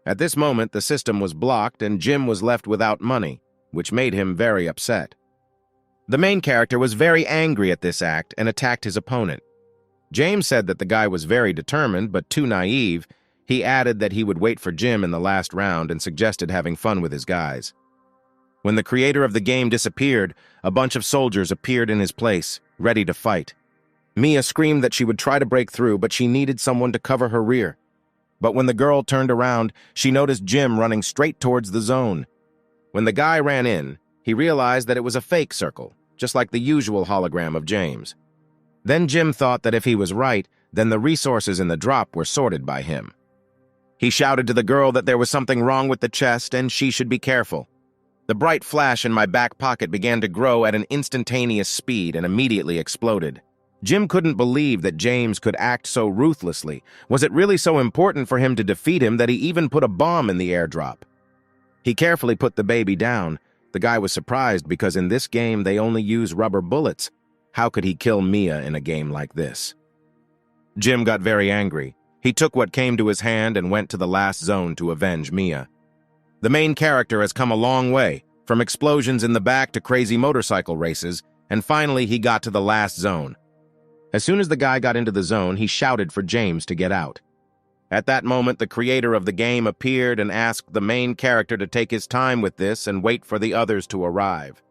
At this moment, the system was blocked and Jim was left without money, which made him very upset. The main character was very angry at this act and attacked his opponent. James said that the guy was very determined but too naive. He added that he would wait for Jim in the last round and suggested having fun with his guys. When the creator of the game disappeared, a bunch of soldiers appeared in his place, ready to fight. Mia screamed that she would try to break through, but she needed someone to cover her rear. But when the girl turned around, she noticed Jim running straight towards the zone. When the guy ran in, he realized that it was a fake circle, just like the usual hologram of James. Then Jim thought that if he was right, then the resources in the drop were sorted by him. He shouted to the girl that there was something wrong with the chest and she should be careful. The bright flash in my back pocket began to grow at an instantaneous speed and immediately exploded. Jim couldn't believe that James could act so ruthlessly. Was it really so important for him to defeat him that he even put a bomb in the airdrop? He carefully put the baby down. The guy was surprised because in this game they only use rubber bullets. How could he kill Mia in a game like this? Jim got very angry. He took what came to his hand and went to the last zone to avenge Mia. The main character has come a long way, from explosions in the back to crazy motorcycle races, and finally he got to the last zone. As soon as the guy got into the zone, he shouted for James to get out. At that moment, the creator of the game appeared and asked the main character to take his time with this and wait for the others to arrive.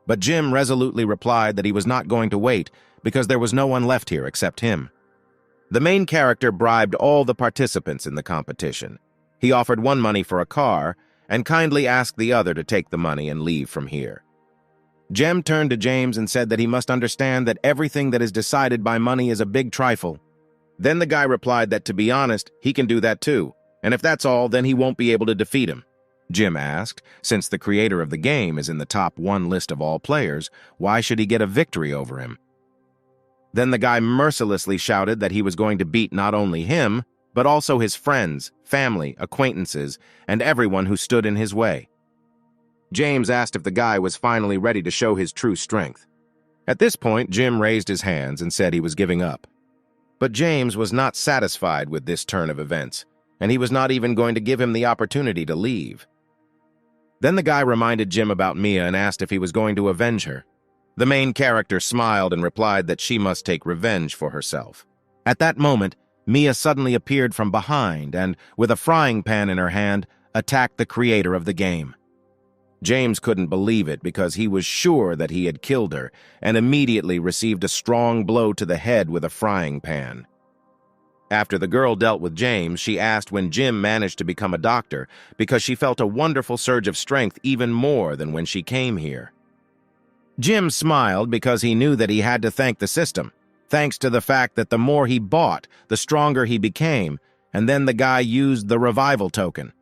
But Jim resolutely replied that he was not going to wait because there was no one left here except him. The main character bribed all the participants in the competition. He offered one money for a car and kindly asked the other to take the money and leave from here. Jem turned to James and said that he must understand that everything that is decided by money is a big trifle. Then the guy replied that, to be honest, he can do that too, and if that's all, then he won't be able to defeat him. Jim asked, since the creator of the game is in the top 1 list of all players, why should he get a victory over him? Then the guy mercilessly shouted that he was going to beat not only him, but also his friends, family, acquaintances, and everyone who stood in his way. James asked if the guy was finally ready to show his true strength. At this point, Jim raised his hands and said he was giving up. But James was not satisfied with this turn of events, and he was not even going to give him the opportunity to leave. Then the guy reminded Jim about Mia and asked if he was going to avenge her. The main character smiled and replied that she must take revenge for herself. At that moment, Mia suddenly appeared from behind and, with a frying pan in her hand, attacked the creator of the game. James couldn't believe it because he was sure that he had killed her and immediately received a strong blow to the head with a frying pan. After the girl dealt with James, she asked when Jim managed to become a doctor because she felt a wonderful surge of strength even more than when she came here. Jim smiled because he knew that he had to thank the system, thanks to the fact that the more he bought, the stronger he became, and then the guy used the revival token.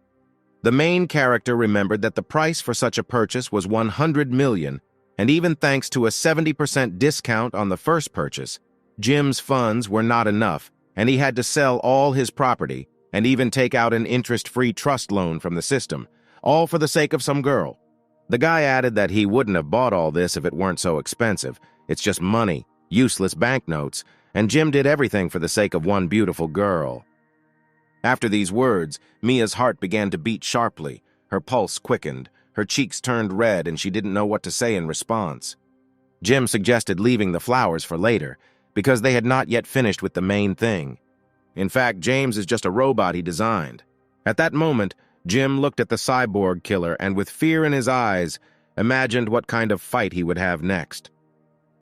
The main character remembered that the price for such a purchase was 100 million, and even thanks to a 70% discount on the first purchase, Jim's funds were not enough, and he had to sell all his property and even take out an interest-free trust loan from the system, all for the sake of some girl. The guy added that he wouldn't have bought all this if it weren't so expensive. It's just money, useless banknotes, and Jim did everything for the sake of one beautiful girl. After these words, Mia's heart began to beat sharply, her pulse quickened, her cheeks turned red, and she didn't know what to say in response. Jim suggested leaving the flowers for later, because they had not yet finished with the main thing. In fact, James is just a robot he designed. At that moment, Jim looked at the cyborg killer and with fear in his eyes, imagined what kind of fight he would have next.